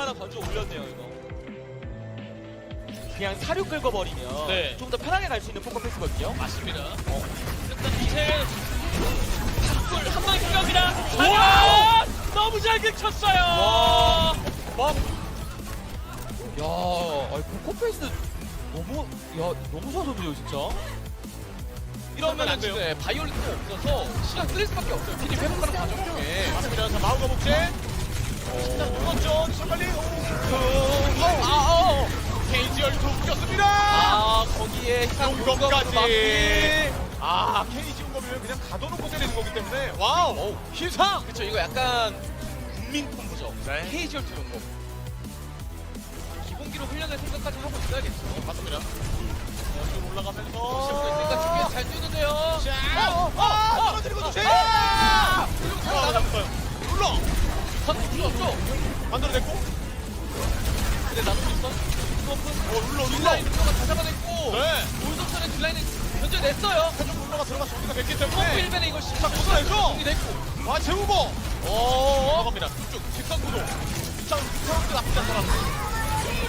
하나 건져 올렸네요 이거. 그냥 사료 긁어버리면 네. 좀 더 편하게 갈 수 있는 포커페이스거든요. 맞습니다. 일단 미첼 한 방에 공격이다. 우와! 너무 잘 긁혔어요. 와, 막, 야, 포커페이스 너무 좋아졌네요 진짜. 이러면 안 돼요. 네, 바이올렛도 없어서 시간 끌릴 수밖에 없어요. 괜히 회복하는 과정 중에. 맞습니다. 자, 마우가 복제. 일단 누웠죠. 샴발리. 케이지열도 웃겼습니다. 아 거기에 용검까지. 아, 케이지 용검이면 그냥 가둬놓고 때리는 거기 때문에. 와우. 희상. 그쵸 이거 약간 국민 콤보죠. 네. 케이지얼 투 용검. 기본기로 훈련을 생각까지 하고 있어야겠죠. 맞습니다. 여기로 올라가면서. 그러니까 준비 잘 뛰는데요. 자, 떨어뜨리고 주세요. 나갔어요. 눌러. 선수 필요 없죠. 만들어냈고. 근데 나도 있어. 눌러. 딜라인 누가 다 잡아냈고. 네. 올석선의 딜라인은 견제냈어요. 한쪽 눌러가 들어가서 정리가 됐기 pomp 때문에. 1벤에 이걸 자, 고소해줘. 정리됐고. 와, 재우고. 들어갑니다. 쭉 직선 구도. 자, 사람들 나쁘지 않더라.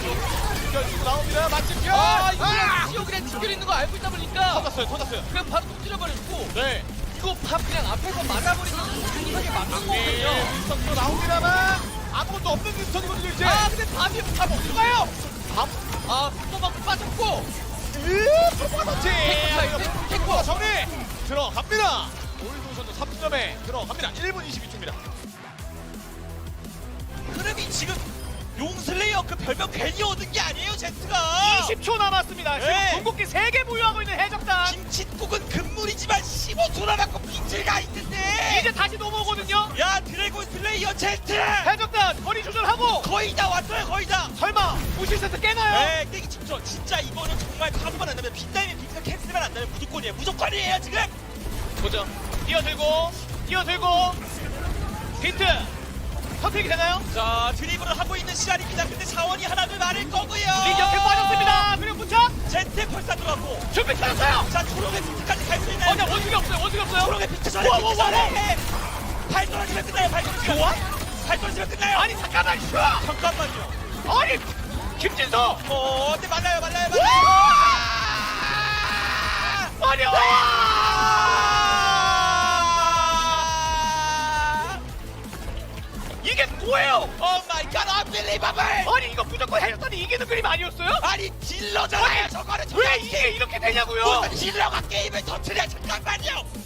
쭉 나옵니다. 맞춤 겨. 이거 지옥이랑 직결 있는 거 알고 있다 보니까 터졌어요. 그냥 바로 또 찔러버렸고. 네. 이거 밥 그냥 앞에서 맞아버리면 이상하게 막는 거거든요. 직선 구도 나옵니다만 아무것도 없는 윈스턴이거든요, 이제. 근데 밥이 밥 어디로 가요? 또 막 빠졌고. 프로가 넣지. 태코. 정리. 들어갑니다. 오일동 선수 3점에 들어갑니다. 1분 22초입니다. 흐름이 지금 용슬레이어 그 별명 괜히 얻은 게 아니에요 제트가. 20초 남았습니다. 지금 네. 궁극기 3개 보유하고 있는 해적단. 김칫국은 금물이지만 15초 남았고 빈질가 있는데. 이제 다시 넘어오거든요. 야 드래곤 슬레이어 제트. 해적단 거리 조절하고. 거의 다 왔어요 거의 다. 설마 무실세트 깨나요? 네 깨기 직전. 진짜 이거는 정말 카드만 안 나면 빈다임에 빈가 캔슬만 안 나면 무조건이에요 지금. 보자. 뛰어들고 비트 선택이 되나요? 자 드리블을 하고 있는 시간입니다. 근데 자원이 하나둘 많을 거고요. 리격에 빠졌습니다. 그리고 부착 제트 벌써 들어갔고. 준비 끝났어요. 자 초록의 비트까지 갈 수 있나요? 원숭이 없어요. 초록의 비트 전에 비트 전에. 발 떨어지면 끝나요. 발 떨어지면 끝나요. 아니 잠깐만요. 아니 김진서 근데 맞아요. 아니 이게 뭐예요? 오 마이 갓 언빌리버블. 아니 이거 무조건 해줬더니 이기는 그림 아니었어요? 아니 딜러잖아요. 저거는 왜 이게 이렇게 되냐고요? 무슨 딜러가 게임을 터트려. 잠깐만요.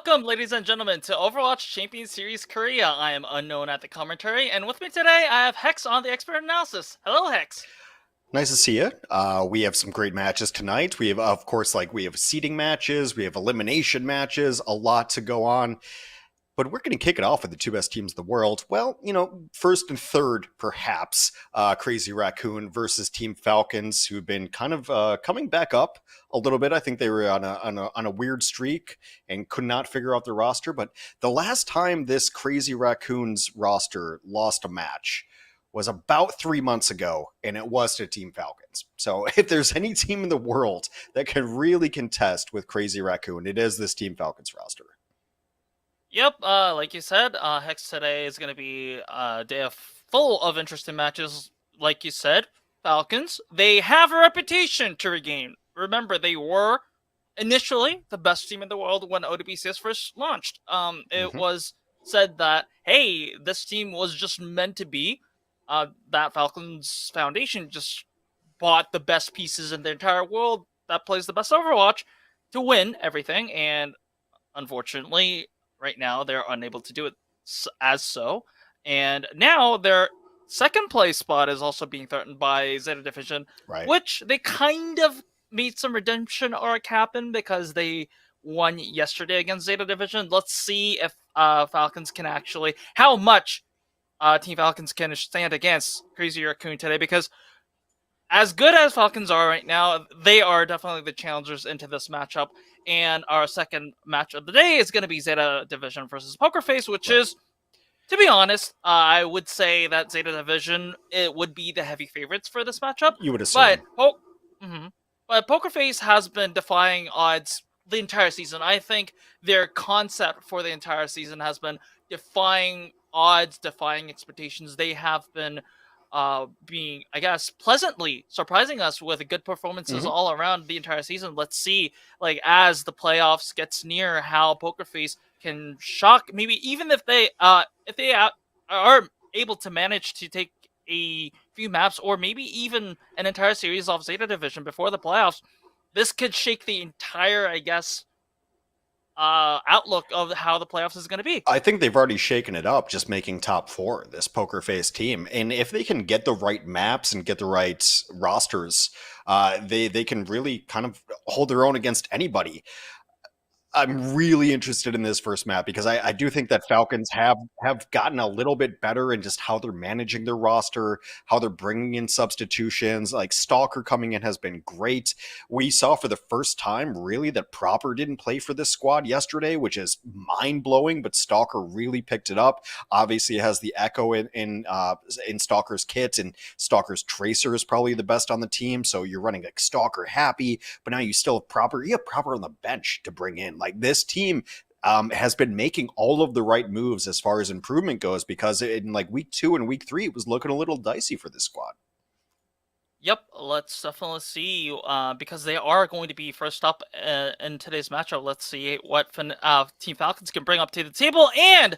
Welcome, ladies and gentlemen, to Overwatch Champions Series Korea. I am Unknown at the commentary, and with me today, I have Hex on the expert analysis. Hello, Hex. Nice to see you. We have some great matches tonight. We have, of course, we have seeding matches, we have elimination matches, a lot to go on. But we're going to kick it off with the two best teams in the world. Well, first and third, perhaps, Crazy Raccoon versus Team Falcons, who've been kind of coming back up a little bit. I think they were on a weird streak and could not figure out their roster. But the last time this Crazy Raccoons roster lost a match was about 3 months ago, and it was to Team Falcons. So if there's any team in the world that can really contest with Crazy Raccoon, it is this Team Falcons roster. Yep, like you said, Hex today is going to be a day full of interesting matches. Like you said, Falcons, they have a reputation to regain. Remember, they were initially the best team in the world when OWCS first launched. It was said that, hey, this team was just meant to be. That Falcons Foundation just bought the best pieces in the entire world that plays the best Overwatch to win everything, and unfortunately, right now, they're unable to do it so. And now their second place spot is also being threatened by ZETA Division, which they kind of made some redemption arc happen because they won yesterday against ZETA Division. Let's see if Falcons can actually... how much Team Falcons can stand against Crazy Raccoon today, because as good as Falcons are right now, they are definitely the challengers into this matchup. And our second match of the day is going to be ZETA Division versus Poker Face, which is, to be honest, I would say that ZETA Division, it would be the heavy favorites for this matchup. You would assume. But Poker Face has been defying odds the entire season. I think their concept for the entire season has been defying odds, defying expectations. They have been being, I guess, pleasantly surprising us with good performances all around the entire season. Let's see, as the playoffs gets near, how Poker Face can shock. Maybe even if they are able to manage to take a few maps, or maybe even an entire series of ZETA Division before the playoffs, this could shake the entire, I guess, outlook of how the playoffs is going to be. I think they've already shaken it up just making top four, this Poker Face team. And if they can get the right maps and get the right rosters, they can really kind of hold their own against anybody. I'm really interested in this first map because I do think that Falcons have gotten a little bit better in just how they're managing their roster, how they're bringing in substitutions. Stalker coming in has been great. We saw for the first time really that Proper didn't play for this squad yesterday, which is mind-blowing, but Stalker really picked it up. Obviously it has the Echo in Stalker's kit, and Stalker's Tracer is probably the best on the team, so you're running Stalker happy, but now you still have Proper. You have Proper on the bench to bring in. This team has been making all of the right moves as far as improvement goes, because in week 2 and week 3, it was looking a little dicey for this squad. Yep, let's definitely see, because they are going to be first up in today's matchup. Let's see what Team Falcons can bring up to the table, and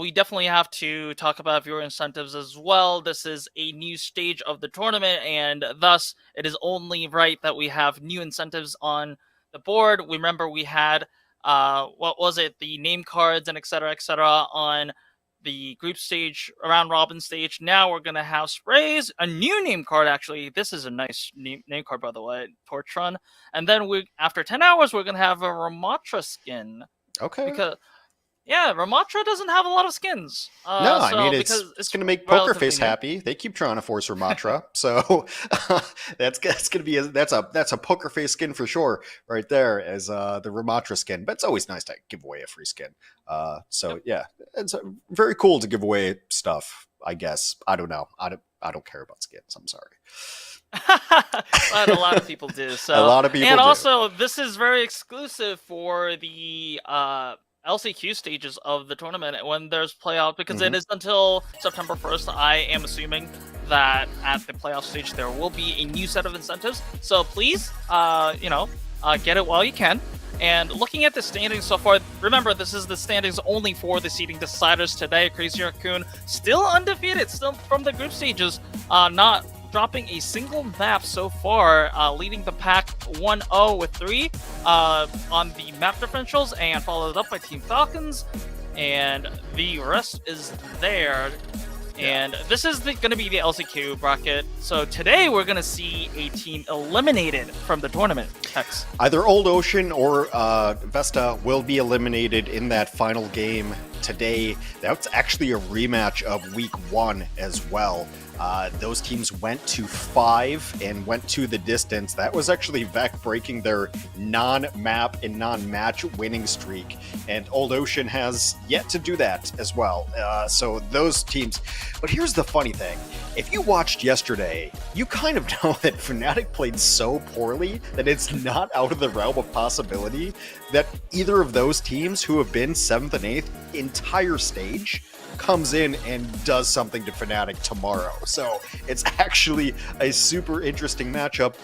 we definitely have to talk about viewer incentives as well. This is a new stage of the tournament, and thus it is only right that we have new incentives on the board. Remember, we had the name cards and etc on the group stage, round robin stage. Now we're gonna have sprays, a new name card. Actually, this is a nice name card, by the way, Torch Run. And then after 10 hours, we're gonna have a Ramatra skin. Okay. Because Ramatra doesn't have a lot of skins. It's going to make Poker Face happy. They keep trying to force Ramatra, so that's going to be that's a Poker Face skin for sure, right there, as the Ramatra skin. But it's always nice to give away a free skin. It's very cool to give away stuff, I guess. I don't know. I don't care about skins. I'm sorry. But a lot of people do. So a lot of people. And do. Also, this is very exclusive for the LCQ stages of the tournament when there's playoff, because it is until September 1st. I am assuming that at the playoff stage there will be a new set of incentives. So please, get it while you can. And looking at the standings so far, remember, this is the standings only for the seeding deciders today. Crazy Raccoon still undefeated, still from the group stages, not dropping a single map so far, leading the pack 1-0 with 3 on the map differentials, and followed up by Team Falcons, and the rest is there. And this is going to be the LCQ bracket. So today we're going to see a team eliminated from the tournament. Hex. Either Old Ocean or Vesta will be eliminated in that final game today. That's actually a rematch of Week 1 as well. Those teams went to 5 and went to the distance. That was actually VEC breaking their non-map and non-match winning streak, and Old Ocean has yet to do that as well. So those teams. But here's the funny thing. If you watched yesterday, you kind of know that Fnatic played so poorly that it's not out of the realm of possibility that either of those teams who have been 7th and 8th entire stage comes in and does something to Fnatic tomorrow. So it's actually a super interesting matchup.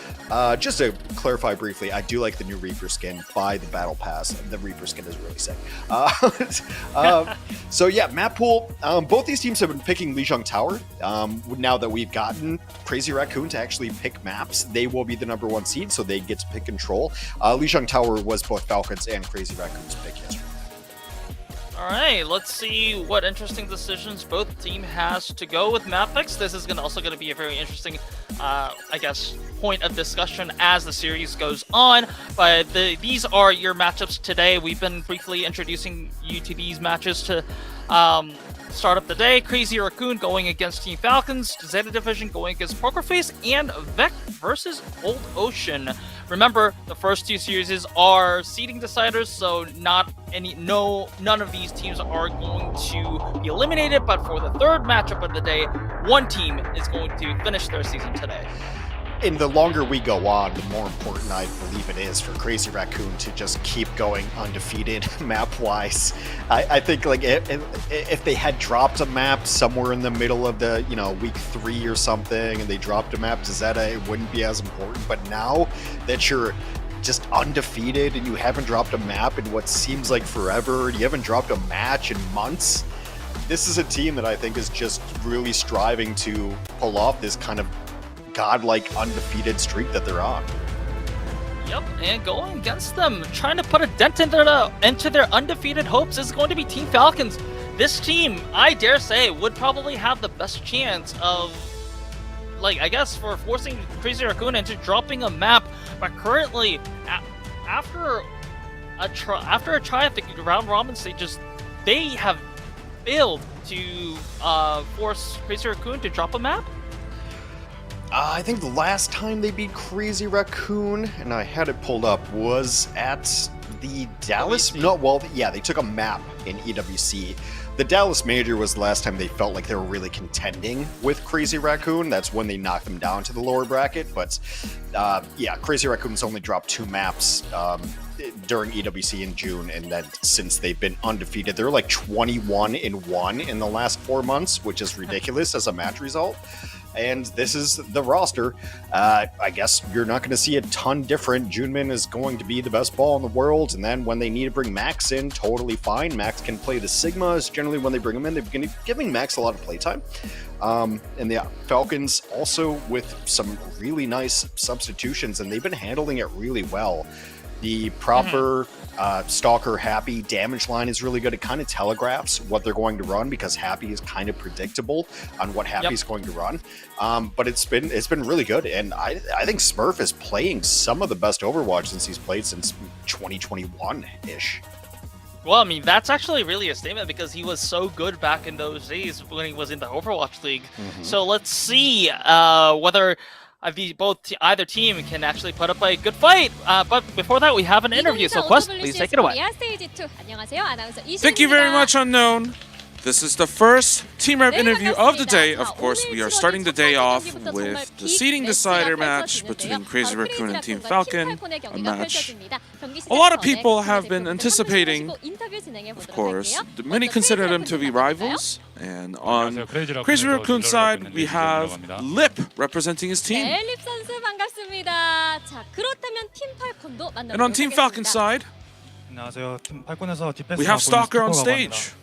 Just to clarify briefly, I do like the new Reaper skin by the Battle Pass. The Reaper skin is really sick. So yeah, map pool. Both these teams have been picking Lijiang Tower. Now that we've gotten Crazy Raccoon to actually pick maps, they will be the #1 seed, so they get to pick control. Lijiang Tower was both Falcons and Crazy Raccoon's pick yesterday. Alright, let's see what interesting decisions both team has to go with map picks. This is also going to be a very interesting, I guess, point of discussion as the series goes on. But these are your matchups today. We've been briefly introducing you to these matches to start up the day. Crazy Raccoon going against Team Falcons, ZETA Division going against Poker Face, and VEC versus Old Ocean. Remember, the first 2 series are seeding deciders, so none of these teams are going to be eliminated. But for the third matchup of the day, one team is going to finish their season today. And the longer we go on, the more important I believe it is for Crazy Raccoon to just keep going undefeated map-wise. I think like if they had dropped a map somewhere in the middle of the week 3 or something, and they dropped a map to ZETA, it wouldn't be as important. But now that you're just undefeated and you haven't dropped a map in what seems like forever, and you haven't dropped a match in months, this is a team that I think is just really striving to pull off this kind of godlike undefeated streak that they're on. Yep, and going against them, trying to put a dent into their undefeated hopes is going to be Team Falcons. This team, I dare say, would probably have the best chance of, I guess, for forcing Crazy Raccoon into dropping a map. But currently, after a try at the round robin stages, they have failed to force Crazy Raccoon to drop a map. I think the last time they beat Crazy Raccoon, and I had it pulled up, was at the Dallas... OWC. No, well, yeah, they took a map in EWC. The Dallas Major was the last time they felt like they were really contending with Crazy Raccoon. That's when they knocked them down to the lower bracket. But yeah, Crazy Raccoon's only dropped 2 maps during EWC in June, and then since they've been undefeated, they're like 21-1 in the last 4 months, which is ridiculous as a match result. And this is the roster. I guess you're not going to see a ton different. Junmin is going to be the best ball in the world, and then when they need to bring Max in, totally fine. Max can play the Sigmas. Generally, when they bring him in, they've been giving Max a lot of playtime. And the Falcons also with some really nice substitutions, and they've been handling it really well. The proper Stalker Happy damage line is really good. It kind of telegraphs what they're going to run because Happy is kind of predictable on what Happy's going to run. But it's been really good, and I think Smurf is playing some of the best Overwatch since he's played since 2021-ish. Well, I mean, that's actually really a statement because he was so good back in those days when he was in the Overwatch League. So let's see whether either team can actually put up a good fight. But before that, we have an interview. So Quest, please take it away. Stage2. 안녕하세요. 아나운서 Thank you very much, Unknown. This is the first team rep interview of the day. Of course, we are starting the day off with the seeding decider match between Crazy Raccoon and Team Falcon. A match a lot of people have been anticipating. Of course, many consider them to be rivals. And on Crazy Raccoon's side, we have Lip representing his team. 네, 립 선수 반갑습니다. 자, 그렇다면 팀 팔콘도 만나보도록 And on Team Falcon's side, 안녕하세요. 팀 팔콘에서 디펜스 we have 맡고 있는 Stalker on 스토커라고 합니다. stage.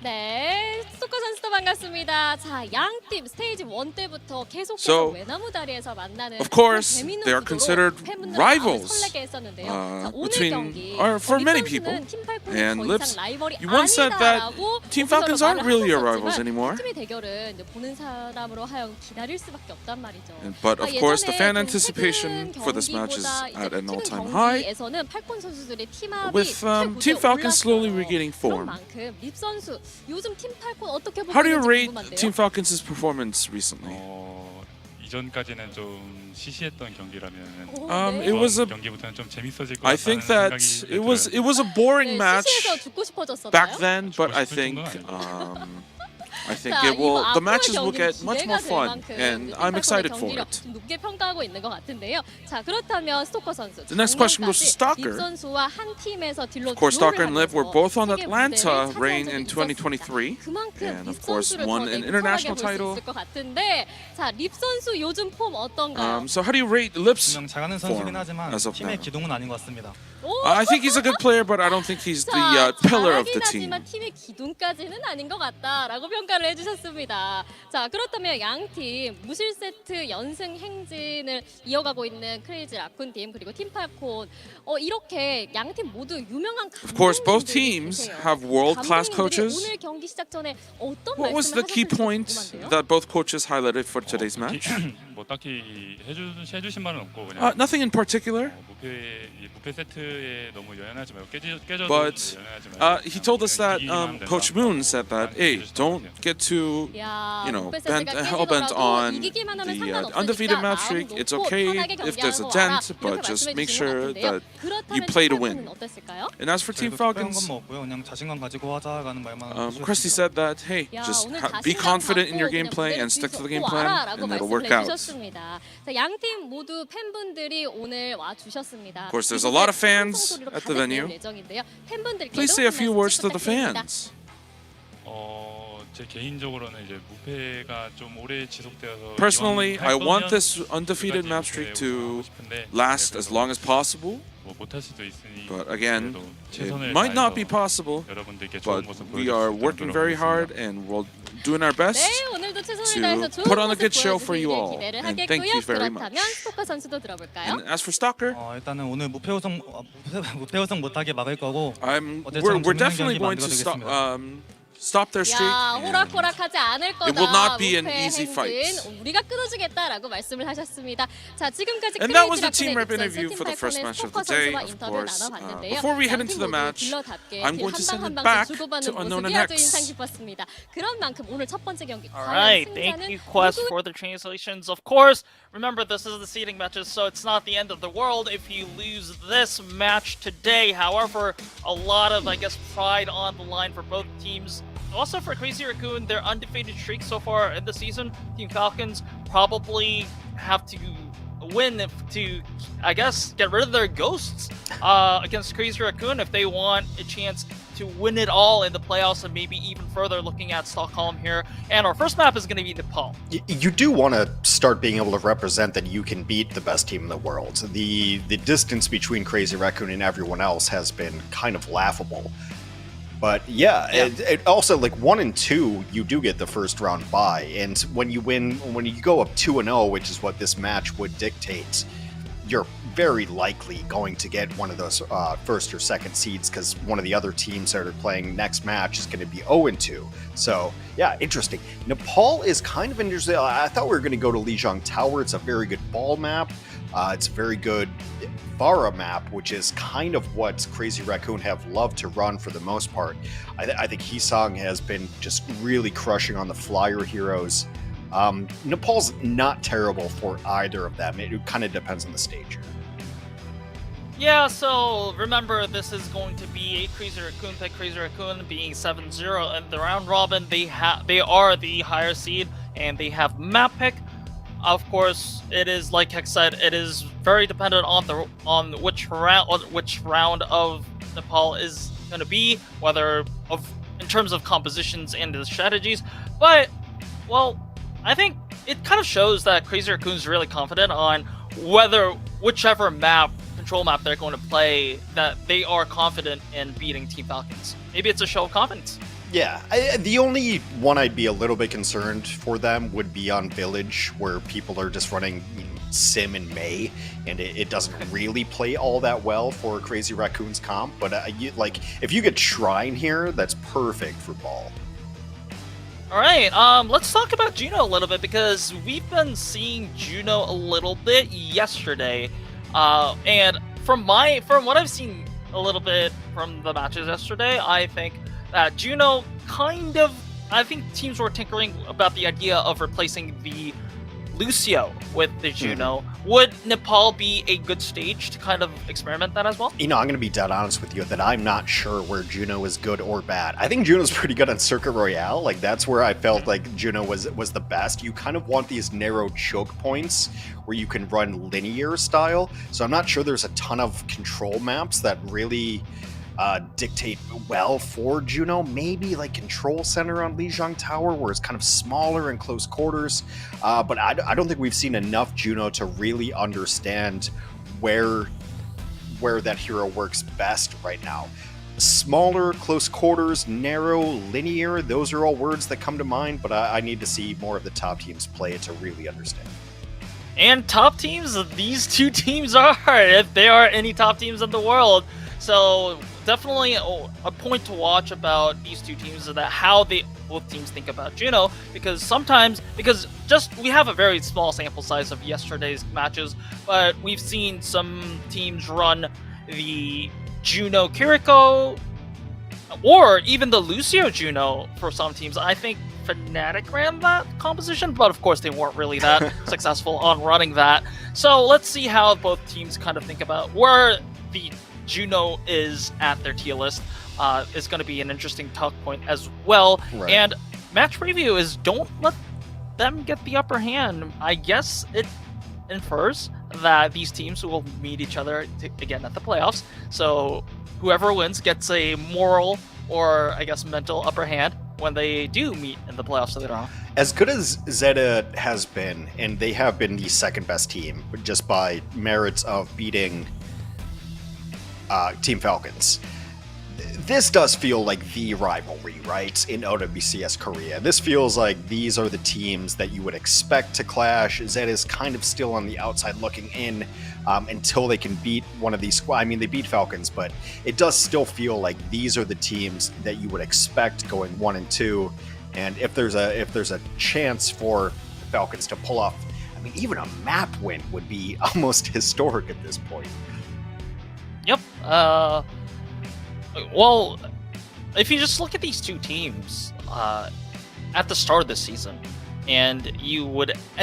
네, 스토커 선수도 반갑습니다. 자, 양팀 스테이지 1 때부터 계속해서 So, 외나무 다리에서 만나는 of course, 재밌는 they are 구도로 considered 팬분들을 rivals, 설레게 했었는데요. 자, 오늘 between- 경기 or for many 립 people. 선수는 팀 팔콘이 And 더 Lips, 이상 라이벌이 you once said that 아니다라고 Team 오프셔로 Falcons aren't 말을 really your 하셨었지만 rivals anymore. 팀의 대결은 이제 보는 사람으로 하여금 기다릴 수밖에 없단 말이죠. But of 그러니까 course, the fan 예전에 좀 anticipation 최근 for this match is 경기보다 이제 at an 최근 all-time high. 경기에서는 팔콘 선수들의 팀합이 With Team Falcons slowly 올랐어요. regaining form. 그런 만큼 립 선수 요즘 팀 팔콘 어떻게 보고 How do you 있는지 rate 궁금한데요. Team Falcons' performance recently? 이전까지는 좀 시시했던 경기라면 네. It was a. 경기부터는 좀 재밌어질 것 I 같다는 think that 생각이 it was a boring 네, match 시시해서 죽고 싶어졌었나요? back then, but I 싶을 think 정도는 I think 자, it will. The 앞으로의 matches will 경기는 get much 기대가 more 될 fun, 만큼 and 이제 I'm 팀 excited 팔콘의 for 경기력 it. 좀 높게 평가하고 있는 것 같은데요. 자, 그렇다면 스토커 선수. The next question goes to 작년까지 Stalker. 립 선수와 한 팀에서 딜로 Of course, Stalker and Liv were 하면서 both on 세계 Atlanta 무대를 reign 차지한 in 적이 2023. 있었습니다. 그만큼 and 립 of course 선수를 won 더 an 냉철하게 international 볼 수 title. 있을 것 같은데, 자, 립 선수 요즘 폼 어떤가요? So how do you rate Lips? 분명 잘하는 form 선수긴 하지만 as of 팀의 now? 기둥은 아닌 것 같습니다. I think he's a good player, but I don't think he's the 자, pillar of 잘하긴 the team. 하지만 팀의 기둥까지는 아닌 것 같다라고 평가를 해주셨습니다. 자, 그렇다면 양 팀 무실 세트 연승 행진을 이어가고 있는 크레이지 라쿤 팀 그리고 팀 팔콘 이렇게 양 팀 모두 유명한 Of course, both 감독님들이 teams 계세요. have world-class 감독님들이 coaches. 오늘 경기 시작 전에 어떤 What was 말씀을 the key 하셨을지 point 궁금한데요. that both coaches highlighted for today's match? 뭐 딱히 해주신 말은 없고 그냥 Nothing in particular. 무패 세트에 너무 연연하지 말고 깨져도 But 연연하지 말고 he told us that 이기기만 된다. Coach Moon said that, hey, don't get too 야, you know, 무패 세트가 hell-bent 깨지더라도 on 이기기만 하면 the 상관없으니까 undefeated 마음 match streak. It's 놓고 okay 편하게 if there's a 경기하고 와라. dent, 이렇게 but just 말씀해 make 주시는 sure 것 같은데요. that 그렇다면 you play to 팀 win. 팔콘은 어땠을까요? And as for Team 저희도 특별한 Falcons, 건 없고요. 그냥 자신감 가지고 하자라는 말만 Christy 해주셨습니다. said that, hey, 야, just 오늘 be 자신감 confident in your 갖고 gameplay 그냥 and stick to the game 무대를 plan, 뒤집고 와라라고 and it'll 말씀을 work out. 해주셨습니다. 자, 양팀 모두 팬분들이 오늘 와 주셨습니다. Of course, there's a lot of fans at the venue. 팬분들께도 Please say a few 한 words 말씀 to the 부탁드립니다. fans. 제 개인적으로는 이제 무패가 좀 오래 지속되어서 Personally, 이번 I want 8년 this undefeated map streak to last as long as possible. 뭐 못할 수도 있으니 But again, 그래도 it 최선을 might not 다해서 be possible. 여러분들께 좋은 But 모습 we 보여줄 are 수 있도록 working very hard 노력하겠습니다. and we're doing our best. 네, 오늘도 최선을 to 다해서 좋은 put on a 모습 good show for you 보여주시길 all. 기대를 And thank you 하겠고요. very 그렇다면 much. 스토커 선수도 들어볼까요? And as for Stalker, 일단은 오늘 무패 우승 못하게 막을 거고 we're 어제처럼 definitely 재밌는 going to 경기 stop their streak. 야, and 호락호락하지 않을 거다. it will not be an 무패 easy 행진. fight. 우리가 끊어주겠다라고 말씀을 하셨습니다. 자, 지금까지 And that was the 크레이지 team rep 라쿤의 interview 립 for the first 선수, match of 스토커 the day. 선수와 Of 인터뷰를 course, 나눠봤는데요. before we head 양팀 into the 모두 match, 딜러답게 I'm going to 한 send 방 it 한 back 방씩 주고받는 to Unknown 모습이 and 아주 Hex. 인상 깊었습니다. 그런 만큼 오늘 첫 번째 경기 All 과연 right, thank 승자는 you, Quest, 누구- for the translations. Of course, remember this is the seeding matches, so it's not the end of the world if you lose this match today. However, a lot of, I guess, pride on the line for both teams. Also for Crazy Raccoon, their undefeated streak so far in the season, Team Falcons probably have to win to, I guess, get rid of their ghosts against Crazy Raccoon if they want a chance to win it all in the playoffs and maybe even further looking at Stockholm here. And our first map is going to be Nepal. You do want to start being able to represent that you can beat the best team in the world. The distance between Crazy Raccoon and everyone else has been kind of laughable. But yeah, it also, like 1 and 2, you do get the first round bye, and when you go up 2-0, which is what this match would dictate, you're very likely going to get one of those first or second seeds, because one of the other teams that are playing next match is going to be 0-2. So yeah, interesting. Nepal is kind of interesting. I thought we were going to go to Lijiang Tower. It's a very good ball map. It's a very good Vara map, which is kind of what Crazy Raccoon have loved to run for the most part. I think Hisang has been just really crushing on the flyer heroes. Nepal's not terrible for either of them. It kind of depends on the stage. Yeah, so remember this is going to be a Crazy Raccoon pick. Crazy Raccoon being 7-0 in the round robin. They are the higher seed and they have map pick. Of course, it is like Hex said. It is very dependent on which round of Nepal is going to be, in terms of compositions and the strategies. But well, I think it kind of shows that Crazy Raccoon's really confident on whichever control map they're going to play, that they are confident in beating Team Falcons. Maybe it's a show of confidence. Yeah, the only one I'd be a little bit concerned for them would be on Village, where people are just running Sim in May, and it doesn't really play all that well for Crazy Raccoon's comp. But if you get Shrine here, that's perfect for Ball. All right, let's talk about Juno a little bit, because we've been seeing Juno a little bit yesterday, and from what I've seen a little bit from the matches yesterday, I think that Juno I think teams were tinkering about the idea of replacing the Lucio with the Juno. Would Nepal be a good stage to kind of experiment that as well? I'm going to be dead honest with you that I'm not sure where Juno is good or bad. I think Juno's pretty good on Circuit Royale. Like, that's where I felt like Juno was the best. You kind of want these narrow choke points where you can run linear style. So I'm not sure there's a ton of control maps that really dictate well for Juno. Maybe like Control Center on Lijiang Tower, where it's kind of smaller and close quarters. But I don't think we've seen enough Juno to really understand where that hero works best right now. Smaller, close quarters, narrow, linear, those are all words that come to mind, but I need to see more of the top teams play it to really understand. And top teams, these two teams are, if there are any top teams in the world. So definitely a point to watch about these two teams is that how both teams think about Juno, because we have a very small sample size of yesterday's matches, but we've seen some teams run the Juno Kiriko or even the Lucio Juno for some teams. I think Fnatic ran that composition, but of course they weren't really that successful on running that. So let's see how both teams kind of think about where the Juno is at their tier list. Is going to be an interesting talk point as well. Right. And match preview is don't let them get the upper hand. I guess it infers that these teams will meet each other again at the playoffs. So whoever wins gets a moral or I guess mental upper hand when they do meet in the playoffs later on. As good as ZETA has been, and they have been the second best team just by merits of beating Team Falcons, this does feel like the rivalry, right, in OWCS Korea. This feels like these are the teams that you would expect to clash. ZETA is kind of still on the outside looking in until they can beat one of these. I mean, they beat Falcons, but it does still feel like these are the teams that you would expect going 1 and 2. And if there's a chance for the Falcons to pull off, I mean, even a map win would be almost historic at this point. Yep. Well, if you just look at these two teams at the start of the season, and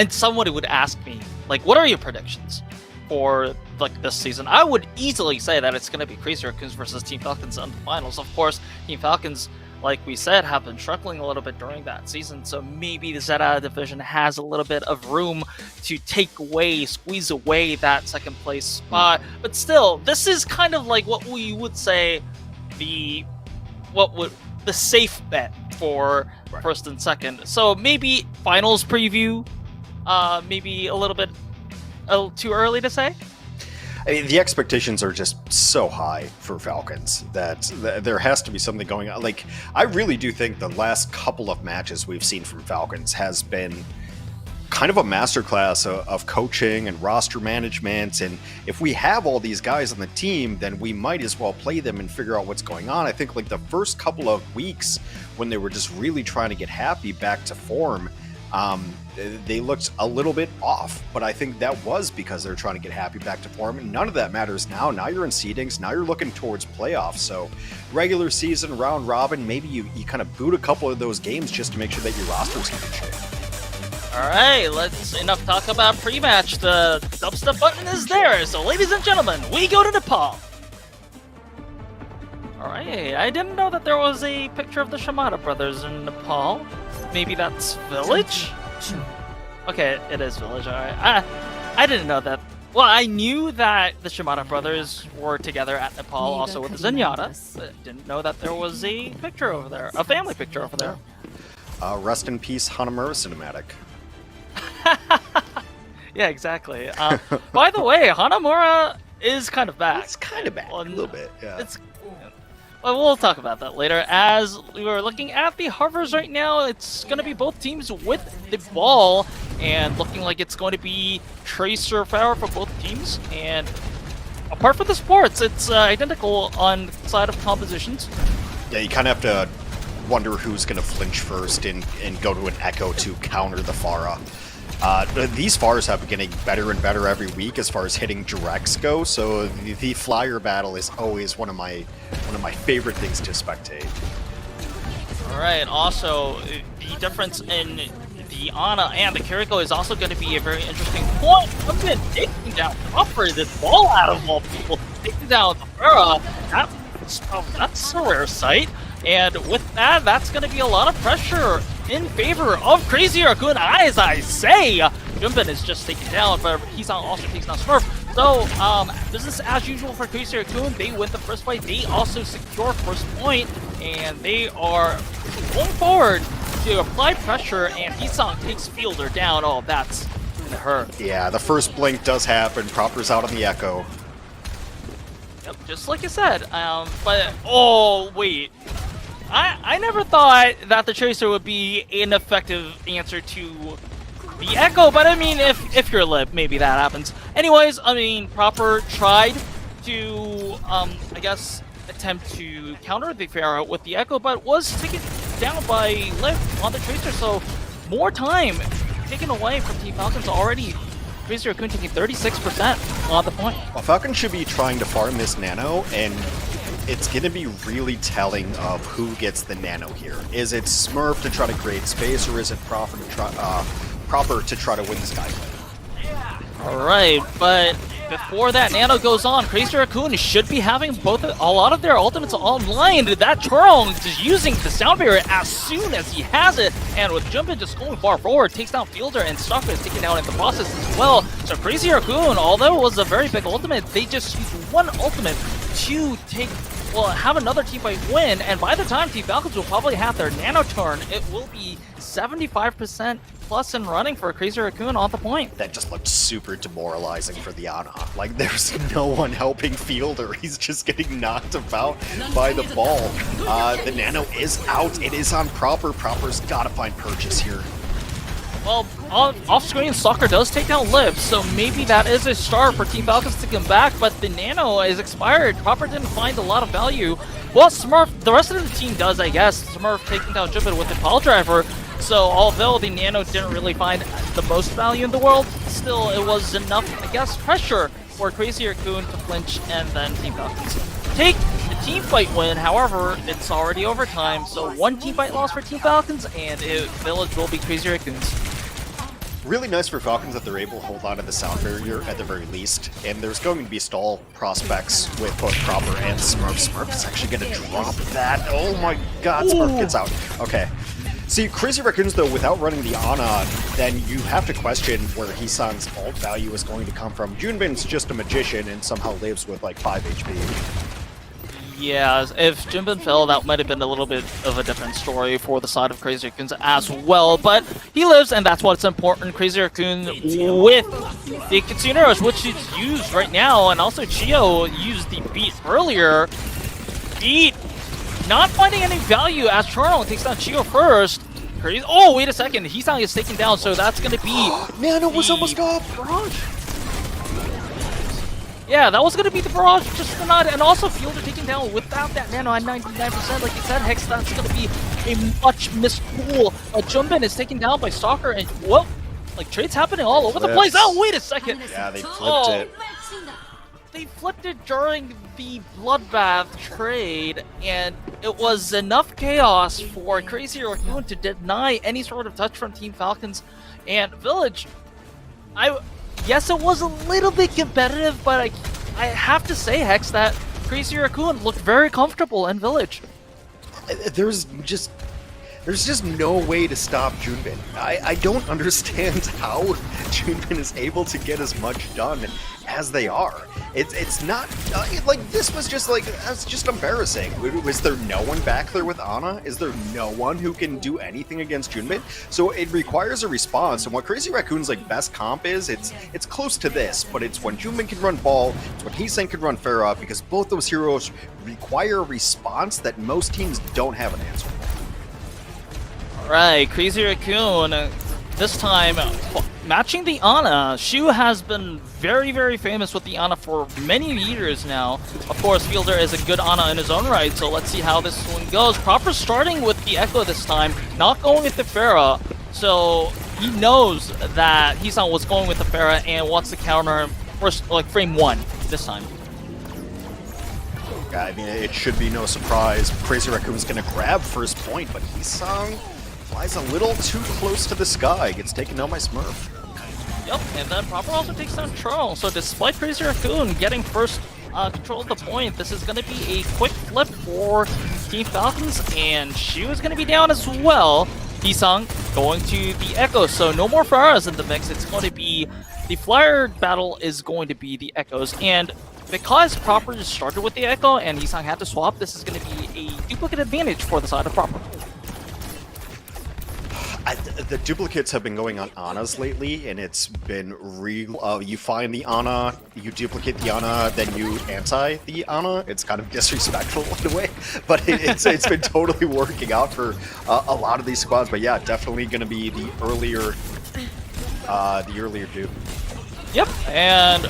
somebody would ask me, like, what are your predictions for like this season? I would easily say that it's going to be Crazy Raccoons versus Team Falcons in the finals. Of course, Team Falcons, like we said, have been struggling a little bit during that season, so maybe the ZETA division has a little bit of room to squeeze away that second place spot. But still, this is kind of like what we would say the safe bet for first and second. So maybe finals preview, maybe a little too early to say. I mean, the expectations are just so high for Falcons that there has to be something going on. Like, I really do think the last couple of matches we've seen from Falcons has been kind of a masterclass of coaching and roster management. And if we have all these guys on the team, then we might as well play them and figure out what's going on. I think like the first couple of weeks when they were just really trying to get happy back to form, they looked a little bit off, but I think that was because they're trying to get happy back to form. And none of that matters now. Now you're in seedings. Now you're looking towards playoffs. So regular season, round robin, maybe you kind of boot a couple of those games just to make sure that your roster's in good shape. All right, enough talk about pre-match. The dubstep button is there. So ladies and gentlemen, we go to Nepal. All right, I didn't know that there was a picture of the Shimada brothers in Nepal. Maybe that's Village? Okay, it is Village, alright. I didn't know that. Well, I knew that the Shimada brothers were together at Nepal, also with Zenyatta, but didn't know that there was a picture over there, a family picture over there. Rest in peace, Hanamura cinematic. Yeah, exactly. By the way, Hanamura is kind of back. It's kind of back, a little bit, yeah. But we'll talk about that later. As we were looking at the hovers right now, it's going to be both teams with the ball, and looking like it's going to be Tracer Farah for both teams. And apart from the sports, it's identical on the side of compositions. Yeah, you kind of have to wonder who's going to flinch first and go to an Echo to counter the Pharah. These Phars have been getting better and better every week as far as hitting directs go, so the flyer battle is always one of my favorite things to spectate. Alright, also, the difference in the Ana and the Kiriko is also going to be a very interesting point. I'm going to taking down Proper, this ball out of all people, taking down the Pharah. That's a rare sight. And with that, that's going to be a lot of pressure in favor of Crazy Raccoon. As I say, Junbin is just taken down, but he's also takes down Smurf. So, business as usual for Crazy Raccoon. They win the first fight. They also secure first point, and they are going forward to apply pressure, and Hisang takes Fielder down. Oh, that's gonna hurt. Yeah, the first blink does happen. Proper's out on the Echo. Yep, just like I said. But, oh, wait. I never thought that the Tracer would be an effective answer to the Echo, but I mean, if you're Lib, maybe that happens. Anyways, I mean, Proper tried to, I guess, attempt to counter the Pharah with the Echo, but was taken down by Lib on the Tracer, so more time taken away from Team Falcons already. Crazy Raccoon taking 36% on the point. Well, Falcon should be trying to farm this Nano, and it's going to be really telling of who gets the Nano here. Is it Smurf to try to create space, or is it Proper to try to win this guy? Alright, but before that Nano goes on, Crazy Raccoon should be having a lot of their ultimates online. That Churong is using the sound barrier as soon as he has it, and with Jumpin just going far forward, takes down Fielder, and Stalker is taken down in the process as well. So Crazy Raccoon, although it was a very big ultimate, they just used one ultimate to have another team fight win, and by the time Team Falcons will probably have their Nano turn, it will be 75% plus and running for Crazy Raccoon on the point. That just looked super demoralizing for the Ana. Like, there's no one helping Fielder. He's just getting knocked about by the ball. The Nano is out. It is on Proper. Proper's got to find purchase here. Well, off-screen, Stalker does take down Lib, so maybe that is a start for Team Falcons to come back, but the Nano is expired. Proper didn't find a lot of value. Well, Smurf, the rest of the team does, I guess. Smurf taking down Jumpin with the Pile Driver, so although the Nano didn't really find the most value in the world, still it was enough, I guess, pressure for Crazy Raccoon to flinch, and then Team Falcons take the team fight win. However, it's already overtime, so one team fight loss for Team Falcons, and Village will be Crazy Raccoons. Really nice for Falcons that they're able to hold on to the sound barrier at the very least, and there's going to be stall prospects with both Proper and Smurf. Smurf is actually going to drop that. Oh my god, Smurf gets out. Okay. See, Crazy Raccoons, though, without running the Ana, then you have to question where Hisang's ult value is going to come from. Junbin's just a magician and somehow lives with like 5 HP. Yeah, if Junbin fell, that might have been a little bit of a different story for the side of Crazy Raccoons as well, but he lives, and that's what's important. Crazy Raccoon with the Kitsune Rush, which is used right now, and also Chio used the Beat earlier. Beat not finding any value as Churong takes down Chio first. Crazy. Oh, wait a second. Hisang is taken down, so that's going to be Nano was almost off. Barrage. Yeah, that was going to be the barrage, just for not, and also Fielder taken down without that Nano at 99%. Like you said, Hex, that's going to be a much missed pool. Jumpin is taken down by Stalker, and whoa, like trades happening all over the place. Oh, wait a second. Yeah, they flipped it. They flipped it during the Bloodbath trade, and it was enough chaos for Crazy Raccoon to deny any sort of touch from Team Falcons and Village. Yes, it was a little bit competitive, but I have to say, Hex, that Crazy Raccoon looked very comfortable in Village. There's just no way to stop Junbin. I don't understand how Junbin is able to get as much done as they are. It's not like this was just like that's just embarrassing. Was there no one back there with Ana? Is there no one who can do anything against Junbin? So it requires a response. And what Crazy Raccoon's like best comp is, it's close to this, but it's when Junbin can run ball, it's when Heesang can run Pharah, because both those heroes require a response that most teams don't have an answer for. Right, Crazy Raccoon. This time, matching the Ana. Shu has been very, very famous with the Ana for many years now. Of course, Fielder is a good Ana in his own right, so let's see how this one goes. Proper starting with the Echo this time, not going with the Pharah. So he knows that Heesang was going with the Pharah and wants to counter him first, like frame 1 this time. Yeah, I mean, it should be no surprise. Crazy Raccoon's gonna grab first point, but Heesang flies a little too close to the sky, gets taken down by Smurf. Yep, and then Proper also takes down Charles. So despite Crazy Raccoon getting first control of the point, this is going to be a quick flip for Team Falcons, and Shu is going to be down as well. Heesang going to the Echo, so no more Pharahs in the mix. It's going to be the Flyer battle is going to be the Echoes, and because Proper just started with the Echo and Heesang had to swap, this is going to be a duplicate advantage for the side of Proper. The duplicates have been going on Anas lately, and it's been real. You find the Ana, you duplicate the Ana, then you anti the Ana. It's kind of disrespectful in a way, but it's been totally working out for a lot of these squads. But yeah, definitely going to be the earlier dupe. Yep, and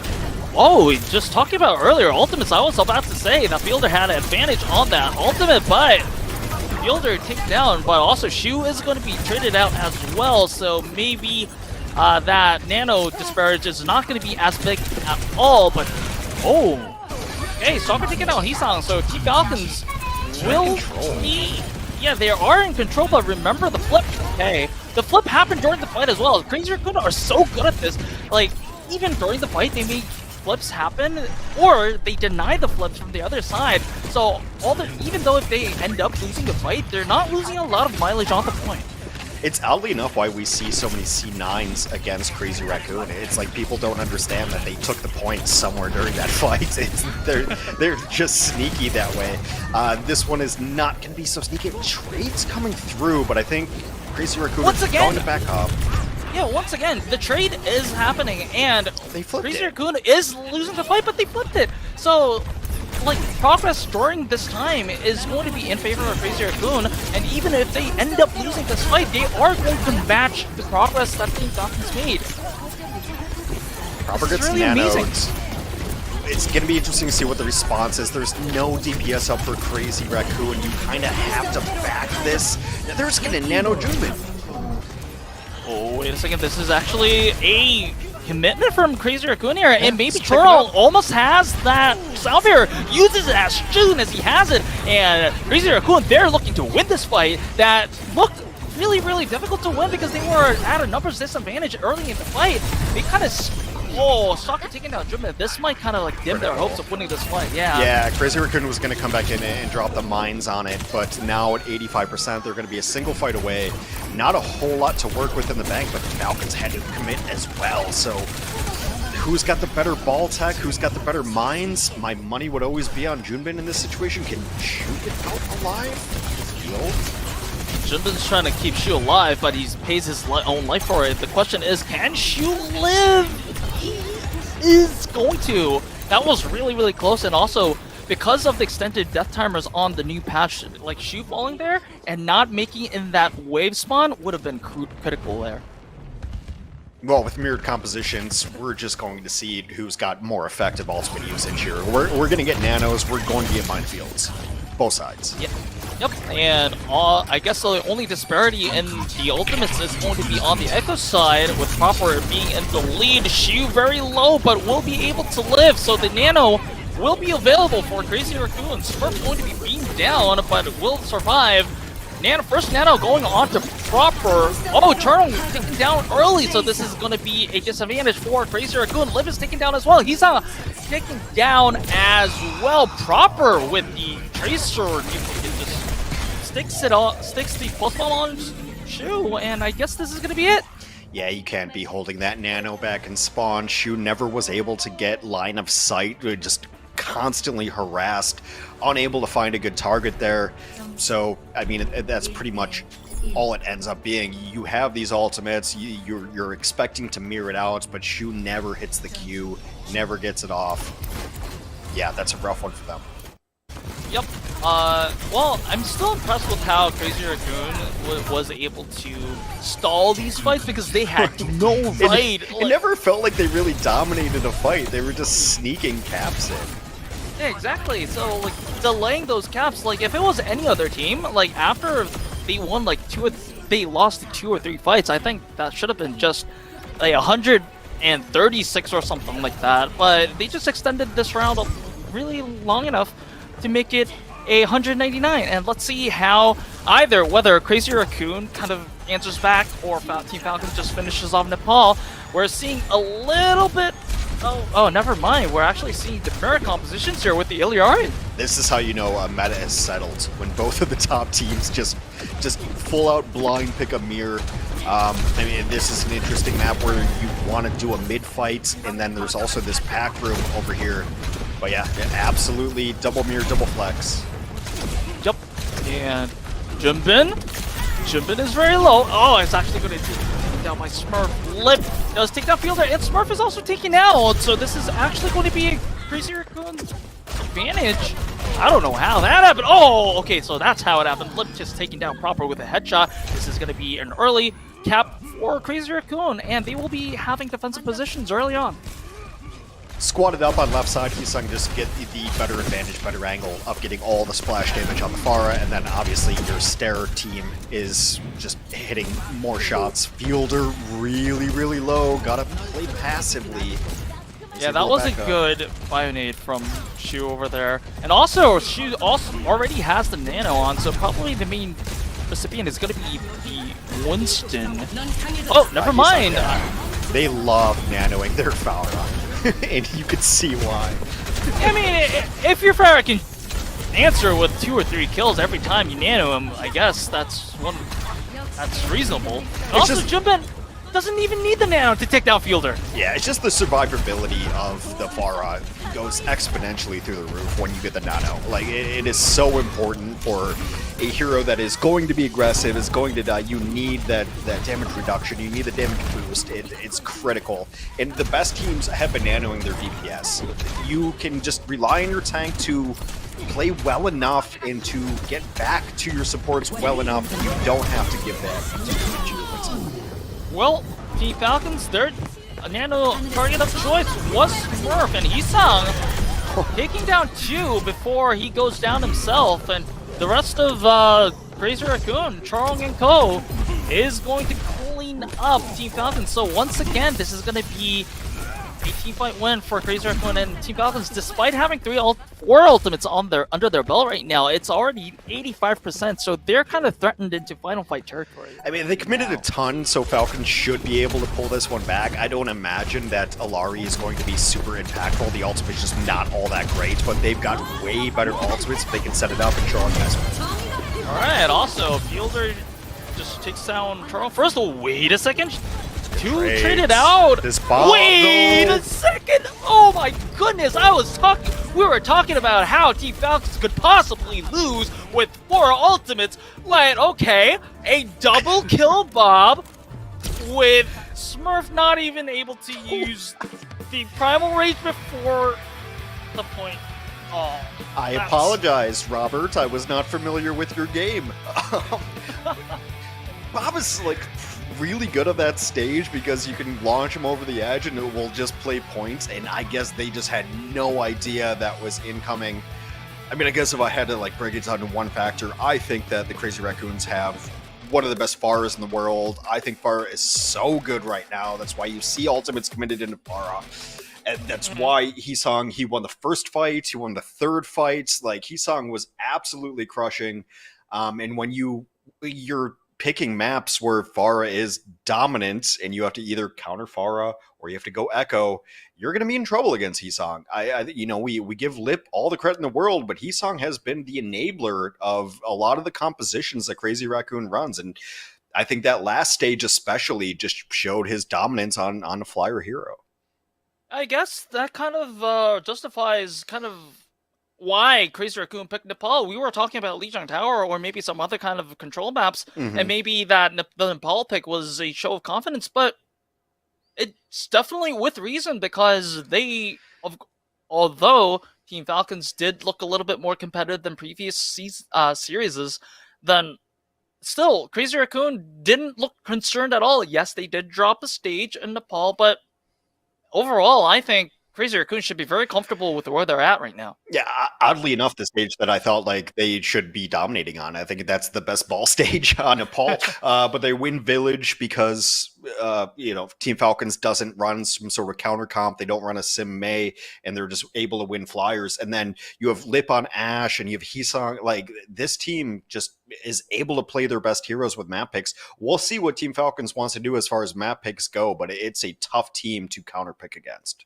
just talking about earlier ultimates, I was about to say that Fielder had an advantage on that ultimate, but Fielder taken down, but also Shu is going to be traded out as well, so maybe that Nano disparage is not going to be as big at all, but okay, Stalker taking out Heesang, so Team Falcons will be, yeah, they are in control, but remember the flip, okay, the flip happened during the fight as well. Crazy Raccoon are so good at this, like, even during the fight, they make flips happen, or they deny the flips from the other side. So even though if they end up losing the fight, they're not losing a lot of mileage on the point. It's oddly enough why we see so many C9s against Crazy Raccoon. It's like people don't understand that they took the point somewhere during that fight. They're just sneaky that way. This one is not going to be so sneaky. Trade's coming through, but I think Crazy Raccoon is going to back up. Yeah, once again, the trade is happening, and Crazy Raccoon is losing the fight, but they flipped it. So, like, progress during this time is going to be in favor of Crazy Raccoon, and even if they end up losing this fight, they are going to match the progress that Team Falcons made. Proper gets really amazing. It's going to be interesting to see what the response is. There's no DPS up for Crazy Raccoon. You kind of have to back this. Now, they're just going to nano Junbin. Oh, wait a second. This is actually a commitment from Crazy Raccoon here, and maybe Churl almost has that Salvier, uses it as soon as he has it, and Crazy Raccoon, they're looking to win this fight that looked really, really difficult to win because they were at a numbers disadvantage early in the fight. They kind of Stalker taking down Junbin. This might kind of like dim their hopes of winning this fight. Yeah, Crazy Raccoon was going to come back in and drop the mines on it, but now at 85%, they're going to be a single fight away. Not a whole lot to work with in the bank, but Falcons had to commit as well. So who's got the better ball tech? Who's got the better mines? My money would always be on Junbin in this situation. Can Shu get out alive? Junbin's trying to keep Shu alive, but he pays his own life for it. The question is, can Shu live? He is going to. That was really, really close, and also because of the extended death timers on the new patch, like Shu falling there and not making it in that wave spawn would have been critical there. Well, with mirrored compositions, we're just going to see who's got more effective ultimate usage here. We're going to get nanos, we're going to get minefields. Both sides. Yeah. Yep, and I guess the only disparity in the ultimates is going to be on the Echo side, with Proper being in the lead. Shu very low, but will be able to live, so the Nano will be available for Crazy Raccoon. Smurf's going to be beamed down, but will survive. First Nano going on to Proper. Eternal taken down early, so this is going to be a disadvantage for Crazy Raccoon. Liv is taken down as well. He's taken down as well. Proper with the Tracer. Sticks the pulse bomb on Shu, and I guess this is going to be it. Yeah, you can't be holding that nano back in spawn. Shu never was able to get line of sight, just constantly harassed, unable to find a good target there. So, I mean, that's pretty much all it ends up being. You have these ultimates, you're expecting to mirror it out, but Shu never hits the Q, never gets it off. Yeah, that's a rough one for them. Yep. Well, I'm still impressed with how Crazy Raccoon was able to stall these fights because they had no right. It never felt like they really dominated a fight. They were just sneaking caps in. Yeah, exactly. So, like, delaying those caps, like, if it was any other team, like, after they won, like, they lost 2 or 3 fights, I think that should have been just, like, 136 or something like that. But they just extended this round up really long enough to make it a 199, and let's see how whether Crazy Raccoon kind of answers back or Team Falcons just finishes off Nepal. We're seeing a little bit. Oh, never mind. We're actually seeing the mirror compositions here with the Iliari. This is how you know a meta is settled, when both of the top teams just full out blind pick a mirror. I mean, this is an interesting map where you want to do a mid fight, and then there's also this pack room over here. But yeah, absolutely double mirror, double flex. Yep. And Jimbin is very low. Oh, it's actually going to take down by Smurf. Lip does take down Fielder, and Smurf is also taken out. So this is actually going to be a Crazy Raccoon's advantage. I don't know how that happened. Oh, okay, so that's how it happened. Lip just taken down proper with a headshot. This is going to be an early cap for Crazy Raccoon, and they will be having defensive positions early on. Squatted up on left side, Hisung just get the better advantage, better angle of getting all the splash damage on the Pharah, and then obviously your Stair team is just hitting more shots. Fielder really, really low, gotta play passively. Yeah, that was a good Bionade from Shu over there. And also, Shu also already has the Nano on, so probably the main recipient is going to be the Winston. Oh, never mind. They love nanoing their Pharah. And you could see why. I mean, if your Pharah can answer with 2 or 3 kills every time you nano him, I guess that's reasonable. Also, Jimbin doesn't even need the nano to take down Fielder. Yeah, it's just the survivability of the Pharah goes exponentially through the roof when you get the nano. Like, it is so important for a hero that is going to be aggressive, is going to die. You need that damage reduction, you need the damage boost. It's critical. And the best teams have been nanoing their DPS. You can just rely on your tank to play well enough and to get back to your supports well enough that you don't have to give that to your opponent. Well, Team Falcons, their nano target of choice was Smurf, and Hisung taking down 2 before he goes down himself, and the rest of Crazy Raccoon, Charong and Co. is going to clean up Team Falcons. So once again, this is going to be a team fight win for Crazy Raccoon and Team Falcons. Despite having 4 ultimates under their belt right now, it's already 85%, so they're kind of threatened into final fight territory. I mean, they committed a ton, so Falcons should be able to pull this one back. I don't imagine that Alari is going to be super impactful. The ultimate's just not all that great, but they've got way better ultimates if they can set it up and show up guys. Alright, also, Fielder just takes down Charles. First of all, wait a second. 2 traded out. This bomb, wait a second. Oh my goodness. We were talking about how Team Falcons could possibly lose with 4 ultimates. Like, okay, a double kill Bob with Smurf not even able to use the Primal Rage before the point. Oh, I apologize, Robert. I was not familiar with your game. Bob is like really good at that stage because you can launch him over the edge and it will just play points, and I guess they just had no idea that was incoming. I mean, I guess if I had to like break it down to one factor, I think that the Crazy Raccoons have one of the best Pharahs in the world. I think Pharah is so good right now. That's why you see ultimates committed into Pharah. And that's why Hisung, he won the first fight, he won the third fight. Like, Hisung was absolutely crushing. And when you're picking maps where Pharah is dominant and you have to either counter Pharah or you have to go Echo, you're going to be in trouble against Hisung. We give Lip all the credit in the world, but Hisung has been the enabler of a lot of the compositions that Crazy Raccoon runs. And I think that last stage especially just showed his dominance on a flyer hero. I guess that kind of justifies kind of why Crazy Raccoon picked Nepal. We were talking about Lijiang Tower or maybe some other kind of control maps, and maybe that the Nepal pick was a show of confidence, but it's definitely with reason because although Team Falcons did look a little bit more competitive than previous series, then still, Crazy Raccoon didn't look concerned at all. Yes, they did drop a stage in Nepal, but overall, I think Crazy Raccoon should be very comfortable with where they're at right now. Yeah, oddly enough, the stage that I thought like they should be dominating on. I think that's the best ball stage on Nepal. But they win Village because Team Falcons doesn't run some sort of counter comp. They don't run a Sim May, and they're just able to win flyers. And then you have Lip on Ash, and you have Hisong. Like this team just is able to play their best heroes with map picks. We'll see what Team Falcons wants to do as far as map picks go, but it's a tough team to counter pick against.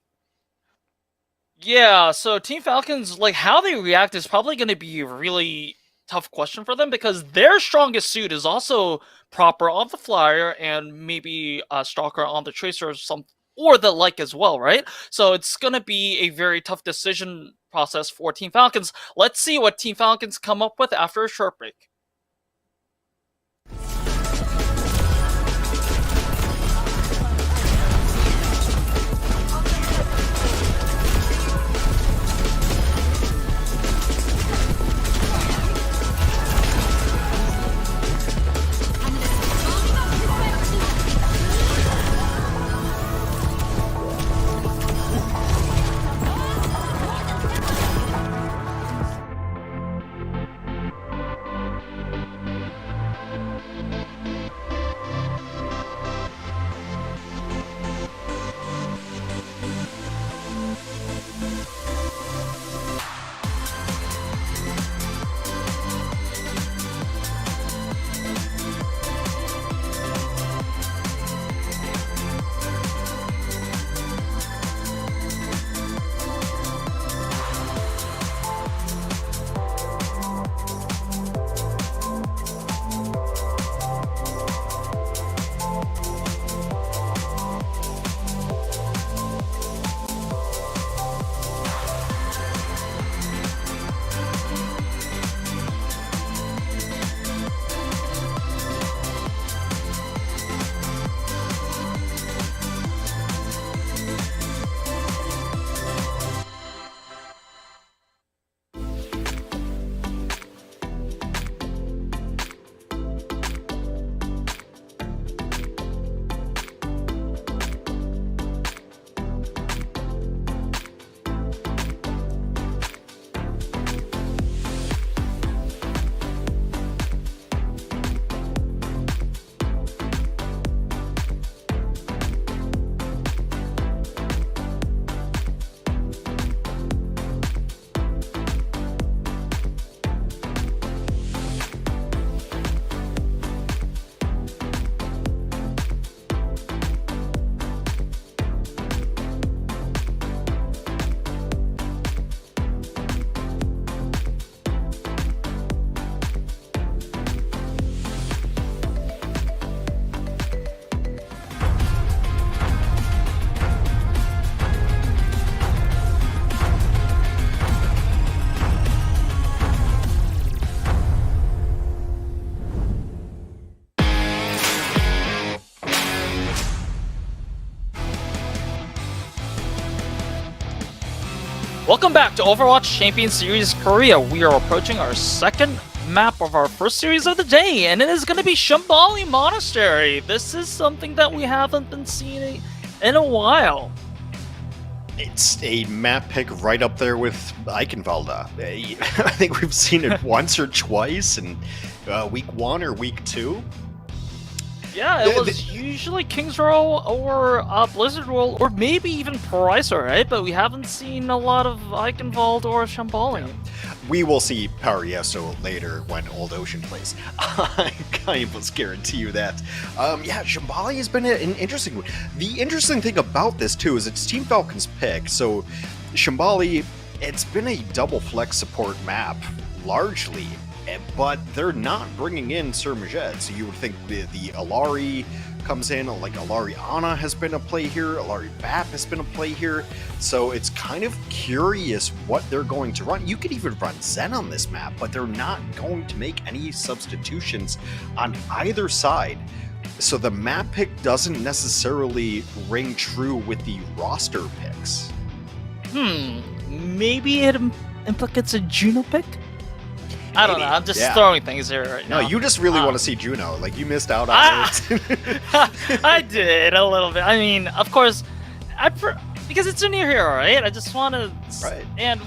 Yeah, so Team Falcons, like, how they react is probably going to be a really tough question for them because their strongest suit is also proper on the flyer and maybe Stalker on the Tracer or the like as well, right? So it's going to be a very tough decision process for Team Falcons. Let's see what Team Falcons come up with after a short break. Welcome back to Overwatch Champions Series Korea. We are approaching our second map of our first series of the day, and it is going to be Shambali Monastery. This is something that we haven't been seeing in a while. It's a map pick right up there with Eichenwalde. I think we've seen it once or twice in week 1 or week 2. Yeah, it was usually King's Row or Blizzard World, or maybe even Paraiso, right? But we haven't seen a lot of Eichenwalde or Shambali. We will see Paraiso later when Old Ocean plays. I can almost guarantee you that. Yeah, Shambali has been an interesting one. The interesting thing about this, too, is it's Team Falcon's pick. So, Shambali, it's been a double flex support map, largely. but they're not bringing in Sir Majed, so you would think the Alari comes in, like Alari Ana has been a play here, Alari Bap has been a play here, so it's kind of curious what they're going to run. You could even run Zen on this map, but they're not going to make any substitutions on either side. So the map pick doesn't necessarily ring true with the roster picks. Maybe it implicates a Juno pick? I don't know. I'm just throwing things here right now. No, you just really want to see Juno. Like, you missed out on it. I did a little bit. I mean, of course, because it's a new hero, right? I just want to. Right. And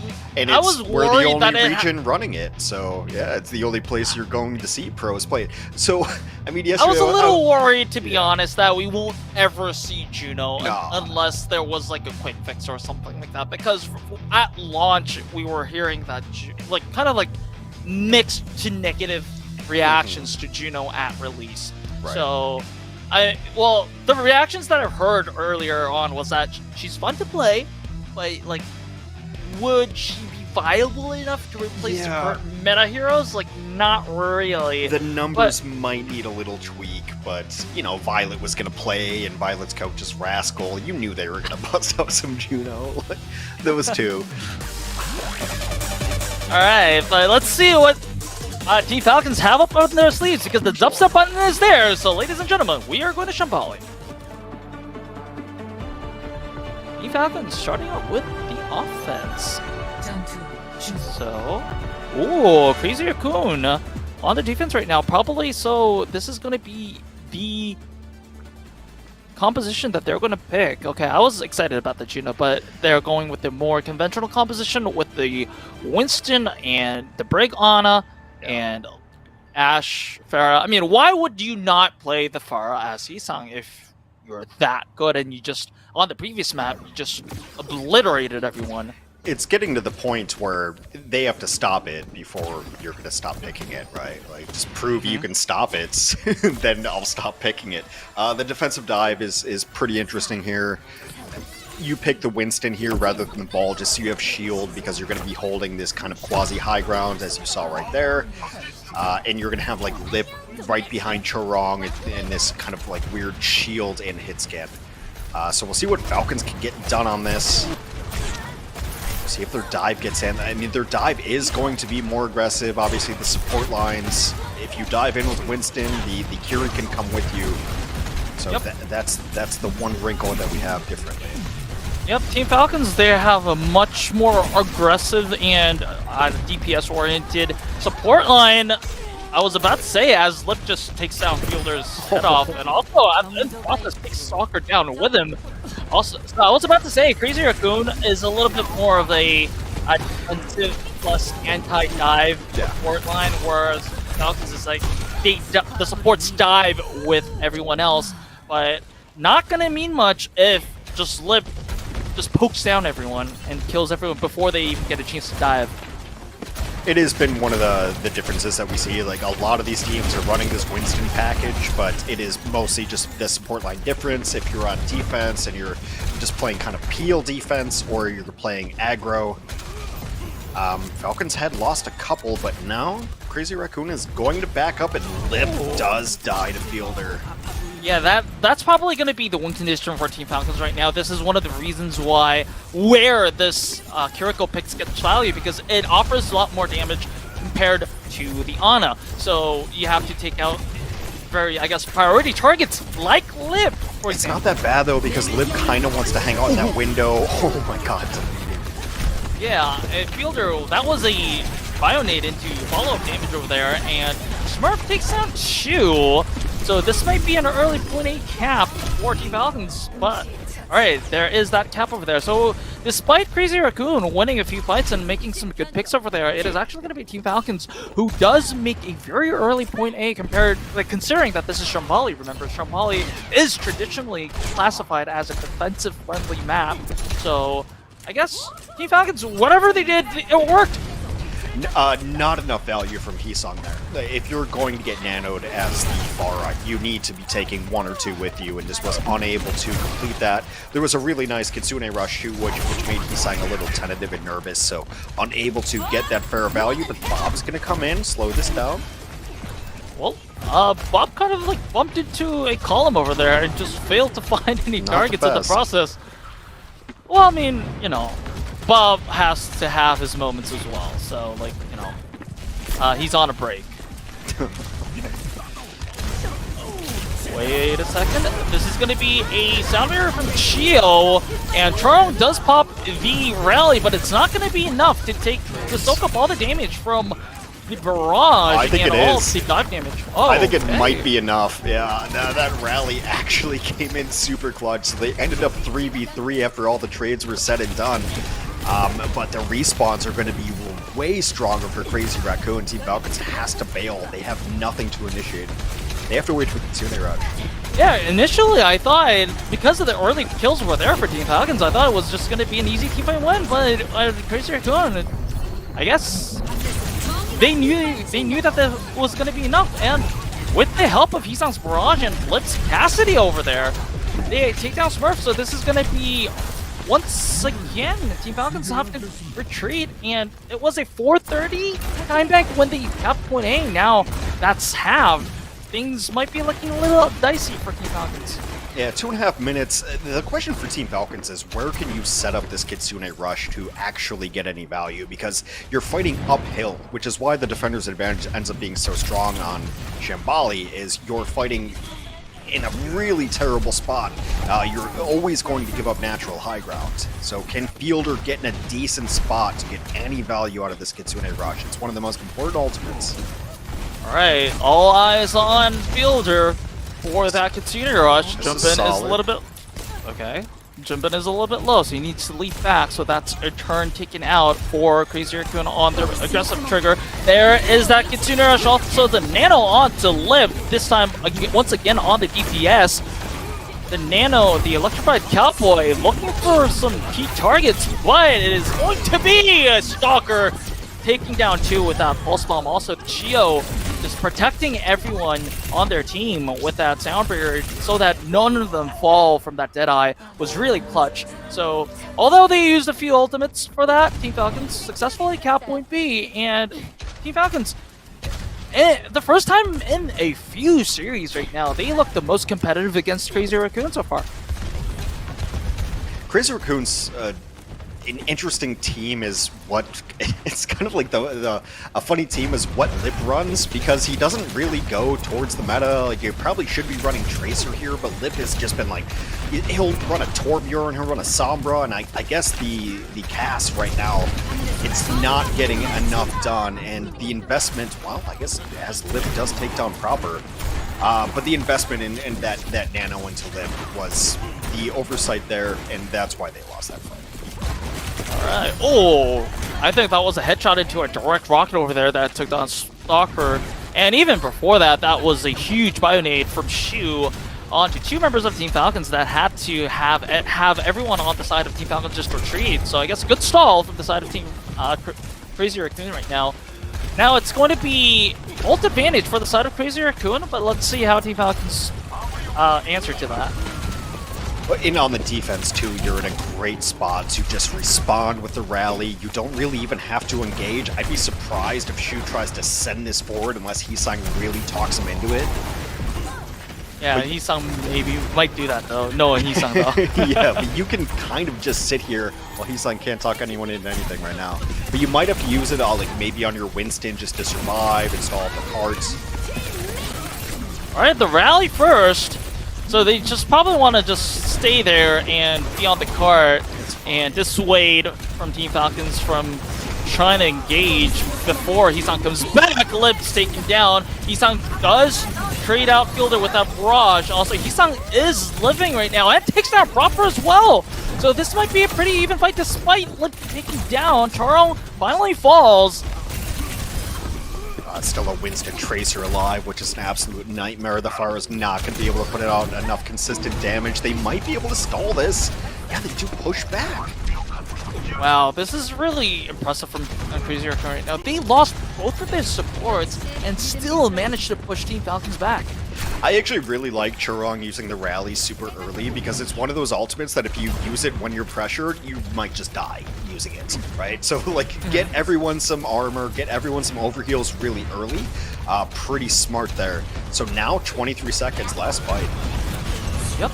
I was worried we're the only region running it, so yeah, it's the only place you're going to see pros play it. So, I mean, yesterday I was a little worried, to be honest, that we won't ever see Juno unless there was like a quick fix or something like that. Because at launch, we were hearing that, like, kind of like mixed to negative reactions to Juno at release. Right. So, the reactions that I've heard earlier on was that she's fun to play, but like, would she be viable enough to replace the current meta heroes? Like, not really. The numbers might need a little tweak, but you know, Violet was gonna play, and Violet's coach is Rascal. You knew they were gonna bust out some Juno. Those two. Alright, but let's see what Team Falcons have up on their sleeves, because the dubstep button is there. So, ladies and gentlemen, we are going to Shambali. Team Falcons starting out with the offense. So, Crazy Raccoon on the defense right now. Probably, so this is going to be the composition that they're going to pick. Okay, I was excited about the Juno, but they're going with the more conventional composition with the Winston and the Brig Ana and Ashe Farah. I mean, why would you not play the Farah as Hisang if you're that good and you just, on the previous map, you just obliterated everyone? It's getting to the point where they have to stop it before you're going to stop picking it, right? Like, just prove you can stop it, then I'll stop picking it. The defensive dive is pretty interesting here. You pick the Winston here rather than the ball, just so you have shield, because you're going to be holding this kind of quasi-high ground, as you saw right there. And you're going to have, like, Lip right behind Chorong and this kind of, like, weird shield and hit scan. So we'll see what Falcons can get done on this. See if their dive gets in. I mean, their dive is going to be more aggressive. Obviously, the support lines, if you dive in with Winston, the Kiri can come with you. So that's the one wrinkle that we have differently. Yep, Team Falcons, they have a much more aggressive and DPS-oriented support line. I was about to say, as Lip just takes down Fielder's head off, and also in the process takes Stalker down with him. Also, so I was about to say, Crazy Raccoon is a little bit more of a defensive plus anti-dive support line, whereas Falcons is like, the supports dive with everyone else, but not gonna mean much if just Lip just pokes down everyone and kills everyone before they even get a chance to dive. It has been one of the differences that we see. Like, a lot of these teams are running this Winston package, but it is mostly just the support line difference. If you're on defense and you're just playing kind of peel defense, or you're playing aggro. Falcons had lost a couple, but now Crazy Raccoon is going to back up, and Lip does die to Fielder. Yeah, that's probably going to be the win condition for Team Falcons right now. This is one of the reasons where this Kiriko pick gets value, because it offers a lot more damage compared to the Ana. So you have to take out very, I guess, priority targets like Lip, for example. It's not that bad, though, because Lip kind of wants to hang out in that window. Oh my god. Yeah, and Fielder, that was a Bionade into follow-up damage over there, and Smurf takes down 2. So this might be an early .8 cap for Team Falcons, but alright, there is that cap over there. So despite Crazy Raccoon winning a few fights and making some good picks over there, it is actually going to be Team Falcons who does make a very early .A compared, like, considering that this is Shambali. Remember, Shambali is traditionally classified as a defensive-friendly map. So I guess Team Falcons, whatever they did, it worked. Not enough value from Hisang there. If you're going to get nanoed as the Pharah, you need to be taking 1 or 2 with you, and just was unable to complete that. There was a really nice Kitsune rush too, which made Hisang a little tentative and nervous, so unable to get that fair value, but Bob's gonna come in, slow this down. Well, Bob kind of like bumped into a column over there and just failed to find any targets in the process. Well, I mean, you know, Bob has to have his moments as well, so like, you know, he's on a break. Wait a second, this is going to be a sound mirror from Chio, and Charles does pop the rally, but it's not going to be enough to soak up all the damage from the barrage and all the dive damage. Oh, I think it might be enough. Yeah, that rally actually came in super clutch, so they ended up 3v3 after all the trades were said and done. But the respawns are going to be way stronger for Crazy Raccoon. Team Falcons has to bail. They have nothing to initiate. They have to wait for Kitsune Rush. Yeah, initially I thought, because of the early kills were there for Team Falcons, I thought it was just going to be an easy teamfight win, but Crazy Raccoon, I guess they knew that there was going to be enough, and with the help of Hisang's Barrage and Blitz Cassidy over there, they take down Smurf, so this is going to be, once again, Team Falcons have to retreat, and it was a 4:30 time bank when they kept point A. Now that's halved. Things might be looking a little dicey for Team Falcons. Yeah, 2.5 minutes. The question for Team Falcons is, where can you set up this Kitsune Rush to actually get any value? Because you're fighting uphill, which is why the defender's advantage ends up being so strong on Shambali, is you're fighting in a really terrible spot. You're always going to give up natural high ground. So can Fielder get in a decent spot to get any value out of this Kitsune Rush? It's one of the most important ultimates. Alright, all eyes on Fielder for that Kitsune Rush. Jumpin is a little bit... Okay. Jumpin is a little bit low, so he needs to leap back, so that's a turn taken out for Crazy Raccoon on their aggressive trigger. There is that Kitsune Rush, also the Nano on to live, this time once again on the DPS. The Nano, the Electrified Cowboy, looking for some key targets, but it is going to be a Stalker taking down 2 with that Pulse Bomb. Also, Chio just protecting everyone on their team with that sound barrier so that none of them fall from that Deadeye was really clutch. So, although they used a few ultimates for that, Team Falcons successfully cap point B, and Team Falcons, the first time in a few series right now, they look the most competitive against Crazy Raccoon so far. Crazy Raccoon's an interesting team is what it's kind of like a funny team is what Lip runs, because he doesn't really go towards the meta. Like, you probably should be running Tracer here, but Lip has just been like, he'll run a Torbjorn, he'll run a Sombra, and I guess the cast right now, it's not getting enough done, and the investment, well, I guess as Lip does take down proper, but the investment in that Nano into Lip was the oversight there, and that's why they lost that fight. Alright, oh, I think that was a headshot into a direct rocket over there that took down Stalker. And even before that, that was a huge Bionade from Shu onto 2 members of Team Falcons that had to have everyone on the side of Team Falcons just retreat. So I guess a good stall from the side of Team Crazy Raccoon right now. Now it's going to be ult advantage for the side of Crazy Raccoon, but let's see how Team Falcons answer to that. And on the defense too, you're in a great spot to just respond with the rally. You don't really even have to engage. I'd be surprised if Shu tries to send this forward unless Hisang really talks him into it. Yeah, Hisang maybe might do that though. No, Hisang though. Yeah, but you can kind of just sit here while Hisang can't talk anyone into anything right now. But you might have to use it all, like maybe on your Winston just to survive, install the cards. Alright, the rally first. So they just probably want to just stay there and be on the cart and dissuade from Team Falcons from trying to engage before Hisang comes back. Lib's taken down. Hisang does trade out Fielder with that barrage. Also, Hisang is living right now and takes down Proper as well. So this might be a pretty even fight despite Lib taking down. Charo finally falls. Still a Winston Tracer alive, which is an absolute nightmare. The Fire is not going to be able to put it out enough consistent damage. They might be able to stall this. Yeah, they do push back. Wow, this is really impressive from Crazy Raccoon right now. They lost both of their supports and still managed to push Team Falcons back. I actually really like Churong using the rally super early because it's one of those ultimates that if you use it when you're pressured, you might just die using it, right? So like get everyone some armor, get everyone some overheals really early. Pretty smart there. So now 23 seconds, last fight. Yep.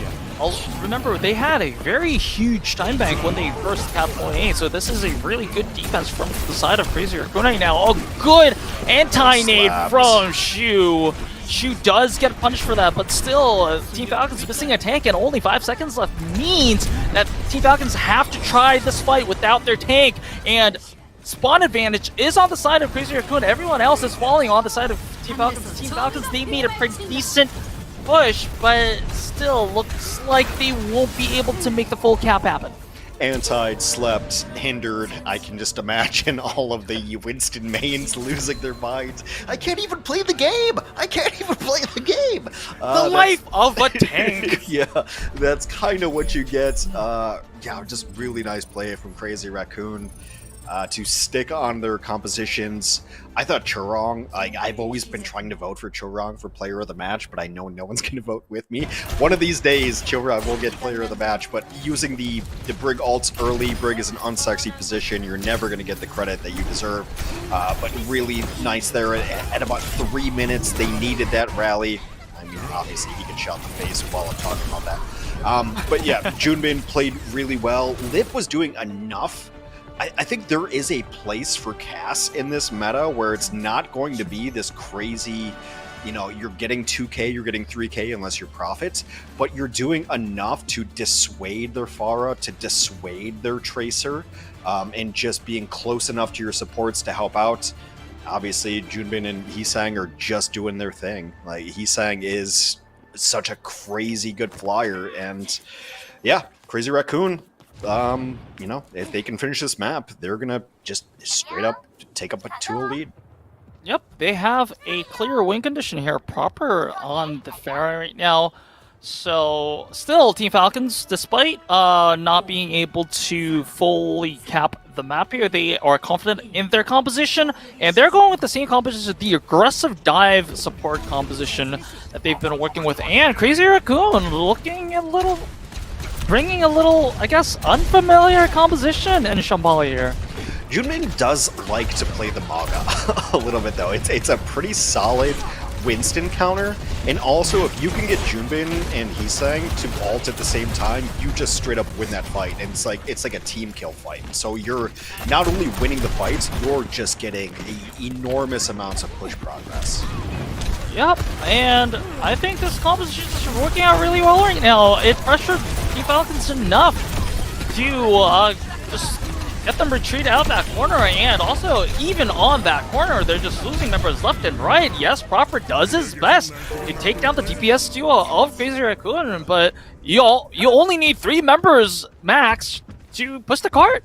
Remember, they had a very huge time bank when they first capped point A, so this is a really good defense from the side of Crazy Raccoon right now. A good anti-nade from Shu. Shu does get punished for that, but still, Team Falcons missing a tank and only 5 seconds left means that Team Falcons have to try this fight without their tank, and spawn advantage is on the side of Crazy Raccoon. Everyone else is falling on the side of Team Falcons. Team Falcons, they made a pretty decent push, but still looks like they won't be able to make the full cap happen. Antied, slept, hindered. I can just imagine all of the Winston mains losing their minds. I can't even play the game! I can't even play the game! The life of a tank! Yeah, that's kind of what you get. Yeah, just really nice play from Crazy Raccoon to stick on their compositions. I thought Churong, I've always been trying to vote for Churong for player of the match, but I know no one's going to vote with me. One of these days, Churong will get player of the match, but using the Brig ults early, Brig is an unsexy position, you're never going to get the credit that you deserve. But really nice there. At about 3 minutes, they needed that rally. I mean, obviously, he can shot the face while I'm talking about that. But yeah, Junbin played really well. Lip was doing enough. I think there is a place for Cass in this meta where it's not going to be this crazy, you know, you're getting 2k, you're getting 3k unless you're Prophets, but you're doing enough to dissuade their Pharah, to dissuade their Tracer, and just being close enough to your supports to help out. Obviously, Junbin and Heesang are just doing their thing. Like, Heesang is such a crazy good flyer, and yeah, Crazy Raccoon, you know, if they can finish this map, they're gonna just straight up take up a 2-0 lead. Yep, they have a clear win condition here, proper on the Pharah right now. So, still, Team Falcons, despite not being able to fully cap the map here, they are confident in their composition, and they're going with the same composition, the aggressive dive support composition that they've been working with. And Crazy Raccoon looking a little, bringing a little, I guess, unfamiliar composition in Shambali here. Junbin does like to play the Maga a little bit, though. It's a pretty solid Winston counter, and also if you can get Junbin and Heesang to ult at the same time, you just straight up win that fight, and it's like a team kill fight. So you're not only winning the fights, you're just getting enormous amounts of push progress. Yep, and I think this composition is working out really well right now. It pressured Team Falcons enough to just get them retreat out that corner, and also even on that corner, they're just losing members left and right. Yes, Proper does his best to take down the DPS duo of Crazy Raccoon, but you only need 3 members max to push the cart.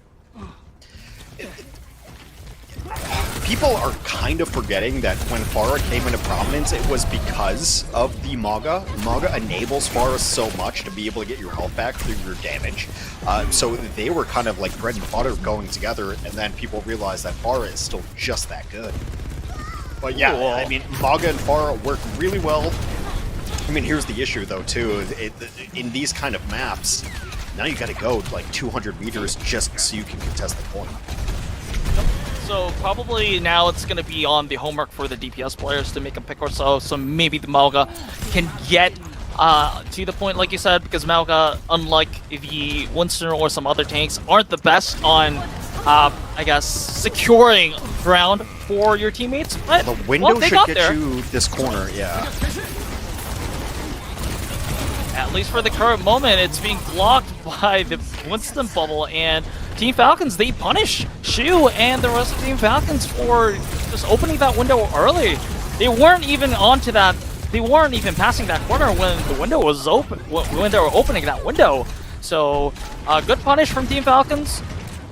People are kind of forgetting that when Pharah came into prominence, it was because of the Maga. Maga enables Pharah so much to be able to get your health back through your damage. So they were kind of like bread and butter going together, and then people realized that Pharah is still just that good. But yeah, cool. I mean, Maga and Pharah work really well. I mean, here's the issue though too, in these kind of maps, now you gotta go like 200 meters just so you can contest the point. So probably now it's going to be on the homework for the DPS players to make a pick or so maybe the Mauga can get to the point, like you said, because Mauga, unlike the Winston or some other tanks, aren't the best on, I guess, securing ground for your teammates. But, the window should get there. you this corner, yeah. At least for the current moment, it's being blocked by the Winston bubble, and Team Falcons, they punish Shu and the rest of Team Falcons for just opening that window early. They weren't even onto that, they weren't even passing that corner when the window was open, when they were opening that window. So, good punish from Team Falcons.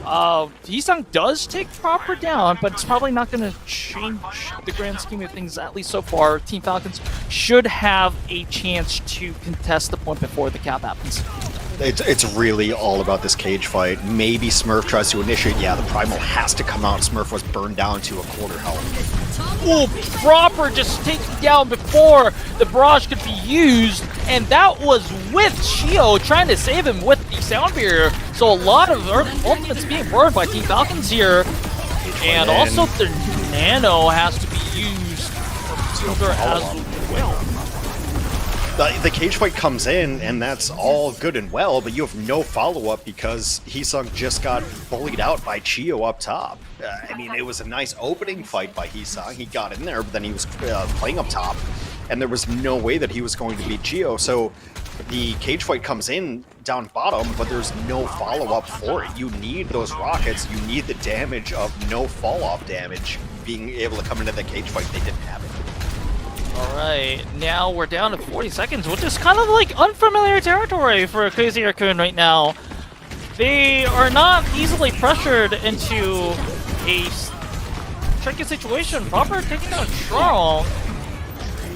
Heesang does take Proper down, but it's probably not going to change the grand scheme of things, at least so far. Team Falcons should have a chance to contest the point before the cap happens. It's really all about this cage fight. Maybe Smurf tries to initiate. Yeah, the Primal has to come out. Smurf was burned down to a quarter health. Ooh, proper just taken down before the barrage could be used, and that was with Shio trying to save him with the sound barrier. So a lot of ultimates being burned by Team Falcons here, and also the Nano has to be used for Fielder as well. The cage fight comes in, and that's all good and well, but you have no follow-up because Heesung just got bullied out by Chio up top. I mean, it was a nice opening fight by Heesung. He got in there, but then he was playing up top, and there was no way that he was going to beat Chio. So the cage fight comes in down bottom, but there's no follow-up for it. You need those rockets. You need the damage of no fall-off damage being able to come into the cage fight. They didn't have it. Alright, now we're down to 40 seconds, which is kind of like unfamiliar territory for Crazy Raccoon right now. They are not easily pressured into a tricky situation. Proper taking down Charles.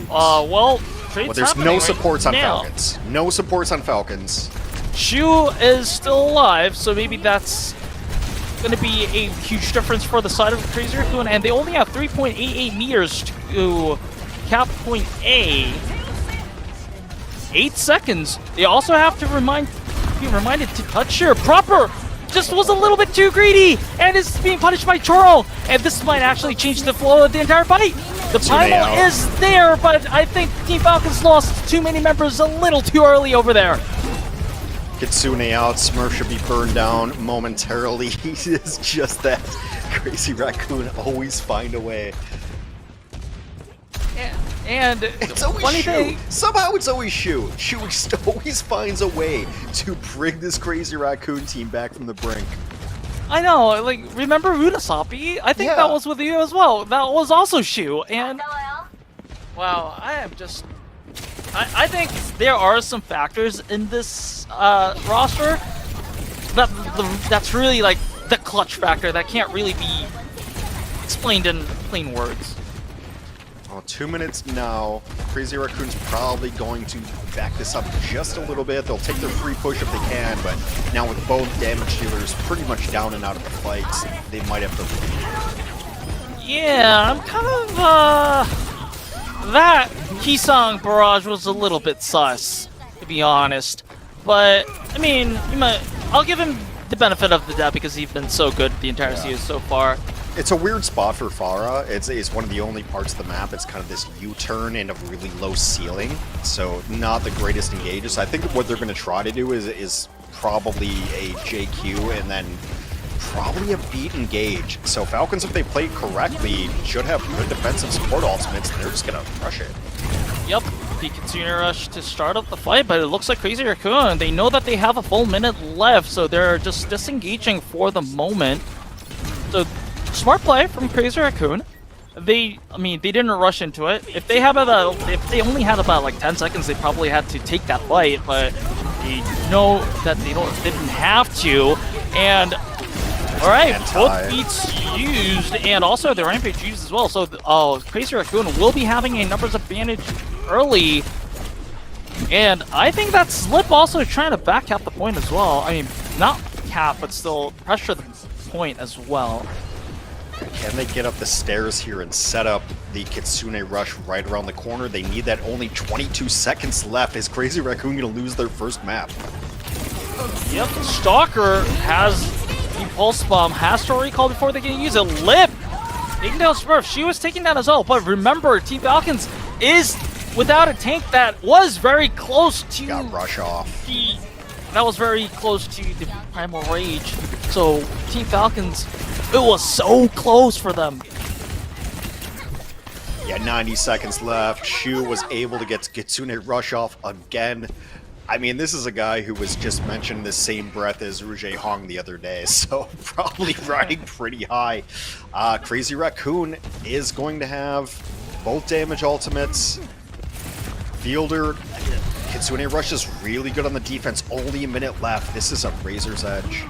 Well, there's no supports on Falcons. No supports on Falcons. Shu is still alive, so maybe that's going to be a huge difference for the side of Crazy Raccoon, and they only have 3.88 meters to cap point A. 8 seconds. They also have to be reminded to touch here. Proper just was a little bit too greedy and is being punished by Choro. And this might actually change the flow of the entire fight. The Primal is there, but I think Team Falcons lost too many members a little too early over there. Kitsune out. Smurf should be burned down momentarily. He is just that Crazy Raccoon always find a way. And it's always funny thing, somehow it's always Shu. Shu just always finds a way to bring this Crazy Raccoon team back from the brink. I know, like, remember Udasapi? I think that was with you as well. That was also Shu, and wow, I am just... I think there are some factors in this roster that's really like the clutch factor that can't really be explained in plain words. Well, 2 minutes now. Crazy Raccoon's probably going to back this up just a little bit. They'll take their free push if they can, but now with both damage dealers pretty much down and out of the fights, they might have to... Yeah, I'm kind of, that Heesung barrage was a little bit sus, to be honest. But, I mean, I'll give him the benefit of the doubt because he's been so good the entire season so far. It's a weird spot for Farah. It's one of the only parts of the map. It's kind of this U-turn and a really low ceiling, so not the greatest engages. I think what they're going to try to do is probably a JQ and then probably a beat engage. So Falcons, if they play correctly, should have good defensive support ultimates, and they're just going to rush it. Yep, the Kitsune rush to start up the fight, but it looks like Crazy Raccoon, they know that they have a full minute left, so they're just disengaging for the moment. So smart play from Crazy Raccoon. They didn't rush into it. If they only had about like 10 seconds, they probably had to take that fight, but they know that they didn't have to. And all right, both beats used, and also the rampage used as well. So Crazy Raccoon will be having a numbers advantage early, and I think that Slip also trying to back cap the point as well. I mean, not cap, but still pressure the point as well. Can they get up the stairs here and set up the Kitsune rush right around the corner? They need that. Only 22 seconds left. Is Crazy Raccoon going to lose their first map? Yep, Stalker has the Pulse Bomb, has to recall before they can use it. Lip taking down Smurf. She was taken down as well, but remember, Team Falcons is without a tank that was very close to... Got rush off. That was very close to the Primal Rage. So, Team Falcons, it was so close for them. Yeah, 90 seconds left. Shu was able to get Kitsune rush off again. I mean, this is a guy who was just mentioned in the same breath as Rujay Hong the other day, so probably riding pretty high. Crazy Raccoon is going to have both damage ultimates. Fielder, Kitsune Rush is really good on the defense. Only a minute left. This is a razor's edge.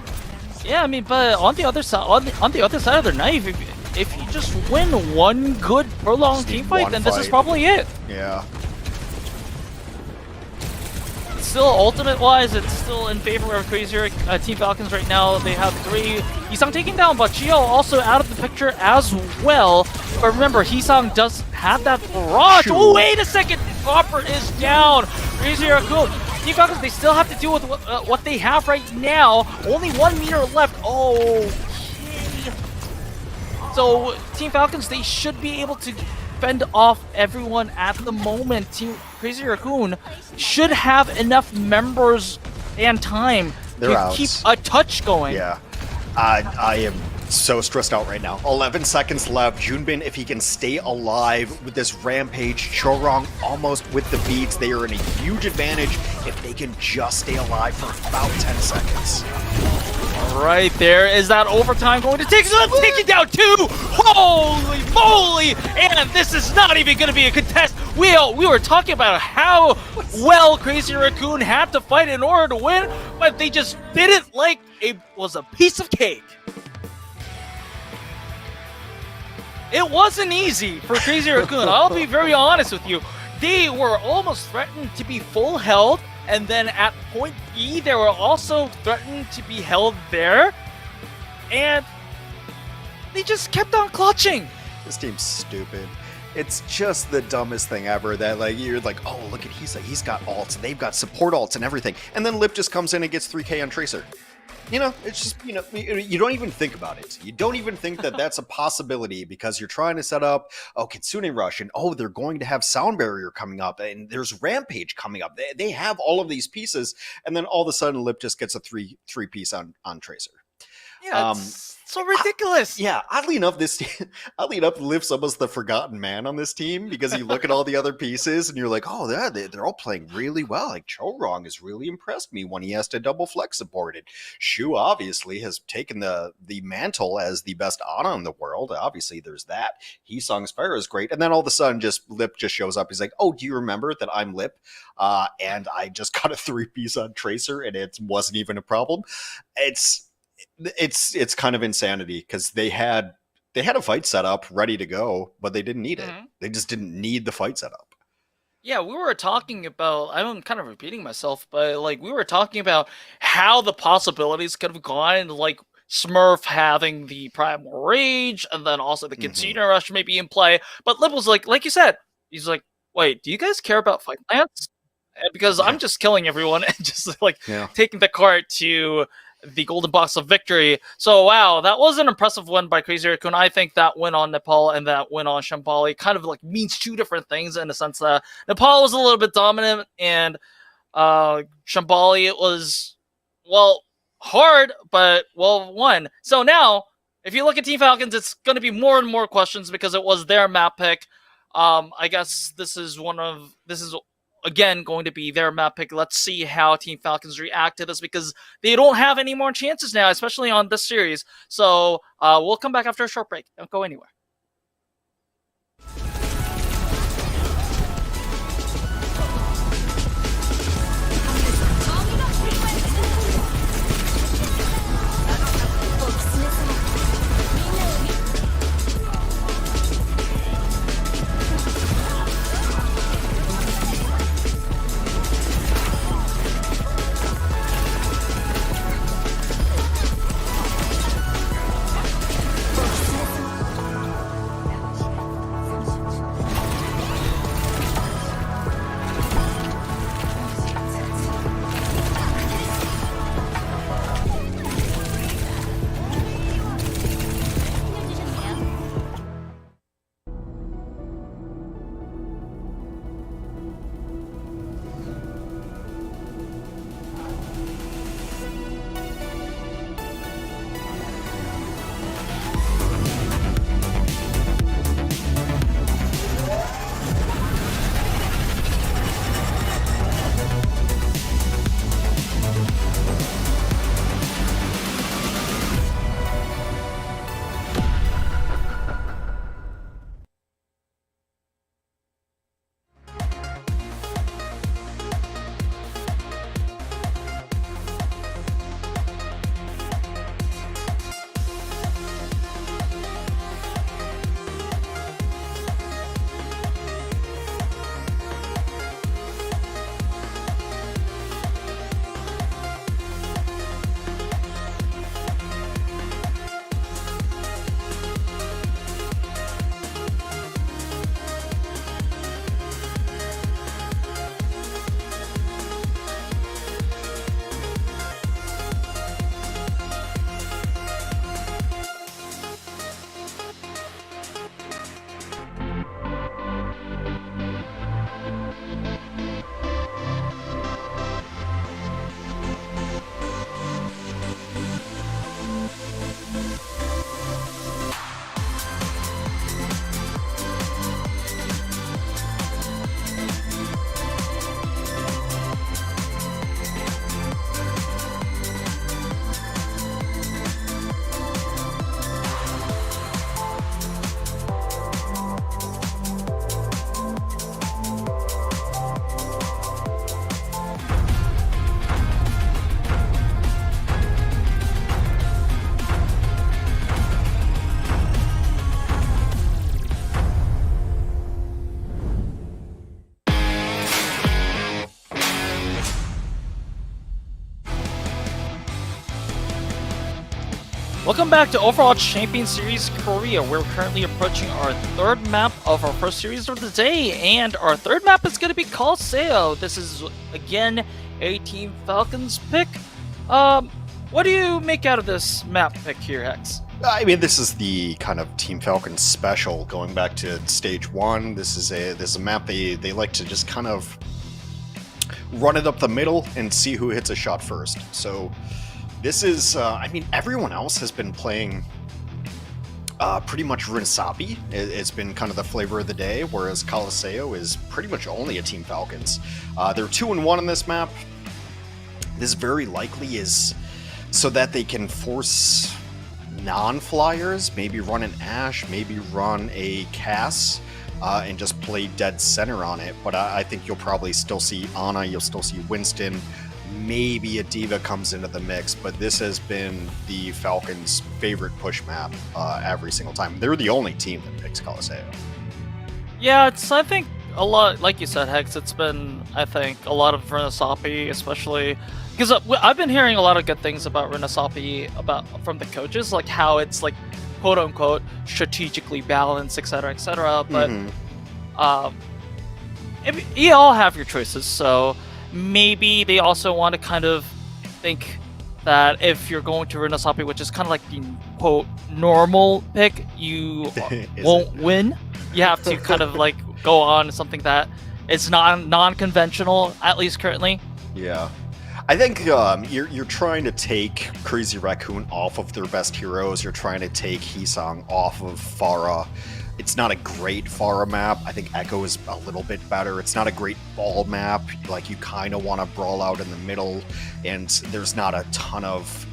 Yeah, I mean, but on the other side, on the other side of the knife, if you just win one good prolonged team fight, then this is probably it. Yeah. still ultimate-wise, it's still in favor of Crazy Team Falcons right now. They have 3. Hisang taken down, but Gio also out of the picture as well. But remember, Hisang does have that barrage. Oh, wait a second! Copper is down. Crazy Raccoon. Team Falcons, they still have to deal with what they have right now. Only 1 meter left. Oh. So Team Falcons, they should be able to fend off everyone at the moment. Team Crazy Raccoon should have enough members and time to keep a touch going. Yeah, I am so stressed out right now. 11 seconds left. Junbin, if he can stay alive with this rampage, Chorong almost with the beats. They are in a huge advantage if they can just stay alive for about 10 seconds. Right there is that overtime going to take it down too. Holy moly! And this is not even going to be a contest. We were talking about how well Crazy Raccoon had to fight in order to win, but they just did it like it was a piece of cake. It wasn't easy for Crazy Raccoon. I'll be very honest with you. They were almost threatened to be full held. And then at point B, they were also threatened to be held there. And they just kept on clutching. This team's stupid. It's just the dumbest thing ever that, like, you're like, oh, look at Hisa. He's got ults. They've got support ults and everything. And then Lip just comes in and gets 3K on Tracer. You know, it's just, you know, you don't even think about it. You don't even think that that's a possibility because you're trying to set up, oh, Kitsune Rush, and oh, they're going to have Sound Barrier coming up, and there's Rampage coming up. They have all of these pieces, and then all of a sudden, Lip just gets a three-piece on Tracer. Yeah, it's so ridiculous. Oddly enough, Lip's almost the forgotten man on this team because you look at all the other pieces and you're like, oh, they're all playing really well. Like Chorong has really impressed me when he has to double flex support it. Shu obviously has taken the mantle as the best Ana in the world. Obviously, there's that. Hisang's Fire is great, and then all of a sudden, Lip just shows up. He's like, oh, do you remember that I'm Lip? And I just got a 3-piece on Tracer, and it wasn't even a problem. It's kind of insanity because they had a fight set up ready to go, but they didn't need it. They just didn't need the fight setup. Yeah, we were talking about, I'm kind of repeating myself, but like we were talking about how the possibilities could have gone, like Smurf having the Primal Rage, and then also the Kitsune Rush maybe in play. But Lip was like you said, he's like, wait, do you guys care about fight plans? Because I'm just killing everyone and just like taking the cart to the golden box of victory. So wow, that was an impressive win by Crazy Raccoon. I think that win on Nepal and that win on Shambali kind of like means two different things in the sense that Nepal was a little bit dominant and Shambali it was, well, hard, but well won. So now, if you look at Team Falcons, it's going to be more and more questions because it was their map pick. I guess this is again going to be their map pick. Let's see how Team Falcons react to this because they don't have any more chances now, especially on this series. So we'll come back after a short break. Don't go anywhere. Welcome back to Overwatch Champions Series Korea. We're currently approaching our third map of our first series of the day, and our third map is going to be Colosseo. This is, again, a Team Falcons pick. What do you make out of this map pick here, Hex? I mean, this is the kind of Team Falcons special. Going back to Stage 1, this is a map they like to just kind of run it up the middle and see who hits a shot first. So this is, I mean, everyone else has been playing pretty much Rinsabi. It's been kind of the flavor of the day, whereas Colosseo is pretty much only a Team Falcons. They're 2-1 on this map. This very likely is so that they can force non-flyers, maybe run an Ashe, maybe run a Cass, and just play dead center on it. But I think you'll probably still see Ana, you'll still see Winston, maybe a Diva comes into the mix, but this has been the Falcons' favorite push map every single time. They're the only team that picks Colosseo. Yeah, it's, I think, a lot, like you said, Hex, it's been, I think, a lot of Renasapi, especially, because I've been hearing a lot of good things about Renasapi from the coaches, like how it's, like, quote-unquote, strategically balanced, etc., etc., but you all have your choices, so maybe they also want to kind of think that if you're going to Renasapi, which is kind of like the, quote, normal pick, you won't win. You have to kind of, like, go on something that is non-conventional, at least currently. Yeah. I think you're trying to take Crazy Raccoon off of their best heroes. You're trying to take Hisang off of Pharah. It's not a great Pharah map. I think Echo is a little bit better. It's not a great ball map. Like, you kind of want to brawl out in the middle, and there's not a ton of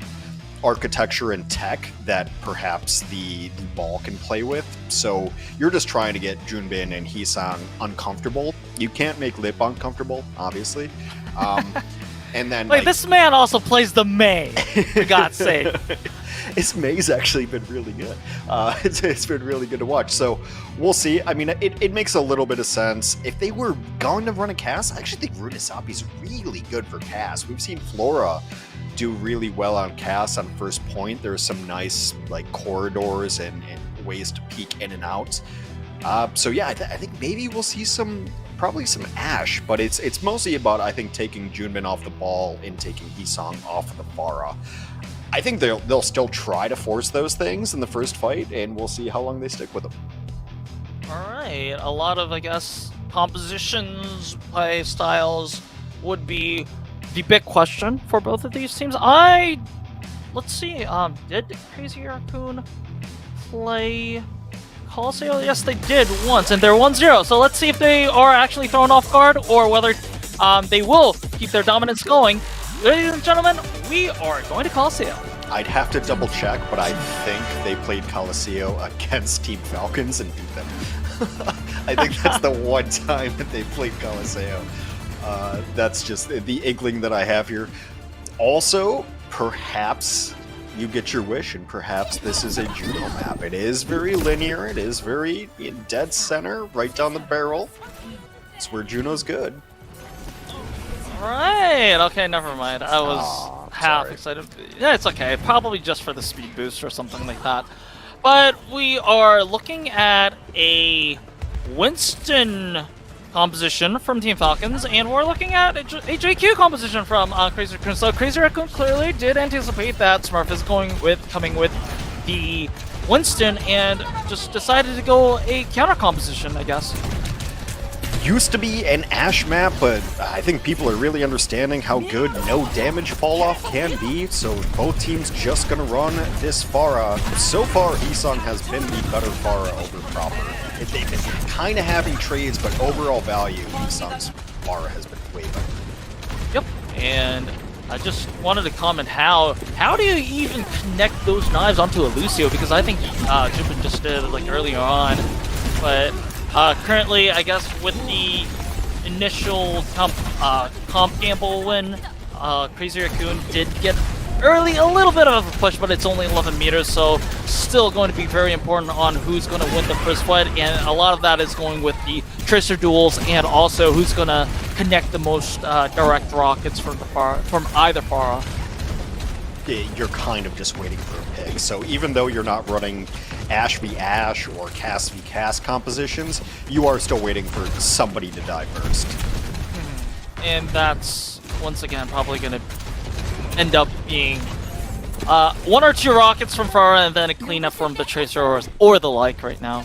architecture and tech that perhaps the ball can play with. So you're just trying to get Junbin and Hisang uncomfortable. You can't make Lip uncomfortable, obviously. And then, wait, like, this man also plays the Mei, for God's sake. His Mei's actually been really good. It's been really good to watch. So we'll see. I mean, it makes a little bit of sense. If they were going to run a Cass, I actually think Runasapi's really good for Cass. We've seen Flora do really well on Cass on first point. There's some nice, like, corridors and ways to peek in and out. So yeah, I think maybe we'll see probably some Ashe, but it's mostly about, I think, taking Junbin off the ball and taking Hisang off of the Pharah. I think they'll still try to force those things in the first fight, and we'll see how long they stick with them. Alright, a lot of, I guess, compositions, play styles would be the big question for both of these teams. Let's see, did Crazy Raccoon play Colosseo? Yes, they did once, and they're 1-0. So let's see if they are actually thrown off guard, or whether they will keep their dominance going. Ladies and gentlemen, we are going to Colosseo. I'd have to double check, but I think they played Colosseo against Team Falcons and beat them. I think that's the one time that they played Colosseo. That's just the inkling that I have here. Also, perhaps you get your wish, and perhaps this is a Juno map. It is very linear. It is very in dead center, right down the barrel. It's where Juno's good. Right. Okay, never mind. I was half excited. Yeah, it's okay. Probably just for the speed boost or something like that. But we are looking at a Winston composition from Team Falcons, and we're looking at a JQ composition from Crazy Raccoon. So Crazy Raccoon clearly did anticipate that Smurf is coming with the Winston, and just decided to go a counter composition, I guess. Used to be an Ashe map, but I think people are really understanding how good no damage fall off can be, so both teams just gonna run this Pharah. So far, Hisang has been the better Pharah over Proper. They've been kind of having trades, but overall value, Hisang's Pharah has been way better. Yep, and I just wanted to comment how do you even connect those knives onto a Lucio, because I think Jupin just did it, like, earlier on, but currently, I guess, with the initial comp gamble win, Crazy Raccoon did get early a little bit of a push, but it's only 11 meters, so still going to be very important on who's going to win the first fight, and a lot of that is going with the Tracer duels, and also who's going to connect the most direct rockets from either Pharah. you're kind of just waiting for a pick. So even though you're not running Ash v Ash or Cass v Cass compositions, you are still waiting for somebody to die first. And that's, once again, probably going to end up being 1 or 2 rockets from Pharah and then a cleanup from the Tracer or the like right now.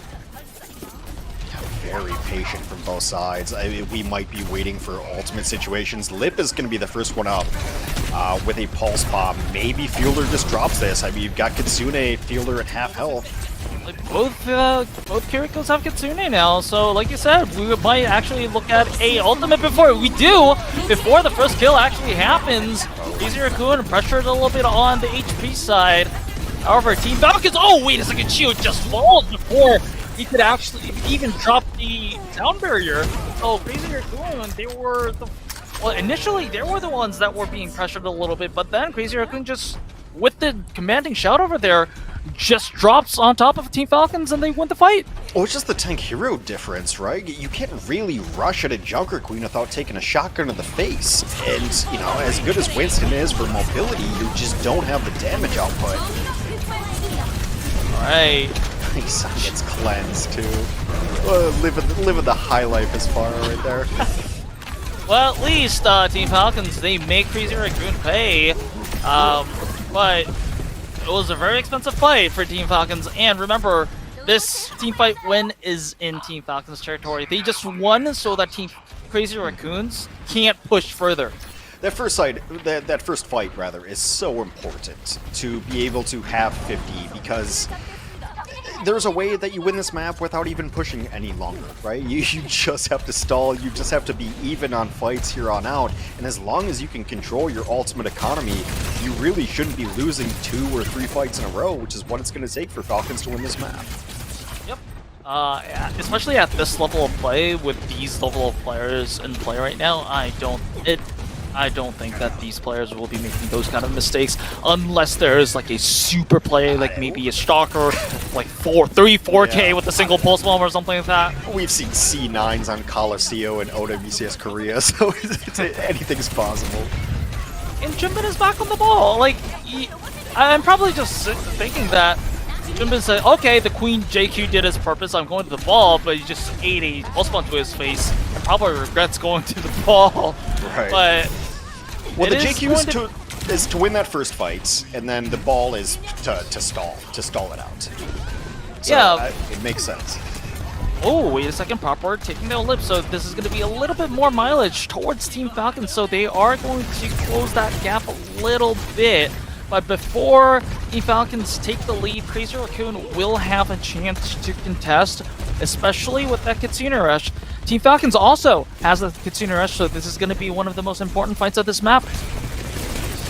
Very patient from both sides. I mean, we might be waiting for ultimate situations. Lip is going to be the first one up with a pulse bomb. Maybe Fielder just drops this. I mean, you've got Kitsune, Fielder at half health. Like both Kirikos have Kitsune now, so like you said, we might actually look at a ultimate before the first kill actually happens. Easy Raccoon pressured a little bit on the HP side. However, Team Falcons, oh wait a second, Shield just falls before he could actually even drop the sound barrier. So Crazy Raccoon, initially they were the ones that were being pressured a little bit, but then Crazy Raccoon just, with the commanding shout over there, just drops on top of Team Falcons and they win the fight. Oh, it's just the tank hero difference, right? You can't really rush at a Junker Queen without taking a shotgun to the face. And, you know, as good as Winston is for mobility, you just don't have the damage output. Alright. Nice, gets cleansed too. Living the high life as far right there. Well, at least Team Falcons, they make Crazy Raccoon pay. But it was a very expensive fight for Team Falcons, and remember, this team fight win is in Team Falcons territory. They just won so that Team Crazy Raccoons can't push further. That first fight is so important to be able to have 50, because there's a way that you win this map without even pushing any longer, right? You just have to stall, you just have to be even on fights here on out, and as long as you can control your ultimate economy, you really shouldn't be losing 2 or 3 fights in a row, which is what it's going to take for Falcons to win this map. Yep. Especially at this level of play, with these level of players in play right now, I don't think that these players will be making those kind of mistakes unless there's like a super play, like maybe a Stalker, like 4K with a single pulse bomb or something like that. We've seen C9s on Colosseo and OWCS Korea, so anything's possible. And Jimbin is back on the ball. Like, I'm probably just thinking that Jimbin said, okay, the Queen JQ did his purpose, I'm going to the ball, but he just ate a pulse bomb to his face and probably regrets going to the ball. Right. But well, the JQ is to win that first fight, and then the ball is to stall it out. So, yeah, it makes sense. Oh, wait a second, Proper taking their lip, so this is going to be a little bit more mileage towards Team Falcons, so they are going to close that gap a little bit. But before the Falcons take the lead, Crazy Raccoon will have a chance to contest, especially with that Kitsune Rush. Team Falcons also has the Kitsune Rush, so this is going to be one of the most important fights of this map.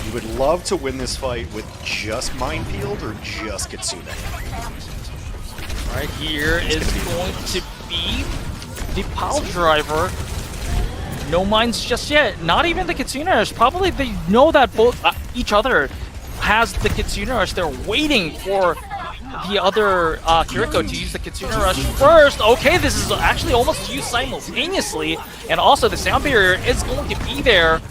You would love to win this fight with just Minefield or just Kitsune. Right here is going to be the Pile Driver. No mines just yet. Not even the Kitsune Rush. Probably they know that both each other has the Kitsune Rush. They're waiting for the other Kiriko to use the Kitsune Rush first. Okay, this is actually almost used simultaneously. And also the sound barrier is going to be there.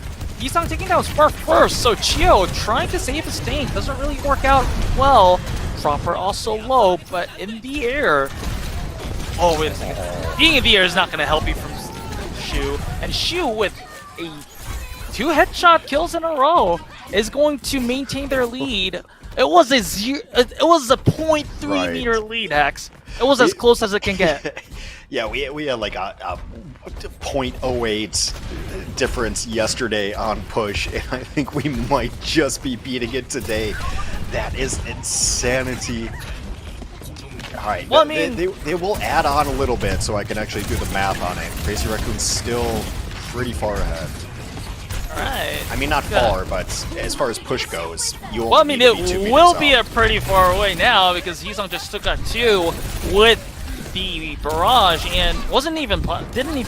Yisang taking down Spark first. So Chio trying to save his tank. Doesn't really work out well. Proper also low, but in the air. Oh, wait a second. Being in the air is not going to help you from Shu. And Shu with a 2 headshot kills in a row is going to maintain their lead. It was a 0.3 meter lead, Hex. It was as close as it can get. Yeah, we had like a 0.08 difference yesterday on push, and I think we might just be beating it today. That is insanity. All right, well, I mean, they will add on a little bit so I can actually do the math on it. Crazy Raccoon's still pretty far ahead. Right. I mean, not far, but as far as push goes, you well, I mean, it will be a pretty far away now because Heesung just took out 2 with the barrage and didn't even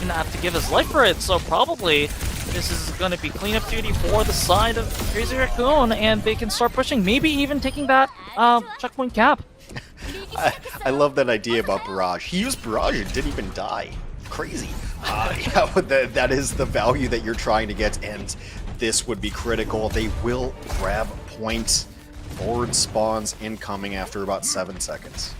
have to give his life for it. So probably this is going to be cleanup duty for the side of Crazy Raccoon, and they can start pushing, maybe even taking that checkpoint cap. I love that idea about barrage. He used barrage and didn't even die. Crazy. Yeah, that is the value that you're trying to get, and this would be critical. They will grab point. Forward spawns incoming after about 7 seconds.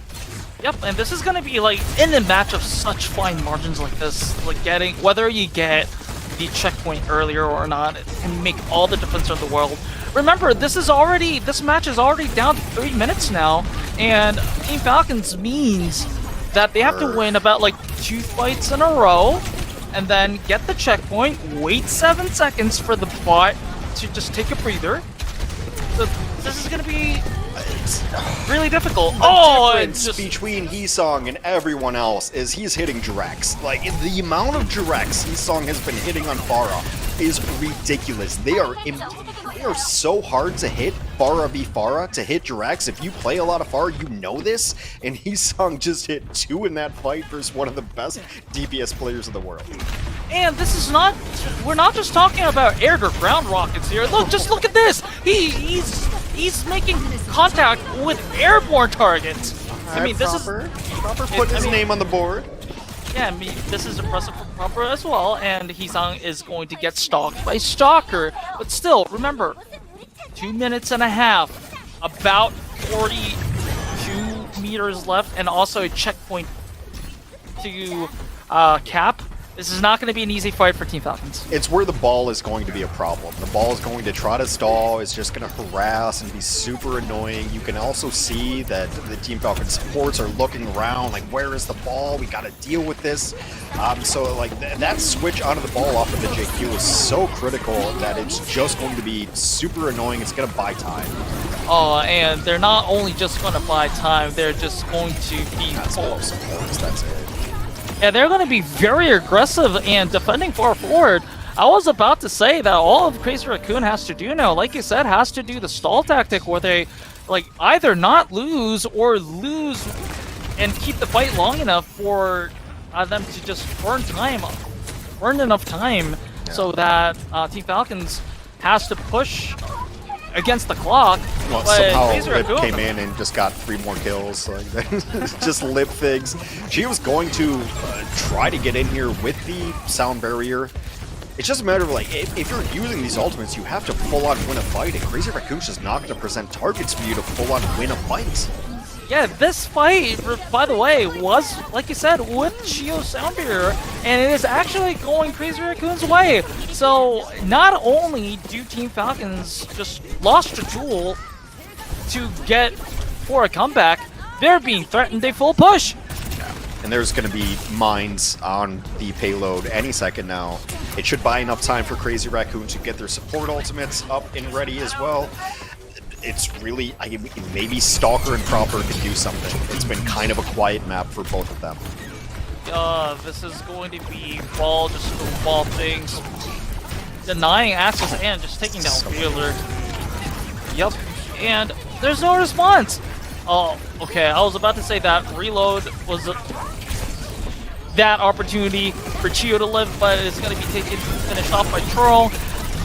Yep, and this is gonna be like in a match of such fine margins like this, like getting whether you get the checkpoint earlier or not, it can make all the difference in the world. Remember, this match is already down to 3 minutes now, and Team Falcons means that they have to win about like 2 fights in a row, and then get the checkpoint, wait 7 seconds for the bot to just take a breather. So this is gonna be really difficult. The difference between Heesong and everyone else is he's hitting Drax. Like, the amount of Drax Heesong has been hitting on Pharah is ridiculous. They are so hard to hit, Pharah v Pharah, to hit Drax. If you play a lot of Pharah, you know this, and Heesong just hit 2 in that fight versus one of the best DPS players in the world. And this is not, we're not just talking about air to ground rockets here. Look, just look at this. He's making contact with airborne targets. I mean, this Proper putting his name on the board. Yeah, I mean, this is impressive for Proper as well, and Heesong is going to get stalked by Stalker. But still, remember, 2 minutes and a half, about 42 meters left, and also a checkpoint to cap. This is not going to be an easy fight for Team Falcons. It's where the ball is going to be a problem. The ball is going to try to stall, it's just going to harass and be super annoying. You can also see that the Team Falcons supports are looking around, like, where is the ball? We got to deal with this. So, like, that switch onto the ball off of the JQ is so critical that it's just going to be super annoying. It's going to buy time. And they're not only just going to buy time, they're just going to be... Supports, that's it. Yeah, they're going to be very aggressive and defending far forward. I was about to say that all of Crazy Raccoon has to do now, like you said, has to do the stall tactic where they like either not lose or lose and keep the fight long enough for them to just burn enough time so that Team Falcons has to push against the clock. Well, somehow Lip came in and just got 3 more kills. Like, just Lip figs. She was going to try to get in here with the sound barrier. It's just a matter of, like, if you're using these ultimates, you have to full-on win a fight, and Crazy Raccoon's just not going to present targets for you to full-on win a fight. Yeah, this fight, by the way, was, like you said, with Shio sound barrier, and it is actually going Crazy Raccoon's way. So, not only do Team Falcons just lost a tool to get for a comeback, they're being threatened a full push. And there's going to be mines on the payload any second now. It should buy enough time for Crazy Raccoon to get their support ultimates up and ready as well. It's really, maybe Stalker and Proper can do something. It's been kind of a quiet map for both of them. This is going to be Ball just for ball things. Denying access and just taking down Wheeler. Yep. And there's no response. Oh, okay. I was about to say that reload was that opportunity for Chio to live, but it's going to be finished off by Churl.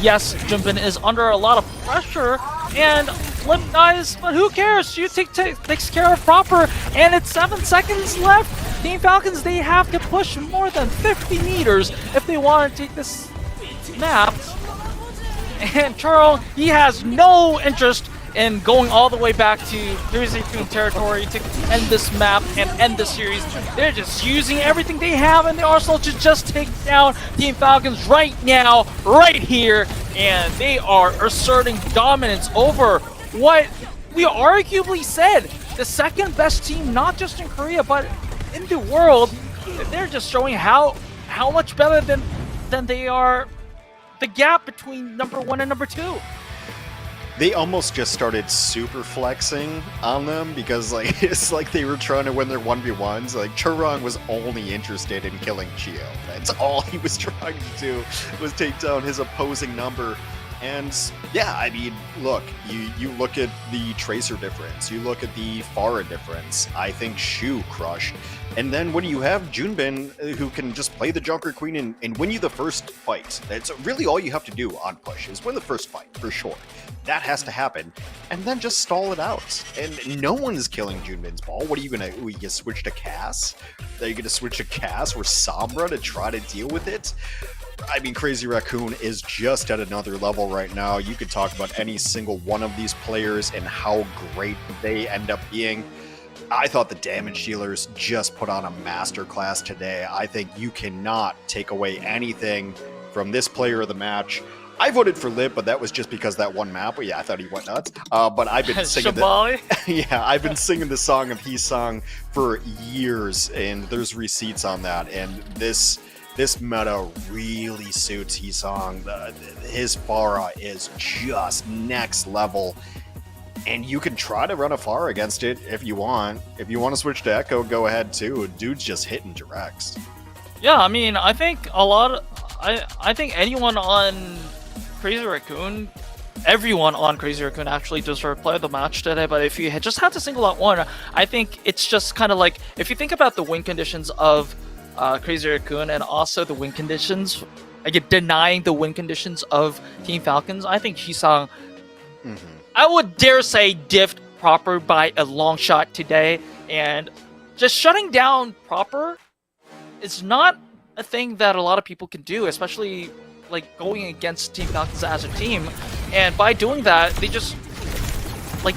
Yes, Junbin is under a lot of pressure, and Flip dies, but who cares? Chio takes care of Proper, and it's 7 seconds left. Team Falcons, they have to push more than 50 meters if they want to take this map. And Churl, he has no interest in going all the way back to Crazy Raccoon territory to end this map and end the series. They're just using everything they have in the arsenal to just take down Team Falcons right now, right here, and they are asserting dominance over what we arguably said the second best team, not just in Korea, but in the world. They're just showing how much better than they are, the gap between number 1 and number 2. They almost just started super flexing on them because, like, it's like they were trying to win their 1v1s. Like, Churong was only interested in killing Chio. That's all he was trying to do, was take down his opposing number. And yeah, I mean, look, you look at the Tracer difference, you look at the Pharah difference. I think Shu crushed. And then when you have Junbin, who can just play the Junker Queen and win you the first fight, that's really all you have to do on push, is win the first fight, for sure. That has to happen, and then just stall it out. And no one is killing Junbin's ball. What are you gonna switch to Cass? Are you gonna switch to Cass or Sombra to try to deal with it? I mean, Crazy Raccoon is just at another level right now. You could talk about any single one of these players and how great they end up being. I thought the damage dealers just put on a masterclass today. I think you cannot take away anything from this player of the match. I voted for Lip, but that was just because that one map. But yeah, I thought he went nuts. But I've been singing yeah, I've been singing the song of Heesung for years, and there's receipts on that. And this meta really suits Heesung. His Pharah is just next level. And you can try to run a Pharah against it if you want. If you want to switch to Echo, go ahead too. Dude's just hitting directs. Yeah, I mean, I think I think anyone on Crazy Raccoon, everyone on Crazy Raccoon actually deserved play of the match today. But if you just had to single out one, I think it's just kind of like, if you think about the win conditions of Crazy Raccoon and also the win conditions, like denying the win conditions of Team Falcons, I think Heesung, I would dare say, diffed Proper by a long shot today. And just shutting down Proper is not a thing that a lot of people can do, especially like going against Team Falcons as a team. And by doing that, they just like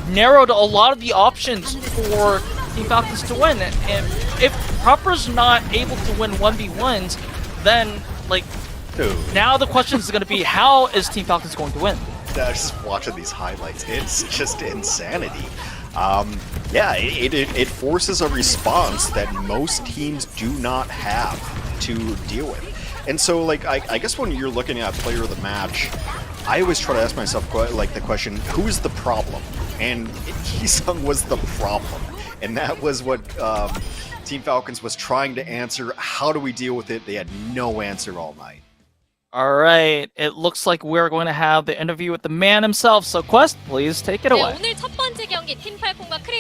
narrowed a lot of the options for Team Falcons to win. And if Proper's not able to win 1v1s, then like now the question is going to be, how is Team Falcons going to win? Just watching these highlights, it's just insanity. Yeah, it forces a response that most teams do not have to deal with. And so, like, I guess when you're looking at player of the match, I always try to ask myself, like, the question, who is the problem? And Heesung was the problem. And that was what Team Falcons was trying to answer. How do we deal with it? They had no answer all night. All right, it looks like we're going to have the interview with the man himself. So Quest, please take it away.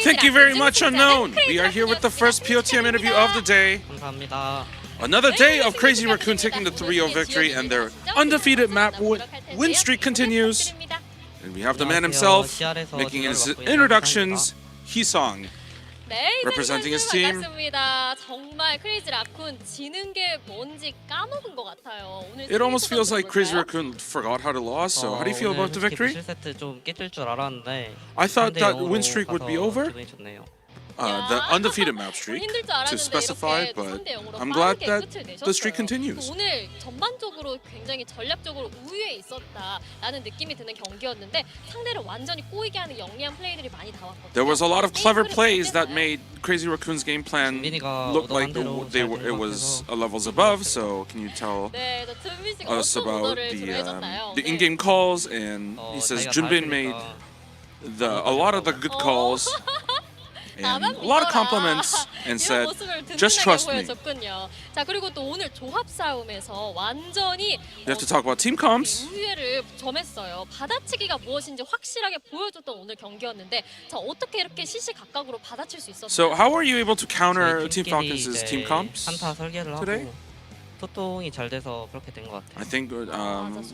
Thank you very much, Unknown. We are here with the first POTM interview of the day. Another day of Crazy Raccoon taking the 3-0 victory, and their undefeated map win streak continues. And we have the man himself making his introductions, Heesung, representing his team. It almost feels like Crazy Raccoon forgot how to lose, so how do you feel about the victory? I thought that win streak would be over. The undefeated map streak, to specify, but I'm glad that the streak continues. There was a lot of clever plays that made Crazy Raccoon's game plan look like it was levels above, so can you tell us about the in-game calls? And he says Junbin made a lot of the good calls. And a lot of compliments and said, just trust me. You have to talk about team comps. So how are you able to counter Team Falcons' team comps today? I think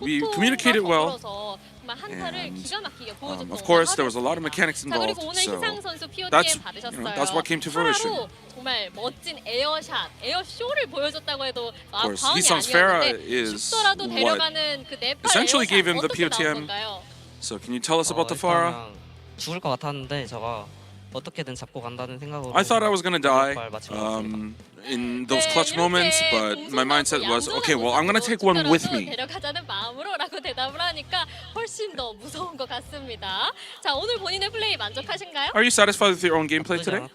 we communicated well, and of course there was a lot of mechanics involved, so that's what came to fruition. Of course, Heesung's Pharah is what essentially gave him the POTM. So can you tell us about the Pharah? I thought I was gonna die in those clutch moments, but my mindset was, okay, well, I'm gonna take one with me. Are you satisfied with your own gameplay today?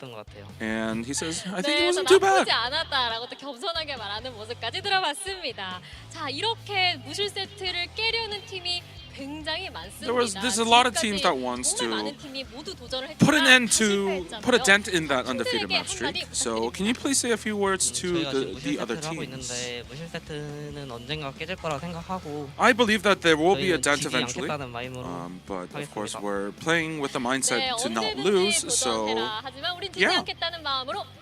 And he says, I think it wasn't too bad. There's a lot of teams that wants to put a dent in that undefeated map streak. So can you please say a few words to the other teams? I believe that there will be a dent eventually, but of course we're playing with the mindset to not lose. So yeah.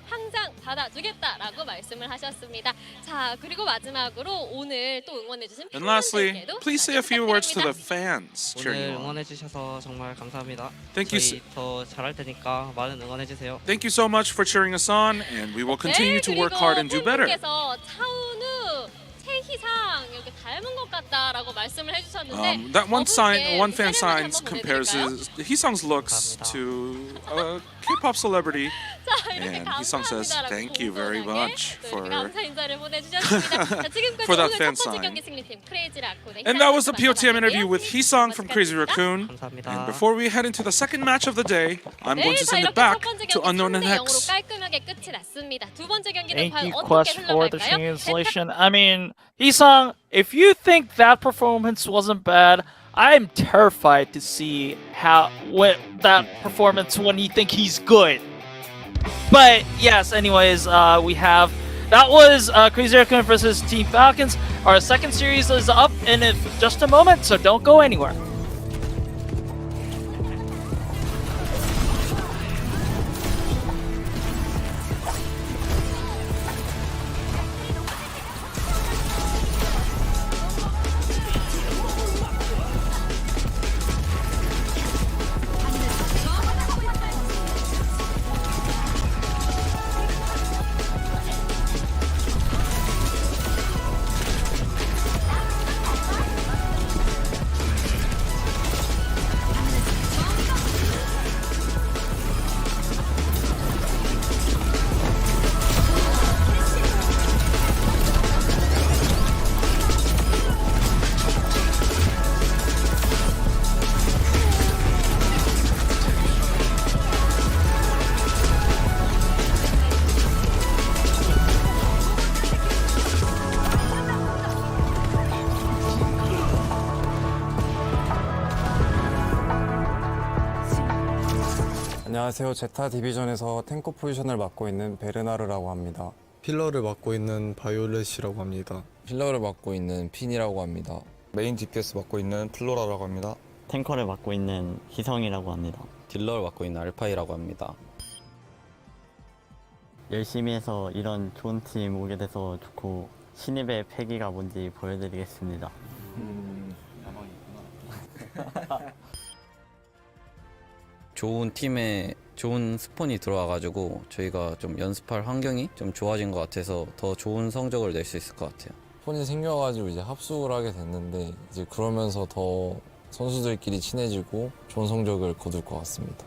항상 받아주겠다라고 말씀을 하셨습니다. 자, 그리고 마지막으로 오늘 또 응원해주신 And lastly, please say a few words to the fans cheering 오늘 you on. 응원해주셔서 정말 감사합니다. Thank you. 저희 더 잘할 테니까 많은 응원해주세요. Thank you so much for cheering us on, and we will continue to work hard and do better. 차은우, 최희 희상 이렇게 닮은 것 같다라고 말씀을 해주셨는데 That one sign, one fan 사진을 sign 한번 compares 보내드릴까요? Hisang's looks to a K-pop celebrity. 자, 이렇게 And Hisang says, 감사합니다라고 "Thank you very 공손하게 much 또 이렇게 for 감사 인사를 보내주셨습니다. 자, 지금까지 for that 오늘 fan 첫 번째 sign. 경기 승리팀 크레이지 라쿤의 And that was the 희상 POTM interview 선수 with Hisang from Crazy Raccoon. 감사합니다. And before we head into the second match of the day, I'm going 네, to 자, send 이렇게 it back 첫 번째 to 경기 Unknown and 3대 0으로 Hex. 깔끔하게 끝이 났습니다. 두 번째 경기는 Thank 과연 you, 어떻게 Quest, for the 흘러갈까요? translation. I mean, Hisang, if you think that performance wasn't bad, I'm terrified to see how that performance when you think he's good. But yes, anyways, we have that was Crazy Raccoon versus Team Falcons. Our second series is up in just a moment, so don't go anywhere. 안녕하세요. 제타 디비전에서 탱커 포지션을 맡고 있는 베르나르라고 합니다. 필러를 맡고 있는 바이올렛이라고 합니다. 필러를 맡고 있는 핀이라고 합니다. 메인 DPS 맡고 있는 플로라라고 합니다. 탱커를 맡고 있는 희성이라고 합니다. 딜러를 맡고 있는 알파이라고 합니다. 열심히 해서 이런 좋은 팀 오게 돼서 좋고 신입의 패기가 뭔지 보여드리겠습니다. 좋은 팀에 좋은 스폰이 들어와가지고 저희가 좀 연습할 환경이 좀 좋아진 것 같아서 더 좋은 성적을 낼 수 있을 것 같아요. 스폰이 생겨가지고 이제 합숙을 하게 됐는데 이제 그러면서 더 선수들끼리 친해지고 좋은 성적을 거둘 것 같습니다.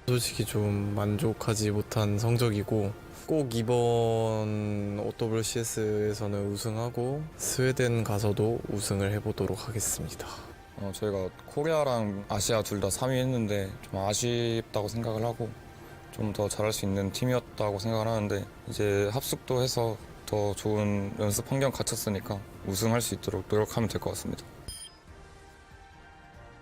솔직히 좀 만족하지 못한 성적이고 꼭 이번 OWCS에서는 우승하고 스웨덴 가서도 우승을 해보도록 하겠습니다. 저희가 코리아랑 아시아 둘 다 3위 했는데 좀 아쉽다고 생각을 하고 좀 더 잘할 수 있는 팀이었다고 생각을 하는데 이제 합숙도 해서 더 좋은 연습 환경 갖췄으니까 우승할 수 있도록 노력하면 될 것 같습니다.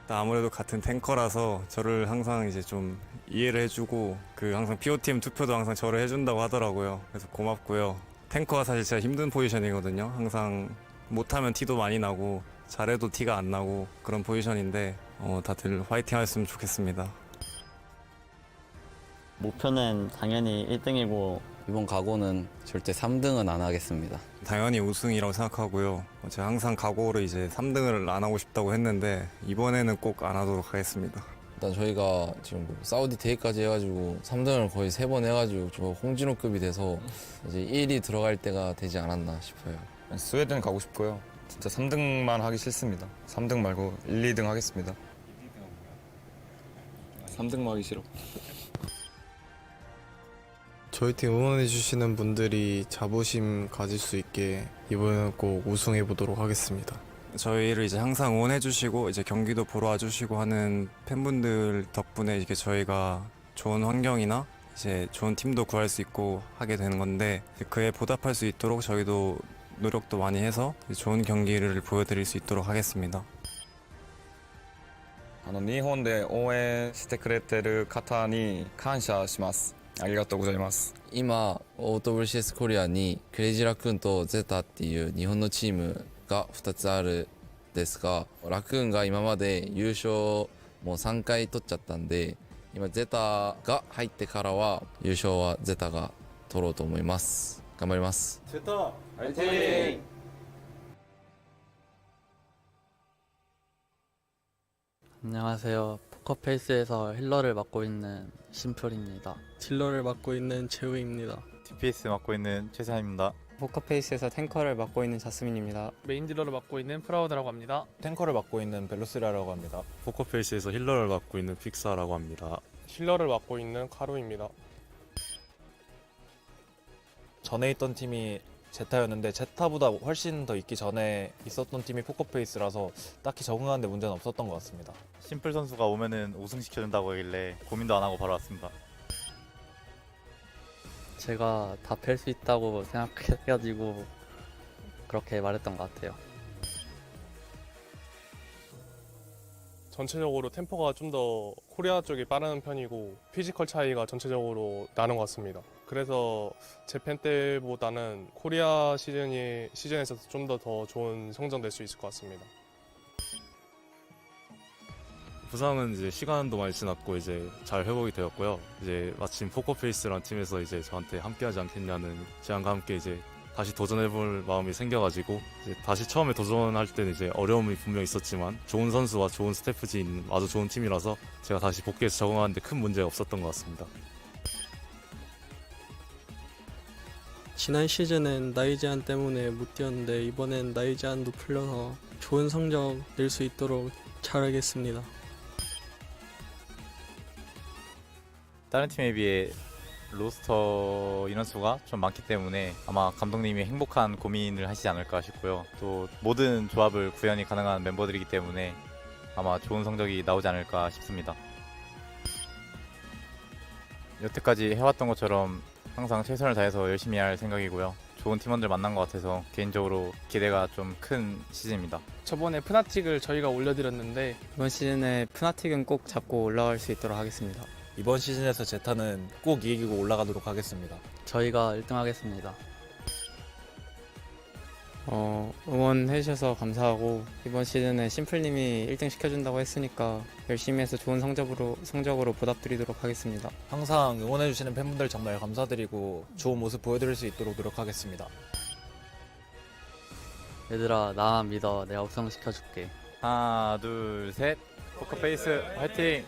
아무래도 같은 탱커라서 저를 항상 이제 좀 이해를 해주고 항상 POTM 투표도 항상 저를 해준다고 하더라고요. 그래서 고맙고요. 탱커가 사실 진짜 힘든 포지션이거든요. 항상 못하면 티도 많이 나고 잘해도 티가 안 나고 그런 포지션인데 다들 화이팅 하셨으면 좋겠습니다. 목표는 당연히 1등이고 이번 각오는 절대 3등은 안 하겠습니다. 당연히 우승이라고 생각하고요. 제가 항상 각오로 이제 3등을 안 하고 싶다고 했는데 이번에는 꼭 안 하도록 하겠습니다. 일단 저희가 지금 사우디 대회까지 해가지고 3등을 거의 3번 해가지고 저 홍진호급이 돼서 이제 1위 들어갈 때가 되지 않았나 싶어요. 스웨덴 가고 싶고요. 진짜 3등만 하기 싫습니다. 3등 말고 1, 2등 하겠습니다. 3등만 하기 싫어. 저희 팀 응원해 주시는 분들이 자부심 가질 수 있게 이번에는 꼭 우승해 보도록 하겠습니다. 저희를 이제 항상 응원해 주시고 이제 경기도 보러 와 주시고 하는 팬분들 덕분에 이렇게 저희가 좋은 환경이나 이제 좋은 팀도 구할 수 있고 하게 되는 건데 그에 보답할 수 있도록 저희도 노력도 많이 해서 좋은 경기를 보여드릴 수 있도록 하겠습니다. 日本で応援してくれてる方に感謝します。ありがとうございます。今 OWCS コリアにクレイジーラクーンとゼタっていう日本のチームが2つあるんですが、ラクーンが今まで優勝もう3回取っちゃったんで、今ゼタが入ってからは優勝はゼタが取ろうと思います。頑張ります。ゼタ화이팅! 안녕하세요. 포커페이스에서 힐러를 맡고 있는 심플입니다. 딜러를 맡고 있는 재우입니다. DPS 맡고 있는 최세한입니다. 포커페이스에서 탱커를 맡고 있는 자스민입니다. 메인 딜러를 맡고 있는 프라우드라고 합니다. 탱커를 맡고 있는 벨로스라라고 합니다. 포커페이스에서 힐러를 맡고 있는 픽사라고 합니다. 힐러를 맡고 있는 카루입니다. 전에 있던 팀이 제타였는데 제타보다 훨씬 더 있기 전에 있었던 팀이 포커페이스라서 딱히 적응하는데 문제는 없었던 것 같습니다. 심플 선수가 오면은 우승 시켜준다고 하길래 고민도 안 하고 바로 왔습니다. 제가 다 팰 수 있다고 생각해가지고 그렇게 말했던 것 같아요. 전체적으로 템포가 좀 더 코리아 쪽이 빠른 편이고 피지컬 차이가 전체적으로 나는 것 같습니다. 그래서 재팬 때보다는 코리아 시즌에서 좀 더 좋은 성적 낼 수 있을 것 같습니다. 부상은 이제 시간도 많이 지났고 이제 잘 회복이 되었고요. 이제 마침 포커페이스라는 팀에서 이제 저한테 함께하지 않겠냐는 제안과 함께 이제 다시 도전해볼 마음이 생겨가지고 이제 다시 처음에 도전할 때는 이제 어려움이 분명 있었지만 좋은 선수와 좋은 스태프진 아주 좋은 팀이라서 제가 다시 복귀해서 적응하는데 큰 문제가 없었던 것 같습니다. 지난 시즌엔 나이 제한 때문에 못 뛰었는데 이번엔 나이 제한도 풀려서 좋은 성적 낼 수 있도록 잘하겠습니다. 다른 팀에 비해 로스터 인원수가 좀 많기 때문에 아마 감독님이 행복한 고민을 하시지 않을까 싶고요. 또 모든 조합을 구현이 가능한 멤버들이기 때문에 아마 좋은 성적이 나오지 않을까 싶습니다. 여태까지 해왔던 것처럼 항상 최선을 다해서 열심히 할 생각이고요. 좋은 팀원들 만난 것 같아서 개인적으로 기대가 좀 큰 시즌입니다. 저번에 프나틱을 저희가 올려드렸는데 이번 시즌에 푸나틱은 꼭 잡고 올라갈 수 있도록 하겠습니다. 이번 시즌에서 제타는 꼭 이기고 올라가도록 하겠습니다. 저희가 1등 하겠습니다. 응원해주셔서 감사하고 이번 시즌에 심플님이 1등 시켜준다고 했으니까 열심히 해서 좋은 성적으로 보답드리도록 하겠습니다. 항상 응원해주시는 팬분들 정말 감사드리고 좋은 모습 보여드릴 수 있도록 노력하겠습니다. 얘들아 나만 믿어. 내가 우승시켜줄게. 하나, 둘, 셋. 포커페이스 화이팅!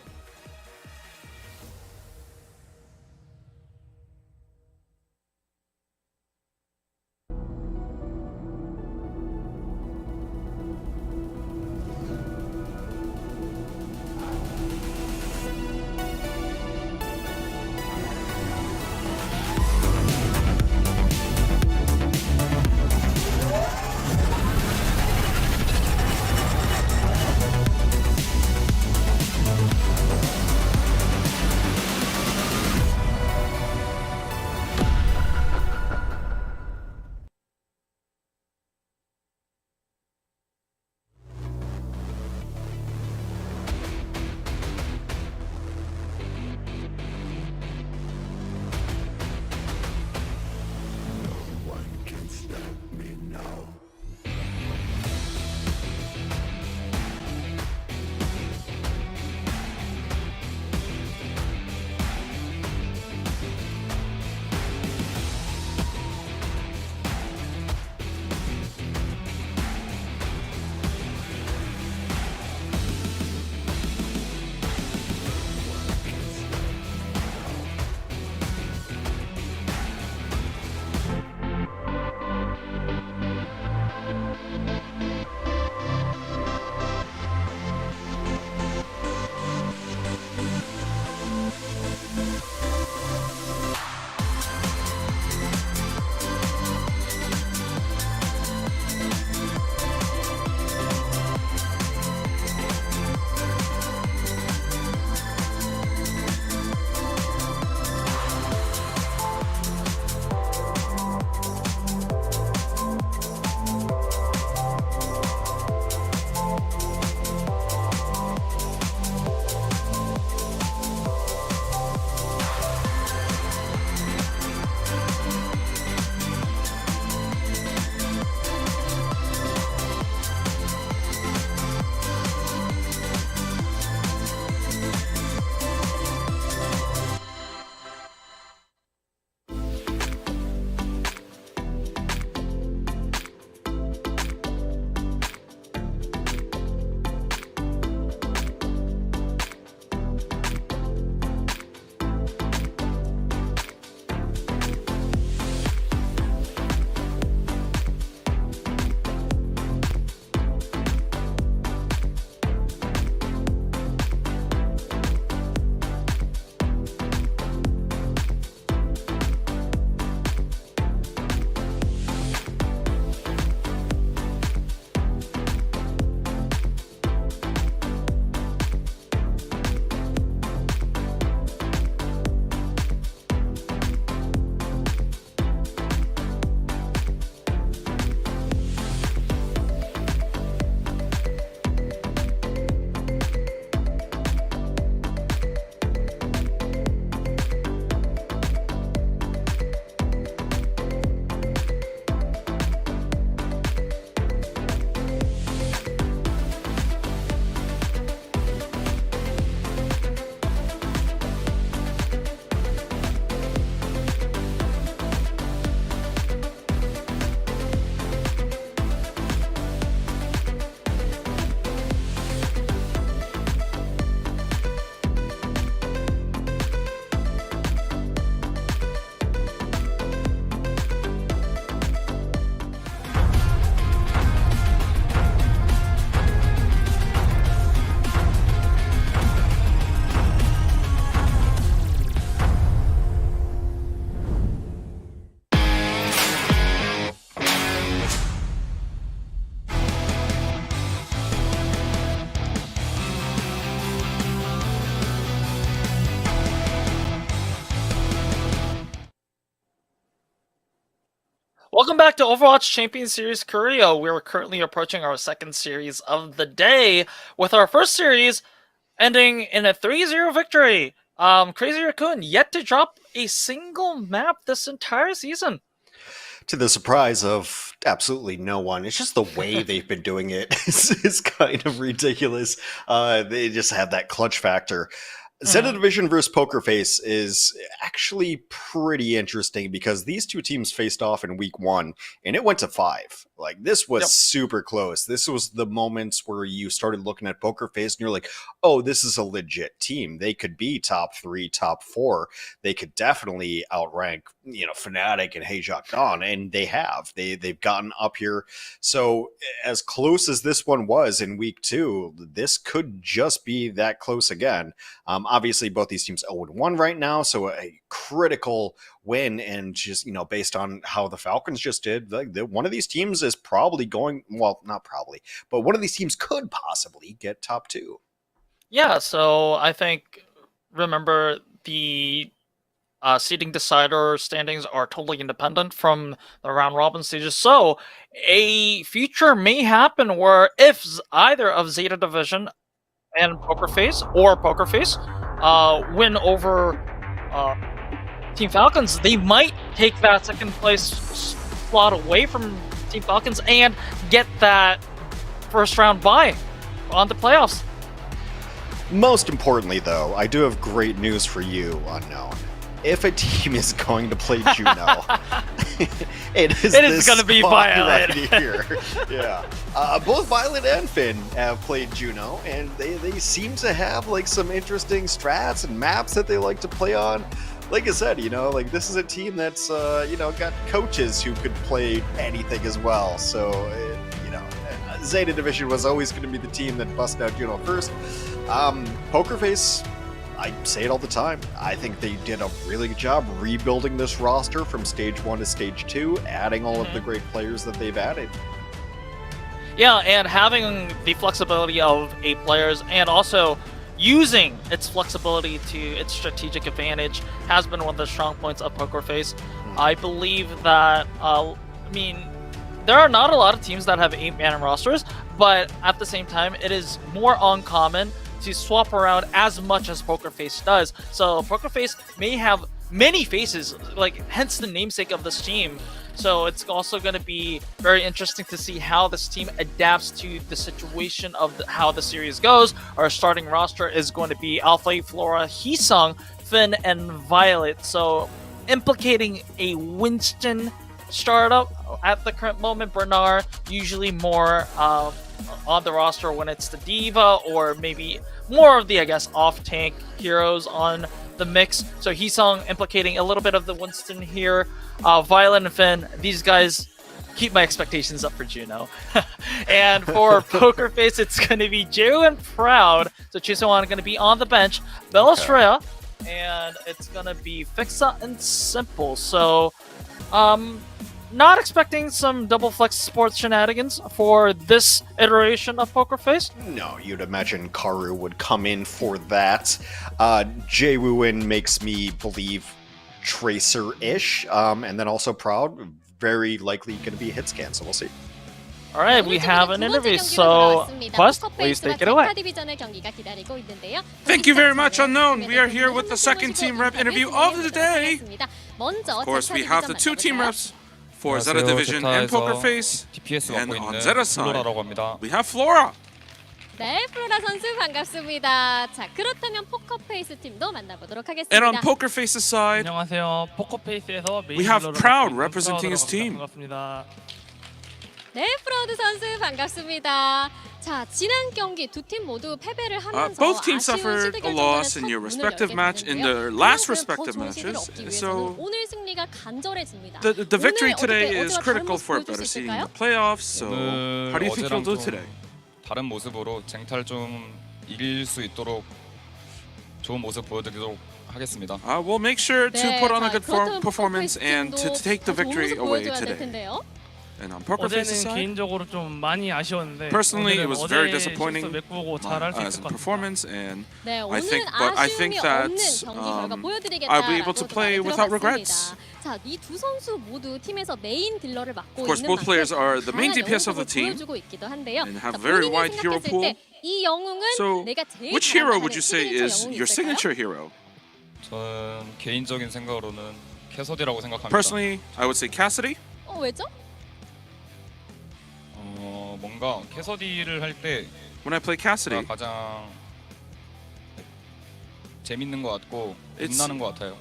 Welcome back to Overwatch Champions Series Korea. We're currently approaching our second series of the day, with our first series ending in a 3-0 victory. Crazy Raccoon yet to drop a single map this entire season. To the surprise of absolutely no one. It's just the way they've been doing it is kind of ridiculous. They just have that clutch factor. ZETA Division versus Poker Face is actually pretty interesting because these two teams faced off in week 1 and it went to 5. Like, this was super close. This was the moments where you started looking at Poker Face and you're like, oh, this is a legit team. They could be top 3, top 4. They could definitely outrank, Fnatic and Heijak Dawn, and they have. They've gotten up here. So as close as this one was in week 2, this could just be that close again. Obviously, both these teams 0-1 right now, so a critical win, and just, based on how the Falcons just did, one of these teams is probably going, well, not probably, but one of these teams could possibly get top 2. Yeah, so I think, remember, the seeding decider standings are totally independent from the round robin stages, so a future may happen where if either of ZETA Division and Poker Face or Poker Face win over Team Falcons, they might take that second place slot away from Team Falcons and get that first round bye on the playoffs. Most importantly, though, I do have great news for you, Unknown. If a team is going to play Juno, it is going to be Violet. Right here. Yeah, both Violet and Finn have played Juno, and they seem to have some interesting strats and maps that they like to play on. Like I said, this is a team that's got coaches who could play anything as well. So ZETA Division was always going to be the team that busted out Juno first. Poker Face, I say it all the time, I think they did a really good job rebuilding this roster from Stage 1 to Stage 2, adding all of the great players that they've added. Yeah, and having the flexibility of 8 players and also using its flexibility to its strategic advantage has been one of the strong points of Poker Face. I believe that, there are not a lot of teams that have 8-man rosters, but at the same time, it is more uncommon to swap around as much as Poker Face does. So Poker Face may have many faces, hence the namesake of this team. So it's also going to be very interesting to see how this team adapts to the situation of how the series goes. Our starting roster is going to be Alpha, Flora, Heesung, Finn, and Violet. So implicating a Winston startup at the current moment. Bernard usually more on the roster when it's the Diva, or maybe more of the, off-tank heroes on the mix. So Heesung implicating a little bit of the Winston here. Violet and Finn, these guys keep my expectations up for Juno. And for Poker Face, it's going to be Jew and Proud. So Chisewan going to be on the bench. Belastrea, and it's going to be Fixa and Simple. So, not expecting some double flex sports shenanigans for this iteration of Poker Face. No, you'd imagine Karu would come in for that. Jaewoo makes me believe Tracer-ish, and then also Proud, very likely going to be a hit scan, so we'll see. All right, we have an interview, so Quest, please take it away. Thank you very much, Unknown. We are here with the second team rep interview of the day. Of course, we have the 2 team reps for ZETA Division and Poker Face, and on ZETA side, we have Flora. 네, 플로라 선수 반갑습니다. 자, 그렇다면 포커페이스 팀도 만나보도록 하겠습니다. And on Poker Face's side, 안녕하세요. 포커페이스에서 we have Proud representing his team. 반갑습니다. 네, 프라우드 선수 반갑습니다. 자, 지난 경기 두 팀 모두 패배를 하면서 both teams suffered a loss in your respective match in their last respective matches. So 오늘 승리가 간절해집니다. the victory today is critical for a better seeding in the playoffs. So how do you think you'll do today? 다른 모습으로 쟁탈 좀 이길 수 있도록 좋은 모습 보여드리도록 하겠습니다. We'll make sure to put on a good performance and to take the victory away today. And on Poker Face's 어제는 side, 개인적으로 좀 많이 아쉬웠는데 personally, it 오늘은 was very 어제 disappointing 실수 메꾸고 잘할 수 as 있을 a 것 같습니다. performance, and 네, I 오늘은 think, but I think 아쉬움이 that 없는 경기 결과 I'll be able to play without regrets. 자, 이 두 선수 모두 팀에서 메인 딜러를 맡고 Of course, 있는 both players are the main 다양한 DPS of the 영웅을 team 보여주고 있기도 한데요. and have 자, very 본인이 wide hero 생각했을 pool. 때 이 영웅은 So, 내가 제일 which hero 잘한다 would you 하는 say 시그니처 is 영웅이 your 있을까요? signature hero? 저는 개인적인 생각으로는 캐서디라고 생각합니다. Personally, I would say Cassidy. 왜죠? 뭔가 캐서디를 할 때 When I play Cassidy, 가장 재밌는 것 같고 It's- 빛나는 것 같아요.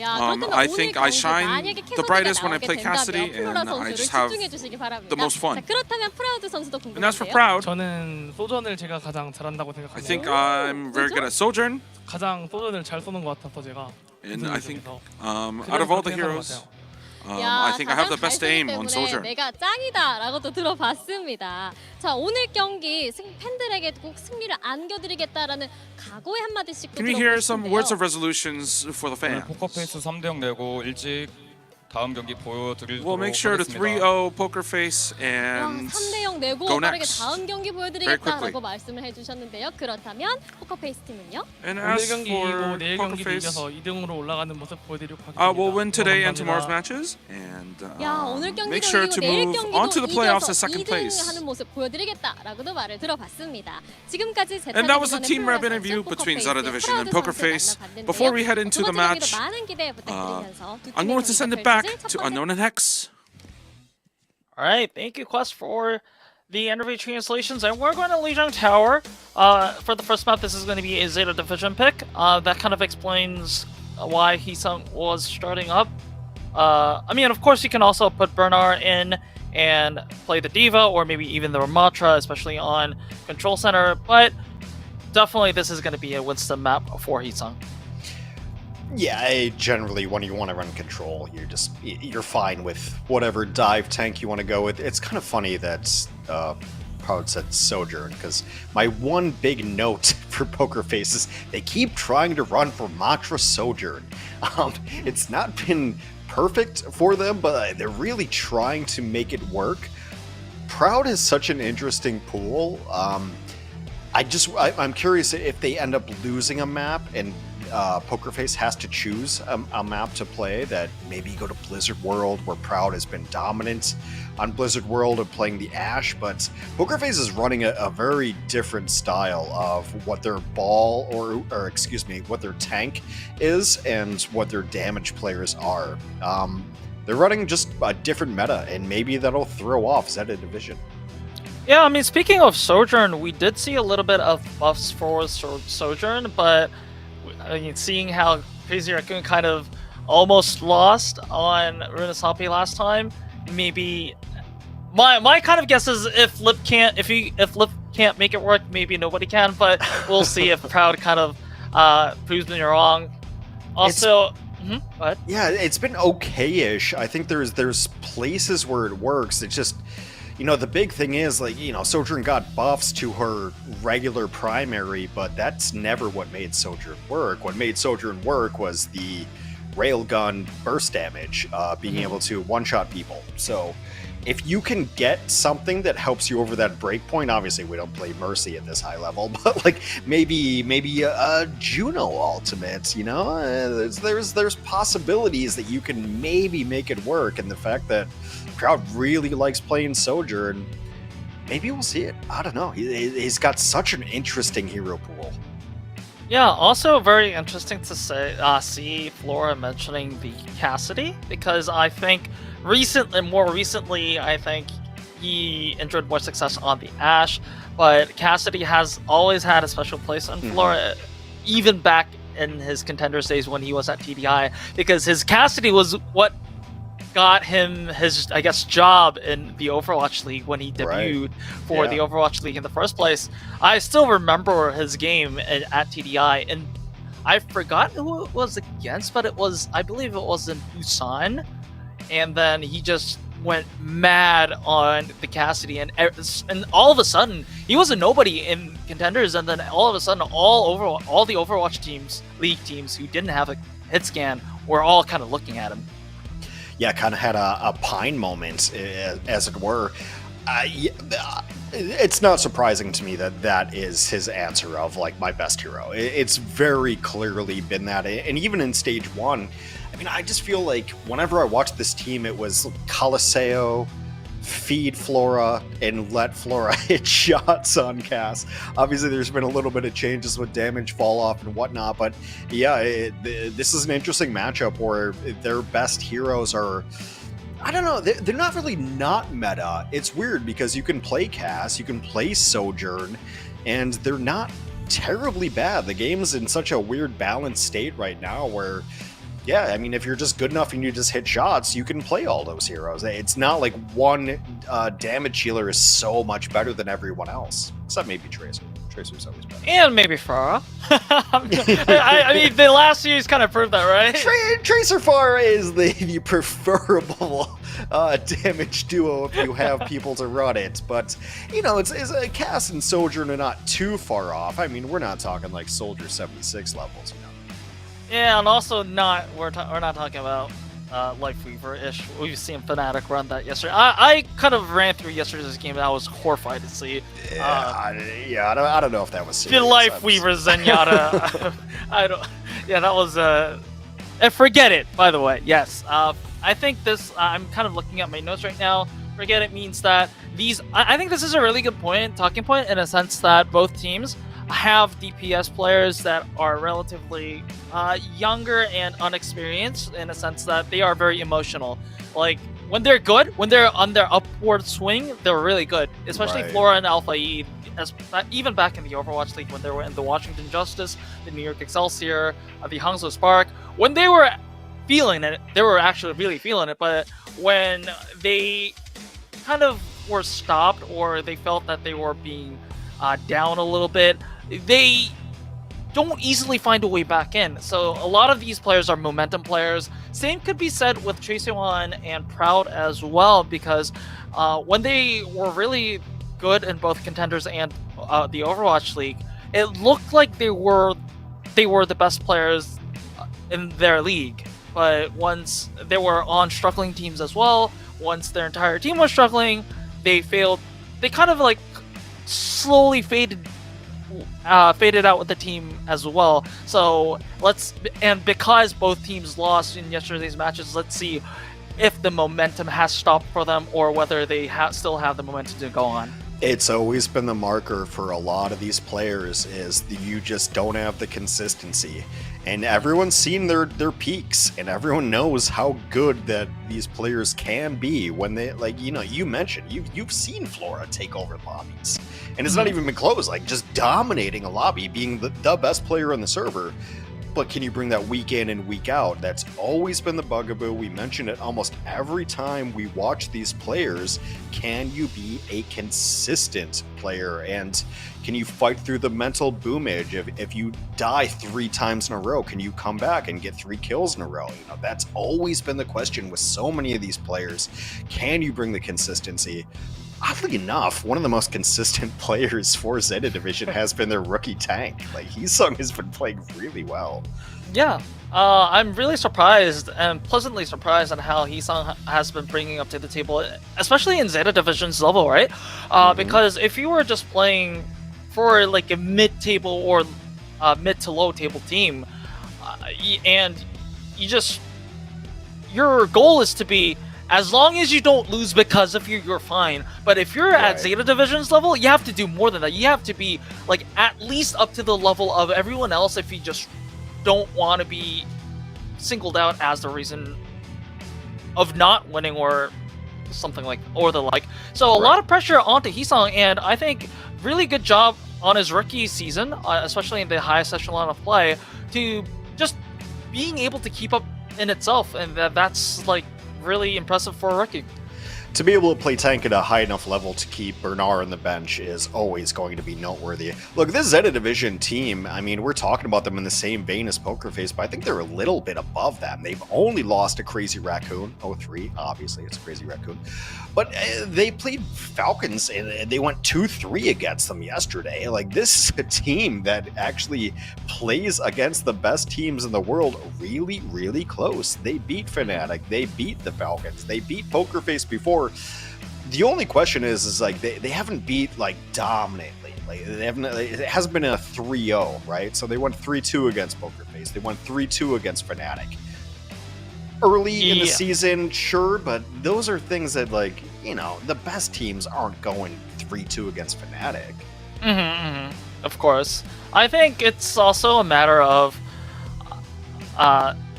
야, I think I shine the brightest when I play Cassidy, and 플로라 I 선수를 just have 집중해 주시기 바랍니다. the most fun. 자, 그렇다면 프라우드 선수도 And as for 궁금한데요. Proud, 저는 소전을 제가 가장 잘한다고 I 생각합니다. think I'm very good at Sojourn, 가장 소전을 잘 쏘는 것 같아서 제가 and I think 중에서 out of all the 그냥 그렇게 heroes, 야, I think I have the 가장 best 잘 쏘기 aim on 때문에 Sojourn. 내가 짱이다라고도 들어봤습니다. 자, 오늘 경기 팬들에게 꼭 승리를 안겨드리겠다라는 각오의 한마디씩 Can we hear 들어보고 some 싶은데요. words of resolutions for the 오늘 fans? 포커페이스 3대0 내고 일찍 다음 경기 보여드리도록 We'll make sure to 하겠습니다. 3-0 Poker Face 와, and 3대0 내고 go 빠르게 next. 다음 경기 Very 보여드리겠다라고 quickly. 말씀을 해주셨는데요. 그렇다면 포커페이스 팀은요? And 오늘 as 경기 for 이기고 내일 Poker 경기도 Face, 이겨서 2등으로 올라가는 모습 보여드리도록 하겠습니다. we'll win today and tomorrow's 감사합니다. matches, and 야, 오늘 make 경기도 sure 이기고 to 내일 move on to 경기도 the playoffs 이겨서 as second 2등 place. 하는 모습 보여드리겠다라고도 말을 들어봤습니다. 지금까지 제타 And that was the 디비전의 team rep 플로라 interview 선수, between 포커페이스의 ZETA Division and 프라우드 Poker 선수를 Face. 만나봤는데요. Before we head into 두 the 번째 경기도 match, 많은 기대 부탁드리면서 두 I'm 팀의 going to send it 경기가 back 펼쳐질 to 첫 번째 Unknown and Hex. All right, thank you, Quest, for the interview translations. And we're going to Lijiang Tower. For the first map, this is going to be a ZETA Division pick. That kind of explains why Heesung was starting up. I mean, of course, you can also put Bernard in and play the Diva, or maybe even the Ramatra, especially on Control Center. But definitely, this is going to be a Winston map for Heesung. Yeah, generally when you want to run control, you're fine with whatever dive tank you want to go with. It's kind of funny that Proud said Sojourn, because my one big note for Poker Face is they keep trying to run for Matra Sojourn. It's not been perfect for them, but they're really trying to make it work. Proud is such an interesting pool. I'm curious if they end up losing a map and Poker Face has to choose a map to play, that maybe go to Blizzard World, where Proud has been dominant on Blizzard World of playing the Ash, but Poker Face is running a very different style of what their ball or excuse me, what their tank is and what their damage players are. They're running just a different meta, and maybe that'll throw off ZETA Division. Yeah, I mean, speaking of Sojourn, we did see a little bit of buffs for Sojourn, but I mean, seeing how Crazy Raccoon kind of almost lost on Runasapi last time, maybe my kind of guess is if Lip can't make it work, maybe nobody can. But we'll see if Proud kind of proves me wrong. Also, go ahead. Yeah, it's been okay-ish. I think there's places where it works. It's just, the big thing is, Sojourn got buffs to her regular primary, but that's never what made Sojourn work. What made Sojourn work was the railgun burst damage, being able to one-shot people. So if you can get something that helps you over that breakpoint, obviously we don't play Mercy at this high level, but maybe a Juno ultimate, there's possibilities that you can maybe make it work, and the fact that Proud really likes playing Sojourn, maybe we'll see it. I don't know. He's got such an interesting hero pool. Yeah, also very interesting to see Flora mentioning the Cassidy, because I think more recently, I think he enjoyed more success on the Ash, but Cassidy has always had a special place on Flora, even back in his Contenders days when he was at TDI, because his Cassidy was what got him his, I guess, job in the Overwatch League when he debuted for the Overwatch League in the first place. I still remember his game at TDI, and I forgot who it was against, but I believe it was in Busan, and then he just went mad on the Cassidy, and all of a sudden he was a nobody in Contenders, and then all of a sudden all the Overwatch teams, league teams who didn't have a hit scan were all kind of looking at him. kind of had a Pine moment, as it were. It's not surprising to me that that is his answer of like my best hero. It's very clearly been that, and even in stage 1, I mean, I just feel like whenever I watched this team, it was Colosseo, feed Flora, and let Flora hit shots on Cass. Obviously, there's been a little bit of changes with damage fall off and whatnot, but yeah, this is an interesting matchup where their best heroes are, I don't know, they're not really not meta. It's weird because you can play Cass, you can play Sojourn, and they're not terribly bad. The game's in such a weird balanced state right now where, yeah, I mean, if you're just good enough and you just hit shots, you can play all those heroes. It's not like one damage healer is so much better than everyone else. Except maybe Tracer. Tracer's always better. And maybe Farah. I mean, the last series kind of proved that, right? Tracer Farah is the preferable damage duo if you have people to run it. But, you know, it's Cass and Sojourn are not too far off. I mean, we're not talking like Soldier 76 levels, you know. Yeah, and also we're not talking about Life Weaver-ish. We've seen Fnatic run that yesterday. I kind of ran through yesterday's game and I was horrified to see. I don't know if that was serious. The Life Weaver Zenyatta. I don't. Yeah, that was. And forget it, by the way. Yes. I think this. I'm kind of looking at my notes right now. Forget it means that these. I think this is a really good talking point in a sense that both teams have DPS players that are relatively younger and unexperienced in a sense that they are very emotional. Like, when they're good, when they're on their upward swing, they're really good. Especially Right. Flora and Alpha E, even back in the Overwatch League when they were in the Washington Justice, the New York Excelsior, the Hangzhou Spark. When they were feeling it, they were actually really feeling it. But when they kind of were stopped or they felt that they were being down a little bit, they don't easily find a way back in. So a lot of these players are momentum players. Same could be said with Tracer1 and Proud as well, because when they were really good in both Contenders and the Overwatch League, it looked like they were the best players in their league. But once they were on struggling teams as well, once their entire team was struggling, they failed. They kind of like slowly faded out with the team as well. So because both teams lost in yesterday's matches, let's see if the momentum has stopped for them or whether they still have the momentum to go on. It's always been the marker for a lot of these players is you just don't have the consistency. And everyone's seen their peaks, and everyone knows how good that these players can be when they, like, you know, you mentioned, you've seen Flora take over lobbies. And it's not even been close, like just dominating a lobby, being the best player on the server. But can you bring that week in and week out? That's always been the bugaboo. We mention it almost every time we watch these players. Can you be a consistent player? And can you fight through the mental boomage? If you die 3 times in a row, can you come back and get 3 kills in a row? You know, that's always been the question with so many of these players. Can you bring the consistency? Oddly enough, one of the most consistent players for ZETA Division has been their rookie tank. Like, Heesung has been playing really well. Yeah, I'm really surprised and pleasantly surprised on how Heesung has been bringing up to the table, especially in ZETA Division's level, right? Because if you were just playing for like a mid-table or mid to low-table team, and your goal is to be, as long as you don't lose because of you're fine. But if you're at ZETA Division's level, you have to do more than that. You have to be like at least up to the level of everyone else if you just don't want to be singled out as the reason of not winning or something like or the like. So a lot of pressure onto Heesung, and I think really good job on his rookie season, especially in the highest echelon of play, to just being able to keep up in itself, and that's like really impressive for a rookie. to be able to play tank at a high enough level to keep Bernard on the bench is always going to be noteworthy. Look, this ZETA Division team, I mean, we're talking about them in the same vein as PokerFace, but I think they're a little bit above them. They've only lost to Crazy Raccoon, 0-3, obviously, it's Crazy Raccoon. But they played Falcons, and they went 2-3 against them yesterday. Like, this is a team that actually plays against the best teams in the world really, really close. They beat Fnatic, they beat the Falcons, they beat PokerFace before. The only question is like, they haven't beat, like, dominantly. Like, they haven't, it hasn't been a 3-0, right? So they went 3-2 against PokerFace, they went 3-2 against Fnatic. Early in the season, sure, but those are things that, like, you know, the best teams aren't going 3-2 against Fnatic. Of course. I think it's also a matter of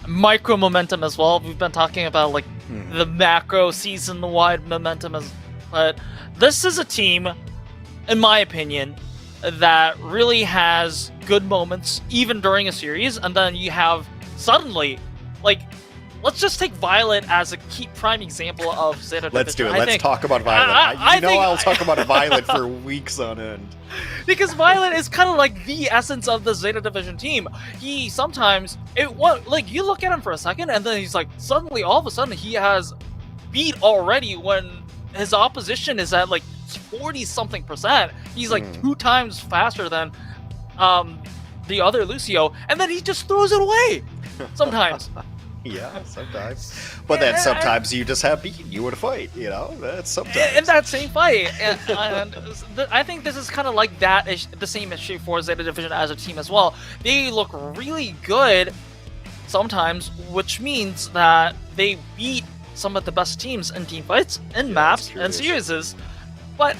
micro momentum as well. We've been talking about, like, the macro season-wide momentum, but this is a team, in my opinion, that really has good moments even during a series, and then you have suddenly, like, let's just take Violet as a key prime example of ZETA Division. Let's do it. Let's talk about Violet. I'll talk about Violet for weeks on end. Because Violet is kind of like the essence of the ZETA Division team. He sometimes, like, you look at him for a second, and then he's like, suddenly, all of a sudden, he has beat already when his opposition is at like 40-something%. He's like 2 times faster than the other Lucio, and then he just throws it away sometimes. Yeah, sometimes. But then sometimes you just have beaten you in a fight, you know? That's sometimes. In that same fight. And I think this is kind of like that, the same issue for ZETA Division as a team as well. They look really good sometimes, which means that they beat some of the best teams in team fights, in maps, and series. But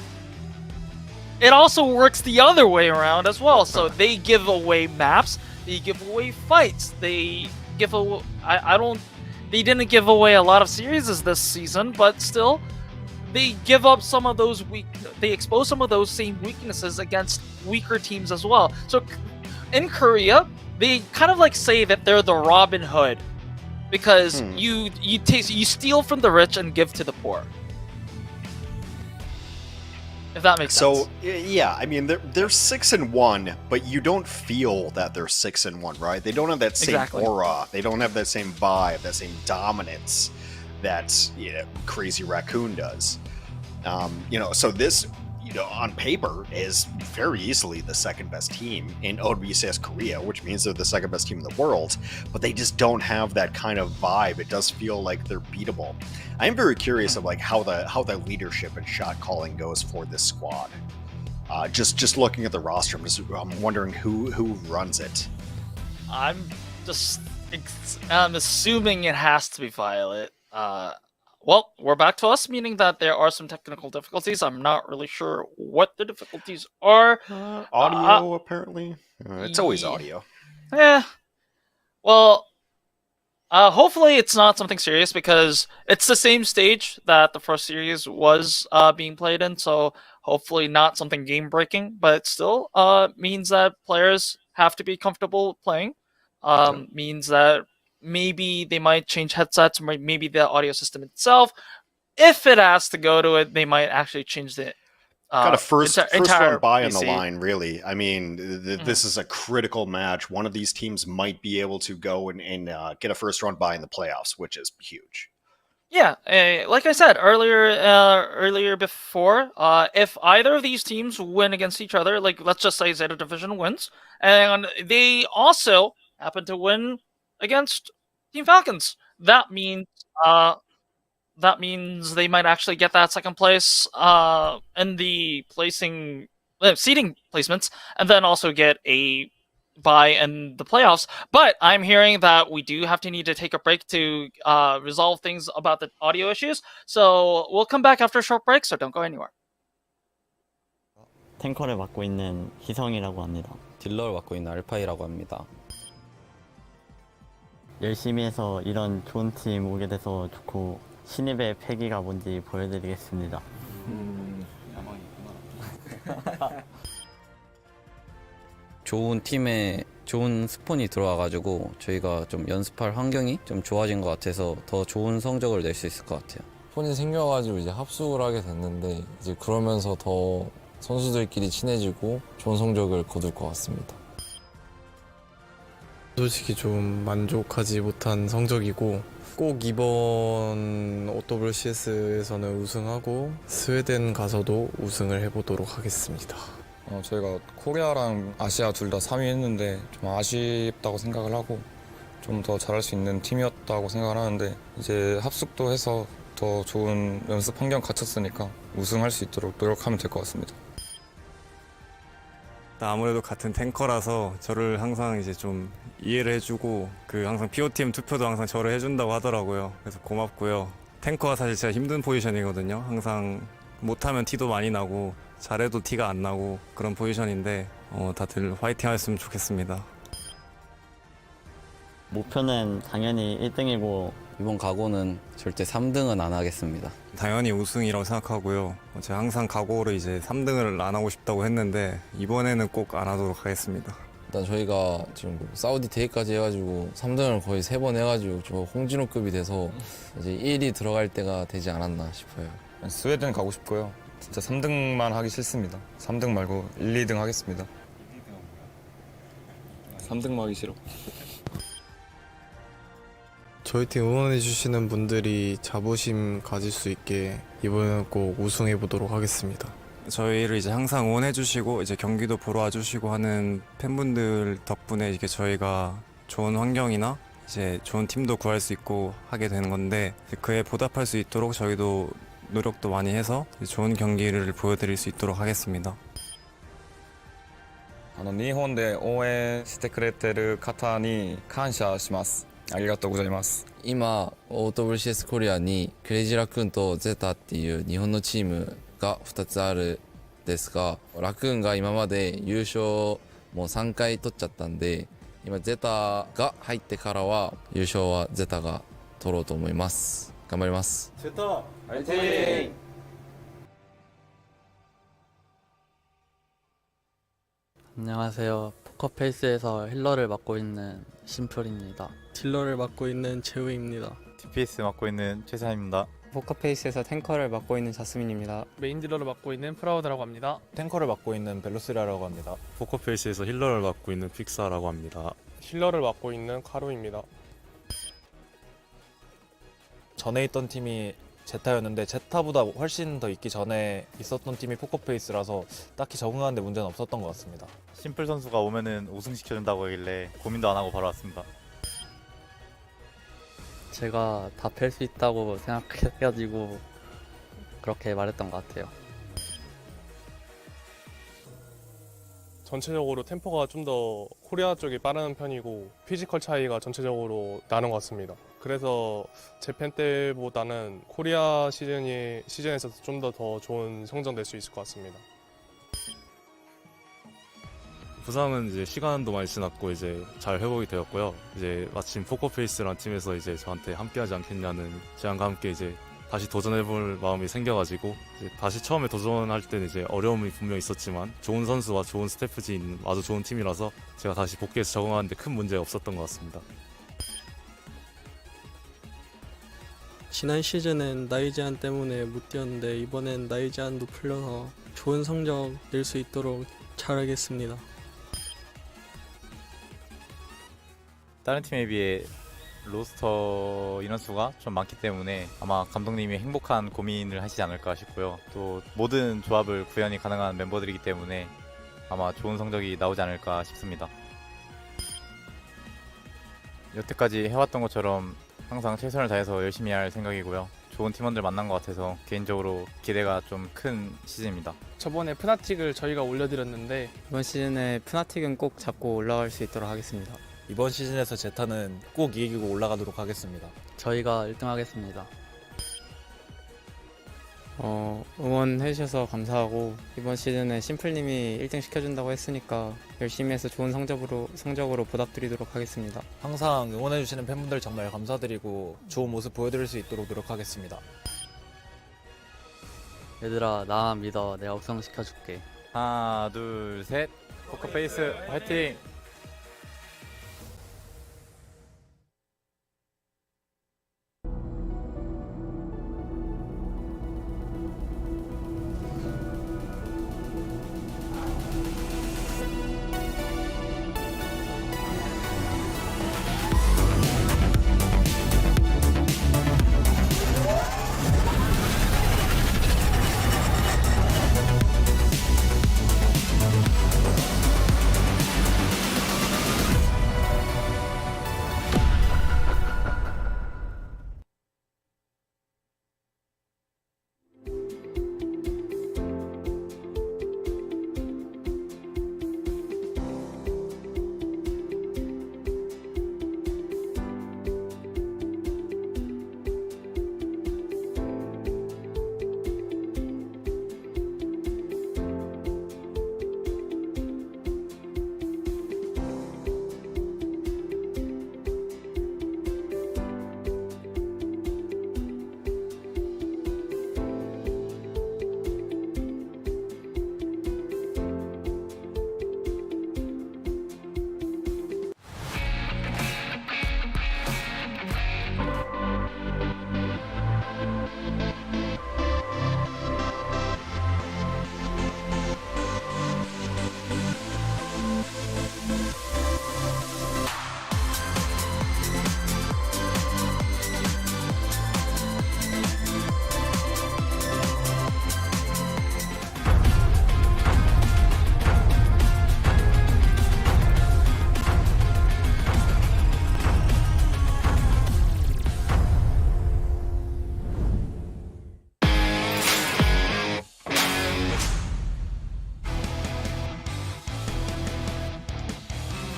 it also works the other way around as well. So they give away maps, they give away fights, they give away... They didn't give away a lot of series this season, but still, they give up some of those they expose some of those same weaknesses against weaker teams as well. So in Korea, they kind of like say that they're the Robin Hood, because you steal from the rich and give to the poor. If that makes sense. So yeah, I mean they're 6-1, but you don't feel that they're 6-1, right? They don't have that same aura. They don't have that same vibe, that same dominance that Crazy Raccoon does. You know, so this, you know, on paper is very easily the second best team in OWCS Korea, which means they're the second best team in the world, but they just don't have that kind of vibe. It does feel like they're beatable. I am very curious of like how the leadership and shot calling goes for this squad. Just looking at the roster, I'm wondering who runs it. I'm assuming it has to be Violet. Well, we're back to us, meaning that there are some technical difficulties. I'm not really sure what the difficulties are. Audio, apparently. It's always audio. Yeah. Well, hopefully it's not something serious, because it's the same stage that the first series was being played in, so hopefully not something game-breaking, but it still means that players have to be comfortable playing. Means that maybe they might change headsets, maybe the audio system itself. If it has to go to it, they might actually change the got a first round bye on the PC. line, really. I mean, this is a critical match. One of these teams might be able to go and get a first round bye in the playoffs, which is huge. Yeah, like I said earlier before, if either of these teams win against each other, like let's just say ZETA Division wins, and they also happen to win against Team Falcons, that means they might actually get that second place in the seeding placements, and then also get a bye in the playoffs. But I'm hearing that we do need to take a break to resolve things about the audio issues. So we'll come back after a short break, so don't go anywhere. 탱커를 맡고 있는 희성이라고 합니다. 딜러를 맡고 있는 알파이라고 합니다. 열심히 해서 이런 좋은 팀 오게 돼서 좋고, 신입의 패기가 뭔지 보여드리겠습니다. 좋은 팀에 좋은 스폰이 들어와가지고 저희가 좀 연습할 환경이 좀 좋아진 것 같아서 더 좋은 성적을 낼 수 있을 것 같아요. 폰이 생겨가지고 이제 합숙을 하게 됐는데 이제 그러면서 더 선수들끼리 친해지고 좋은 성적을 거둘 것 같습니다. 솔직히 좀 만족하지 못한 성적이고 꼭 이번 OWCS에서는 우승하고 스웨덴 가서도 우승을 해보도록 하겠습니다. 저희가 코리아랑 아시아 둘 다 3위 했는데 좀 아쉽다고 생각을 하고 좀 더 잘할 수 있는 팀이었다고 생각을 하는데 이제 합숙도 해서 더 좋은 연습 환경 갖췄으니까 우승할 수 있도록 노력하면 될 것 같습니다. 아무래도 같은 탱커라서 저를 항상 이제 좀 이해를 해주고 그 항상 PO팀 투표도 항상 저를 해준다고 하더라고요. 그래서 고맙고요. 탱커가 사실 제가 힘든 포지션이거든요. 항상 못하면 티도 많이 나고 잘해도 티가 안 나고 그런 포지션인데 다들 화이팅 하셨으면 좋겠습니다. 목표는 당연히 1등이고 이번 각오는 절대 3등은 안 하겠습니다. 당연히 우승이라고 생각하고요. 제가 항상 각오로 이제 3등을 안 하고 싶다고 했는데 이번에는 꼭 안 하도록 하겠습니다. 일단 저희가 지금 사우디 대회까지 해가지고 3등을 거의 3번 해가지고 저 홍진호급이 돼서 이제 1위 들어갈 때가 되지 않았나 싶어요. 스웨덴 가고 싶고요. 진짜 3등만 하기 싫습니다. 3등 말고 1, 2등 하겠습니다. 3등만 하기 싫어. 저희 팀 응원해 주시는 분들이 자부심 가질 수 있게 이번에는 꼭 우승해 보도록 하겠습니다. 저희를 이제 항상 응원해 주시고 이제 경기도 보러 와 주시고 하는 팬분들 덕분에 이렇게 저희가 좋은 환경이나 이제 좋은 팀도 구할 수 있고 하게 되는 건데 그에 보답할 수 있도록 저희도 노력도 많이 해서 좋은 경기를 보여드릴 수 있도록 하겠습니다. 日本で応援してくれてる方に感謝します。ありがとうございます。今 OWCS コリアにクレイジーラクーンとゼタっていう日本のチームが2つあるんですが、ラクーンが今まで優勝もう3回取っちゃったんで、今ゼタが入ってからは優勝はゼタが取ろうと思います。頑張ります。ゼタ화이팅! 안녕하세요. 포커페이스에서 힐러를 맡고 있는 심플입니다. 딜러를 맡고 있는 재우입니다. DPS 맡고 있는 최상입니다. 포커페이스에서 탱커를 맡고 있는 자스민입니다. 메인 딜러를 맡고 있는 프라우드라고 합니다. 탱커를 맡고 있는 벨로스라라고 합니다. 포커페이스에서 힐러를 맡고 있는 픽사라고 합니다. 힐러를 맡고 있는 카루입니다. 전에 있던 팀이 제타였는데 제타보다 훨씬 더 있기 전에 있었던 팀이 포커페이스라서 딱히 적응하는데 문제는 없었던 것 같습니다. 심플 선수가 오면은 우승시켜준다고 하길래 고민도 안 하고 바로 왔습니다. 제가 다 팰 수 있다고 생각해가지고 그렇게 말했던 것 같아요. 전체적으로 템포가 좀 더 코리아 쪽이 빠른 편이고 피지컬 차이가 전체적으로 나는 것 같습니다. 그래서 재팬 때보다는 코리아 시즌에서 좀 더 좋은 성적 낼 수 있을 것 같습니다. 부상은 이제 시간도 많이 지났고 이제 잘 회복이 되었고요. 이제 마침 포커페이스라는 팀에서 이제 저한테 함께하지 않겠냐는 제안과 함께 이제 다시 도전해볼 마음이 생겨가지고 이제 다시 처음에 도전할 때는 이제 어려움이 분명 있었지만 좋은 선수와 좋은 스태프진 아주 좋은 팀이라서 제가 다시 복귀해서 적응하는데 큰 문제가 없었던 것 같습니다. 지난 시즌엔 나이 제한 때문에 못 뛰었는데 이번엔 나이 제한도 풀려서 좋은 성적 낼 수 있도록 잘하겠습니다. 다른 팀에 비해 로스터 인원수가 좀 많기 때문에 아마 감독님이 행복한 고민을 하시지 않을까 싶고요. 또 모든 조합을 구현이 가능한 멤버들이기 때문에 아마 좋은 성적이 나오지 않을까 싶습니다. 여태까지 해왔던 것처럼 항상 최선을 다해서 열심히 할 생각이고요. 좋은 팀원들 만난 것 같아서 개인적으로 기대가 좀 큰 시즌입니다. 저번에 프나틱을 저희가 올려드렸는데 이번 시즌에 푸나틱은 꼭 잡고 올라갈 수 있도록 하겠습니다. 이번 시즌에서 제타는 꼭 이기고 올라가도록 하겠습니다. 저희가 1등 하겠습니다. 응원해주셔서 감사하고 이번 시즌에 심플님이 1등 시켜준다고 했으니까 열심히 해서 좋은 성적으로 보답드리도록 하겠습니다. 항상 응원해주시는 팬분들 정말 감사드리고 좋은 모습 보여드릴 수 있도록 노력하겠습니다. 얘들아 나만 믿어. 내가 우승시켜줄게. 하나 둘 셋 포커페이스 화이팅!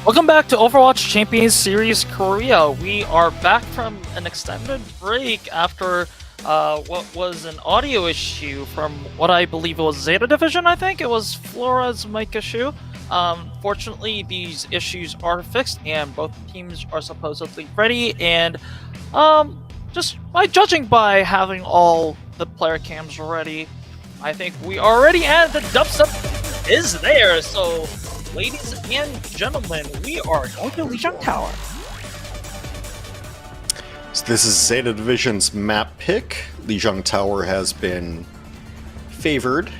Welcome back to Overwatch Champions Series Korea. We are back from an extended break after what was an audio issue from what I believe it was ZETA Division, I think? It was Flora's mic issue. Fortunately, these issues are fixed and both teams are supposedly ready, and just by judging by having all the player cams ready, I think we are ready and the dubstep is there. So, ladies and gentlemen, we are going to Lijiang Tower. So this is ZETA Division's map pick. Lijiang Tower has been favored,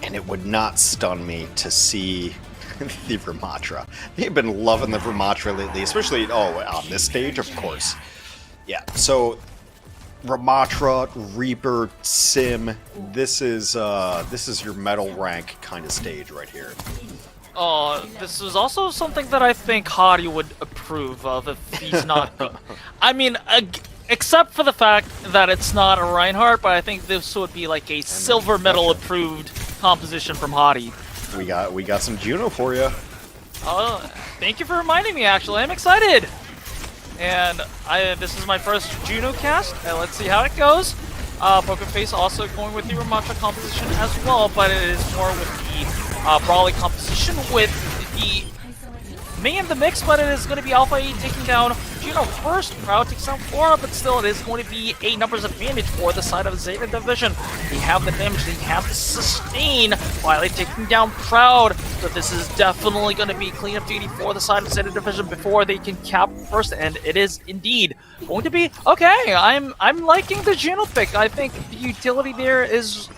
and it would not stun me to see the Ramatra. They've been loving the Ramatra lately, especially on this stage, of course. Yeah, so Ramatra, Reaper, Sim, this is your medal rank kind of stage right here. This is also something that I think Hadi would approve of if he's not. I mean, except for the fact that it's not a Reinhardt, but I think this would be like a silver medal approved composition from Hadi. We got some Juno for you. Oh, thank you for reminding me. Actually, I'm excited. And this is my first Juno cast. Let's see how it goes. Pokerface also going with the Ramatra composition as well, but it is more with the Brawly composition with the Mei in the mix, but it is going to be Alpha E taking down Juno first. Proud takes down Flora, but still it is going to be a numbers advantage for the side of ZETA Division. They have the damage, they have the sustain, while they taking down Proud. So this is definitely going to be cleanup duty for the side of ZETA Division before they can cap first, and it is indeed going to be okay. I'm liking the Juno pick. I think the utility there is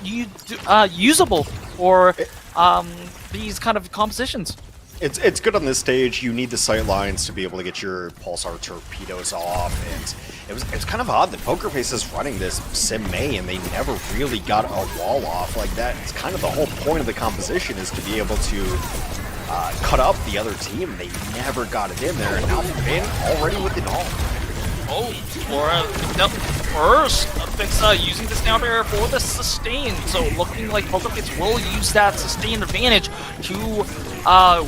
usable for these kind of compositions. It's good on this stage. You need the sight lines to be able to get your pulsar torpedoes off, and it was kind of odd that Pokerface is running this Sim Mei and they never really got a wall off like that. It's kind of the whole point of the composition is to be able to cut up the other team. They never got it in there, and now they're in already with it all. Oh, Flora picked up first. Fix using this down air for the sustain. So looking like Pokerface will use that sustain advantage to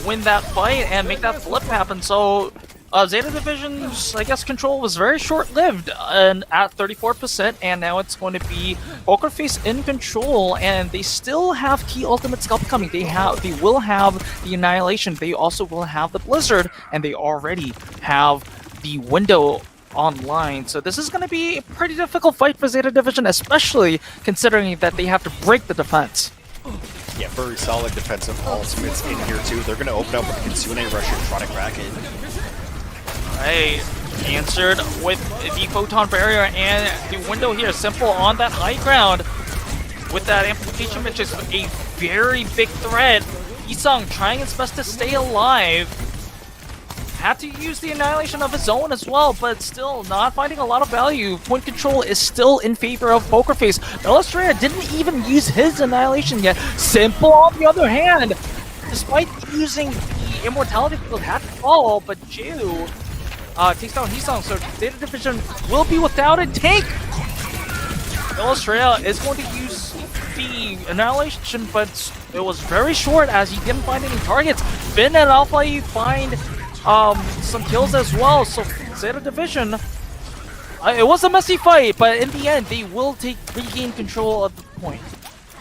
win that fight and make that flip happen. So ZETA Division's, I guess, control was very short-lived and at 34%, and now it's going to be Pokerface in control, and they still have key ultimates upcoming. They will have the Annihilation. They also will have the Blizzard, and they already have the window online. So this is going to be a pretty difficult fight for ZETA Division, especially considering that they have to break the defense. Yeah, very solid defensive ultimates in here too. They're going to open up with Kitsune Russian Tronic Racket. Right, answered with the Photon Barrier and the window here. Simple on that high ground with that amplification, which is a very big threat. Isung trying his best to stay alive. Had to use the Annihilation of his own as well, but still not finding a lot of value. Point control is still in favor of Pokerface. Illustrator didn't even use his Annihilation yet. Simple, on the other hand, despite using the Immortality field, had to fall, but Jew takes down Hisung, so ZETA Division will be without a tank. Illustrator is going to use the Annihilation, but it was very short as he didn't find any targets. Finn and Alpha E find some kills as well, so ZETA Division, it was a messy fight, but in the end, they will regain control of the point.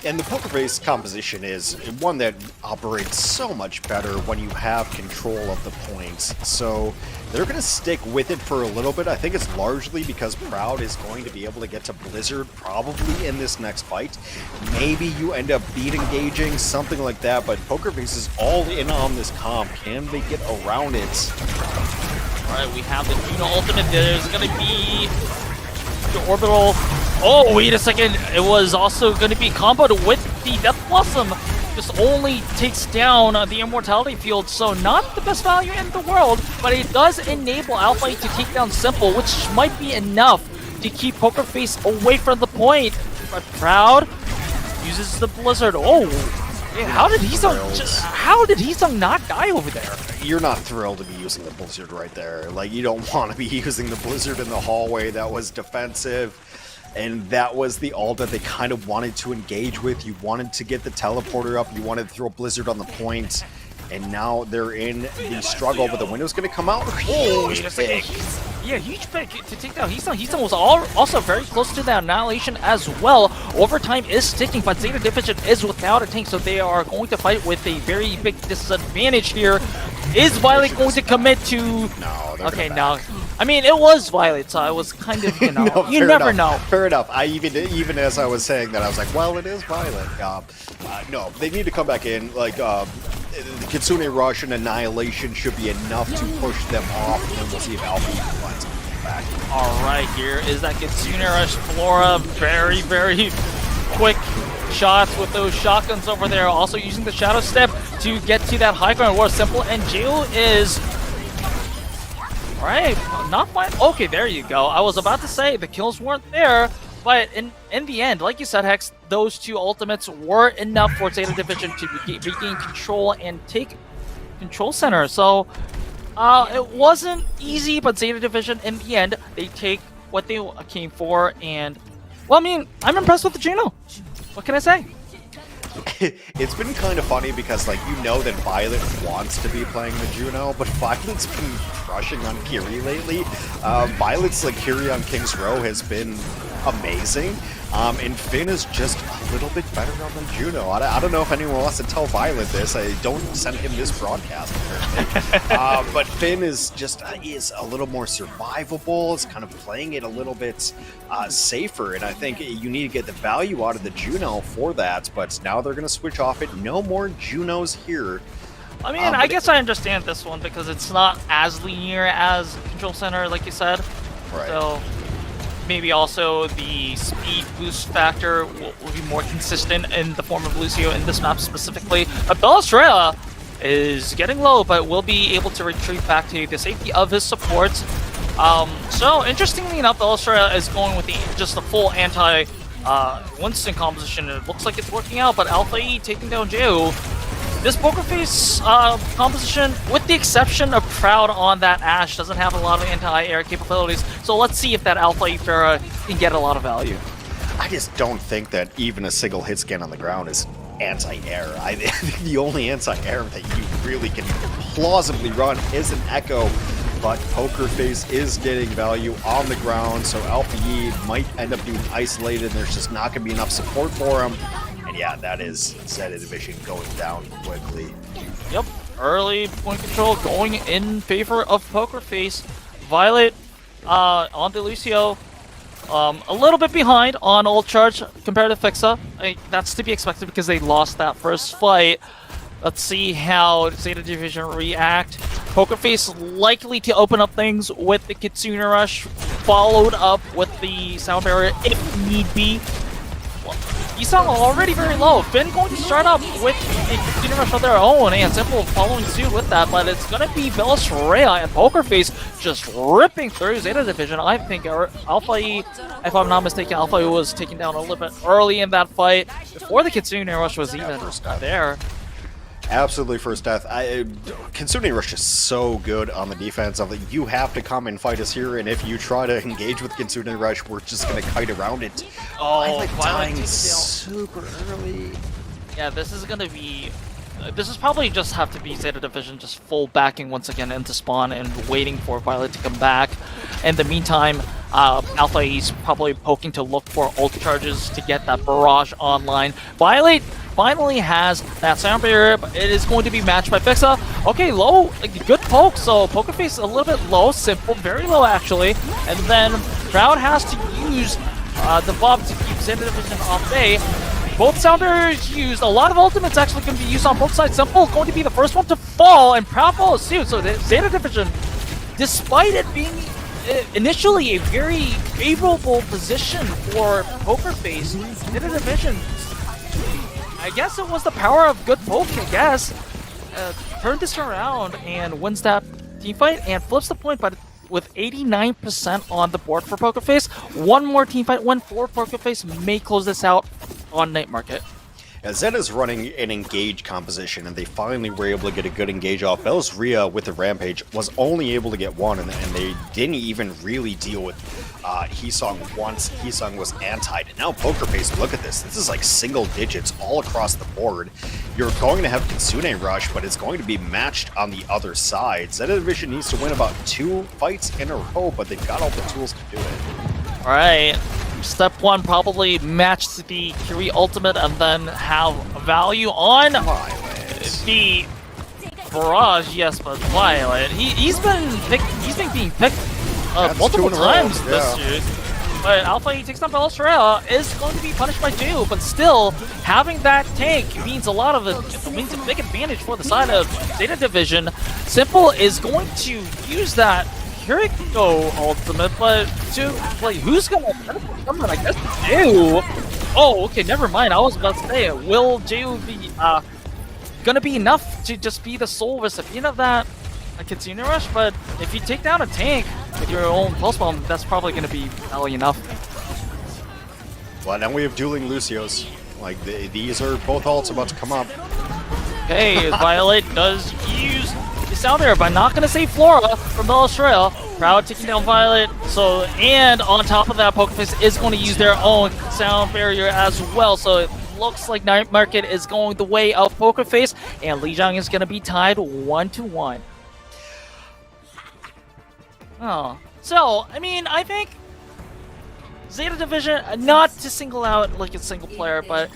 And the Pokerface composition is one that operates so much better when you have control of the points. So they're going to stick with it for a little bit. I think it's largely because Proud is going to be able to get to Blizzard probably in this next fight. Maybe you end up beat engaging, something like that, but Pokerface is all in on this comp. Can they get around it? Alright, we have the Juno ultimate. There's going to be the orbital. Oh, wait a second. It was also going to be comboed with the Death Blossom. Just only takes down the Immortality field, so not the best value in the world, but it does enable Alpha to take down Simple, which might be enough to keep Pokerface away from the point. But Proud uses the Blizzard. Oh, man, how did Hisung not die over there? You're not thrilled to be using the Blizzard right there. Like, you don't want to be using the Blizzard in the hallway. That was defensive. And that was the ult that they kind of wanted to engage with. You wanted to get the teleporter up. You wanted to throw Blizzard on the point. and now they're in the struggle, but the window's going to come out. Oh, Huge wait a second. pick. Yeah, huge pick to take down Heaton. Heaton was also very close to the annihilation as well. Overtime is sticking, but Zeta Division is without a tank, so they are going to fight with a very big disadvantage here. Is Violet going to commit to... No, okay, no. I mean, it was Violet, so I was kind of, you know, No, you fair never enough. know. Fair enough. I even as I was saying that, I was like, well, it is Violet. No, they need to come back in. Like, the Kitsune Rush and Annihilation should be enough to push them off, and then we'll see if Alpha finds something back. Alright, here is that Kitsune Rush. Flora, very, very quick shots with those shotguns over there. Also using the Shadow Step to get to that high ground war. Simple and Jill is... Alright, not fine. Okay, there you go. I was about to say the kills weren't there, but in the end, like you said, Hex, those two ultimates were enough for Zeta Division to regain control and take control center. So it wasn't easy, but Zeta Division, in the end, they take what they came for. And, well, I mean, I'm impressed with the Juno. What can I say? It's been kind of funny because, like, you know that Violet wants to be playing the Juno, but Violet's been crushing on Kiri lately. Violet's, like, Kiri on King's Row has been amazing, and Finn is just a little bit better on the Juno. I don't know if anyone wants to tell Violet this. I don't send him this broadcast, apparently. But Finn is just is a little more survivable. It's kind of playing it a little bit safer, and I think you need to get the value out of the Juno for that. But now they're going to switch off it. No more Junos here. I mean, I guess I understand this one because it's not as linear as Control Center, like you said. Right. So maybe also the speed boost factor will be more consistent in the form of Lucio in this map specifically. But Belastrea is getting low, but will be able to retreat back to the safety of his supports. So interestingly enough, Belastrea is going with just the full anti Winston composition. It looks like it's working out, but Alpha E taking down Jeo. This Poker Face composition, with the exception of Proud on that Ashe, doesn't have a lot of anti-air capabilities. So let's see if that Alpha E Pharah can get a lot of value. I just don't think that even a single hit scan on the ground is anti-air. I think the only anti-air that you really can plausibly run is an Echo, but Poker Face is getting value on the ground, so Alpha E might end up being isolated, and there's just not going to be enough support for him. And yeah, that is Zeta Division going down quickly. Yep, early point control going in favor of Poker Face. Violet on the Lucio, a little bit behind on ult charge compared to Fixa. That's to be expected because they lost that first fight. Let's see how Zeta Division react. Poker Face likely to open up things with the Kitsune Rush, followed up with the Sound Barrier if need be. Yisang already very low. Finn going to start up with a Kitsune Rush of their own, and Simple following suit with that, but it's going to be Belastrea and Poker Face just ripping through Zeta Division. I think Alpha E, if I'm not mistaken, Alpha E was taken down a little bit early in that fight, before the Kitsune Rush was even there. Absolutely first death. Kitsune Rush is so good on the defense of it. You have to come and fight us here, and if you try to engage with Kitsune Rush, we're just going to kite around it. Oh, dying super early. Yeah, this is going to be... This is probably just have to be Zeta Division just full backing once again into spawn and waiting for Violet to come back. In the meantime, Alpha E's probably poking to look for ult charges to get that barrage online. Violet finally has that sound barrier, but it is going to be matched by Fixa. Okay, low, good poke, so Poker Face a little bit low, Simple, very low actually. And then Proud has to use the Bob to keep Zeta Division off bay. Both sound barriers used, a lot of ultimates actually can be used on both sides. Simple going to be the first one to fall, and Proud follows suit. So the Zeta Division, despite it being initially a very favorable position for Poker Face, Zeta Division, I guess it was the power of good poke, I guess. Turned this around and wins that team fight and flips the point, but with 89% on the board for Poker Face. One more team fight win for Poker Face may close this out on Night Market. Zeta's running an engage composition, and they finally were able to get a good engage off. Belastrea with the Rampage was only able to get one, and they didn't even really deal with Heesung once Heesung was antied. And now Poker Face, look at this. This is like single digits all across the board. You're going to have Kitsune Rush, but it's going to be matched on the other side. ZETA Division needs to win about 2 fights in a row, but they've got all the tools to do it. Alright, step 1, probably match the Curie Ultimate and then have value on the Barrage, yes, but Violet. He's been being picked multiple times this year. But Alpha, he takes down Colosseo, is going to be punished by Jehu, but still, having that tank means a lot of means a big advantage for the side of ZETA Division. Simple is going to use that Kiriko ultimate, but who's gonna benefit? I guess Jehu. Oh, okay, never mind. I was about to say, will Jehu be gonna be enough to just be the sole recipient of that Kitsune Rush? But if you take down a tank with your own pulse bomb, that's probably gonna be value enough. Well, now we have dueling Lucios. Like these are both ults about to come up. Okay, Violet does use the sound there, but not gonna save Flora from Colosseo. Proud taking down Violet. So, and on top of that, Pokerface is going to use their own sound barrier as well. So it looks like Night Market is going the way of Pokerface, and Lijiang is gonna be tied 1-1. Oh, so I mean, I think ZETA Division, not to single out like a single player, but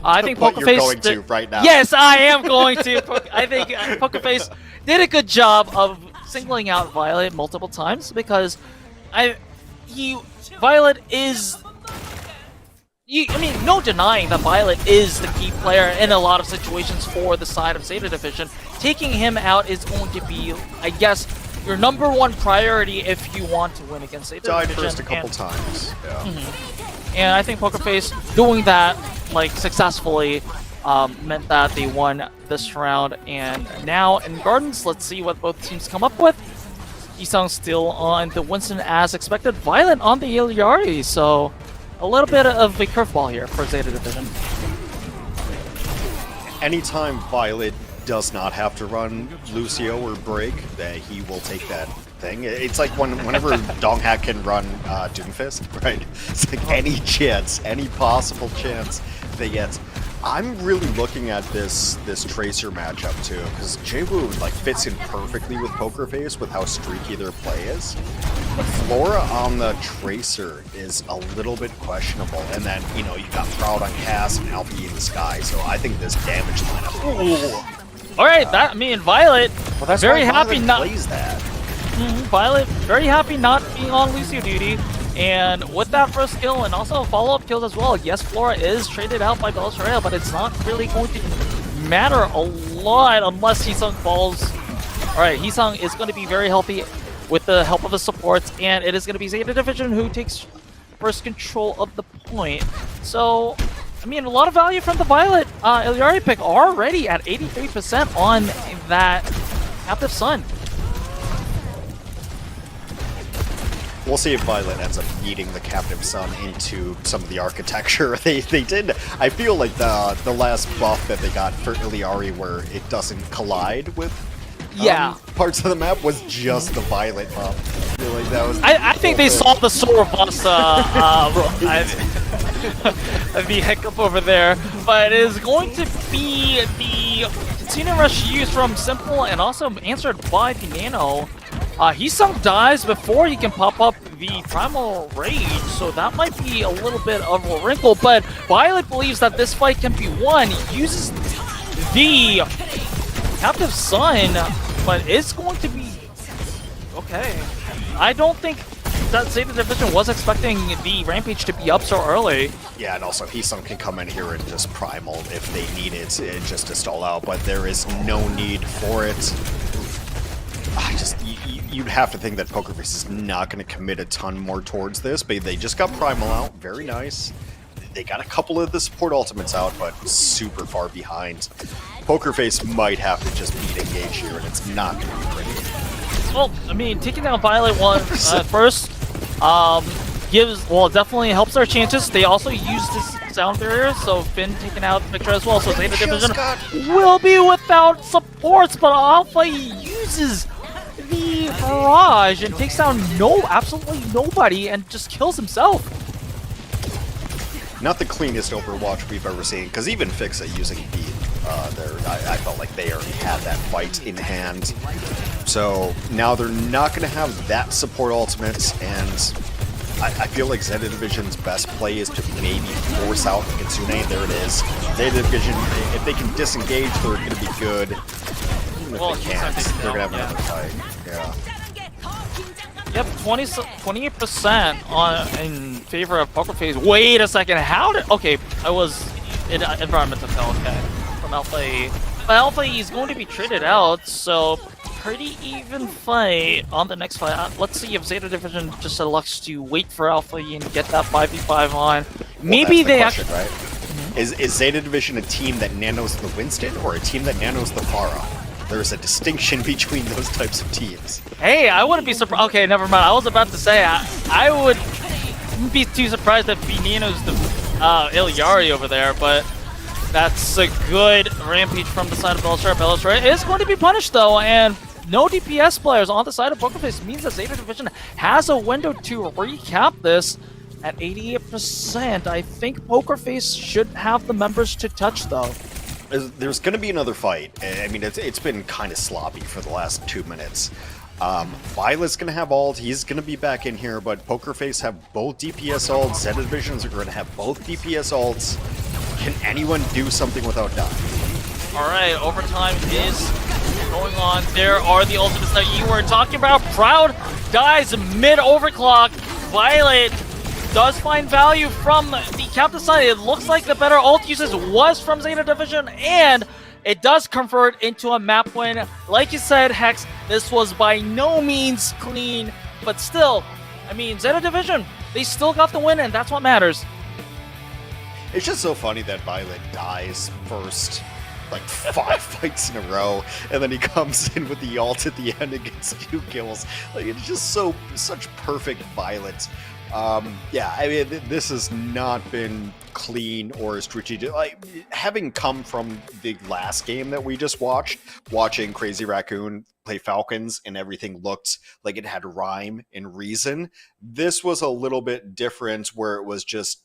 I think But Pokerface. you're going to right now. Yes, I am going to. I think Pokerface did a good job of singling out Violet multiple times because Violet is. I mean, no denying that Violet is the key player in a lot of situations for the side of ZETA Division. Taking him out is going to be, I guess, your #1 priority if you want to win against ZETA Died Division. first a couple times. Yeah. And I think Pokerface doing that like successfully meant that they won this round. And now in Gardens, let's see what both teams come up with. Heesung still on the Winston as expected. Violet on the Iliari, so a little bit of a curveball here for ZETA Division. Anytime Violet does not have to run Lucio or Brig, that he will take that thing. It's like whenever Donghack can run Doomfist, right? It's like any chance, any possible chance they get. I'm really looking at this Tracer matchup too, because Jehu like fits in perfectly with Pokerface with how streaky their play is. But Flora on the Tracer is a little bit questionable, and then you know you got Proud on Cass and Alfie in the sky, so I think this damage lineup. All right, that I mean Violet. Well, that's very why happy Violet not. plays that. Violet very happy not being on Lucio duty, and with that first kill and also follow-up kills as well. Yes, Flora is traded out by Colosseo, but it's not really going to matter a lot unless Heesung falls. All right, Heesung is going to be very healthy with the help of his supports, and it is going to be ZETA Division who takes first control of the point. So, I mean, a lot of value from the Violet Iliari pick already at 83% on that Captive Sun. We'll see if Violet ends up eating the Captive Sun into some of the architecture. They did. I feel like the last buff that they got for Iliari, where it doesn't collide with parts of the map, was just the Violet buff. I feel like that was. I think they solved the Sora boss. The hiccup over there, but it is going to be the Kitsune Rush used from Simple and also answered by Pinano. Heesung dies before he can pop up the Primal Rage, so that might be a little bit of a wrinkle, but Violet believes that this fight can be won. He uses the Captive Sun, but it's going to be okay. I don't think that ZETA Division was expecting the Rampage to be up so early. Yeah, and also Heesung can come in here and just Primal if they need it, just to stall out, but there is no need for it. You'd have to think that Pokerface is not going to commit a ton more towards this, but they just got Primal out. Very nice. They got a couple of the support ultimates out, but super far behind. Pokerface might have to just beat Engage here, and it's not going to be pretty. Well, I mean, taking down Violet first definitely helps our chances. They also use this sound barrier, so Finn taking out the picture as well. So ZETA Division will be without supports, but Alpha uses the barrage and takes down absolutely nobody and just kills himself. Not the cleanest Overwatch we've ever seen, because even Fixa using Beat, I felt like they already had that fight in hand. So now they're not going to have that support ultimate, and I feel like Zeta Division's best play is to maybe force out the Kitsune. There it is. Zeta Division, if they can disengage, they're going to be good. Even if they can't, they're going to have another fight. Yeah. Yep, 28% in favor of Poker Face. Wait a second, how did... Okay, I was in environmental fail, okay, from Alpha E. But Alpha E is going to be traded out, so pretty even fight on the next fight. Let's see if Zeta Division just elects to wait for Alpha E and get that 5v5 on. Maybe they actually... Right? Is Zeta Division a team that nanos the Winston, or a team that nanos the Pharah? There's a distinction between those types of teams. Hey, I wouldn't be surprised. Okay, never mind. I was about to say I wouldn't be too surprised if Nino's the Ilyari over there, but that's a good rampage from the side of Belisar. Belisar is going to be punished though, and no DPS players on the side of Pokerface means that Zeta Division has a window to recap this at 88%. I think Pokerface should have the members to touch though. There's going to be another fight. I mean, it's been kind of sloppy for the last 2 minutes. Violet's going to have ult. He's going to be back in here, but Pokerface have both DPS ults. Zeta Divisions are going to have both DPS ults. Can anyone do something without dying? Alright, overtime is going on. There are the ultimates that you were talking about. Proud dies mid-overclock. Violet does find value from the captain side. It looks like the better ult uses was from Zeta Division, and it does convert into a map win. Like you said, Hex, this was by no means clean, but still, I mean, Zeta Division, they still got the win, and that's what matters. It's just so funny that Violet dies first, like 5 fights in a row, and then he comes in with the ult at the end and gets 2 kills. Like, it's just such perfect Violet. Yeah, I mean, this has not been clean or strategic. Like, having come from the last game that we just watched, watching Crazy Raccoon play Falcons and everything looked like it had rhyme and reason, this was a little bit different, where it was just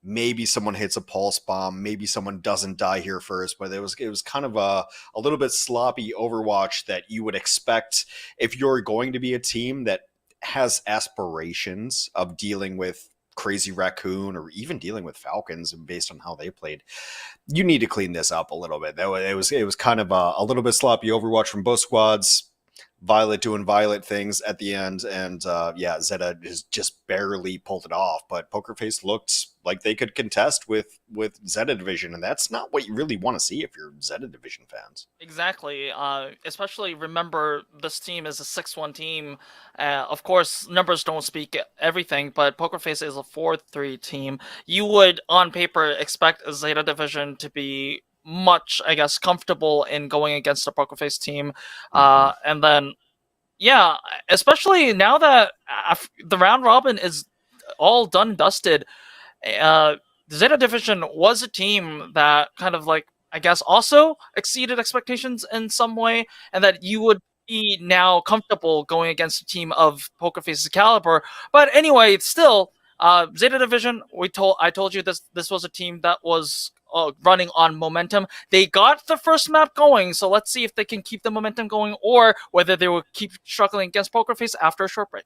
maybe someone hits a pulse bomb, maybe someone doesn't die here first, but it was kind of a little bit sloppy Overwatch that you would expect if you're going to be a team that has aspirations of dealing with Crazy Raccoon or even dealing with Falcons based on how they played. You need to clean this up a little bit. It was kind of a little bit sloppy Overwatch from both squads. Violet doing Violet things at the end, and yeah, Zeta has just barely pulled it off, but Pokerface looked like they could contest with Zeta Division, and that's not what you really want to see if you're Zeta Division fans. Exactly. Especially remember, this team is a 6-1 team. Of course, numbers don't speak everything, but Pokerface is a 4-3 team. You would, on paper, expect a Zeta Division to be much, I guess, comfortable in going against a Pokerface team. And then, yeah, especially now that the round robin is all done and dusted, the Zeta Division was a team that kind of, like, I guess, also exceeded expectations in some way, and that you would be now comfortable going against a team of Pokerface's caliber. But anyway, it's still Zeta Division. I told you this was a team that was running on momentum. They got the first map going, so let's see if they can keep the momentum going, or whether they will keep struggling against Pokerface after a short break.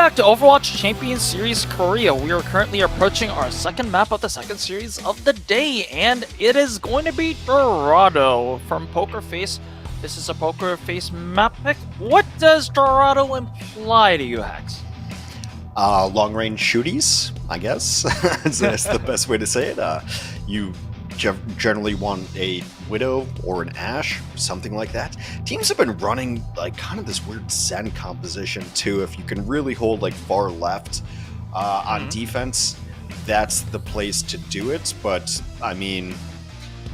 back to Overwatch Champions Series Korea. We are currently approaching our second map of the second series of the day, and it is going to be Dorado from Poker Face. This is a Poker Face map pick. What does Dorado imply to you, Hex? Long-range shooties, I guess. That's the best way to say it. You generally want a Widow or an Ashe, something like that. Teams have been running like kind of this weird Zen composition too. If you can really hold like far left on defense, that's the place to do it. But I mean,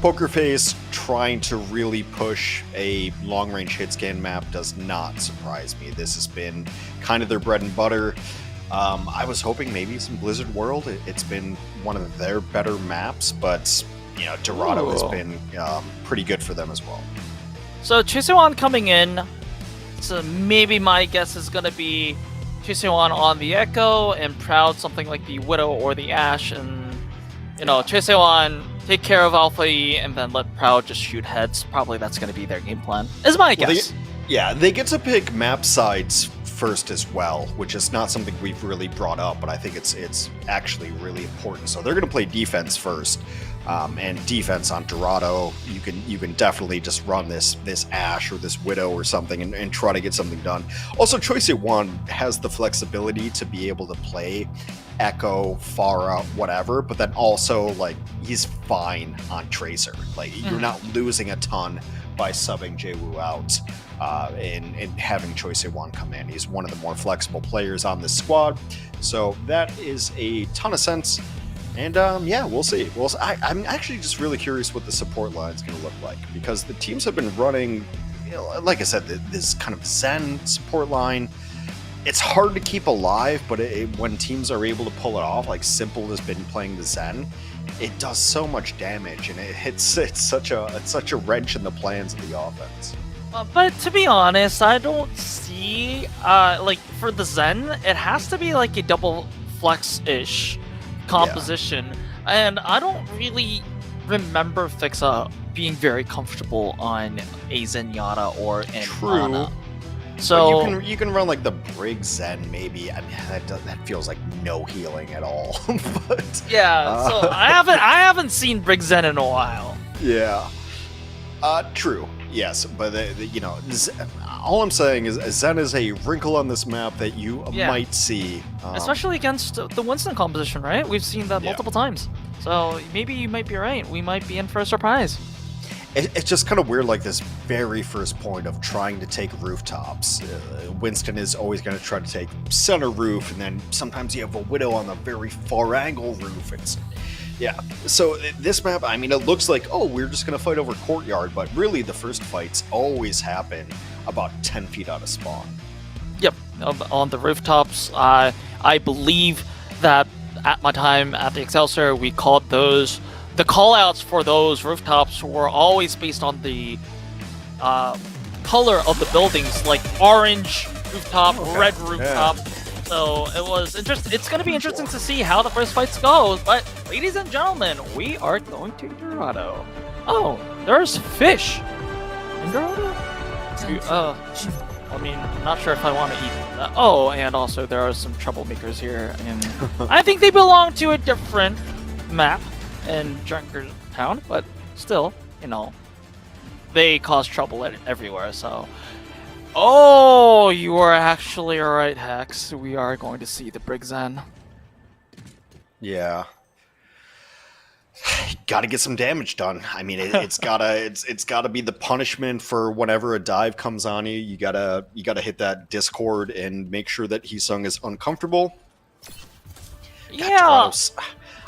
Poker Face trying to really push a long-range hit scan map does not surprise me. This has been kind of their bread and butter. I was hoping maybe some Blizzard World. It's been one of their better maps, but you know, Dorado has been pretty good for them as well. So Chisewan coming in, so maybe my guess is going to be Chisewan on the Echo and Proud something like the Widow or the Ashe, and you know, Chisewan take care of Alpha E and then let Proud just shoot heads. Probably that's going to be their game plan, is my guess. They get to pick map sides first as well, which is not something we've really brought up, but I think it's actually really important. So they're going to play defense first, and defense on Dorado. You can definitely just run this Ashe or this Widow or something and try to get something done. Also, Choice 1 has the flexibility to be able to play Echo, Pharah, whatever, but then also like he's fine on Tracer. Like you're not losing a ton by subbing Jaewoo out and having Choice 1 come in. He's one of the more flexible players on this squad, so that is a ton of sense. And yeah, we'll see. I'm actually just really curious what the support line is going to look like, because the teams have been running, you know, like I said, this kind of Zen support line. It's hard to keep alive, but when teams are able to pull it off, like Simple has been playing the Zen, it does so much damage, and it's such a wrench in the plans of the offense. But to be honest, I don't see like for the Zen, it has to be like a double flex-ish composition, and I don't really remember Fixa being very comfortable on a Zenyatta or an Ana. So but you can run like the Brig Zen maybe. I mean that feels like no healing at all. But yeah, so I haven't seen Brig Zen in a while. Yeah. True. Yes, but you know, all I'm saying is Zen is a wrinkle on this map that you might see, especially against the Winston composition, right? We've seen that multiple times. So maybe you might be right. We might be in for a surprise. It's just kind of weird, like this very first point of trying to take rooftops. Winston is always going to try to take center roof, and then sometimes you have a Widow on the very far angle roof. So this map, I mean, it looks like, oh, we're just going to fight over courtyard, but really the first fights always happen about 10 feet out of spawn. Yep, on the rooftops. I believe that at my time at the Excelsior, we called those... The callouts for those rooftops were always based on the color of the buildings, like orange rooftop, red rooftop. So it was interesting. It's going to be interesting to see how the first fights go. But ladies and gentlemen, we are going to Dorado. Oh, there's fish in Dorado. I mean, I'm not sure if I want to eat that. Oh, and also there are some troublemakers here, and I think they belong to a different map in Junker Town, but still, you know, they cause trouble everywhere, so... Oh, you are actually right, Hex. We are going to see the Brig Zen. Yeah. Gotta get some damage done. I mean, it's gotta be the punishment for whenever a dive comes on you. You gotta hit that Discord and make sure that Heesung is uncomfortable. Yeah.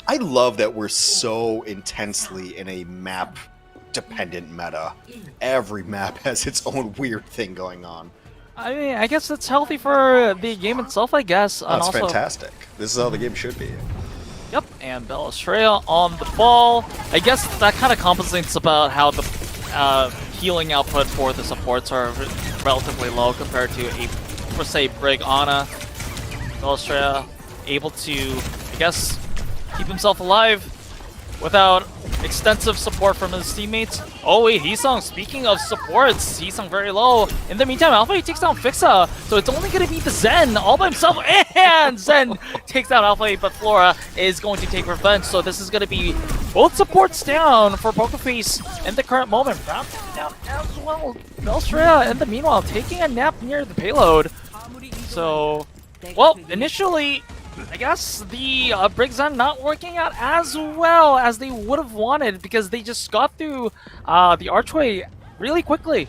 I love that we're so intensely in a map-dependent meta. Every map has its own weird thing going on. I mean, I guess it's healthy for the game itself, I guess. Oh, it's fantastic. This is how the game should be. Yep, and Bellastraya on the ball. I guess that kind of compensates about how the healing output for the supports are relatively low compared to per se, Brig Ana. Bellastraya able to, I guess, keep himself alive. without extensive support from his teammates. Oh wait, Heesung, speaking of supports, Heesung very low. In the meantime, Alpha takes down Fixa, so it's only going to be the Zen all by himself, and Zen takes down Alpha, but Flora is going to take revenge, so this is going to be both supports down for PokerFace in the current moment. Brown down as well. Belstrea, in the meanwhile, taking a nap near the payload. So, well, initially, I guess the Briggs Zen not working out as well as they would have wanted because they just got through the archway really quickly.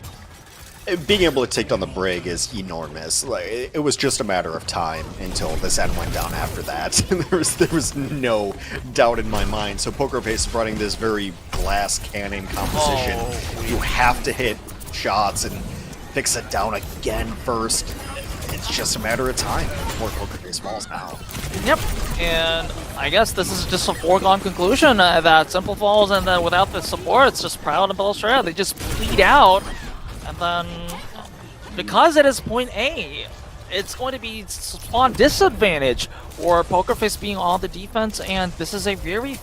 Being able to take down the Brig is enormous. Like, it was just a matter of time until the Zen went down after that. there was no doubt in my mind. So PokerFace is running this very glass cannon composition. You have to hit shots and fix it down again first. It's just a matter of time before PokerFace falls now. Yep, and I guess this is just a foregone conclusion that Simple falls, and then without the support, it's just Proud and Belstrea. They just bleed out, and then because it is point A, it's going to be spawn disadvantage for PokerFace being on the defense, and this is a very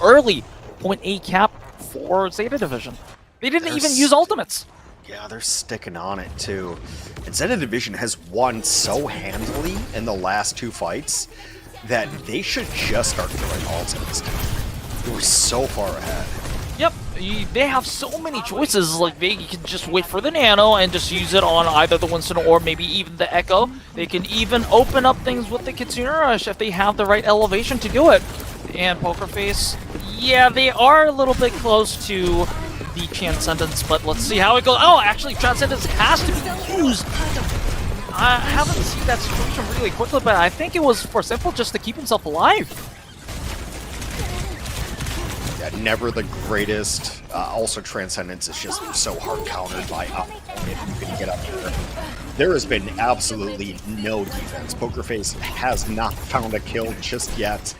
early point A cap for Zeta Division. They didn't even use ultimates. Yeah, they're sticking on it too. And Zeta Division has won so handily in the last two fights that they should just start throwing ultimates. They were so far ahead. Yep, they have so many choices. Like, they can just wait for the Nano and just use it on either the Winston or maybe even the Echo. They can even open up things with the Kitsune Rush if they have the right elevation to do it. And PokerFace, yeah, they are a little bit close to the Transcendence, but let's see how it goes. Oh, actually, Transcendence has to be used. I haven't seen that situation really quickly, but I think it was for Simple just to keep himself alive. Yeah, never the greatest. Also, Transcendence is just so hard countered by if you can get up there. There has been absolutely no defense. PokerFace has not found a kill just yet.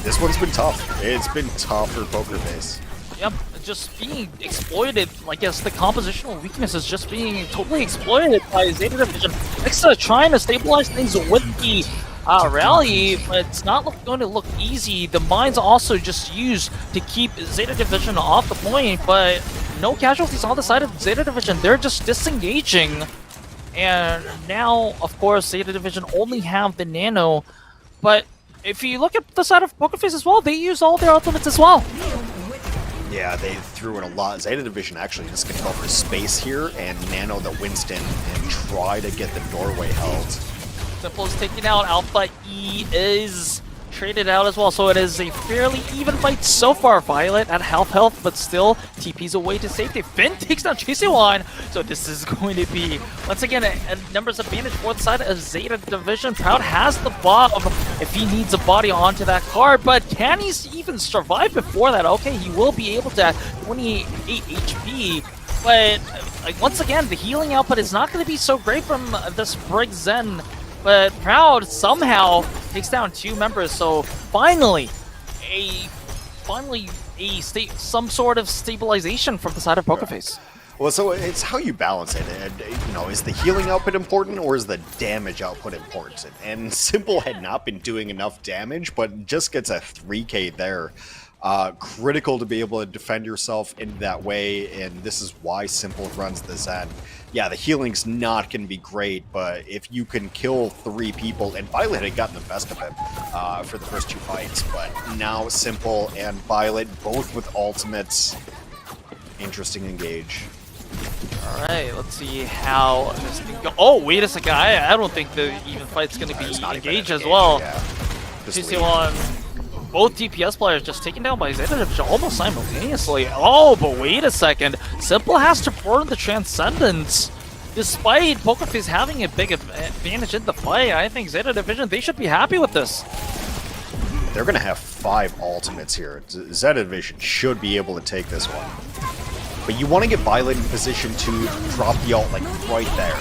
This one's been tough. It's been tough for PokerFace. Yep, just being exploited. I guess the compositional weakness is just being totally exploited by Zeta Division. Nexa trying to stabilize things with the rally, but it's not going to look easy. The mines also just used to keep Zeta Division off the point, but no casualties on the side of Zeta Division. They're just disengaging. And now, of course, Zeta Division only have the Nano, but if you look at the side of PokerFace as well, they use all their ultimates as well. Yeah, they threw in a lot. Zeta Division actually just gonna go for space here and nano the Winston and try to get the doorway held. Simple is taking out. Alpha E is traded out as well, so it is a fairly even fight so far. Violet at half health, but still TP's away to safety. Finn takes down Chase1, so this is going to be, once again, a numbers advantage for the side of Zeta Division. Proud has the bomb if he needs a body onto that card, but can he even survive before that? Okay, he will be able to 28 HP, but once again, the healing output is not going to be so great from this Brig Zen. But Proud somehow takes down two members, so finally some sort of stabilization from the side of PokerFace. Well, so it's how you balance it. And, you know, is the healing output important or is the damage output important? And Simple had not been doing enough damage, but just gets a 3K there. Critical to be able to defend yourself in that way, and this is why Simple runs the Zen. Yeah, the healing's not going to be great, but if you can kill 3 people, and Violet had gotten the best of him for the first 2 fights, but now Simple and Violet both with ultimates. Interesting engage. Alright, let's see how this can go. Oh, wait a second, I don't think the even fight's going to be engaged as well. TC1. Both DPS players just taken down by Zeta Division almost simultaneously. Oh, but wait a second. Simple has to burn the Transcendence. Despite PokerFace having a big advantage in the fight, I think Zeta Division, they should be happy with this. They're going to have 5 ultimates here. Zeta Division should be able to take this one. But you want to get Violet in position to drop the ult, like, right there.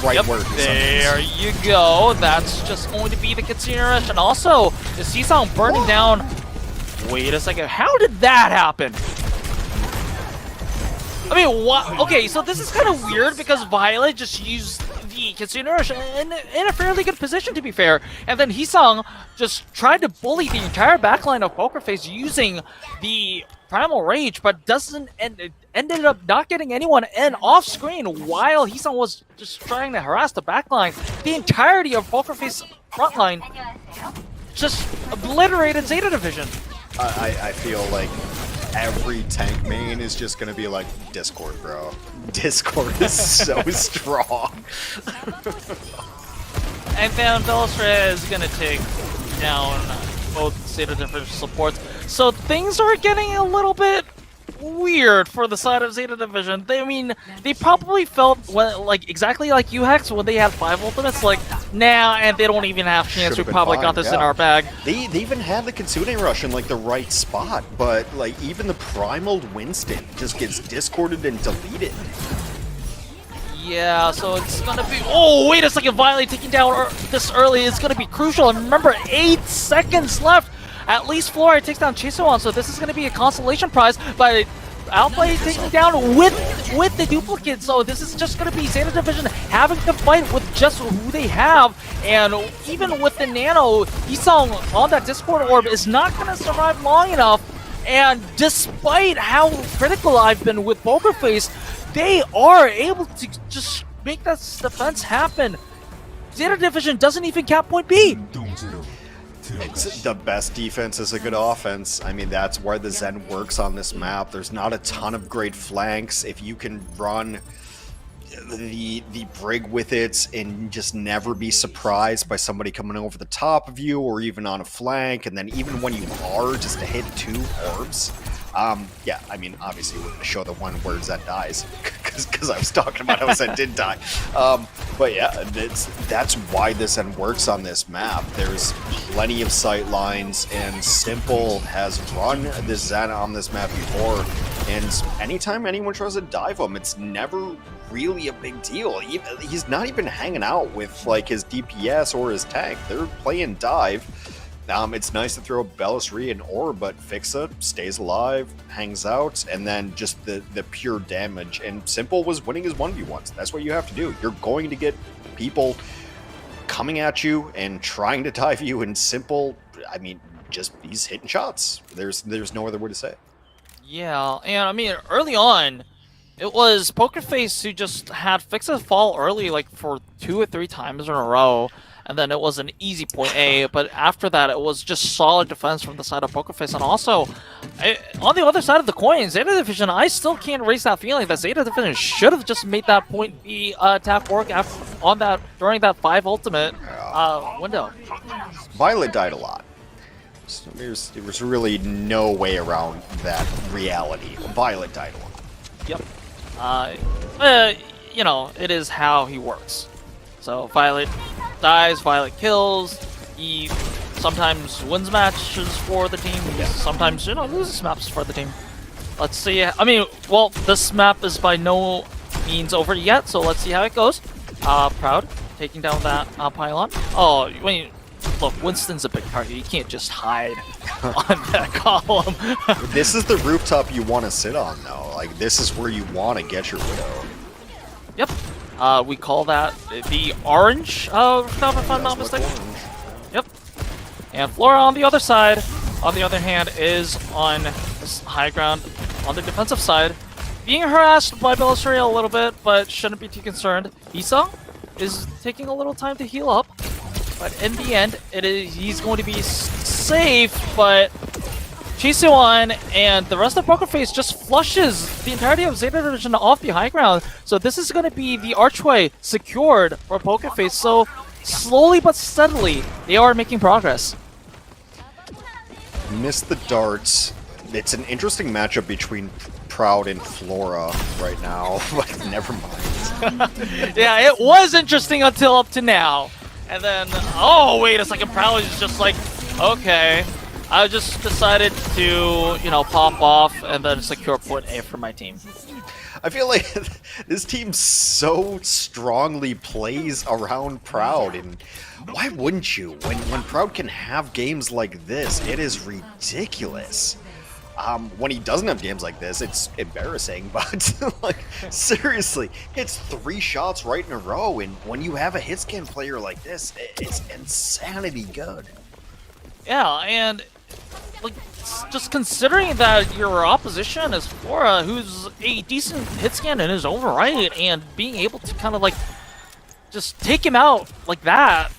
Right where there you go. That's just going to be the Kitsune Rush. And also, the Seasong burning down. Wait a second. How did that happen? I mean, what? Okay, so this is kind of weird because Violet just used the Consumer in a fairly good position, to be fair. And then Hisang just tried to bully the entire backline of Poker Face using the Primal Rage, but ended up not getting anyone in off screen while Hisang was just trying to harass the backline. The entirety of Poker Face frontline just obliterated Zeta Division. I feel like every tank main is just gonna be like, Discord, bro. Discord is so strong. And then Velasquez is gonna take down both Zeta Division supports. So things are getting a little bit weird for the side of Zeta Division. They probably felt exactly like UHEX when they had 5 ultimates, like, nah, and they don't even have a chance. We probably got this in our bag. They even had the Kitsune Rush in like the right spot, but like even the Primal Winston just gets discorded and deleted. Yeah, so it's gonna be. Oh, wait a second! Violently taking down this early is gonna be crucial. And remember, 8 seconds left. At least Flora takes down Chisoan, so this is gonna be a consolation prize. But Outplay taking down with the duplicate, so this is just gonna be Zeta Division having to fight with just who they have. And even with the Nano, Hisang on that Discord orb is not gonna survive long enough. And despite how critical I've been with Poker Face, they are able to just make that defense happen. Zeta Division doesn't even cap point B. It's the best defense is a good offense. I mean, that's where the Zen works on this map. There's not a ton of great flanks. If you can run the brig with it and just never be surprised by somebody coming over the top of you or even on a flank, and then even when you are, just to hit 2 orbs. Yeah, I mean, obviously we're going to show the one where Zen dies, because I was talking about how Zen did die. But yeah, that's why this Zen works on this map. There's plenty of sight lines, and Simple has run this Zen on this map before, and anytime anyone tries to dive him, it's never really a big deal. He's not even hanging out with like his DPS or his tank. They're playing dive. It's nice to throw Belisri and Orb, but Fixa stays alive, hangs out, and then just the pure damage. And Simple was winning his 1v1s. That's what you have to do. You're going to get people coming at you and trying to dive you, and Simple, I mean, just he's hitting shots. There's no other way to say it. Yeah, and I mean, early on, it was Poker Face who just had Fixa fall early, like for 2 or 3 times in a row. And then it was an easy point A, but after that it was just solid defense from the side of Poker Face. And also, on the other side of the coin, Zeta Division, I still can't erase that feeling that Zeta Division should have just made that point B attack work during that 5 ultimate window. Violet died a lot. So there was really no way around that reality. Violet died a lot. Yep. You know, it is how he works. So Violet dies, Violet kills, he sometimes wins matches for the team, sometimes, loses maps for the team. Let's see, I mean, well, this map is by no means over yet, so let's see how it goes. Proud, taking down that pylon. Oh, look, Winston's a big target, you can't just hide on that column. This is the rooftop you want to sit on, though. Like, this is where you want to get your Widow. Yep. We call that the orange rooftop, if I'm not mistaken. Yep. And Flora on the other side, on the other hand, is on this high ground on the defensive side, being harassed by Belisari a little bit, but shouldn't be too concerned. Hisang is taking a little time to heal up, but in the end, he's going to be safe, but Chisewan and the rest of Poker Face just flushes the entirety of Zeta Division off the high ground. So this is going to be the archway secured for Poker Face. So slowly but steadily, they are making progress. Missed the darts. It's an interesting matchup between Proud and Flora right now, but never mind. Yeah, it was interesting until up to now. And then, oh, wait a second, Proud is just like, okay. I just decided to, pop off and then secure point A for my team. I feel like this team so strongly plays around Proud, and why wouldn't you? When Proud can have games like this, it is ridiculous. When he doesn't have games like this, it's embarrassing, but like seriously, hits 3 shots right in a row, and when you have a hit scan player like this, it's insanity good. Yeah, and like just considering that your opposition is Flora, who's a decent hit scan in his own right, and being able to kind of like just take him out like that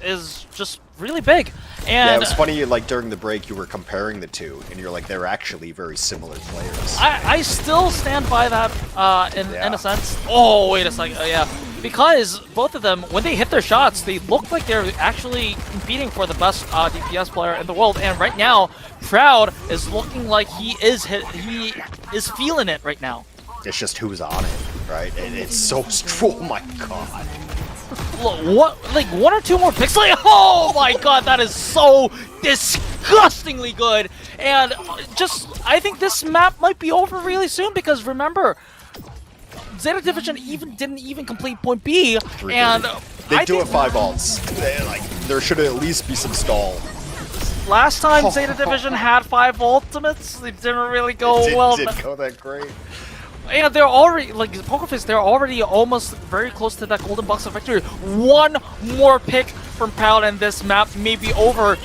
is just really big. And yeah, it was funny, like during the break you were comparing the two, and you're like, they're actually very similar players. I still stand by that in a sense. Oh, wait a second. Yeah. Because both of them, when they hit their shots, they look like they're actually competing for the best DPS player in the world. And right now, Proud is looking like he is feeling it right now. It's just who's on it, right? And it's so strong. Oh my god. What, like 1 or 2 more picks? Like, oh my god, that is so disgustingly good. And just, I think this map might be over really soon, because remember, Zeta Division didn't even complete point B, and they do have 5 ults. There should at least be some stall. Last time Zeta Division had 5 ultimates, they didn't really go well. It didn't go that great. And they're already, like, PokerFace, they're already almost very close to that golden box of victory. 1 more pick from Proud, and this map may be over.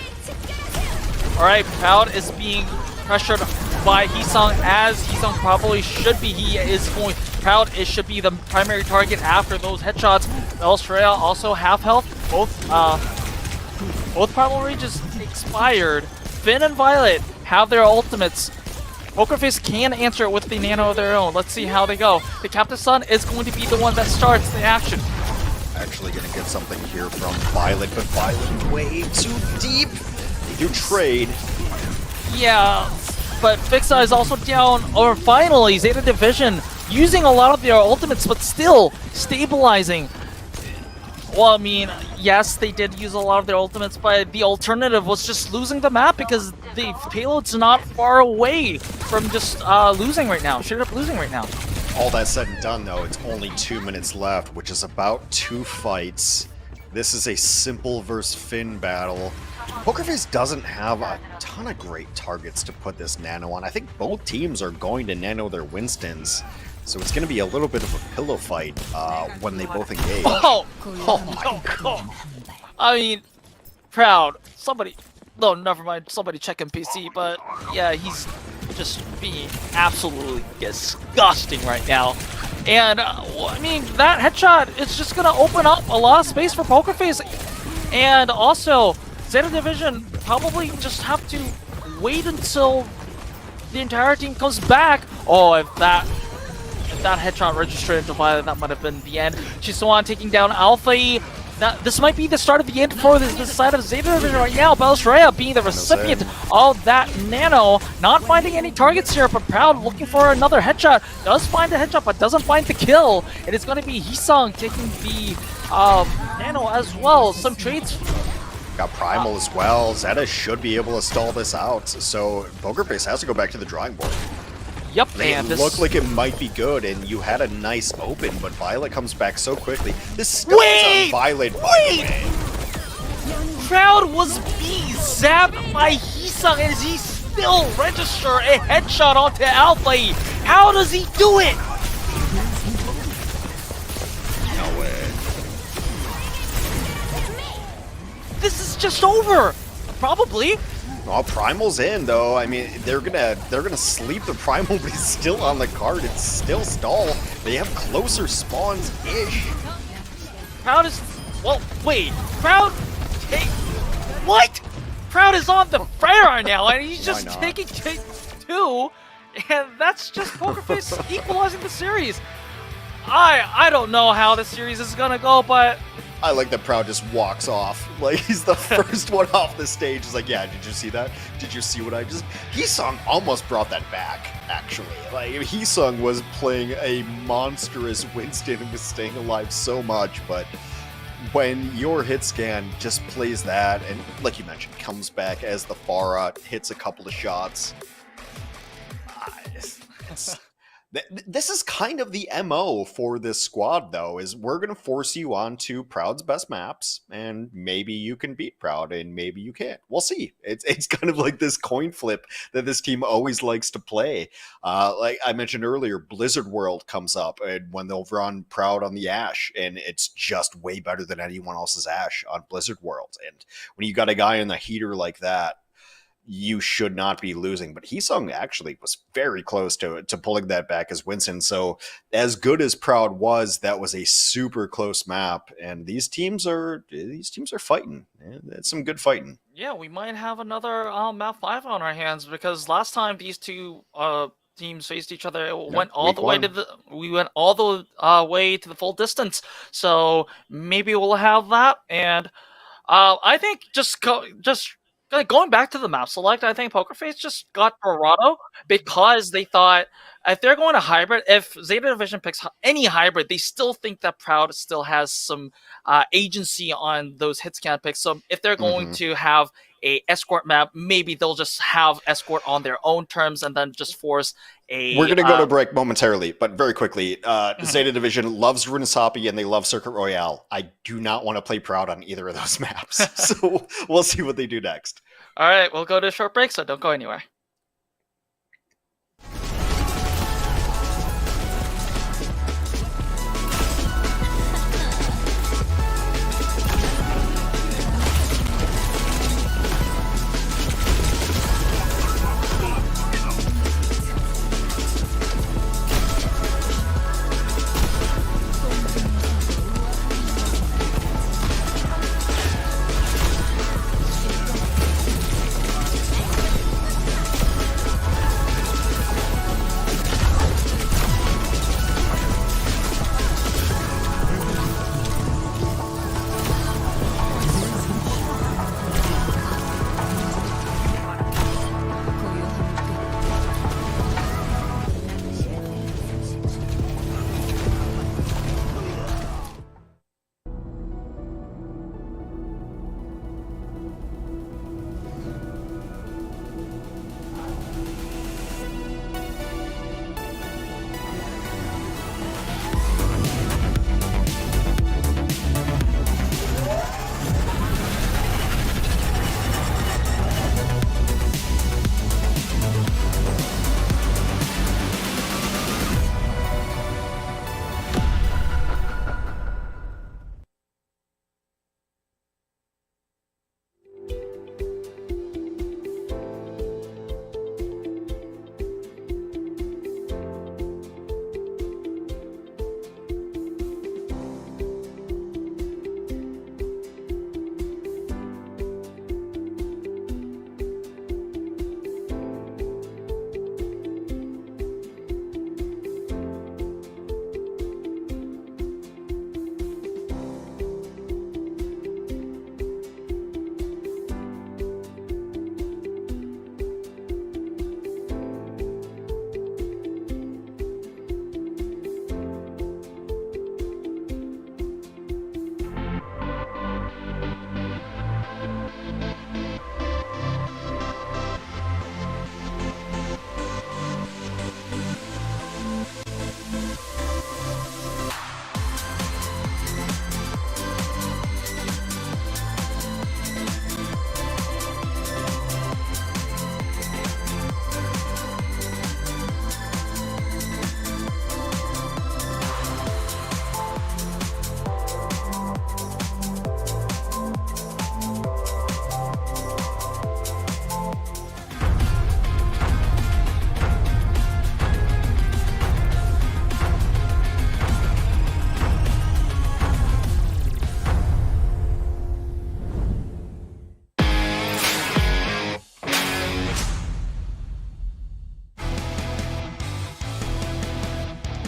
Alright, Proud is being pressured by Heesung, as Heesung probably should be. He is going, Proud should be the primary target after those headshots. Elstraya also half health. Both Primal Rages expired. Finn and Violet have their ultimates. PokerFace can answer it with the nano of their own. Let's see how they go. The Captain Sun is going to be the one that starts the action. Actually gonna get something here from Violet, but Violet way too deep. They do trade. Yeah, but Fixa is also down. Or finally, Zeta Division using a lot of their ultimates, but still stabilizing. Well, I mean, yes, they did use a lot of their ultimates, but the alternative was just losing the map, because the payload's not far away from just losing right now. Straight up losing right now. All that said and done, though, it's only 2 minutes left, which is about 2 fights. This is a simple versus Finn battle. PokerFace doesn't have a ton of great targets to put this nano on. I think both teams are going to nano their Winstons. So it's going to be a little bit of a pillow fight when they both engage. Oh my god. I mean, Proud. Somebody... No, never mind. Somebody check NPC. But yeah, he's just being absolutely disgusting right now. And, I mean, that headshot is just going to open up a lot of space for PokerFace. And also, Zeta Division probably just have to wait until the entire team comes back. Oh, if that headshot registered into Violet, that might have been the end. Chiswan taking down Alpha. This might be the start of the end for this side of Zeta Division right now. Belstraya being the recipient of that nano. Not finding any targets here, but Proud looking for another headshot. Does find the headshot, but doesn't find the kill. It is going to be Heesung taking the nano as well. Some trades. Got Primal as well. Zeta should be able to stall this out. So PokerFace has to go back to the drawing board. Yep, it looked like it might be good, and you had a nice open, but Violet comes back so quickly. This still is on Violet, by the way. Proud was being zapped by Heesung, and he still register a headshot onto Alpha. How does he do it? No way. This is just over. Probably. Well, Primal's in though. I mean, they're gonna sleep the Primal, but he's still on the card. It's still stall. They have closer spawns ish. Proud is wait. Proud. Hey, what? Proud is on the Freyr now, and he's just taking 2, and that's just PokerFace equalizing the series. I don't know how the series is gonna go, but I like that Proud just walks off. Like, he's the first one off the stage. He's like, yeah, did you see that? Did you see what I just... Heesung almost brought that back, actually. Like, Heesung was playing a monstrous Winston and was staying alive so much, but when your hit scan just plays that, and like you mentioned, comes back as the Pharah, hits a couple of shots, This is kind of the MO for this squad, though, is we're going to force you onto Proud's best maps, and maybe you can beat Proud, and maybe you can't. We'll see. It's kind of like this coin flip that this team always likes to play. Like I mentioned earlier, Blizzard World comes up, and when they'll run Proud on the Ashe, and it's just way better than anyone else's Ashe on Blizzard World. And when you got a guy in the heater like that, you should not be losing. But Heesung actually was very close to pulling that back as Winston. So as good as Proud was, that was a super close map. And these teams are fighting. It's some good fighting. Yeah, we might have another map 5 on our hands, because last time these two teams faced each other, it went all the way to we went all the way to the full distance. So maybe we'll have that. And I think going back to the map select, I think PokerFace just got Dorado because they thought if they're going to hybrid, if Zeta Division picks any hybrid, they still think that Proud still has some agency on those hit scan picks. So if they're going to have a escort map, maybe they'll just have escort on their own terms and then just force a... We're going to go to break momentarily, but very quickly. Zeta Division loves Runasapi and they love Circuit Royale. I do not want to play Proud on either of those maps. So we'll see what they do next. All right, we'll go to a short break, so don't go anywhere.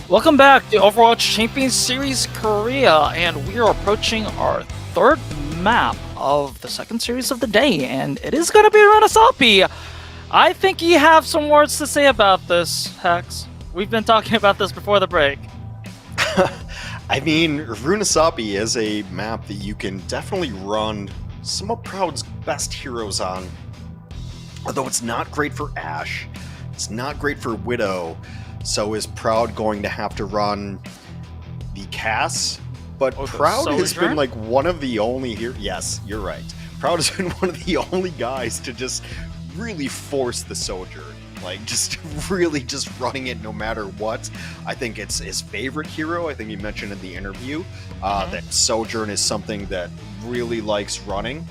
Welcome back to Overwatch Champions Series Korea, and we are approaching our third map of the second series of the day, and it is going to be Runasapi. I think you have some words to say about this, Hex. We've been talking about this before the break. I mean, Runasapi is a map that you can definitely run some of Proud's best heroes on. Although it's not great for Ashe, it's not great for Widow. So is Proud going to have to run the Cass? But Proud has been like one of the only here. Yes, you're right. Proud has been one of the only guys to just really force the Sojourn. Like, just really just running it no matter what. I think it's his favorite hero. I think he mentioned in the interview that Sojourn is something that really likes running.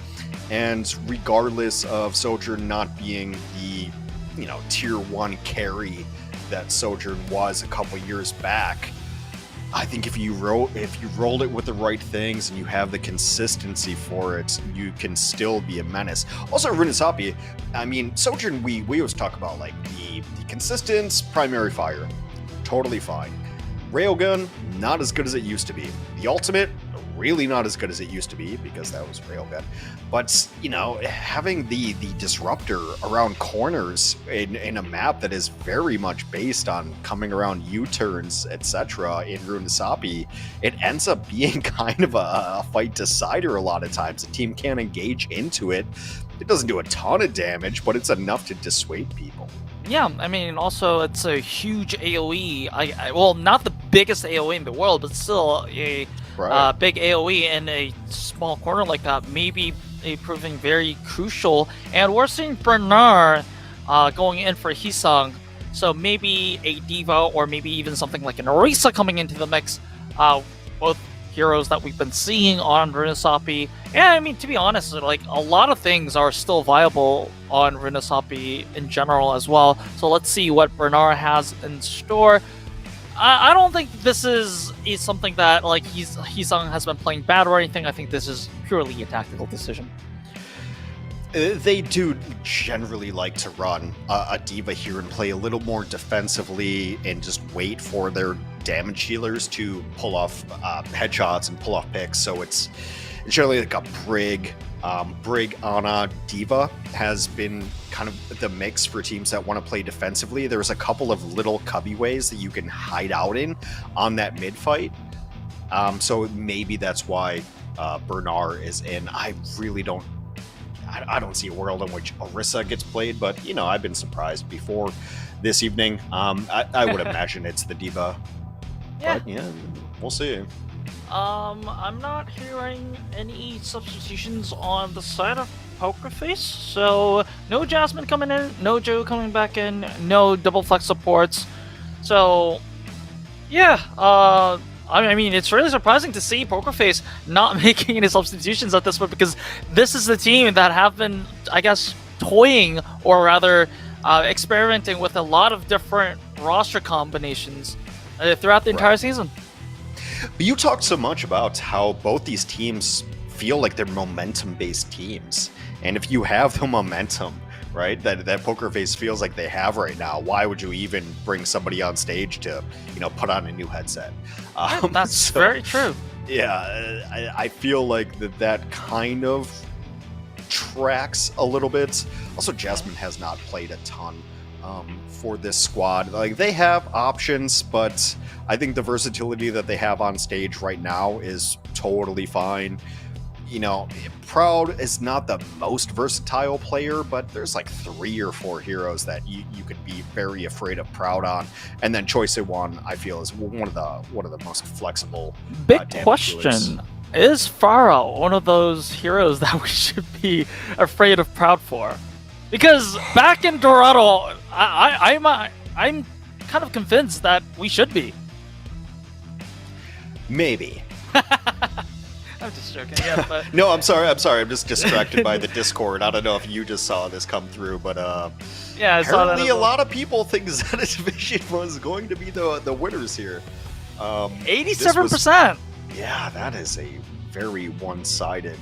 And regardless of Sojourn not being the, tier 1 carry that Sojourn was a couple years back, I think if you rolled it with the right things and you have the consistency for it, you can still be a menace. Also, Runasapi, I mean, Sojourn, we always talk about like the consistent primary fire, totally fine. Railgun, not as good as it used to be. The ultimate, really not as good as it used to be because that was Railgun. But, having the disruptor around corners in a map that is very much based on coming around U-turns, etc. in Runasapi, it ends up being kind of a fight decider a lot of times. The team can't engage into it. It doesn't do a ton of damage, but it's enough to dissuade people. Yeah, I mean, also it's a huge AoE. Well, not the biggest AoE in the world, but still a big AoE in a small corner like that, maybe proving very crucial. And we're seeing Bernard going in for Hisang, so maybe a D.Va or maybe even something like an Orisa coming into the mix. Both heroes that we've been seeing on Runasapi. And I mean, to be honest, like a lot of things are still viable on Runasapi in general as well. So let's see what Bernard has in store. I don't think this is something that like Hisang has been playing bad or anything. I think this is purely a tactical decision. They do generally like to run a D.Va here and play a little more defensively and just wait for their damage healers to pull off headshots and pull off picks. So it's generally like a Brig, Ana, D.Va has been kind of the mix for teams that want to play defensively. There's a couple of little cubby ways that you can hide out in on that mid fight. So maybe that's why Bernard is in. I really don't. I don't see a world in which Orisa gets played, but I've been surprised before this evening. I would imagine it's the D.Va. Yeah. But yeah, we'll see. I'm not hearing any substitutions on the side of Pokerface, so no Jasmine coming in, no Joe coming back in, no double flex supports. So yeah, I mean, it's really surprising to see Pokerface not making any substitutions at this point, because this is the team that have been, I guess, toying, or rather experimenting with a lot of different roster combinations throughout the entire season. But you talked so much about how both these teams feel like they're momentum-based teams. And if you have the momentum, right, that Pokerface feels like they have right now, why would you even bring somebody on stage to, put on a new headset? That's very true. Yeah, I feel like that kind of tracks a little bit. Also, Jasmine has not played a ton for this squad. Like, they have options, but I think the versatility that they have on stage right now is totally fine. Proud is not the most versatile player, but there's like 3 or 4 heroes that you could be very afraid of Proud on. And then Choice One, I feel, is one of the most flexible. Big question. Is Pharah one of those heroes that we should be afraid of Proud for? Because back in Dorado, I'm kind of convinced that we should be. Maybe. I'm just joking. Yeah, but no, I'm sorry. I'm just distracted by the Discord. I don't know if you just saw this come through, but yeah, I saw that apparently as well. A lot of people think Zeta Division was going to be the winners here. 87%. Yeah, that is a very one-sided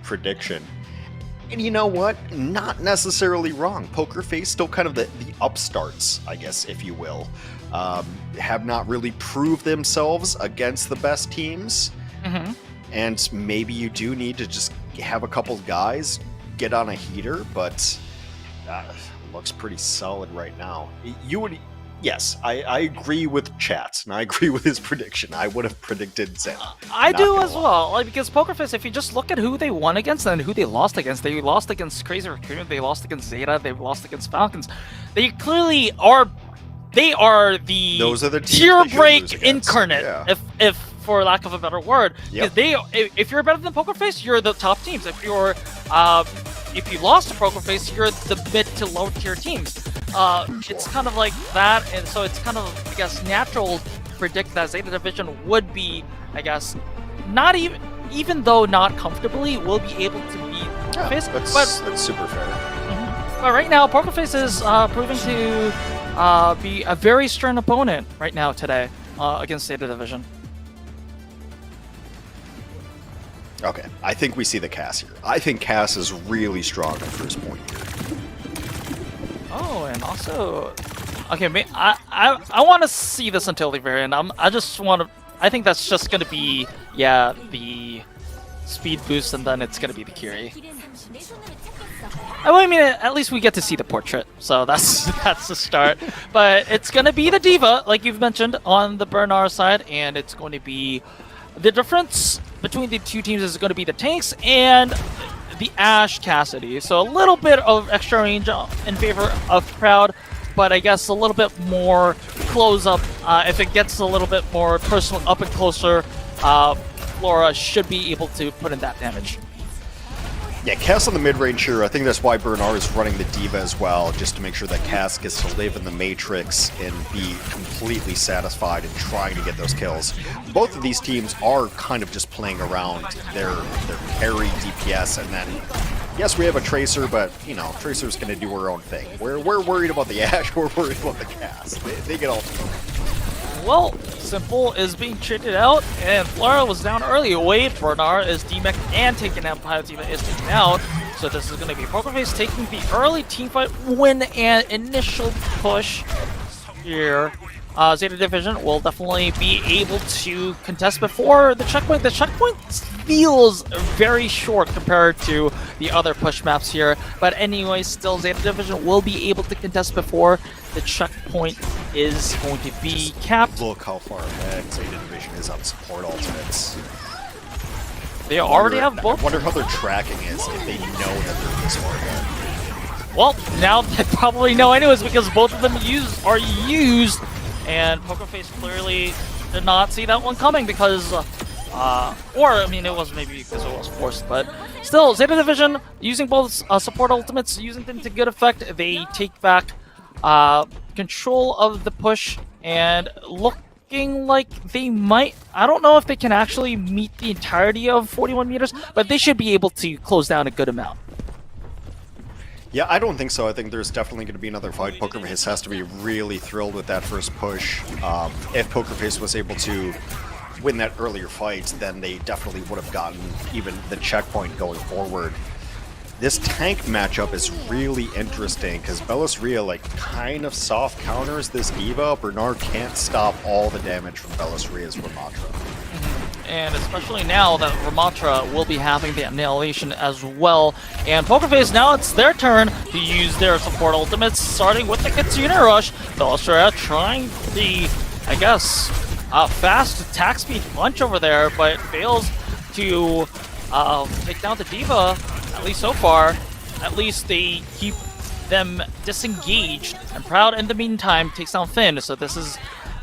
prediction. And you know what? Not necessarily wrong. Pokerface, still kind of the upstarts, I guess, if you will, have not really proved themselves against the best teams. Mm-hmm. And maybe you do need to just have a couple guys get on a heater, but looks pretty solid right now. Yes, I agree with Chat, and I agree with his prediction. I would have predicted Zeta. I do as well, because Pokerface, if you just look at who they won against and who they lost against Crazy Raccoon, they lost against Zeta, they lost against Falcons. They clearly are they are the Those are the teams tier they should lose break against. incarnate, Yeah. if for lack of a better word. Yep. Because if you're better than Poker Face, you're the top teams. If you lost to Poker Face, you're the mid to low tier teams. It's kind of like that, and so it's kind of, I guess, natural to predict that Zeta Division would be, I guess, not even though not comfortably, will be able to beat Poker Face. That's super fair. But right now, Poker Face is proving to be a very stern opponent right now today against Zeta Division. Okay, I think we see the Cass here. I think Cass is really strong at first point here. Oh, and also, okay, I want to see this until the very end. I just want to. I think that's just gonna be the speed boost, and then it's gonna be the Kiri. I mean, at least we get to see the portrait, so that's the start. But it's gonna be the Diva, like you've mentioned, on the Bernard side, and it's going to be the difference between the two teams is going to be the tanks and the Ash Cassidy. So a little bit of extra range in favor of Proud, but I guess a little bit more close up. If it gets a little bit more personal, up and closer, Flora should be able to put in that damage. Yeah, Cass on the mid-range here. I think that's why Bernard is running the Diva as well, just to make sure that Cass gets to live in the Matrix and be completely satisfied and trying to get those kills. Both of these teams are kind of just playing around their carry DPS, and then, yes, we have a Tracer, but, you know, Tracer's going to do her own thing. We're worried about the Ashe, we're worried about the Cass. They get all. Well, Simple is being traded out, and Flora was down early. Wade, Bernard is DMEC and taken out. Pilot Diva is taken out. So this is going to be Poker Face taking the early teamfight win and initial push here. Zeta Division will definitely be able to contest before the checkpoint. The checkpoint feels very short compared to the other push maps here. But anyway, still Zeta Division will be able to contest before the checkpoint is going to be capped. Look how far ahead Zeta Division is on support ultimates. They already have both. I wonder how their tracking is if they know that they're this far ahead. Well, now they probably know anyways because both of them are used. And Poker Face clearly did not see that one coming because, or I mean, it was maybe because it was forced, but still, Zeta Division using both support ultimates, using them to good effect. They take back control of the push and looking like they might. I don't know if they can actually meet the entirety of 41 meters, but they should be able to close down a good amount. Yeah, I don't think so. I think there's definitely going to be another fight. Poker Face has to be really thrilled with that first push. If Poker Face was able to win that earlier fight, then they definitely would have gotten even the checkpoint going forward. This tank matchup is really interesting because Bellisria like kind of soft counters this Diva. Bernard can't stop all the damage from Bellisria's Ramatra. And especially now that Ramatra will be having the annihilation as well. And Poker Face, now it's their turn to use their support ultimates, starting with the Kitsune Rush. Bellisria trying the, I guess, fast attack speed punch over there, but fails to take down the Diva, at least so far. At least they keep them disengaged. And Proud, in the meantime, takes down Finn. So this is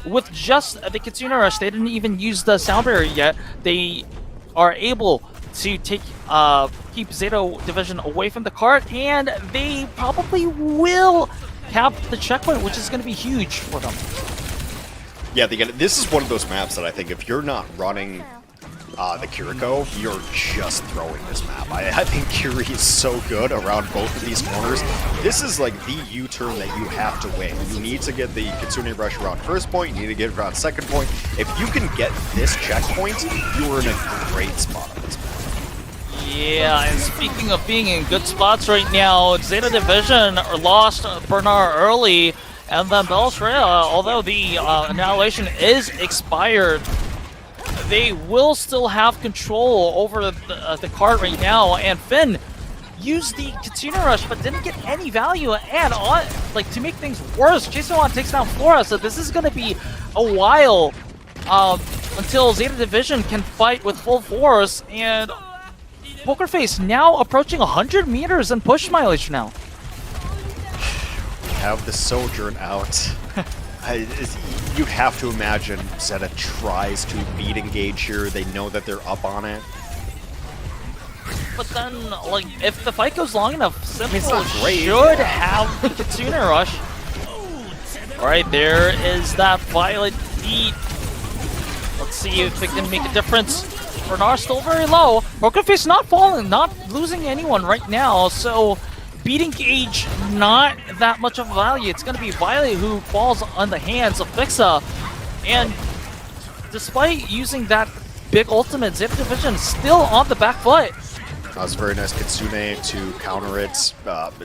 with just the Kitsune Rush. They didn't even use the sound barrier yet. They are able to take keep Zeta Division away from the cart, and they probably will cap the checkpoint, which is going to be huge for them. Yeah, this is one of those maps that I think if you're not running the Kiriko, you're just throwing this map. I think Kiri is so good around both of these corners. This is like the U-turn that you have to win. You need to get the Kitsune Rush around first point, you need to get it around second point. If you can get this checkpoint, you are in a great spot on this map. Yeah, and speaking of being in good spots right now, Zeta Division lost Bernard early, and then Bellisria, although the annihilation is expired, they will still have control over the cart right now, and Finn used the Kitsune Rush but didn't get any value, and to make things worse, Jason takes down Flora, so this is going to be a while until Zeta Division can fight with full force, and Poker Face now approaching 100 meters in push mileage now. We have the Sojourn out. You have to imagine ZETA tries to beat Engage here. They know that they're up on it. But then, like, if the fight goes long enough, Simple it's not great. should have the Kitsune Rush. Alright, there is that Violet beat. Let's see if it can make a difference. Bernard still very low. Pokerface not falling, not losing anyone right now, so beating Gage, not that much of value. It's going to be Violet who falls on the hands of Fixa. And despite using that big ultimate, ZETA Division still on the back foot. That was a very nice Kitsune to counter it.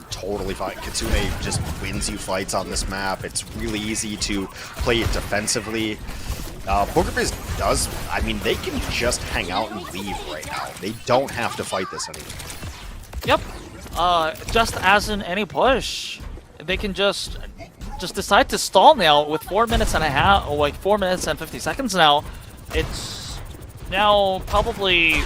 Totally fine. Kitsune just wins you fights on this map. It's really easy to play it defensively. Pokerface does, I mean, they can just hang out and leave right now. They don't have to fight this anymore. Yep. Just as in any push, they can just decide to stall now with 4 minutes and a half, or like 4 minutes and 50 seconds now. It's now probably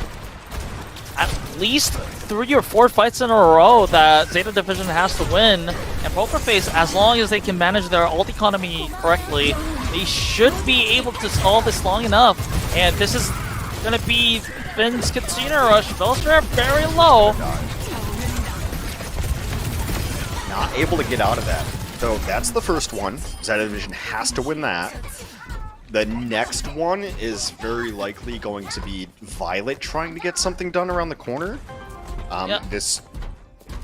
at least 3 or 4 fights in a row that ZETA Division has to win. And Pokerface, as long as they can manage their ult economy correctly, they should be able to stall this long enough. And this is going to be Finn's Kitsune Rush. Belstrap very low. Not able to get out of that. So that's the first one. ZETA Division has to win that. The next one is very likely going to be Violet trying to get something done around the corner. This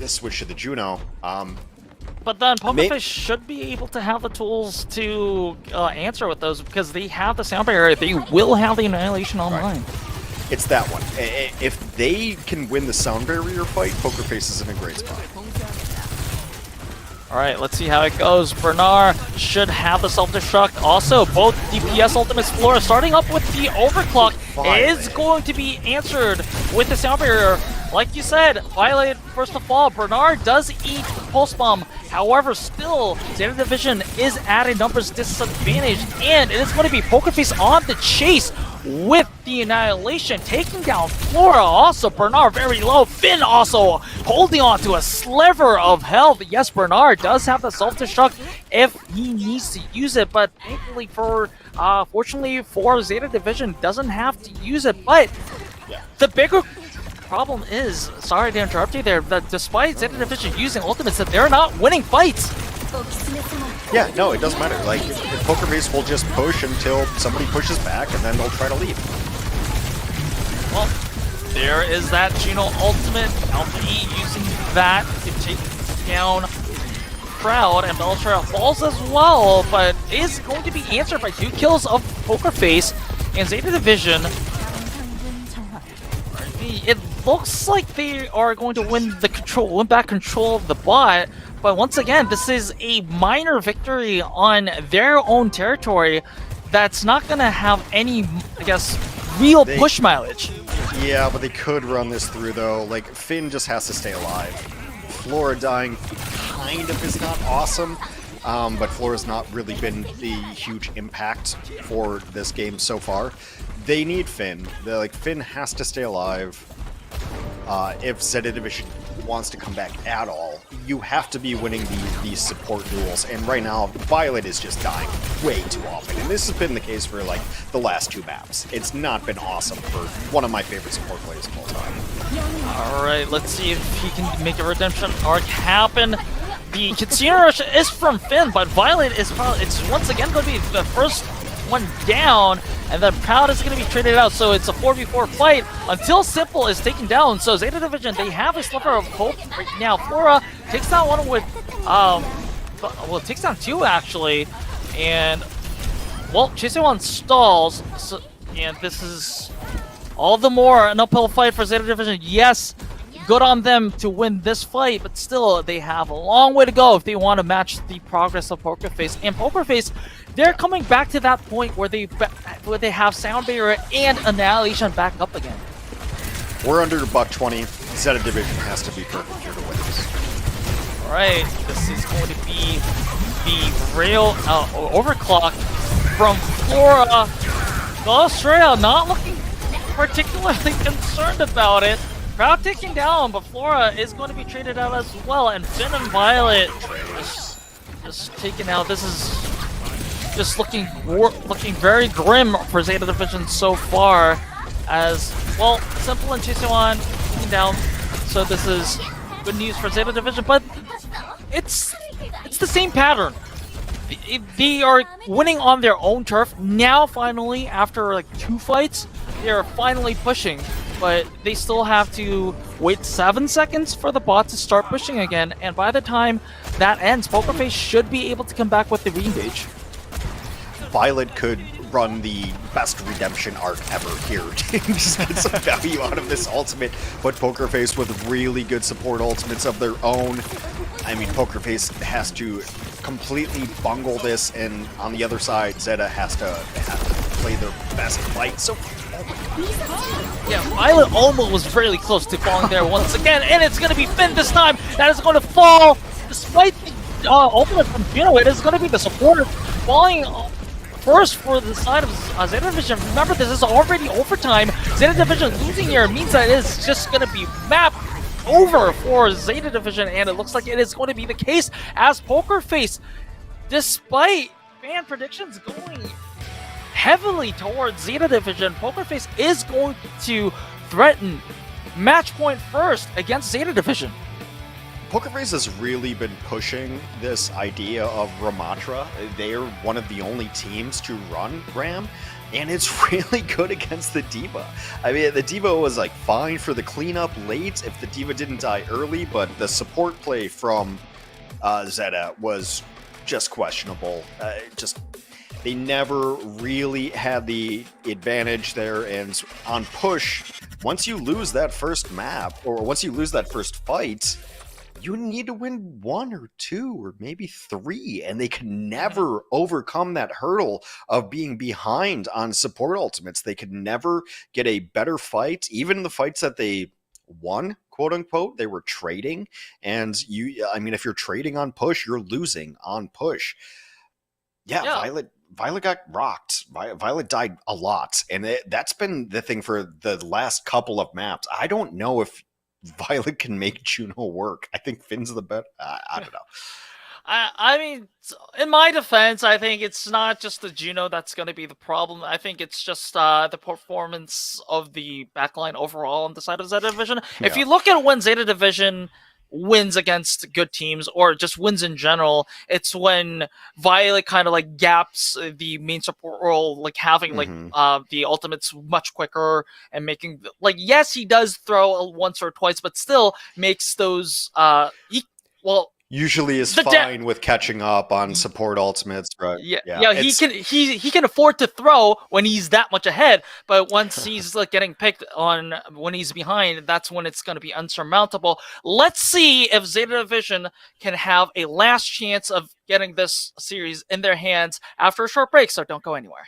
switch to the Juno. But then Pokerface should be able to have the tools to answer with those because they have the sound barrier. They will have the Annihilation online. Right. It's that one. If they can win the sound barrier fight, Pokerface is in a great spot. Alright, let's see how it goes. Bernard should have the self-destruct. Also, both DPS ultimates Flora starting up with the overclock is going to be answered with the sound barrier. Like you said, Violet first of all, Bernard does eat Pulse Bomb. However, still, ZETA Division is at a numbers disadvantage, and it is going to be Pokerface on the chase with the Annihilation, taking down Flora. Also, Bernard very low. Finn also holding on to a sliver of health. Yes, Bernard does have the self-destruct if he needs to use it, but thankfully for, fortunately for ZETA Division, doesn't have to use it. But the bigger problem is, sorry to interrupt you there, that despite ZETA Division using ultimates, that they're not winning fights. Yeah, no, it doesn't matter. Like, Pokerface will just push until somebody pushes back, and then they'll try to leave. Well, there is that Juno ultimate. Alpha E using that to take down Crowd, and Beltra falls as well, but is going to be answered by 2 kills of Pokerface and ZETA Division. It looks like they are going to win back control of the bot, but once again, this is a minor victory on their own territory that's not going to have any, I guess, real push mileage. Yeah, but they could run this through, though. Like, Finn just has to stay alive. Flora dying kind of is not awesome, but Flora's not really been the huge impact for this game so far. They need Finn. Finn has to stay alive. If ZETA Division wants to come back at all, you have to be winning these support duels, and right now Violet is just dying way too often, and this has been the case for like the last 2 maps. It's not been awesome for one of my favorite support players of all time. Alright, let's see if he can make a redemption arc happen. The Kitsune Rush is from Finn, but Violet is probably, it's once again going to be the first one down, and then Proud is going to be traded out, so it's a 4v4 fight until Simple is taken down. So ZETA Division, they have a sliver of hope right now. Flora takes down one with, well, takes down 2 actually, and, well, Chasing One stalls, so, and this is all the more an uphill fight for ZETA Division. Yes, good on them to win this fight, but still, they have a long way to go if they want to match the progress of Pokerface. And Pokerface, they're coming back to that point where they have Sound Barrier and Annihilation back up again. We're under $120. ZETA Division has to be perfect here to win this. Alright, this is going to be the rail overclock from Flora. Colosseo not looking particularly concerned about it. Proud taking down, but Flora is going to be traded out as well, and Finn and Violet just taken out. This is just looking very grim for Zeta Division so far. As well, Simple and Chisewan taking down. So this is good news for Zeta Division, but it's the same pattern. They are winning on their own turf now. Finally, after like 2 fights, they are finally pushing. But they still have to wait 7 seconds for the bot to start pushing again. And by the time that ends, Pokerface should be able to come back with the re-engage. Violet could run the best redemption arc ever here to just get some value out of this ultimate, but Pokerface with really good support ultimates of their own. I mean, Pokerface has to completely bungle this, and on the other side, ZETA has to play their best fight. So, yeah, Violet almost was really close to falling there once again, and it's going to be Finn this time. That is going to fall, despite the ultimate from Juno. It is going to be the support falling first for the side of Zeta Division. Remember, this is already overtime. Zeta Division losing here means that it is just going to be mapped over for Zeta Division, and it looks like it is going to be the case as Pokerface, despite fan predictions going heavily towards Zeta Division, Pokerface is going to threaten match point first against Zeta Division. Pokerface has really been pushing this idea of Ramatra. They're one of the only teams to run Ram, and it's really good against the D.Va. I mean, the D.Va was like fine for the cleanup late if the D.Va didn't die early, but the support play from ZETA was just questionable. They never really had the advantage there, and on push, once you lose that first map, or once you lose that first fight, you need to win 1 or 2 or maybe 3, and they can never overcome that hurdle of being behind on support ultimates. They could never get a better fight. Even the fights that they won, quote unquote, they were trading, and I mean, if you're trading on push, you're losing on push. Yeah. Violet got rocked. Violet died a lot, and that's been the thing for the last couple of maps. I don't know if Violet can make Juno work. I think Finn's the better. I don't know. I mean, in my defense, I think it's not just the Juno that's going to be the problem. I think it's just the performance of the backline overall on the side of Zeta Division. Yeah. If you look at when Zeta Division wins against good teams, or just wins in general, it's when Violet kind of like gaps the main support role, like having like the ultimates much quicker and making, like, yes, he does throw once or twice, but still makes those usually is fine with catching up on support ultimates, right? Yeah, he can afford to throw when he's that much ahead, but once he's like getting picked on when he's behind, that's when it's going to be unsurmountable. Let's see if Zeta Division can have a last chance of getting this series in their hands after a short break, so don't go anywhere.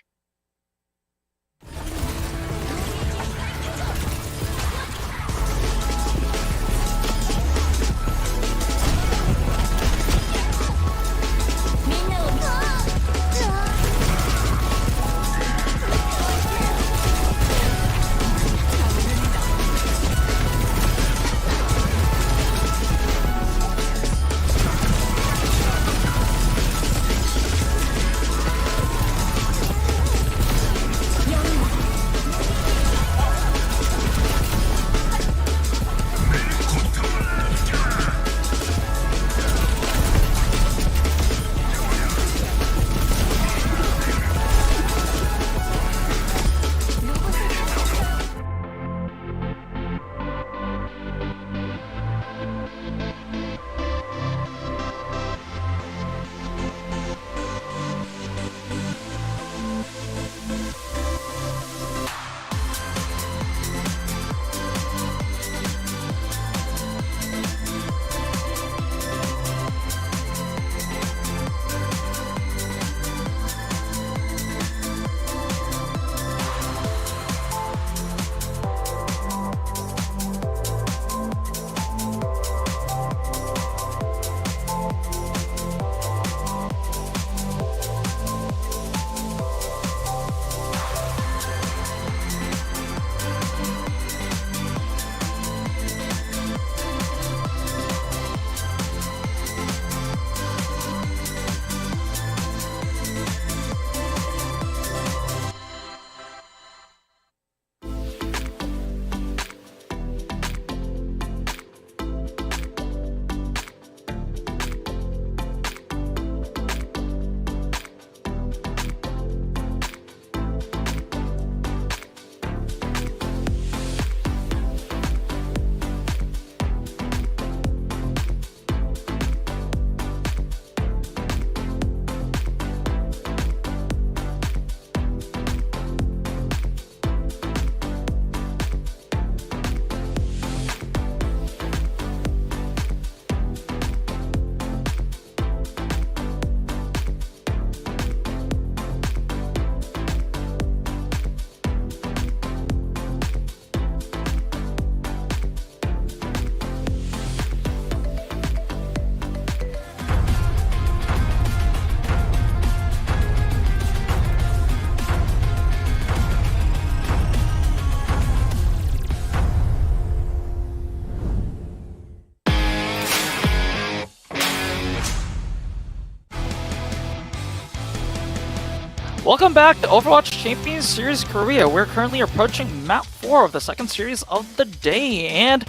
Welcome back to Overwatch Champions Series Korea. We're currently approaching map 4 of the second series of the day, and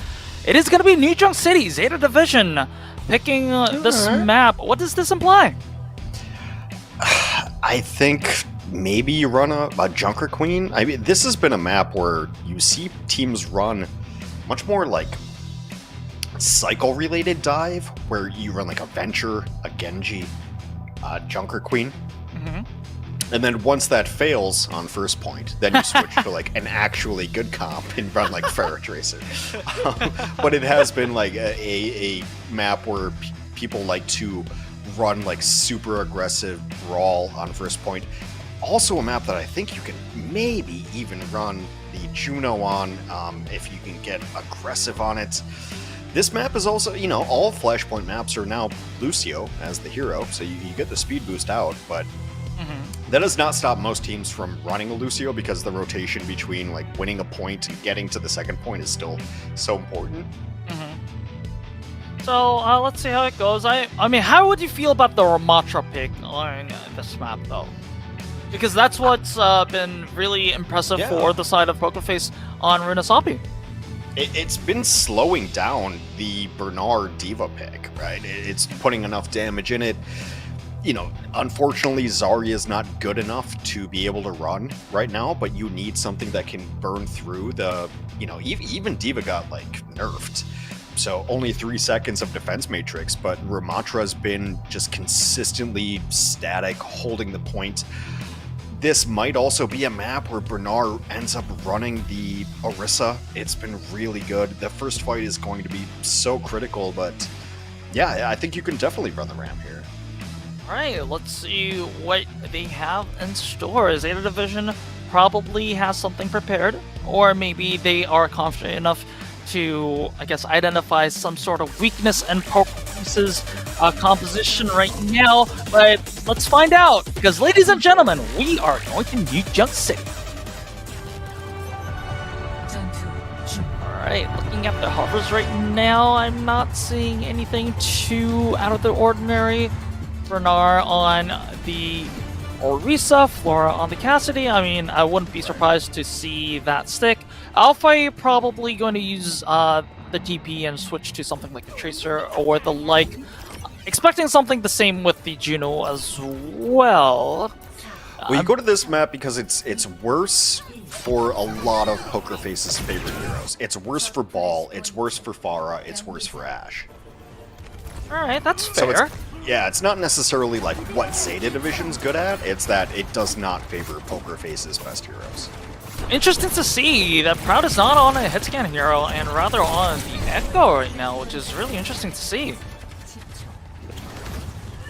it is going to be Lijiang City, ZETA Division, picking this map. What does this imply? I think maybe you run a Junker Queen. I mean, this has been a map where you see teams run much more like cycle-related dive, where you run like a Venture, a Genji, a Junker Queen. And then once that fails on first point, then you switch to like an actually good comp and run like Ferret Tracer. But it has been like a map where people like to run like super aggressive Brawl on first point. Also a map that I think you can maybe even run the Juno on if you can get aggressive on it. This map is also, you know, all Flashpoint maps are now Lucio as the hero, so you get the speed boost out, but that does not stop most teams from running a Lucio because the rotation between like winning a point and getting to the second point is still so important. So let's see how it goes. I mean, how would you feel about the Ramatra pick on this map, though? Because that's what's been really impressive for the side of Pokerface on Runasapi. It's been slowing down the Bernard Diva pick, right? It's putting enough damage in it. You know, unfortunately, Zarya is not good enough to be able to run right now, but you need something that can burn through the, you know, even Diva got, like, nerfed. So only 3 seconds of defense matrix, but Ramatra's been just consistently static, holding the point. This might also be a map where Bernard ends up running the Orisa. It's been really good. The first fight is going to be so critical, but yeah, I think you can definitely run the ramp here. Alright, let's see what they have in store. ZETA Division probably has something prepared, or maybe they are confident enough to, I guess, identify some sort of weakness in Pokerface's composition right now, but let's find out, because ladies and gentlemen, we are going to Lijiang City. Alright, looking at the hovers right now, I'm not seeing anything too out of the ordinary. Bernard on the Orisa, Flora on the Cassidy. I mean, I wouldn't be surprised to see that stick. Alpha probably going to use the TP and switch to something like a Tracer or the like. Expecting something the same with the Juno as well. Well, you go to this map because it's worse for a lot of Pokerface's favorite heroes. It's worse for Ball, it's worse for Pharah, it's worse for Ashe. Alright, that's fair. Yeah, it's not necessarily like what ZETA Division's good at, it's that it does not favor Pokerface's best heroes. Interesting to see that Proud is not on a hit scan hero and rather on the Echo right now, which is really interesting to see.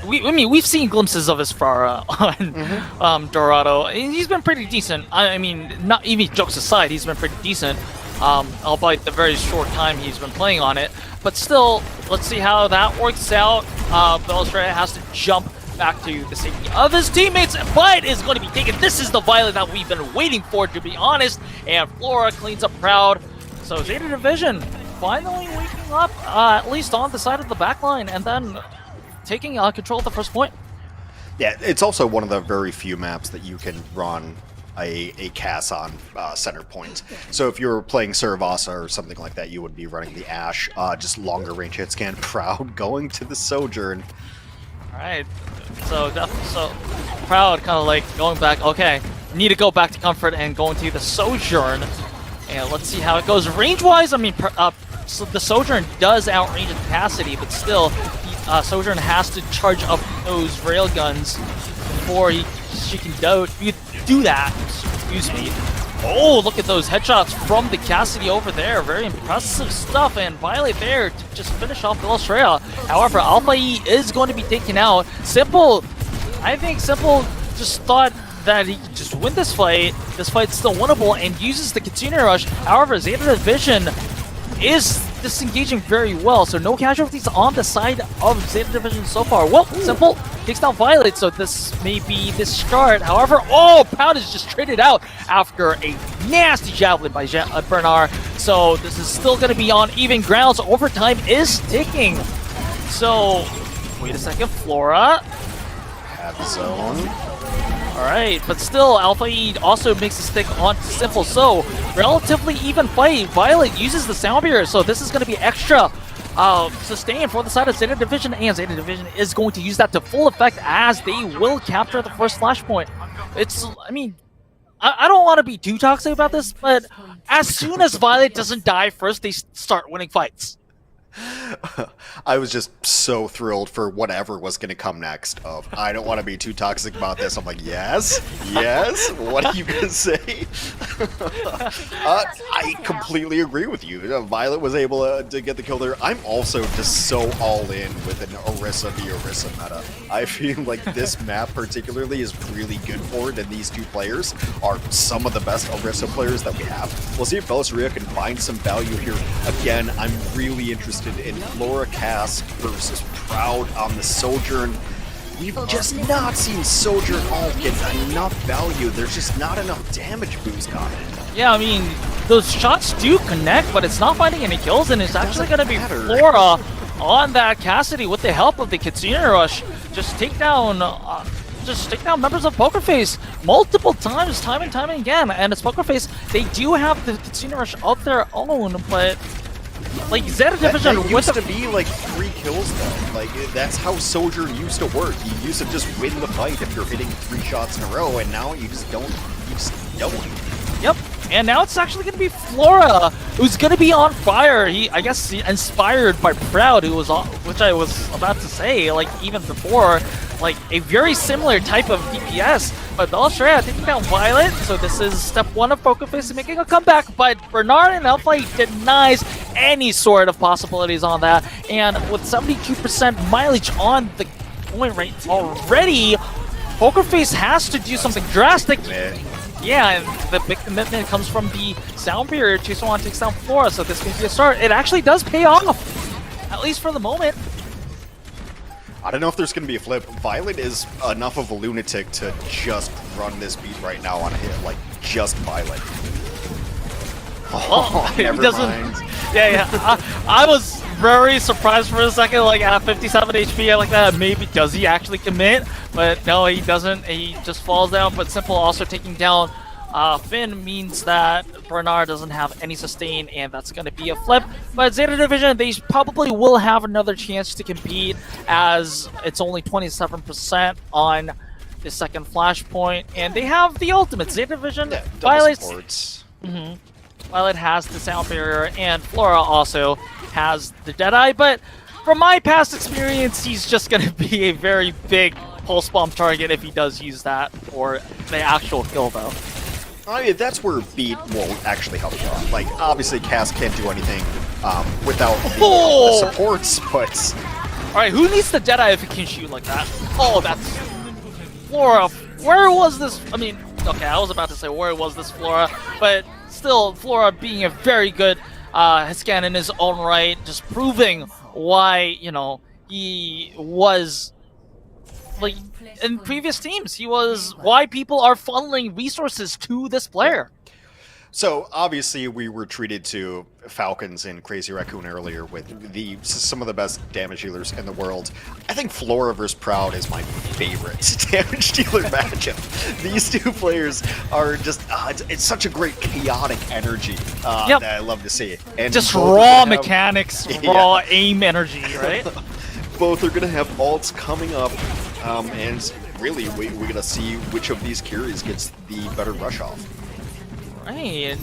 I mean, we've seen glimpses of his Pharah on Dorado, and he's been pretty decent. I mean, not even jokes aside, he's been pretty decent, albeit the very short time he's been playing on it. But still, let's see how that works out. Belstrade has to jump back to the safety of his teammates, but is going to be taken. This is the Violet that we've been waiting for, to be honest. And Flora cleans up Proud. So ZETA Division finally waking up, at least on the side of the backline, and then taking control of the first point. Yeah, it's also one of the very few maps that you can run a Cass on center point. So if you're playing Saravasa or something like that, you would be running the Ashe, just longer range hit scan. Proud going to the Sojourn. Alright, so Proud kind of like going back, okay, need to go back to Comfort and going to the Sojourn. And let's see how it goes. Range-wise, I mean, so the Sojourn does outrange the Cassidy, but still, Sojourn has to charge up those railguns before she can do that. Excuse me. Oh, look at those headshots from the Cassidy over there. Very impressive stuff. And Violet there to just finish off Colosseo. However, Alpha E is going to be taken out. Simple, I think Simple just thought that he could just win this fight. This fight's still winnable and uses the Katsuna Rush. However, ZETA Division is disengaging very well, so no casualties on the side of ZETA Division so far. Well, Simple takes down Violet, so this may be the start. However, oh, Proud is just traded out after a nasty javelin by Bernard, so this is still going to be on even ground, so overtime is ticking. So, wait a second, Flora. Have zone. Alright, but still, Alpha E also makes a stick on Simple. So, relatively even fight. Violet uses the Sound Barrier, so this is going to be extra sustain for the side of Zeta Division, and Zeta Division is going to use that to full effect as they will capture the first Flashpoint. It's, I mean, I don't want to be too toxic about this, but as soon as Violet doesn't die first, they start winning fights. I was just so thrilled for whatever was going to come next. I don't want to be too toxic about this. I'm like, yes, what are you going to say? I completely agree with you. Violet was able to get the kill there. I'm also just so all in with an Orisa v Orisa meta. I feel like this map particularly is really good for it, and these two players are some of the best Orisa players that we have. We'll see if Belisaria can find some value here. Again, I'm really interested in Flora Cast versus Proud on the Sojourn. We've just not seen Sojourn all get enough value. There's just not enough damage boost on it. Yeah, I mean, those shots do connect, but it's not finding any kills, and it's actually going to be Flora on that Cassidy with the help of the Kitsune Rush. Just take down members of Poker Face multiple times, time and time again. And it's Poker Face, they do have the Kitsune Rush of their own, but like Zeta Division that used to be like 3 kills though. Like that's how Sojourn used to work. You used to just win the fight if you're hitting 3 shots in a row, and now you just don't. Yep. And now it's actually going to be Flora who's going to be on fire. I guess inspired by Proud, who was on, which I was about to say, like even before, like a very similar type of DPS. But Belisaria taking down Violet, so this is step 1 of Poker Face making a comeback. But Bernard and Alpha denies any sort of possibilities on that. And with 72% mileage on the point rate already, Poker Face has to do something drastic. Yeah, and the big commitment comes from the Sound Barrier. Chisoan takes down Flora, so this may be a start. It actually does pay off, at least for the moment. I don't know if there's going to be a flip. Violet is enough of a lunatic to just run this beat right now on a hit, like just Violet. Oh, never mind. Yeah. I was very surprised for a second, like at 57 HP, like that. Maybe does he actually commit? But no, he doesn't. He just falls down. But Simple also taking down Finn means that Bernard doesn't have any sustain, and that's going to be a flip. But Zeta Division, they probably will have another chance to compete, as it's only 27% on the second Flashpoint, and they have the ultimate. Zeta Division, Violet's. Violet has the Sound Barrier, and Flora also has the Deadeye. But from my past experience, he's just going to be a very big pulse bomb target if he does use that for the actual kill, though. I mean, that's where beat won't actually help you out. Like, obviously, Cass can't do anything without the supports, but... Alright, who needs the Deadeye if it can shoot like that? Oh, that's... Flora. Where was this? I mean, okay, I was about to say where was this Flora, but still, Flora being a very good scan in his own right, just proving why, you know, he was... like in previous teams, he was why people are funneling resources to this player. So obviously we were treated to Falcons and Crazy Raccoon earlier with some of the best damage dealers in the world. I think Flora vs Proud is my favorite damage dealer matchup. These two players are just it's such a great chaotic energy that I love to see. And just raw mechanics, raw aim energy, right? Both are going to have ults coming up, and really, we're going to see which of these carries gets the better rush off. Right.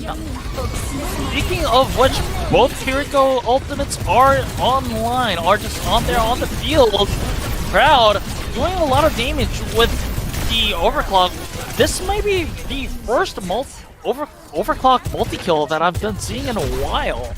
Speaking of which, both Kiriko ultimates are online, are just on there on the field. Proud doing a lot of damage with the overclock. This might be the first overclock multi-kill that I've been seeing in a while.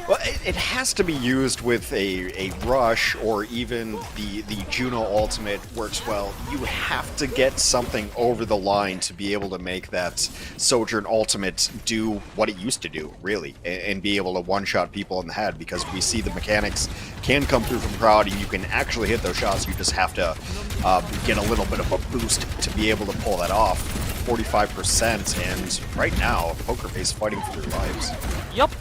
Well, it has to be used with a rush, or even the Juno ultimate works well. You have to get something over the line to be able to make that Sojourn ultimate do what it used to do, really, and be able to one-shot people in the head, because we see the mechanics can come through from Proud, and you can actually hit those shots. You just have to get a little bit of a boost to be able to pull that off. 45%, and right now, Poker Face fighting for their lives. Yep.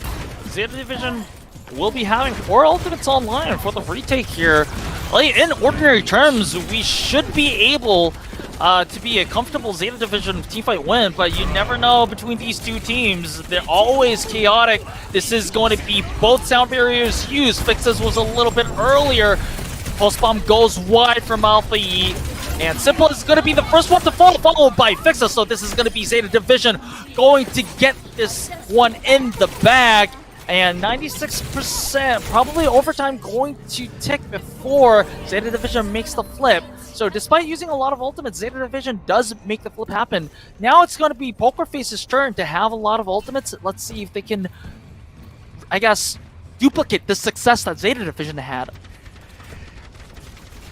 Zeta Division will be having 4 ultimates online for the retake here. Like, in ordinary terms, we should be able to be a comfortable Zeta Division teamfight win, but you never know between these two teams. They're always chaotic. This is going to be both sound barriers used. Fixes was a little bit earlier. Pulse Bomb goes wide from Alpha E. And Simple is going to be the first one to fall, followed by Fixa. So this is going to be Zeta Division going to get this one in the bag. And 96%, probably overtime going to tick before Zeta Division makes the flip. So despite using a lot of ultimates, Zeta Division does make the flip happen. Now it's going to be Pokerface's turn to have a lot of ultimates. Let's see if they can, I guess, duplicate the success that Zeta Division had.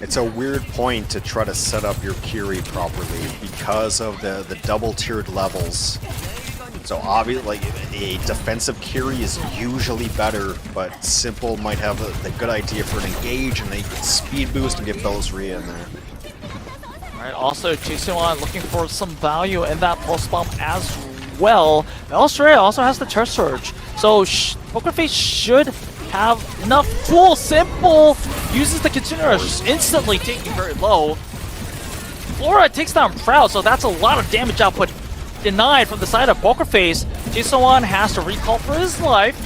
It's a weird point to try to set up your Kiri properly because of the double-tiered levels. So obviously, like, a defensive Kiri is usually better, but Simple might have the good idea for an engage and a speed boost and get Belisria in there. Alright, also Jason looking for some value in that pulse bomb as well. Belisria also has the Turf Surge, so Pokerface should have enough tools. Simple uses the Kitsune Rush, instantly taking very low. Flora takes down Proud, so that's a lot of damage output denied from the side of Pokerface. Jason has to recall for his life.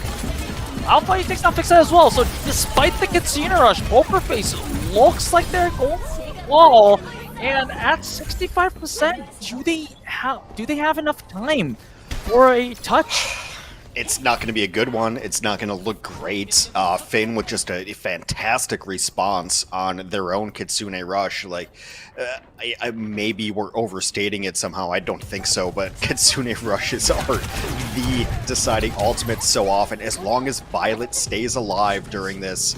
Alpha takes down Fixa as well, so despite the Kitsune Rush, Pokerface looks like they're going to the wall. And at 65%, do they have enough time for a touch? It's not going to be a good one. It's not going to look great. Finn with just a fantastic response on their own Kitsune Rush. Like, maybe we're overstating it somehow. I don't think so, but Kitsune Rushes are the deciding ultimate so often. As long as Violet stays alive during this,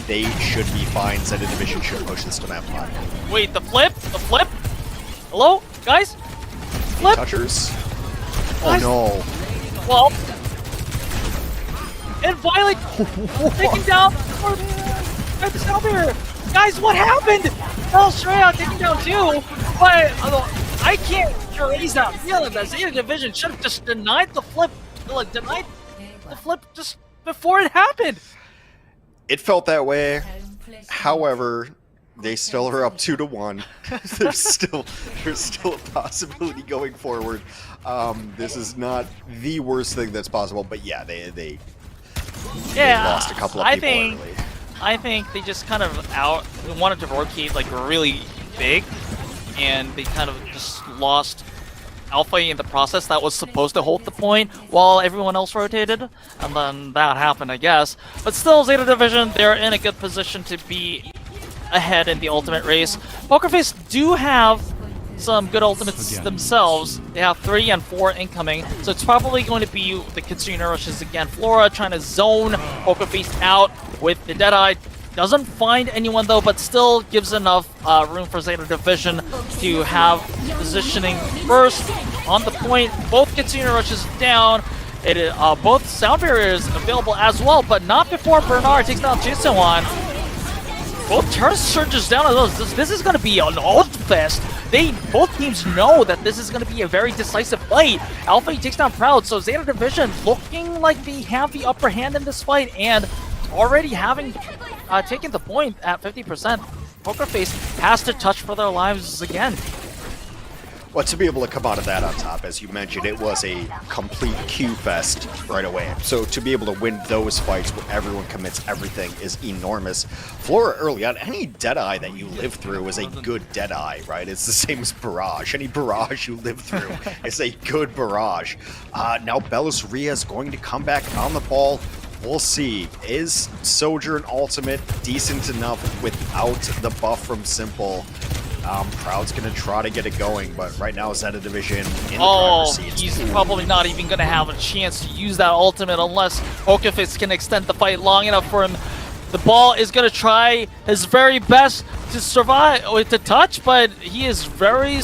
they should be fine. Zeta Division should push this to map 5. Wait, the flip? The flip? Hello, guys? Flip? Touchers? Guys? Oh no. Well, and Violet taking down the sound barrier. Guys, what happened? Belisria taking down too, but I can't erase that feeling that Zeta Division should have just denied the flip, just before it happened. It felt that way. However, they still are up 2-1. There's still a possibility going forward. This is not the worst thing that's possible, but yeah, they lost a couple of people early. I think they just kind of wanted to rotate like really big, and they kind of just lost Alpha in the process that was supposed to hold the point while everyone else rotated, and then that happened, I guess. But still, Zeta Division, they're in a good position to be ahead in the ultimate race. Pokerface do have some good ultimates themselves. They have 3 and 4 incoming, so it's probably going to be the Kitsune Rushes again. Flora trying to zone Pokerface out with the Deadeye. Doesn't find anyone though, but still gives enough room for Zeta Division to have positioning first on the point. Both Kitsune Rushes down. It is both sound barriers available as well, but not before Bernard takes down Jisoo-wan. Both turn surges down as well. This is going to be an ult fest. Both teams know that this is going to be a very decisive fight. Alpha takes down Proud, so Zeta Division looking like they have the upper hand in this fight, and already having taken the point at 50%. Pokerface has to touch for their lives again. Well, to be able to come out of that on top, as you mentioned, it was a complete Q fest right away. So to be able to win those fights where everyone commits everything is enormous. Flora early on, any Deadeye that you live through is a good Deadeye, right? It's the same as Barrage. Any Barrage you live through is a good Barrage. Now Belisria is going to come back on the ball. We'll see. Is Sojourn Ultimate decent enough without the buff from Simple? Proud's gonna try to get it going, but right now Zeta Division in the driver's seat. He's probably not even gonna have a chance to use that ultimate unless Pokerface can extend the fight long enough for him. The ball is gonna try his very best to survive, to touch, but he is very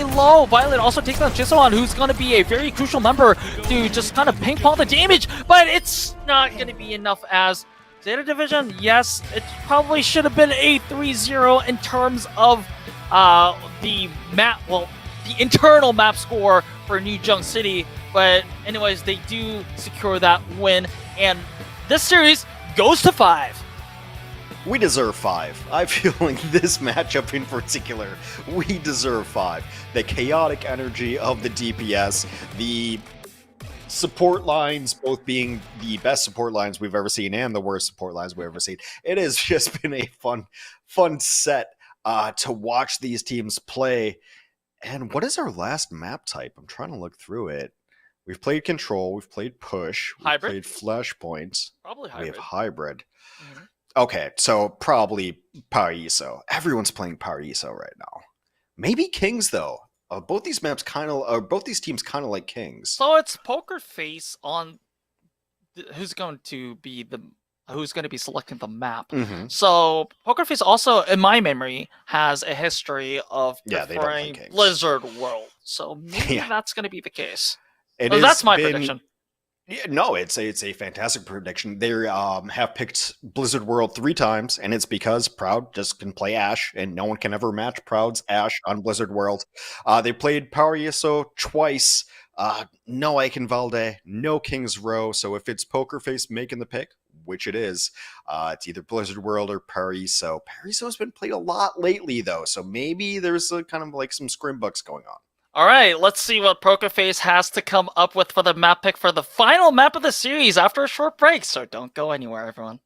low. Violet also takes down Jisoo-wan, who's gonna be a very crucial member to just kind of ping pong the damage, but it's not gonna be enough as Zeta Division, yes, it probably should have been a 3-0 in terms of the map, well, the internal map score for New Jung City, but anyways, they do secure that win, and this series goes to 5. we deserve 5. I feel like this matchup in particular, we deserve 5. The chaotic energy of the DPS, the support lines both being the best support lines we've ever seen and the worst support lines we've ever seen. It has just been a fun set to watch these teams play. And what is our last map type? I'm trying to look through it. We've played Control, we've played Push, we've Hybrid? played Flashpoint. Probably We have hybrid. Hybrid. Okay, so probably Paraiso. Everyone's playing Paraiso right now. Maybe Kings though. Both these teams kind of like Kings. So it's Poker Face on who's going to be selecting the map. Mhm. So Poker Face also, in my memory, has a history of Yeah, they don't play preferring Kings. Blizzard World. So maybe Yeah. that's going to be the case. It Oh, has that's my been- prediction. Yeah, no, it's a fantastic prediction. They have picked Blizzard World 3 times, and it's because Proud just can play Ashe, and no one can ever match Proud's Ashe on Blizzard World. They played Paraiso twice. No Valde, no King's Row. So if it's Poker Face making the pick, which it is, it's either Blizzard World or Paraiso. Paraiso's been played a lot lately, though, so maybe there's a kind of like some scrimbucks going on. All right, let's see what Poker Face has to come up with for the map pick for the final map of the series after a short break. So don't go anywhere, everyone.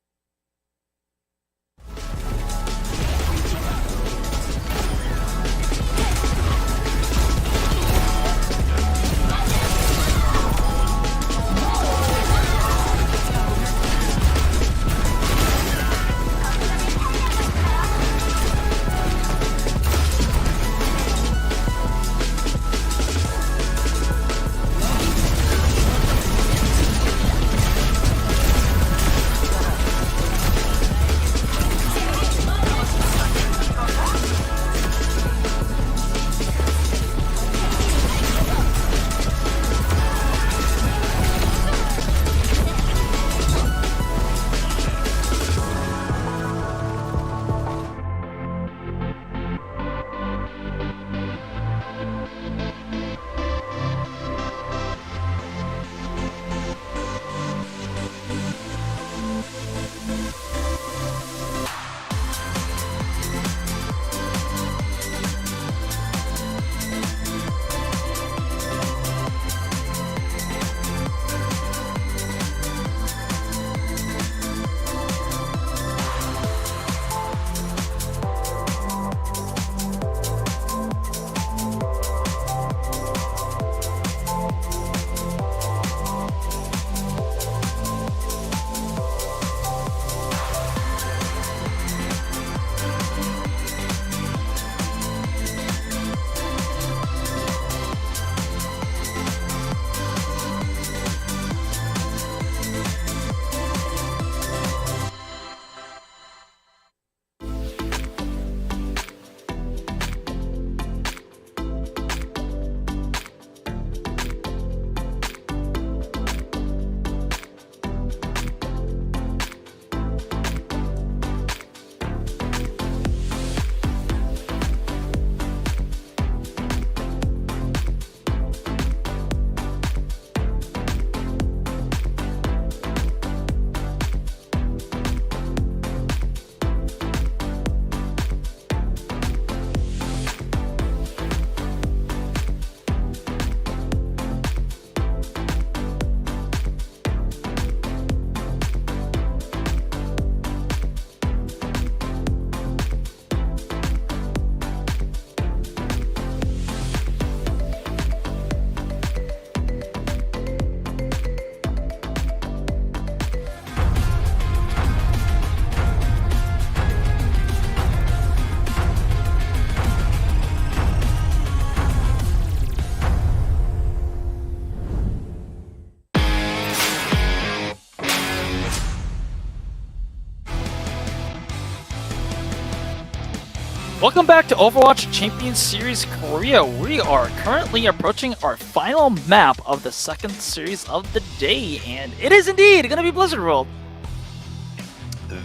Welcome back to Overwatch Champions Series Korea. We are currently approaching our final map of the second series of the day, and it is indeed going to be Blizzard World.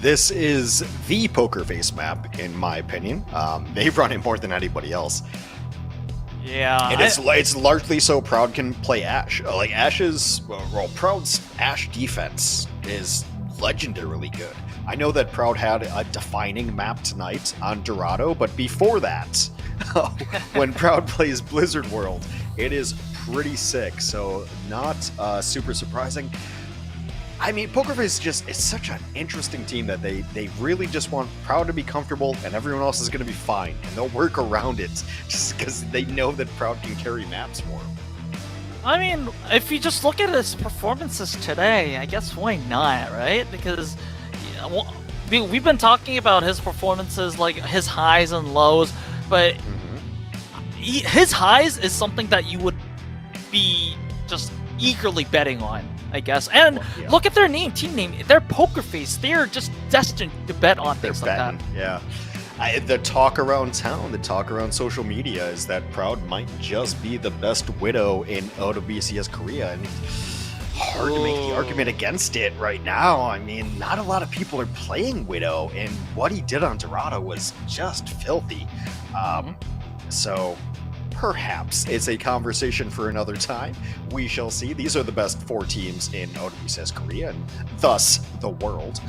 This is the Poker Face map, in my opinion. They've run it more than anybody else. Yeah. And it's largely so Proud can play Ashe. Proud's Ashe defense is legendarily good. I know that Proud had a defining map tonight on Dorado, but before that, when Proud plays Blizzard World, it is pretty sick, so not super surprising. I mean, PokerFace it's such an interesting team that they really just want Proud to be comfortable and everyone else is going to be fine. And they'll work around it just because they know that Proud can carry maps more. I mean, if you just look at his performances today, I guess why not, right? Because we've been talking about his performances, like his highs and lows, but his highs is something that you would be just eagerly betting on, I guess. And look at their team name. They're PokerFace. They're just destined to bet on things like that. Yeah. The talk around town, the talk around social media is that Proud might just be the best Widow in OWCS Korea, and hard to make the argument against it right now. I mean, not a lot of people are playing Widow, and what he did on Dorado was just filthy. So perhaps it's a conversation for another time. We shall see. These are the best 4 teams in OWCS Korea, and thus the world.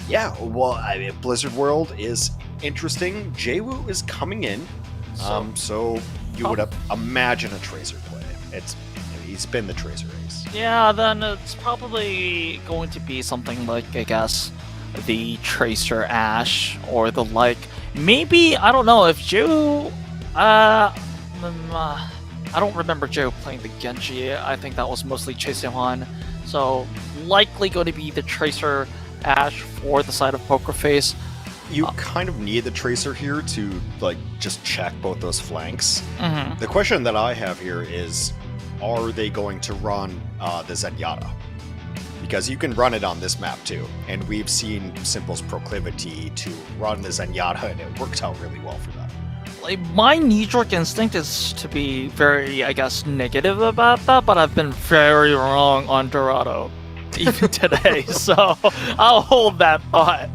Yeah, well, I mean, Blizzard World is interesting. Jwoo is coming in, so you would imagine a Tracer play. He's been the Tracer ace. Yeah, then it's probably going to be something like, I guess, the Tracer Ashe or the like. Maybe, I don't know, if Joe... I don't remember Joe playing the Genji. I think that was mostly Chaseon. So, likely going to be the Tracer Ashe for the side of PokerFace. You kind of need the Tracer here to, like, just check both those flanks. Mm-hmm. The question that I have here is, are they going to run the Zenyatta? Because you can run it on this map too, and we've seen Simple's proclivity to run the Zenyatta, and it worked out really well for them. Like, my knee-jerk instinct is to be very, I guess, negative about that, but I've been very wrong on Dorado even today, so I'll hold that thought.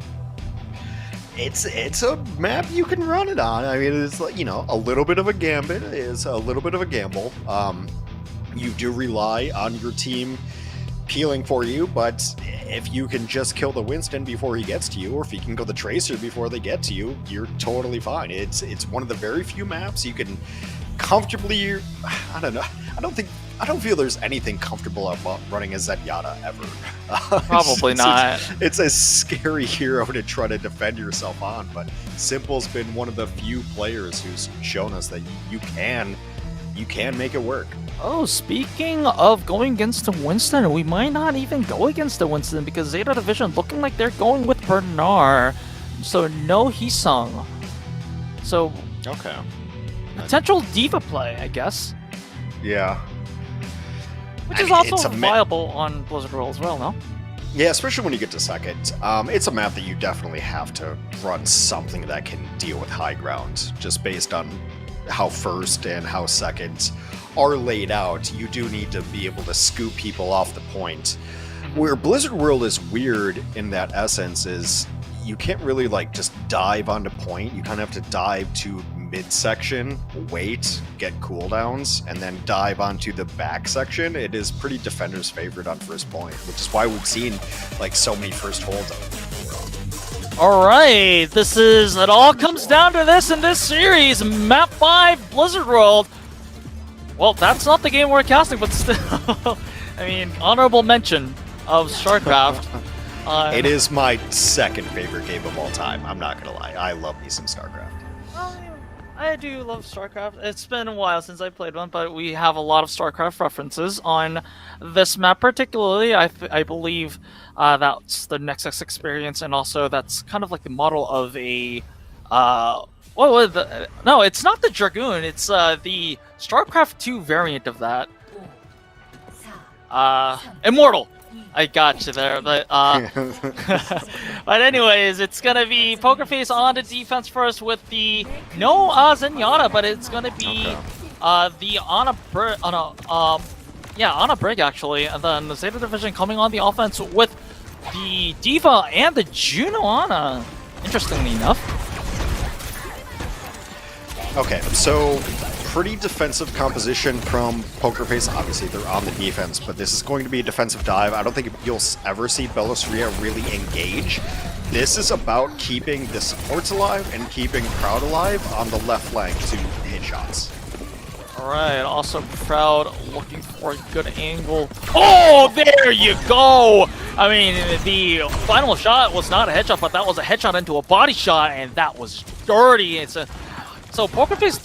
It's a map you can run it on. I mean, it's like, you know, a little bit of a gambit is a little bit of a gamble. You do rely on your team peeling for you, but if you can just kill the Winston before he gets to you, or if you can go the Tracer before they get to you, you're totally fine. It's one of the very few maps you can comfortably, I don't know, I don't feel there's anything comfortable about running a Zenyatta ever. Probably not. It's a scary hero to try to defend yourself on, but Simple's been one of the few players who's shown us that you can make it work. Oh, speaking of going against the Winston, we might not even go against the Winston because Zeta Division looking like they're going with Bernard. So no Heesung. So okay. Potential diva play, I guess. Yeah. Which is also viable on Blizzard World as well, no? Yeah, especially when you get to second. It's a map that you definitely have to run something that can deal with high ground, just based on how first and how second are laid out. You do need to be able to scoop people off the point. Where Blizzard World is weird in that essence is you can't really like just dive onto point. You kind of have to dive to midsection, wait, get cooldowns, and then dive onto the back section. It is pretty defender's favorite on first point, which is why we've seen like so many first holds on it. Alright, it all comes down to this in this series. Map 5, Blizzard World. Well, that's not the game we're casting, but still, I mean, honorable mention of StarCraft. It is my second favorite game of all time. I'm not gonna lie. I love me some StarCraft. I do love StarCraft. It's been a while since I played one, but we have a lot of StarCraft references on this map particularly. I believe that's the Nexus experience, and also that's kind of like the model of a... no, it's not the Dragoon. It's the StarCraft 2 variant of that. Immortal. I got you there, but but anyways, it's gonna be PokerFace on the defense first with the no Zenyatta, but it's gonna be the Ana Brig actually, and then the Zeta Division coming on the offense with the Diva and the Juno Ana. Interestingly enough. Okay, so pretty defensive composition from Poker Face. Obviously, they're on the defense, but this is going to be a defensive dive. I don't think you'll ever see Bellosaria really engage. This is about keeping the supports alive and keeping Proud alive on the left flank to hit shots. Alright, also Proud looking for a good angle. Oh, there you go! I mean, the final shot was not a headshot, but that was a headshot into a body shot, and that was dirty. So Poker Face,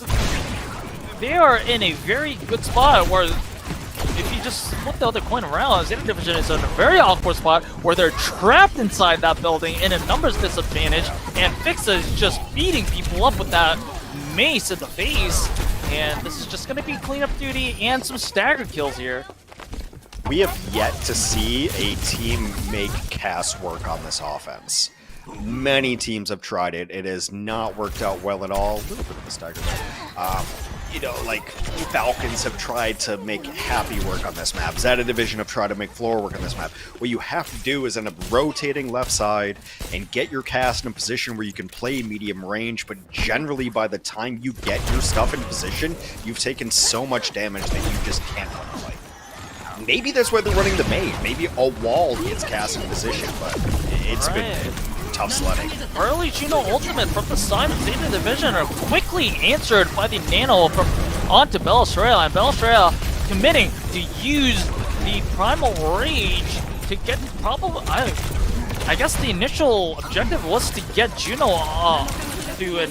they are in a very good spot where if you just flip the other coin around, ZETA Division is in a very awkward spot where they're trapped inside that building in a numbers disadvantage, and Fixa is just beating people up with that mace in the face. And this is just going to be cleanup duty and some stagger kills here. We have yet to see a team make Cass work on this offense. Many teams have tried it. It has not worked out well at all. A little bit of a stagger there. You know, like, Falcons have tried to make Happy work on this map. ZETA Division have tried to make Floor work on this map. What you have to do is end up rotating left side and get your cast in a position where you can play medium range, but generally by the time you get your stuff in position, you've taken so much damage that you just can't play. Maybe that's why they're running the main. Maybe a wall gets cast in position, but it's been tough sledding. Early Juno ultimate from the side of ZETA Division are quickly answered by the Nano from onto Bellosaria, and Bellosaria committing to use the Primal Rage to get probably, I guess the initial objective was to get Juno to an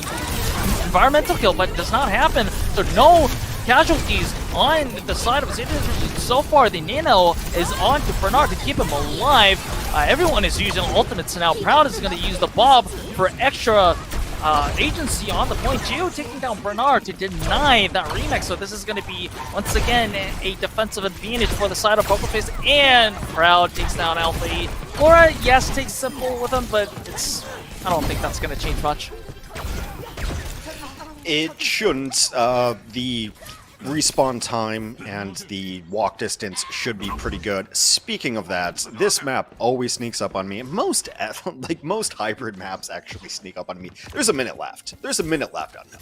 environmental kill, but it does not happen, so no casualties on the side of ZETA Division. So far, the Nano is on to Bernard to keep him alive. Everyone is using ultimates now. Proud is going to use the Bob for extra agency on the point. Geo taking down Bernard to deny that remix. So this is going to be, once again, a defensive advantage for the side of Poker Face. And Proud takes down Alpha E. Laura, yes, takes simple with him, but I don't think that's going to change much. It shouldn't. The respawn time and the walk distance should be pretty good. Speaking of that, this map always sneaks up on me. Most hybrid maps actually sneak up on me. There's a minute left. There's a minute left on them.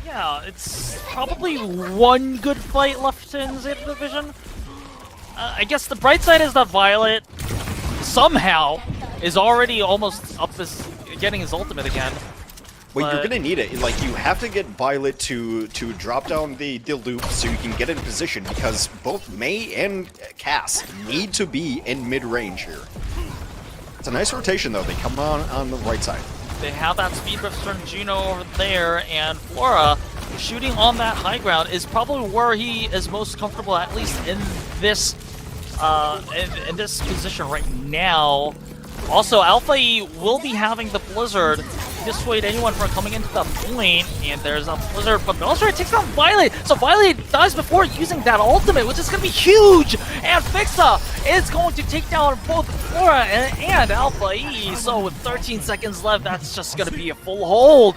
Yeah, it's probably one good fight left in ZETA Division. I guess the bright side is that Violet somehow is already almost up this, getting his ultimate again. Well, you're gonna need it. Like, you have to get Violet to drop down the loop so you can get in position, because both Mei and Cass need to be in mid-range here. It's a nice rotation, though. They come on the right side. They have that speed rift from Juno over there, and Flora shooting on that high ground is probably where he is most comfortable, at least in this in this position right now. Also, Alpha E will be having the Blizzard to dissuade anyone from coming into the point, and there's a Blizzard, but Bellosaria takes down Violet, so Violet dies before using that ultimate, which is going to be huge, and Fixa is going to take down both Flora and Alpha E, so with 13 seconds left, that's just going to be a full hold.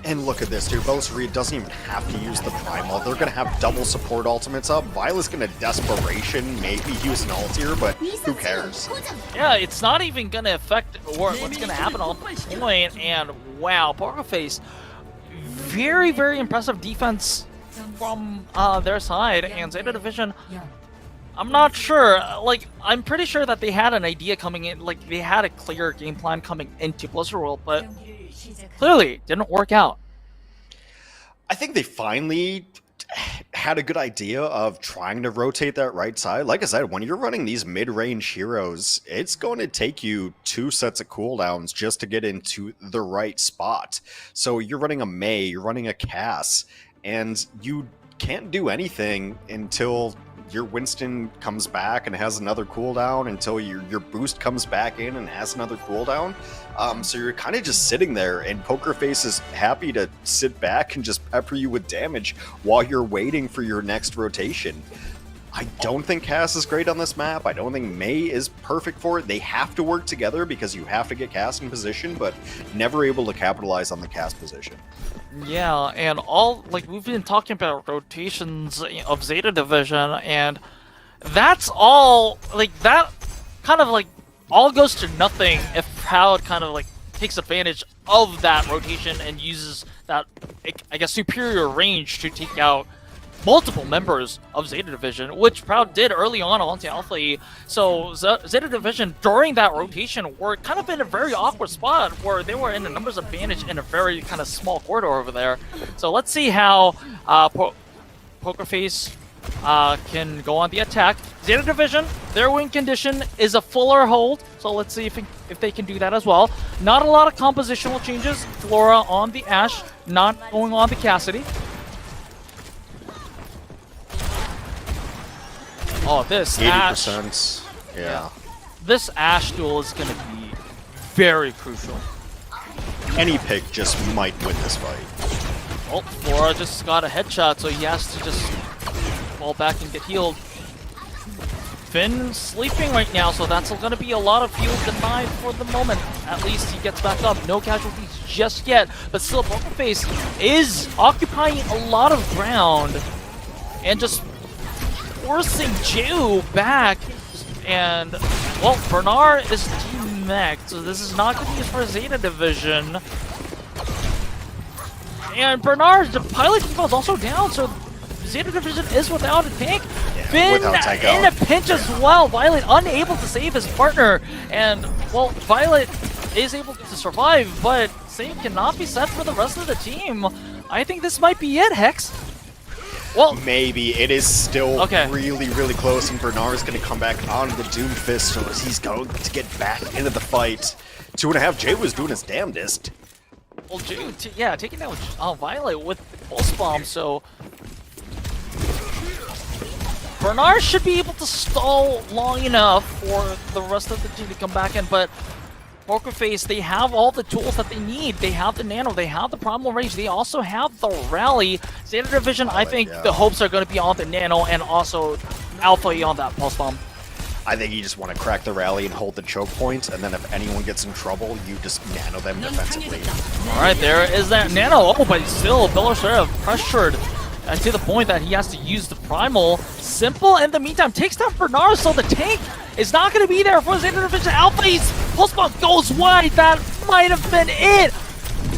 And look at this, dude. Bellosaria doesn't even have to use the Primal. They're going to have double support ultimates up. Violet's going to Desperation, maybe use an ult here, but who cares? Yeah, it's not even going to affect what's going to happen on the point, and wow, Poker Face, very, very impressive defense from their side, and ZETA Division, I'm not sure, like, I'm pretty sure that they had an idea coming in, like, they had a clear game plan coming into Blizzard World, but clearly didn't work out. I think they finally had a good idea of trying to rotate that right side. Like I said, when you're running these mid-range heroes, it's going to take you 2 sets of cooldowns just to get into the right spot. So you're running a Mei, you're running a Cass, and you can't do anything until your Winston comes back and has another cooldown, until your boost comes back in and has another cooldown. So you're kind of just sitting there, and Poker Face is happy to sit back and just pepper you with damage while you're waiting for your next rotation. I don't think Cass is great on this map. I don't think Mei is perfect for it. They have to work together because you have to get Cass in position, but never able to capitalize on the Cass position. Yeah, and we've been talking about rotations of ZETA Division, and that's all, that kind of all goes to nothing if Proud kind of takes advantage of that rotation and uses that, I guess, superior range to take out multiple members of Zeta Division, which Proud did early on onto Alpha E. So Zeta Division, during that rotation, were kind of in a very awkward spot where they were in a numbers advantage in a very kind of small corridor over there. So let's see how Pokerface can go on the attack. Zeta Division, their win condition is a fuller hold, so let's see if they can do that as well. Not a lot of compositional changes. Flora on the Ashe, not going on the Cassidy. Oh, this 80%. Ashe. Yeah. This Ashe duel is going to be very crucial. Any pick just might win this fight. Oh, Flora just got a headshot, so he has to just fall back and get healed. Finn sleeping right now, so that's going to be a lot of fuel denied for the moment. At least he gets back up. No casualties just yet, but still Pokerface is occupying a lot of ground and just forcing Jew back. And, well, Bernard is team-mech'd, so this is not going to be used for Zeta Division. And Bernard's pilot default is also down, so Zeta Division is without a tank. Finn in a pinch as well. Violet unable to save his partner. And, well, Violet is able to survive, but same cannot be said for the rest of the team. I think this might be it, Hex. Well, maybe. It is still okay. really, really close, and Bernard is going to come back on the Doom Fist, so he's going to get back into the fight. 2.5, Jay was doing his damnedest. Well, Jay, yeah, taking down Violet with Pulse Bomb, so Bernard should be able to stall long enough for the rest of the team to come back in, but Pokerface, they have all the tools that they need. They have the Nano, they have the Primal Rage, they also have the Rally. Zeta Division, I think the hopes are going to be on the Nano and also Alpha E on that Pulse Bomb. I think you just want to crack the Rally and hold the choke point, and then if anyone gets in trouble, you just Nano them defensively. Alright, there is that Nano. Oh, but still, Belarus pressured to the point that he has to use the Primal. Simple, in the meantime, takes down Bernard, so the tank is not going to be there for Zeta Division. Alpha's Pulse Bomb goes wide. That might have been it.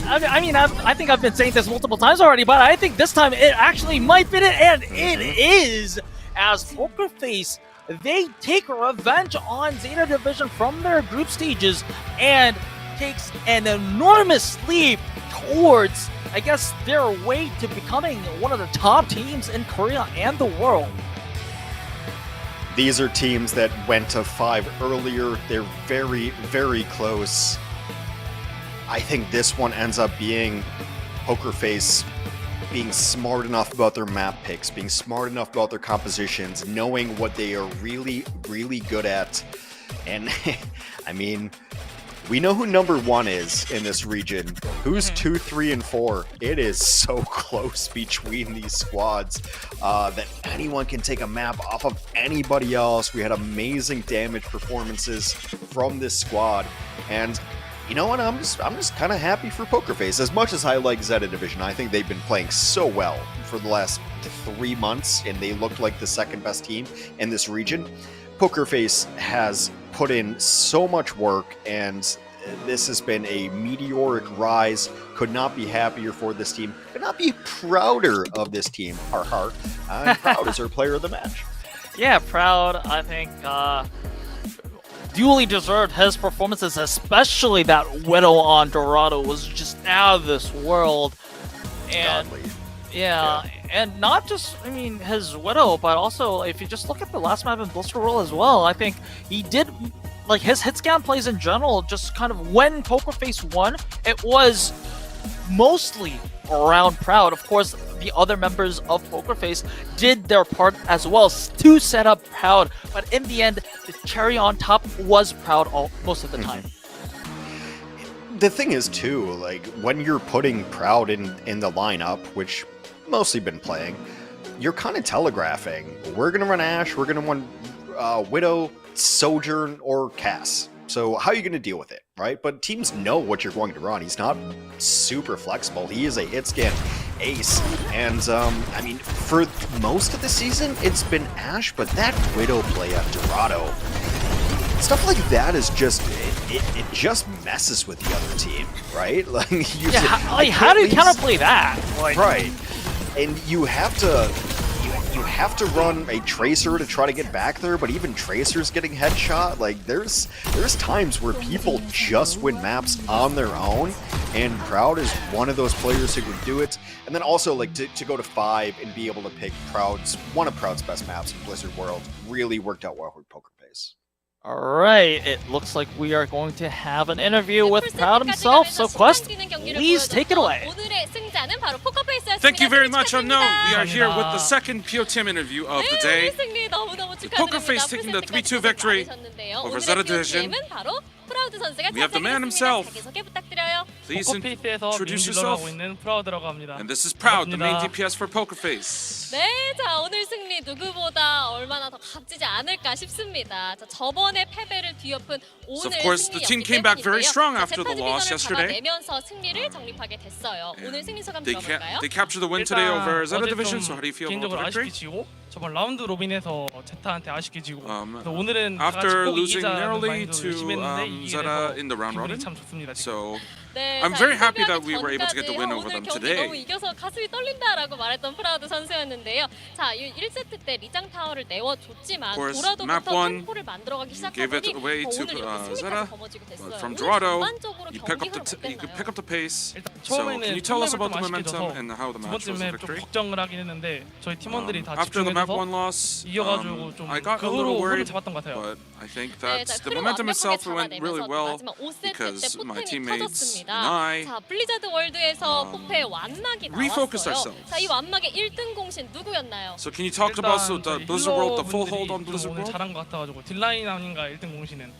I think I've been saying this multiple times already, but I think this time it actually might be it, and it is, as Pokerface, they take revenge on Zeta Division from their group stages and takes an enormous leap towards, I guess, their way to becoming one of the top teams in Korea and the world. These are teams that went to 5 earlier. They're very, very close. I think this one ends up being Pokerface being smart enough about their map picks, being smart enough about their compositions, knowing what they are really, really good at. And, I mean, we know who number 1 is in this region. Who's 2, 3, and 4? It is so close between these squads that anyone can take a map off of anybody else. We had amazing damage performances from this squad, and you know what? I'm just kind of happy for Pokerface. As much as I like Zeta Division, I think they've been playing so well for the last 3 months, and they looked like the second best team in this region. Pokerface has put in so much work, and this has been a meteoric rise. Could not be happier for this team. Could not be prouder of this team. I'm proud as our player of the match. Yeah, Proud, I think, duly deserved his performances, especially that Widow on Dorado was just out of this world. And yeah, and not just, I mean, his Widow, but also if you just look at the last map in Blister Roll as well, I think he did, like, his hit scan plays in general, just kind of when Pokerface won, it was mostly around Proud. Of course, the other members of Pokerface did their part as well to set up Proud, but in the end, the cherry on top was Proud most of the time. The thing is, too, like, when you're putting Proud in the lineup, which mostly been playing, you're kind of telegraphing, we're going to run Ashe, we're going to run Widow, Sojourn, or Cass. So how are you going to deal with it, right? But teams know what you're going to run. He's not super flexible. He is a hit scan ace. And, I mean, for most of the season, it's been Ashe, but that Widow play at Dorado, stuff like that is just it just messes with the other team, right? Like, how do you counterplay that? Like, right, and you have to run a tracer to try to get back there, but even tracers getting headshot. Like, there's times where people just win maps on their own, and Proud is one of those players who would do it. And then also, like, to go to 5 and be able to pick one of Proud's best maps in Blizzard World really worked out well with Poker Face. All right, it looks like we are going to have an interview with Proud himself. So Quest, please take it away. Thank you very much, Unknown. We are here with the second PO team interview of the day. With Poker Face taking the 3-2 victory over ZETA Division. We have the man himself. Please introduce yourself. And this is Proud, the main DPS for Poker Face. 네, 자 오늘 승리 누구보다 얼마나 더 값지지 않을까 싶습니다. 자 저번에 패배를 뒤엎은 So of 오늘 course, the team came back very strong after the loss yesterday. 내면서 승리를 정립하게 됐어요. 오늘 승리 소감 They 들어볼까요? captured the win today over ZETA Division. So how do you feel about 개인적으로 the victory? 아쉽게 지고 저번 라운드 로빈에서 제타한테 아쉽게 지고 그래서 오늘은 After 꼭 losing 이기자는 narrowly 마인드로 to 열심히 했는데 이기게 ZETA 돼서 in the round 기분이 robin. 참 좋습니다. So 네, I'm 자, very happy that 인터뷰하기 we were able to get the win over 전까지 them 오늘 경기 today. 너무 이겨서 가슴이 떨린다라고 말했던 프라우드 선수였는데요. 자, 1세트 때 리장 타워를 내워줬지만 Of course, 도라도부터 map one, 템포를 만들어가기 gave it 시작하더니 away to 오늘 이렇게 승리까지 ZETA. 거머쥐고 But 됐어요. from 오늘 Dorado, 전반적으로 you 경기 pick up the pace. So 처음에는 can you tell us 첫 about the 맵을 좀 momentum 아쉽게 and how the 두 match 번째 was a 맵 좀 victory? 걱정을 하긴 했는데 저희 팀원들이 다 After the map 집중해서 one loss, 이겨가지고 좀 I got 그 a little 후로 흐름 worried, 잡았던 것 같아요. but I think 네, that 자, the 흐름 momentum 완벽하게 itself went really 잡아내면서 well 마지막 5세트 때 because my 포텐이 teammates and 터졌습니다. I 자, 블리자드 월드에서 포페의 완막이 refocused 나왔어요. ourselves. 자, 이 완막의 1등 공신 누구였나요? So can you talk about the Blizzard World, the full hold on 좀 Blizzard 오늘 World? 잘한 것 같아가지고 딜라인 아닌가 1등 공신은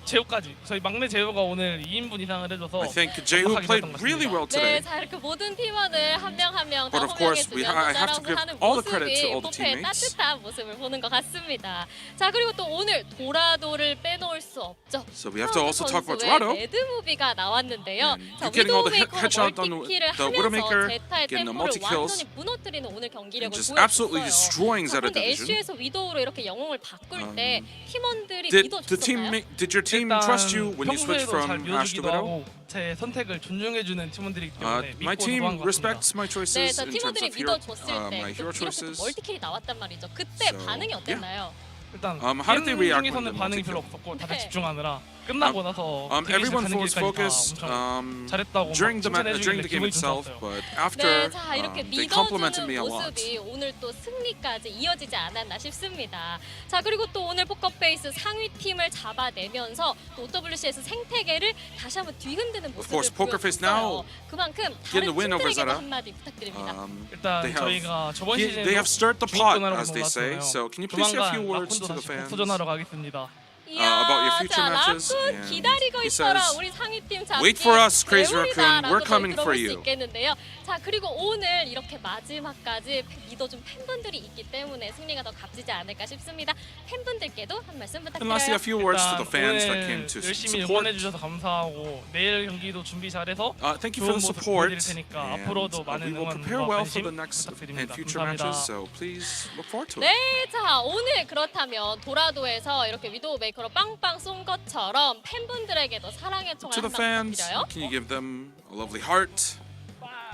제우까지 저희 막내 제우가 오늘 2인분 이상을 해줘서 I think Jehu played really well 네, today. 자 이렇게 모든 팀원을 한 명 한 명 다 But of course, I have to give 하는 all the credit to 모습이 all the 포페의 teammates. 따뜻한 모습을 보는 것 같습니다. 자 그리고 또 오늘 도라도를 빼놓을 수 없죠. So we have to also talk about 선수의 Dorado. 레드 무비가 나왔는데요. 자 You're getting all the 위도우메이커가 headshot on 멀티킬을 the Widowmaker, 하면서 제타의 getting the 템포를 multi-kills, 완전히 무너뜨리는 오늘 경기력을 just 보여줬어요. absolutely destroying 자, ZETA 그런데 Division. 애쉬에서 위도우로 이렇게 영웅을 바꿀 때 팀원들이 Did your team 일단 trust you when you switched 평소에도 잘 from Ash to 믿어주기도 Widow? 하고 제 선택을 존중해주는 팀원들이기 때문에 My 믿고 team 도와준 것 respects 같습니다. my 네, choices 자 in terms 팀원들이 of 믿어줬을 때 my hero 이렇게 또 choices. 멀티킬이 나왔단 말이죠. 그때 So, 반응이 어땠나요? 일단 how did they react when 중에서는 the 반응이 multi-kill? 별로 없었고 다들 집중하느라 끝나고 나서 Everyone 가는 was 길까지 다 focused 엄청 잘했다고 during 막 the 칭찬해주길래 game 기분이 itself, 좋았어요. but after 네, 자 이렇게 they complimented 믿어주는 me a lot. 모습이 오늘 또 승리까지 이어지지 않았나 싶습니다. 자 그리고 또 오늘 포커페이스 상위 팀을 잡아내면서 또 OWCS 생태계를 다시 한번 뒤흔드는 Of 모습을 course, Poker Face now 보여줬어요. 그만큼 getting the 다른 win over 팀들에게도 ZETA. 한마디 부탁드립니다. 일단 They 저희가 저번 시즌에 they have stirred the pot, as they say. So can you please say a few words to the fans 복수전하러 가겠습니다. about your future 자, matches? 라쿤 And 기다리고 he 있어라. says, 우리 상위팀 잡기 "Wait for us, Crazy Raccoon. We're 배우리다라고 coming 들어볼 for 수 you." 있겠는데요. 자 그리고 오늘 이렇게 마지막까지 믿어준 팬분들이 있기 때문에 승리가 더 값지지 않을까 싶습니다. 팬분들께도 한 말씀 And lastly, 부탁드려요. a few words to the fans that 오늘 came to 열심히 support. 응원해주셔서 감사하고 내일 경기도 준비 잘해서 Thank you for 좋은 the 모습 support. 보여드릴 테니까 And 앞으로도 we 많은 will 응원과 prepare well for 관심 the next and 부탁드립니다. future 감사합니다. matches. So please look forward to it. 네, 자 오늘 그렇다면 도라도에서 이렇게 위도우 메이커로 빵빵 쏜 것처럼 팬분들에게도 사랑의 총알 To the 한방 fans, 부탁드려요. can you give them a lovely heart,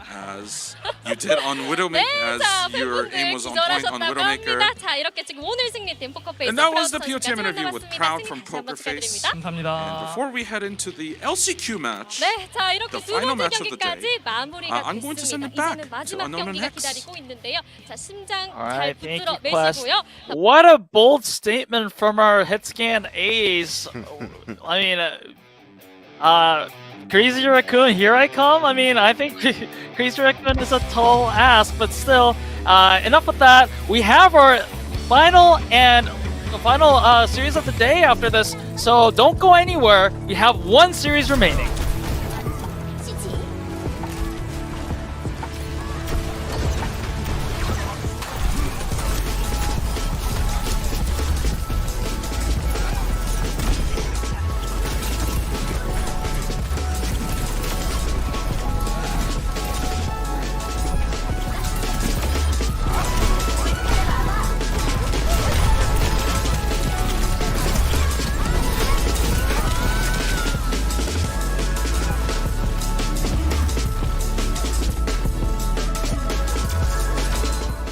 as you did on Widowmaker, 네, 자 as your 팬분들 aim was on point on 기절하셨다고 Widowmaker. 합니다. 자 이렇게 지금 오늘 승리팀 포커페이스 And that was the 프라우드 PO team 선수가 interview with 쭉 Proud 나갔습니다. from 승리 다시 한번 Poker Face. 축하드립니다. And before we head into the LCQ match, 네, 자 이렇게 the 두 final 번째 match of the 경기까지 day, 마무리가 I'm going to send 됐습니다. it back 이제는 to 마지막 Unknown and 경기가 Hex. 기다리고 있는데요. 자 심장 잘 Alright, thank 붙들어 you, Quest. 매시고요. What a bold statement from our hitscan A's. I mean, Crazy Raccoon, here I come. I mean, I think Crazy Raccoon is a tall ass, but still, enough with that. We have our final series of the day after this, so don't go anywhere. We have one series remaining.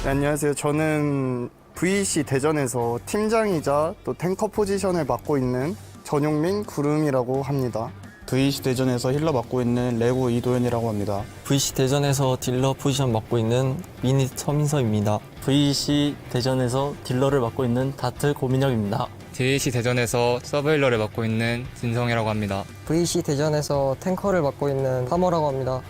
네, 안녕하세요. 저는 VEC 대전에서 팀장이자 또 탱커 포지션을 맡고 있는 전용민 구름이라고 합니다. VEC 대전에서 힐러 맡고 있는 레고 이도현이라고 합니다. VEC 대전에서 딜러 포지션 맡고 있는 미니 서민서입니다. VEC 대전에서 딜러를 맡고 있는 다트 고민혁입니다. DAEC 대전에서 서브힐러를 맡고 있는 진성이라고 합니다. VEC 대전에서 탱커를 맡고 있는 파머라고 합니다.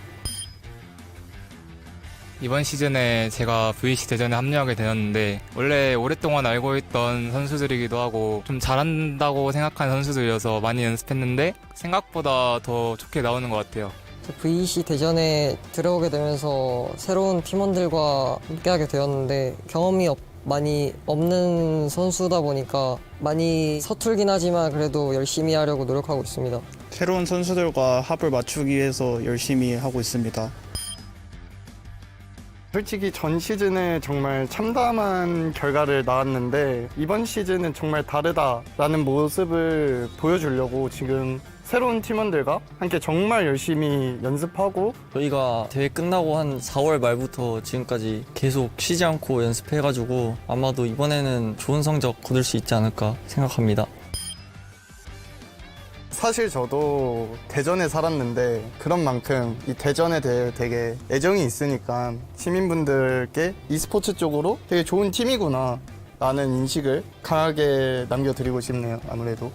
이번 시즌에 제가 VEC 대전에 합류하게 되었는데 원래 오랫동안 알고 있던 선수들이기도 하고 좀 잘한다고 생각하는 선수들이어서 많이 연습했는데 생각보다 더 좋게 나오는 것 같아요. VEC 대전에 들어오게 되면서 새로운 팀원들과 함께하게 되었는데 경험이 많이 없는 선수다 보니까 많이 서툴긴 하지만 그래도 열심히 하려고 노력하고 있습니다. 새로운 선수들과 합을 맞추기 위해서 열심히 하고 있습니다. 솔직히 전 시즌에 정말 참담한 결과를 나왔는데 이번 시즌은 정말 다르다라는 모습을 보여주려고 지금 새로운 팀원들과 함께 정말 열심히 연습하고 저희가 대회 끝나고 한 4월 말부터 지금까지 계속 쉬지 않고 연습해가지고 아마도 이번에는 좋은 성적 거둘 수 있지 않을까 생각합니다. 사실 저도 대전에 살았는데 그런 만큼 이 대전에 대해 되게 애정이 있으니까 시민분들께 e스포츠 쪽으로 되게 좋은 팀이구나 라는 인식을 강하게 남겨드리고 싶네요. 아무래도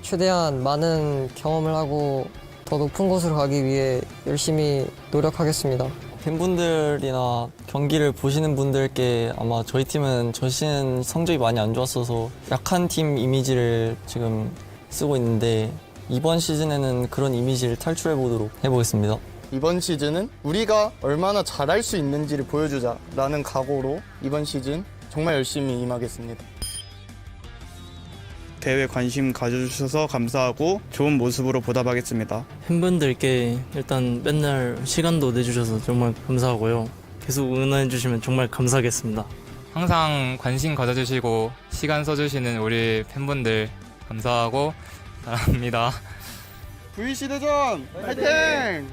최대한 많은 경험을 하고 더 높은 곳으로 가기 위해 열심히 노력하겠습니다. 팬분들이나 경기를 보시는 분들께 아마 저희 팀은 저 시즌 성적이 많이 안 좋았어서 약한 팀 이미지를 지금 쓰고 있는데 이번 시즌에는 그런 이미지를 탈출해 보도록 해보겠습니다. 이번 시즌은 우리가 얼마나 잘할 수 있는지를 보여주자라는 각오로 이번 시즌 정말 열심히 임하겠습니다. 대회 관심 가져주셔서 감사하고 좋은 모습으로 보답하겠습니다. 팬분들께 일단 맨날 시간도 내주셔서 정말 감사하고요. 계속 응원해주시면 정말 감사하겠습니다. 항상 관심 가져주시고 시간 써주시는 우리 팬분들 감사하고 사랑합니다. VEC 대전 화이팅!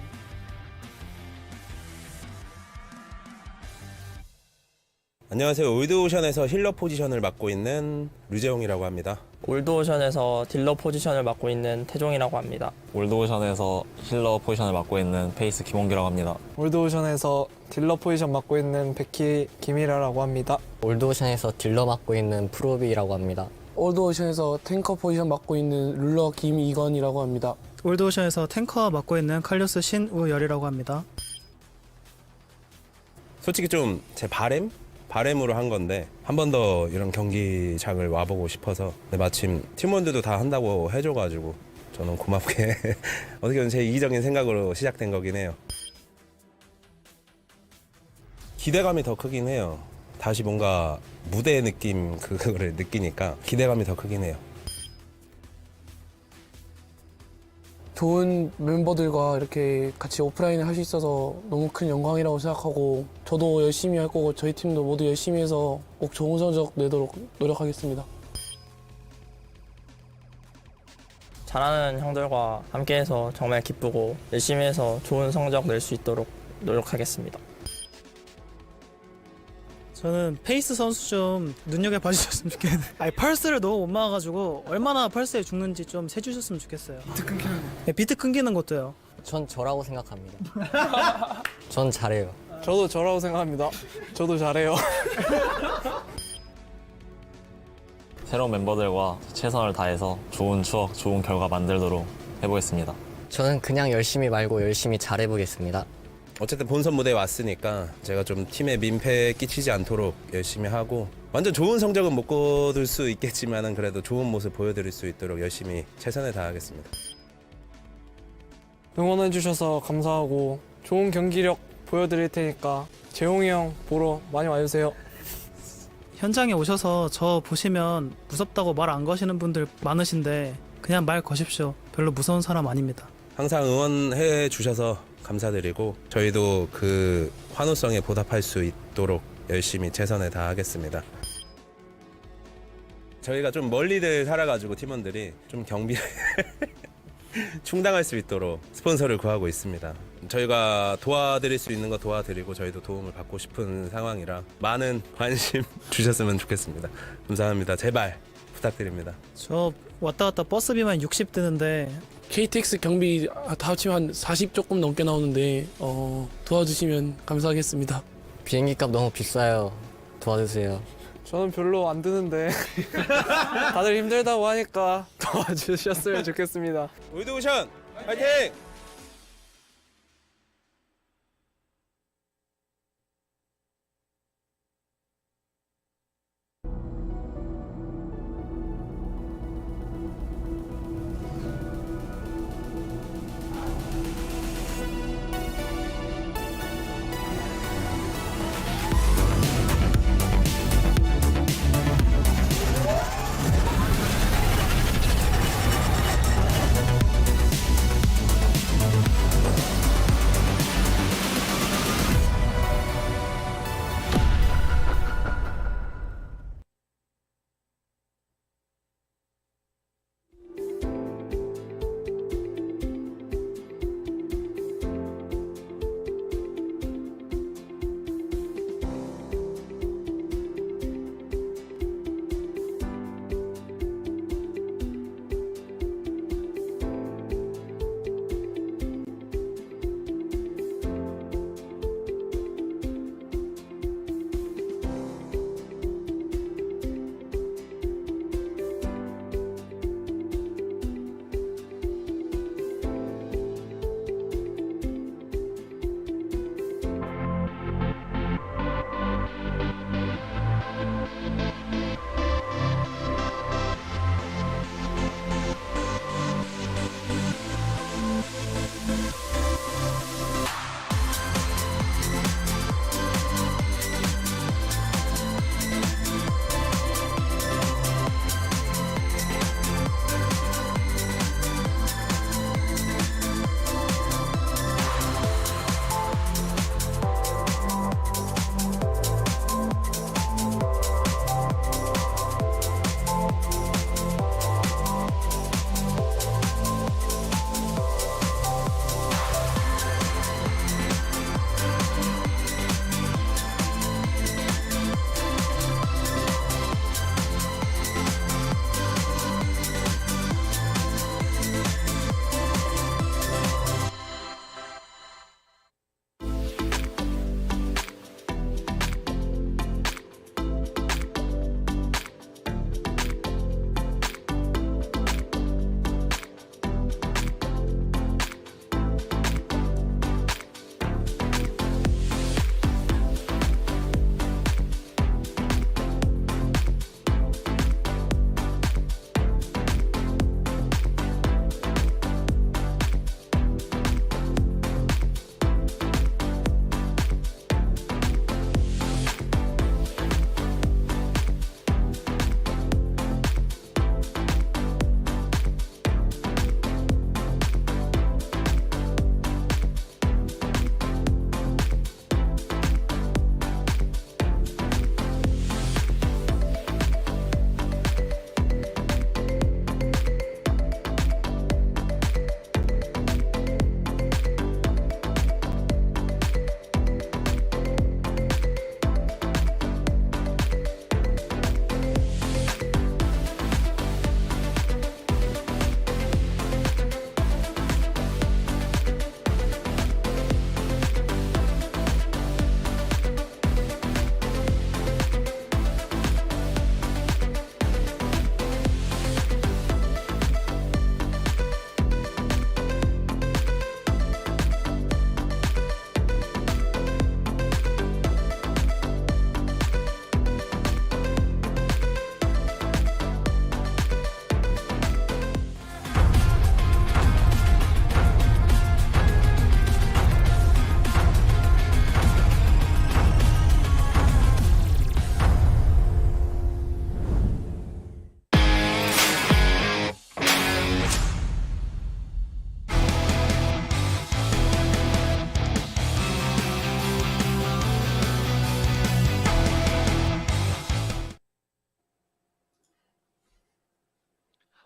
안녕하세요. 올드오션에서 힐러 포지션을 맡고 있는 류재홍이라고 합니다. 올드오션에서 딜러 포지션을 맡고 있는 태종이라고 합니다. 올드오션에서 힐러 포지션을 맡고 있는 페이스 김홍기라고 합니다. 올드오션에서 딜러 포지션 맡고 있는 백희 김일아라고 합니다. 올드오션에서 딜러 맡고 있는 프로비라고 합니다. 올드오션에서 탱커 포지션 맡고 있는 룰러 김이건이라고 합니다. 올드오션에서 탱커 맡고 있는 칼리오스 신우열이라고 합니다. 솔직히 좀 제 바램으로 한 건데 한 번 더 이런 경기장을 와보고 싶어서 마침 팀원들도 다 한다고 해줘가지고 저는 고맙게 어떻게 보면 제 이기적인 생각으로 시작된 거긴 해요. 기대감이 더 크긴 해요. 다시 뭔가 무대 느낌 그거를 느끼니까 기대감이 더 크긴 해요. 좋은 멤버들과 이렇게 같이 오프라인을 할 수 있어서 너무 큰 영광이라고 생각하고 저도 열심히 할 거고 저희 팀도 모두 열심히 해서 꼭 좋은 성적 내도록 노력하겠습니다. 잘하는 형들과 함께해서 정말 기쁘고 열심히 해서 좋은 성적 낼 수 있도록 노력하겠습니다. 저는 페이스 선수 좀 눈여겨봐 주셨으면 좋겠는데 펄스를 너무 못 막아가지고 얼마나 펄스에 죽는지 좀 세주셨으면 좋겠어요. 비트 끊기는 거. 네, 비트 끊기는 것도요. 전 저라고 생각합니다. 전 잘해요. 저도 저라고 생각합니다. 저도 잘해요. 새로운 멤버들과 최선을 다해서 좋은 추억, 좋은 결과 만들도록 해보겠습니다. 저는 그냥 열심히 말고 열심히 잘해보겠습니다. 어쨌든 본선 무대에 왔으니까 제가 좀 팀에 민폐 끼치지 않도록 열심히 하고 완전 좋은 성적은 못 거둘 수 있겠지만은 그래도 좋은 모습 보여드릴 수 있도록 열심히 최선을 다하겠습니다. 응원해주셔서 감사하고 좋은 경기력 보여드릴 테니까 재홍이 형 보러 많이 와주세요. 현장에 오셔서 저 보시면 무섭다고 말 안 거시는 분들 많으신데 그냥 말 거십시오. 별로 무서운 사람 아닙니다. 항상 응원해 주셔서 감사드리고 저희도 그 환호성에 보답할 수 있도록 열심히 최선을 다하겠습니다. 저희가 좀 멀리들 살아가지고 팀원들이 좀 경비를 충당할 수 있도록 스폰서를 구하고 있습니다. 저희가 도와드릴 수 있는 거 도와드리고 저희도 도움을 받고 싶은 상황이라 많은 관심 주셨으면 좋겠습니다. 감사합니다. 제발 부탁드립니다. 저 왔다 갔다 버스비만 60 드는데 KTX 경비 다 합치면 한 40 조금 넘게 나오는데 도와주시면 감사하겠습니다. 비행기 값 너무 비싸요. 도와주세요. 저는 별로 안 드는데 다들 힘들다고 하니까 도와주셨으면 좋겠습니다. 올드오션 화이팅!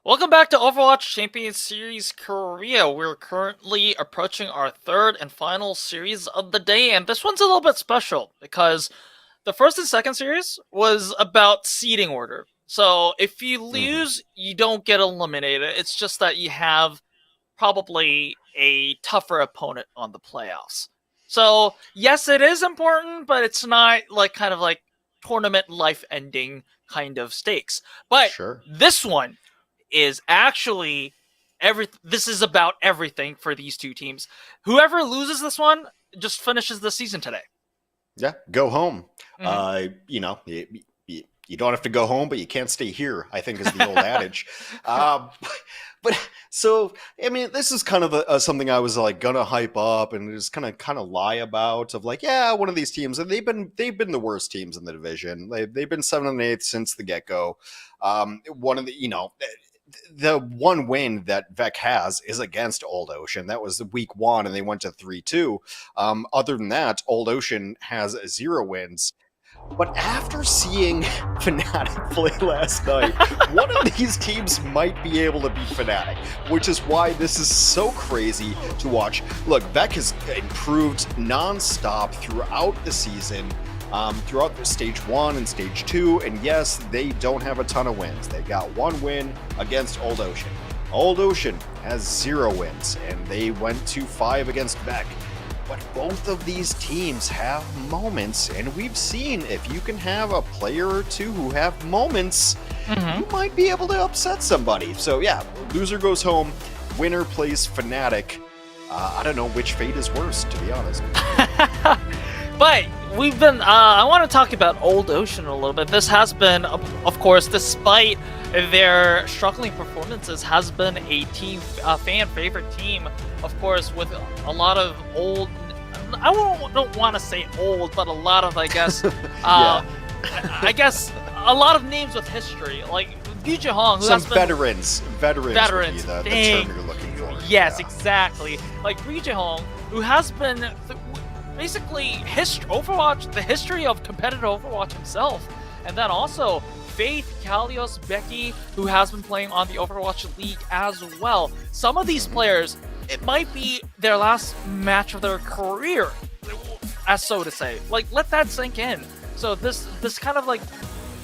Welcome back to Overwatch Champions Series Korea. We're currently approaching our third and final series of the day, and this one's a little bit special because the first and second series was about seeding order. So if you lose, you don't get eliminated. It's just that you have probably a tougher opponent on the playoffs. So yes, it is important, but it's not like kind of like tournament life-ending kind of stakes. But this one is actually this is about everything for these two teams. Whoever loses this one just finishes the season today. Yeah, go home. You know, you don't have to go home, but you can't stay here, I think is the old adage. But so, I mean, this is kind of something I was like gonna hype up and just kind of lie about of like, yeah, one of these teams, and they've been the worst teams in the division. They've been 7 and 8 since the get-go. One of the, you know, the one win that Vec has is against Old Ocean. That was week 1, and they went to 3-2. Other than that, Old Ocean has 0 wins. But after seeing Fnatic play last night, one of these teams might be able to beat Fnatic, which is why this is so crazy to watch. Look, Vec has improved non-stop throughout the season. Throughout the Stage 1 and Stage 2, and yes, they don't have a ton of wins. They got 1 win against Old Ocean. Old Ocean has 0 wins, and they went to 5 against Vec. But both of these teams have moments, and we've seen if you can have a player or two who have moments, you might be able to upset somebody. So yeah, loser goes home, winner plays Fnatic. I don't know which fate is worse, to be honest. But we've been, I want to talk about Old Ocean a little bit. This has been, of course, despite their struggling performances, has been a team, fan favorite team, of course, with a lot of old, I don't want to say old, but a lot of, I guess, I guess, a lot of names with history, like Lijiang, who some has been... Veterans would be the term you're looking for. Yes, exactly. Like Lijiang, who has been... basically Overwatch, the history of competitive Overwatch himself. And then also Faith, Kalios, Becky, who has been playing on the Overwatch League as well. Some of these players, it might be their last match of their career, as so to say. Like, let that sink in. So this kind of like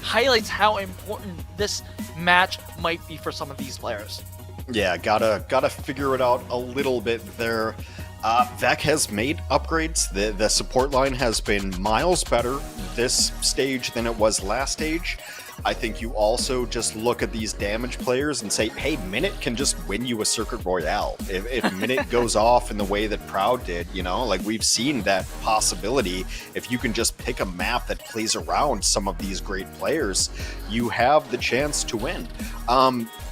highlights how important this match might be for some of these players. Yeah, gotta figure it out a little bit there. Vec has made upgrades. The support line has been miles better this stage than it was last stage. I think you also just look at these damage players and say, hey, Minute can just win you a Circuit Royale. If Minute goes off in the way that Proud did, you know, like we've seen that possibility. If you can just pick a map that plays around some of these great players, you have the chance to win.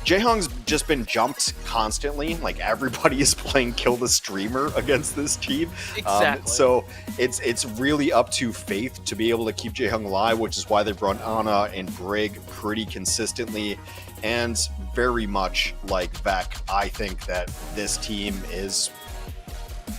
Jaehong's just been jumped constantly. Like everybody is playing Kill the Streamer against this team. Exactly. So it's really up to Faith to be able to keep Jaehong alive, which is why they've run Ana and Brig pretty consistently. And very much like Vec, I think that this team is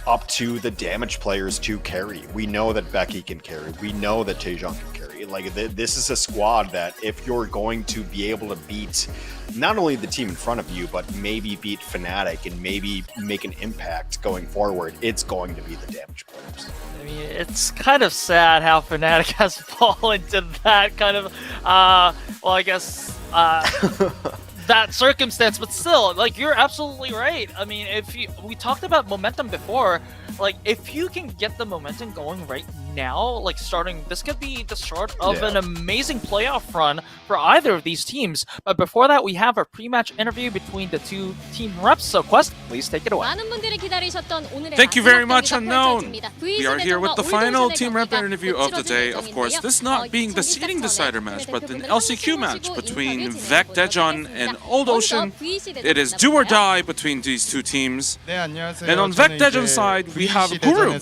up to the damage players to carry. We know that Becky can carry. We know that Taejong can carry. Like this is a squad that if you're going to be able to beat not only the team in front of you, but maybe beat Fnatic and maybe make an impact going forward, it's going to be the damage players. I mean, it's kind of sad how Fnatic has fallen to that kind of, well, I guess, that circumstance, but still, like, you're absolutely right. I mean, we talked about momentum before, like, if you can get the momentum going right now, like this could be the start of an amazing playoff run for either of these teams. But before that, we have a pre-match interview between the two team reps. So Quest, please take it away. Thank you very much, Unknown. We are here with the final team rep interview of the day. Of course, this not being the seeding decider match, but an LCQ match between Vec DAEJEON and Old Ocean. It is do or die between these two teams. And on Vec DAEJEON's side, we have Guru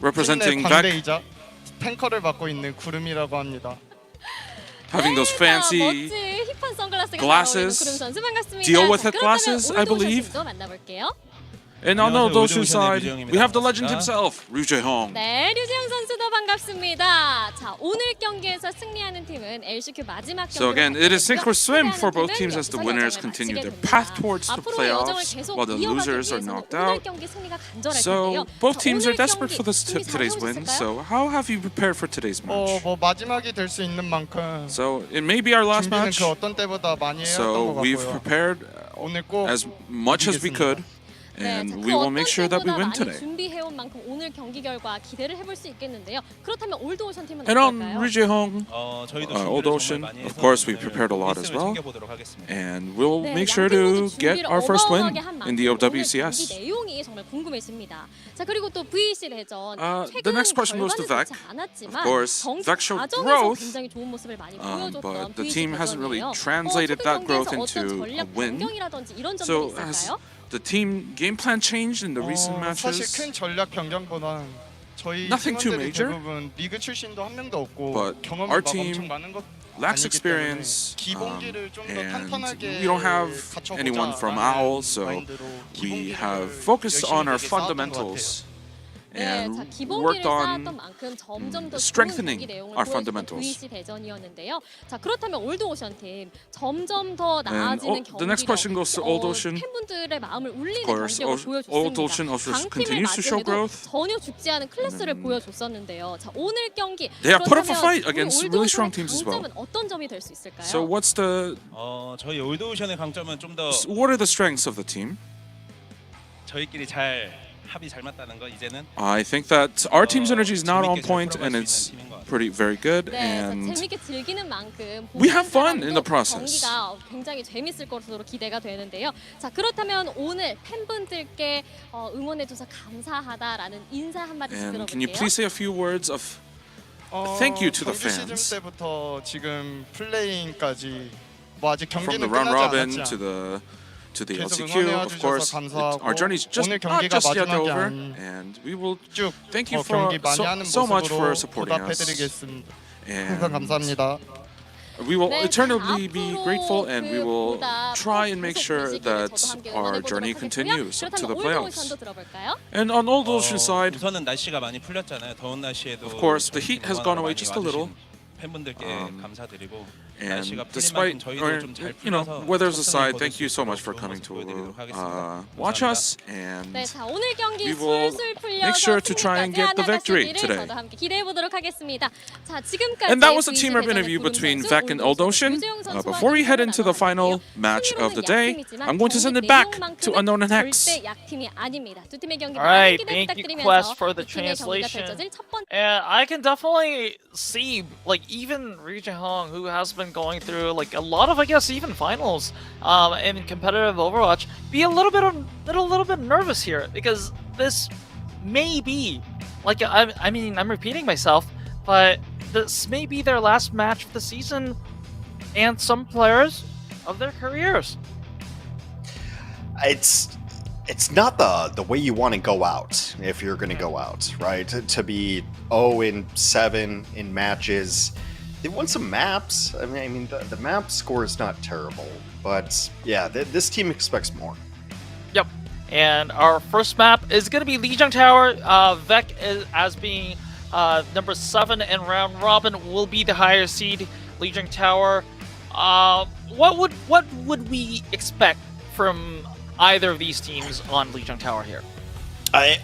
representing Vec. 탱커를 맡고 있는 구름이라고 합니다. Having those fancy glasses, deal with it glasses, I believe. And on the Oldoshin side, we have the legend himself, Lijiang. 네, 류지영 선수도 반갑습니다. 자, 오늘 경기에서 승리하는 팀은 LCQ 마지막 So 경기를 again, it is sink or swim for both 패배하는 teams as the 팀은 winners 여기서 continue their 마치게 path 됩니다. towards the 앞으로 여정을 playoffs, 계속 while the 이어가기 losers are 위해서는 knocked 오늘 out. 경기 승리가 간절할 So 텐데요. both 자, teams are 오늘 desperate 경기 for this 준비 잘 today's win. 해오셨을까요? So how have you prepared for today's match? 뭐 마지막이 될 수 있는 만큼 So it may be our last 준비는 match. 그 어떤 때보다 많이 해왔던 So 것 we've 같고요. prepared 오늘 꼭 as much as we could, 네, 자, and 그 we will 어떤 make sure that we 때보다 win 많이 today. 준비해온 만큼 오늘 경기 결과 기대를 해볼 수 있겠는데요. 그렇다면 올드오션 팀은 And on 어떨까요? Lijiang, Old Ocean, of course, we prepared a lot as well, and we'll 네, make sure 양팀 to 모두 get 준비를 our first win 어마어마하게 한 in the 만큼 오늘 OWCS. 경기 내용이 정말 궁금해집니다. 자, 그리고 또 VC 대전 The 최근 next question goes to 결과는 Vec. 좋지 않았지만 Of course, 경기 Vec showed 과정에서 growth, 굉장히 좋은 모습을 많이 but 보여줬던 the VC team hasn't really 대전이에요. translated 초대 that 경기에서 growth 어떤 into a 전략 win. 변경이라든지 이런 점들이 So has 있을까요? the team game plan changed in the recent 사실 matches? 큰 전략 변경보다는 저희 Nothing too 팀원들이 major, 대부분 리그 출신도 한 명도 없고 but 경험이 our 막 엄청 team 많은 것 lacks 아니기 experience, 때문에 기본기를 좀 더 and 탄탄하게 we don't have 갖춰보자라는 anyone from OWL, so 마인드로 we 기본기를 have focused on our 열심히 되게 쌓았던 것 fundamentals 네, 자, and 기본기를 worked on 쌓았던 만큼 점점 더 좋은 strengthening 경기 내용을 our 보여줬던 fundamentals. VC 대전이었는데요. 자, 그렇다면 올드오션 팀 점점 더 나아지는 the next question goes to Old Ocean. 팬분들의 마음을 울리는 Of course, 경기력을 Old Ocean 보여줬습니다. also 강팀을 continues to show 맞이해도 growth. 전혀 죽지 않은 클래스를 보여줬었는데요. 자, 오늘 경기 They have put up a 그렇다면 fight against 우리 really 올드오션의 strong teams as well. 강점은 어떤 점이 될 수 있을까요? So what's the 저희 올드오션의 강점은 좀 더 what are the strengths of the team? 저희끼리 잘 합이 잘 맞다는 거 이제는 I think that our team's energy is not on point and it's pretty very good, 네, and 재밌게 즐기는 만큼 we have fun 보는 in the 사람도 process. 경기가 굉장히 재밌을 것으로 기대가 되는데요. 자, 그렇다면 오늘 팬분들께 응원해줘서 감사하다라는 인사 한마디씩 And can you 들어볼게요. please say a few words of thank you to the 정규 시즌 fans? 때부터 지금 플레이인까지 뭐 아직 From 경기는 the round 끝나지 robin 않았지 to the 계속 LCQ, 응원해 of course, 주셔서 감사하고 our journey's just 오늘 not 경기가 just yet 마지막이 over, 아닌 and we will 쭉 thank you for 경기 많이 하는 so much for 모습으로 supporting us. 보답해드리겠습니다. And 항상 감사합니다. we will 네, eternally be 앞으로 grateful, and we will 그보다 try and make 계속 sure 보시기를 that 저도 함께 our 응원해보도록 journey 하겠고요. continues to the 그렇다면 playoffs. 올드오션도 들어볼까요? And on Old Ocean side, 우선은 날씨가 많이 풀렸잖아요. 더운 날씨에도 of course, the heat has gone away 많이 just a little. 와주신 팬분들께 감사드리고 And 날씨가 풀린 despite, 만큼 저희도 or, 좀 잘 you know, 풀려서 weather's 첫 aside, 승을 thank you 거둘 수 so much 있도록 for 좋은 coming 모습 to 보여드리도록 하겠습니다. watch 감사합니다. us, and 네, 자, 오늘 경기 we will 술술 풀려서 make sure to try and get the victory 승리까지 today. 저도 함께 기대해 보도록 하겠습니다. 자, 지금까지 And that was the VC team rep 대전의 interview 구름 between 선수, Vec and Old Ocean. 류재용 선수와 Before we head into the final match of the day, I'm going to send it back to Unknown and Hex. 절대 약팀이 아닙니다. 두 팀의 경기 All right, 많은 기대 thank you, 부탁드리면서 Quest, for the 두 팀의 경기가 translation. 펼쳐질 첫 번째 And I can definitely see, like, even Lijiang, who has been going through, like, a lot of, I guess, even finals in competitive Overwatch, be a little bit nervous here, because this may be, like, I mean, I'm repeating myself, but this may be their last match of the season, and some players of their careers. It's not the way you want to go out if you're going to go out, right? To be 0-7 in matches. They won some maps. I mean, the map score is not terrible, but yeah, this team expects more. Yep. And our first map is going to be Lijiang Tower. Vec is, as being number 7 in round robin, will be the higher seed. Lijiang Tower. What would we expect from either of these teams on Lijiang Tower here?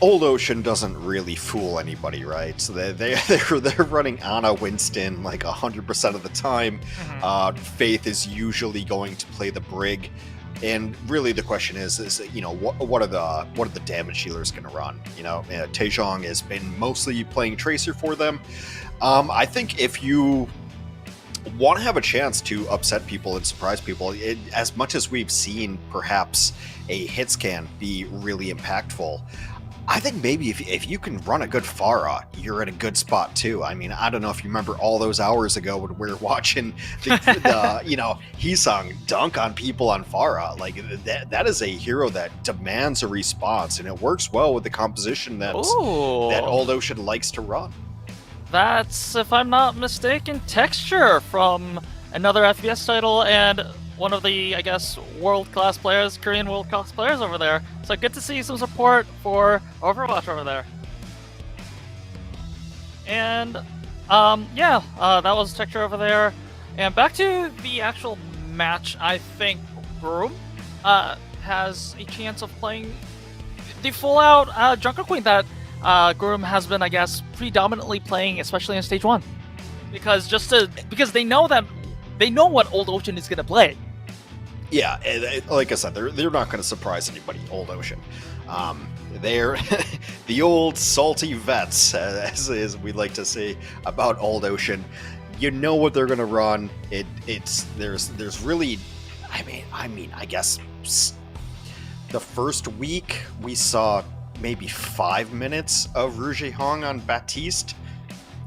Old Ocean doesn't really fool anybody, right? So they're running Ana Winston like 100% of the time. Faith is usually going to play the Brig, and really the question is you know what are the damage healers going to run? You know, DAEJEON has been mostly playing Tracer for them. I think if you want to have a chance to upset people and surprise people, as much as we've seen perhaps a hit scan be really impactful, I think maybe if you can run a good Pharah, you're in a good spot too. I mean, I don't know if you remember all those hours ago when we were watching the you know, Hisang dunk on people on Pharah. Like that is a hero that demands a response, and it works well with the composition that Old Ocean likes to run. That's, if I'm not mistaken, Texture from another FPS title, and one of the, I guess, world-class players, Korean world-class players over there. So good to see some support for Overwatch over there. And that was Texture over there. And back to the actual match, I think Groom has a chance of playing the full-out Junker Queen that Groom has been, I guess, predominantly playing, especially in Stage 1. Because they know what Old Ocean is going to play. Yeah, like I said, they're not going to surprise anybody, Old Ocean. They're the old salty vets, as we like to say about Old Ocean. You know what they're going to run. There's really, I guess the first week we saw maybe 5 minutes of Rouge Hong on Baptiste.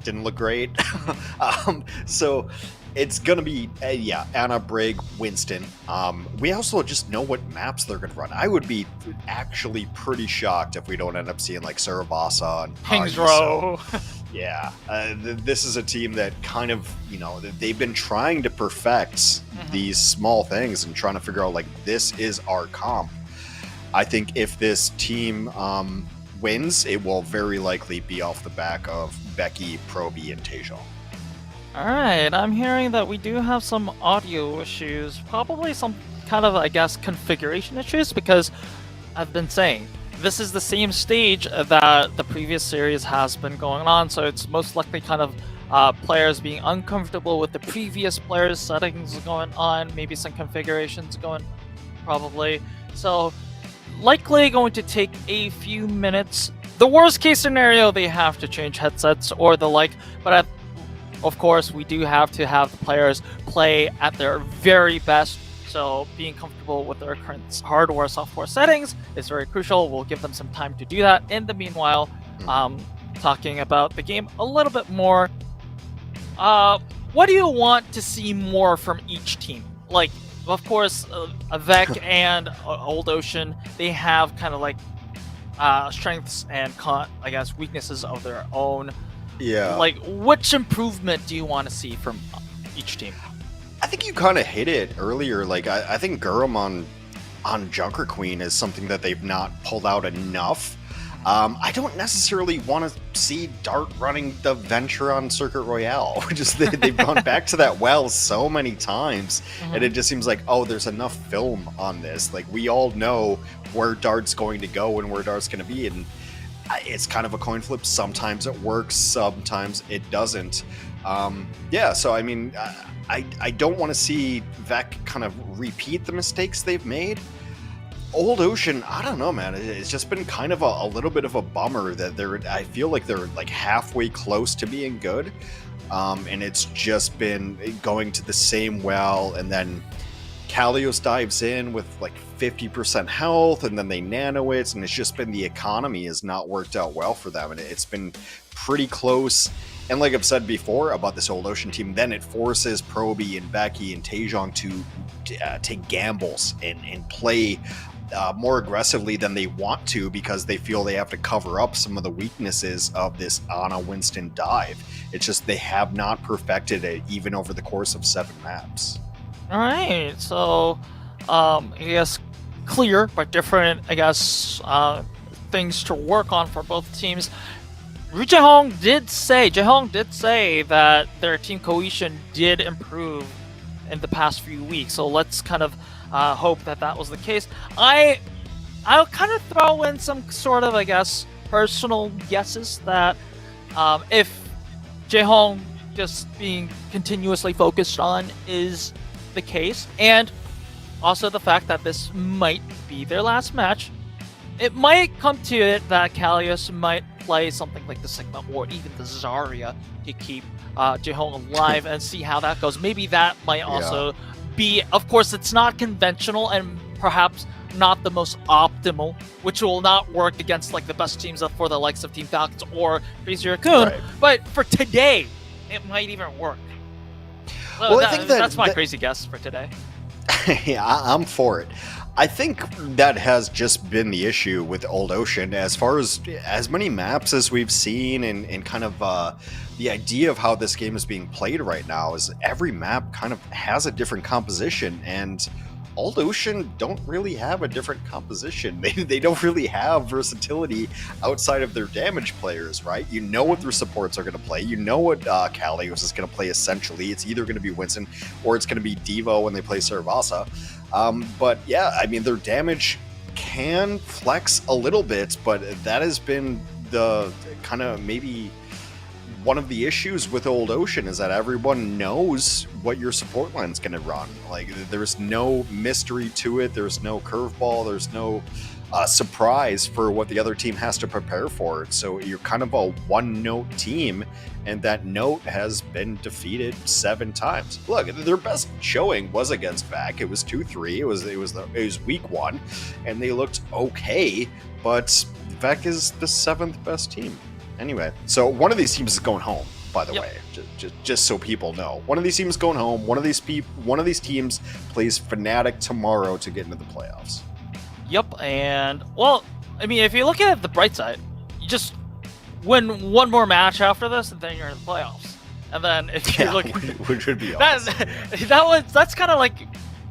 Didn't look great. So it's gonna be Anna, Brig, Winston. We also just know what maps they're gonna run. I would be actually pretty shocked if we don't end up seeing like Sarabasa and Kings Row. Yeah, this is a team that kind of, they've been trying to perfect these small things and trying to figure out like, this is our comp. I think if this team wins, it will very likely be off the back of Becky, Proby, and Taejeon. Alright, I'm hearing that we do have some audio issues, probably some kind of, I guess, configuration issues, because I've been saying, this is the same stage that the previous series has been going on, so it's most likely kind of players being uncomfortable with the previous players' settings going on, maybe some configurations going, probably. So, likely going to take a few minutes. The worst case scenario, they have to change headsets or the like, but of course, we do have to have the players play at their very best, so being comfortable with their current hardware, software settings is very crucial. We'll give them some time to do that. In the meanwhile, talking about the game a little bit more, what do you want to see more from each team? Like, of course, Vec and Old Ocean, they have kind of like strengths and weaknesses of their own. Yeah. Like, which improvement do you want to see from each team? I think you kind of hit it earlier. Like, I think Gurum on Junker Queen is something that they've not pulled out enough. I don't necessarily want to see Dart running the Venture on Circuit Royale. They've gone back to that well so many times, and it just seems like, oh, there's enough film on this. Like, we all know where Dart's going to go and where Dart's going to be, and it's kind of a coin flip. Sometimes it works, sometimes it doesn't. So I mean, I don't want to see Vec kind of repeat the mistakes they've made. Old Ocean, I don't know, man. It's just been kind of a little bit of a bummer that I feel like they're like halfway close to being good. And it's just been going to the same well, and then Kalios dives in with like 50% health, and then they nano it, and it's just been, the economy has not worked out well for them, and it's been pretty close. And like I've said before about this Old Ocean team, then it forces Proby and Becky and Taejeon to take gambles and play more aggressively than they want to, because they feel they have to cover up some of the weaknesses of this Ana Winston dive. It's just they have not perfected it even over the course of 7 maps. All right, so I guess clear but different, I guess, things to work on for both teams. Jaehong did say that their team cohesion did improve in the past few weeks, so let's kind of hope that was the case. I'll kind of throw in some sort of, I guess, personal guesses that if Jaehong just being continuously focused on is the case, and also the fact that this might be their last match, it might come to it that Kalios might play something like the Sigma or even the Zarya to keep Jaehong alive and see how that goes. Maybe that might also be, of course, it's not conventional and perhaps not the most optimal, which will not work against like the best teams for the likes of Team Falcons or Crazy Raccoon, but for today, it might even work. Well, I think that's my crazy guess for today. Yeah, I'm for it. I think that has just been the issue with Old Ocean, as far as many maps as we've seen, and kind of the idea of how this game is being played right now is every map kind of has a different composition, and Old Ocean don't really have a different composition. They don't really have versatility outside of their damage players, right? You know what their supports are going to play. You know what Kalios is going to play essentially. It's either going to be Winston or it's going to be Devo when they play Saravasa. But yeah, I mean, their damage can flex a little bit, but that has been the kind of maybe one of the issues with Old Ocean, is that everyone knows what your support line's going to run. Like, there's no mystery to it. There's no curveball. There's no surprise for what the other team has to prepare for. So you're kind of a one-note team, and that note has been defeated 7 times. Look, their best showing was against VAC. It was 2-3. It was week 1, and they looked okay, but VAC is the 7th best team. Anyway, so one of these teams is going home, by the way, just so people know. One of these teams is going home. One of these teams plays Fnatic tomorrow to get into the playoffs. Yep, and well, I mean, if you look at the bright side, you just win one more match after this, and then you're in the playoffs. And then if you look, which would be awesome. That's kind of like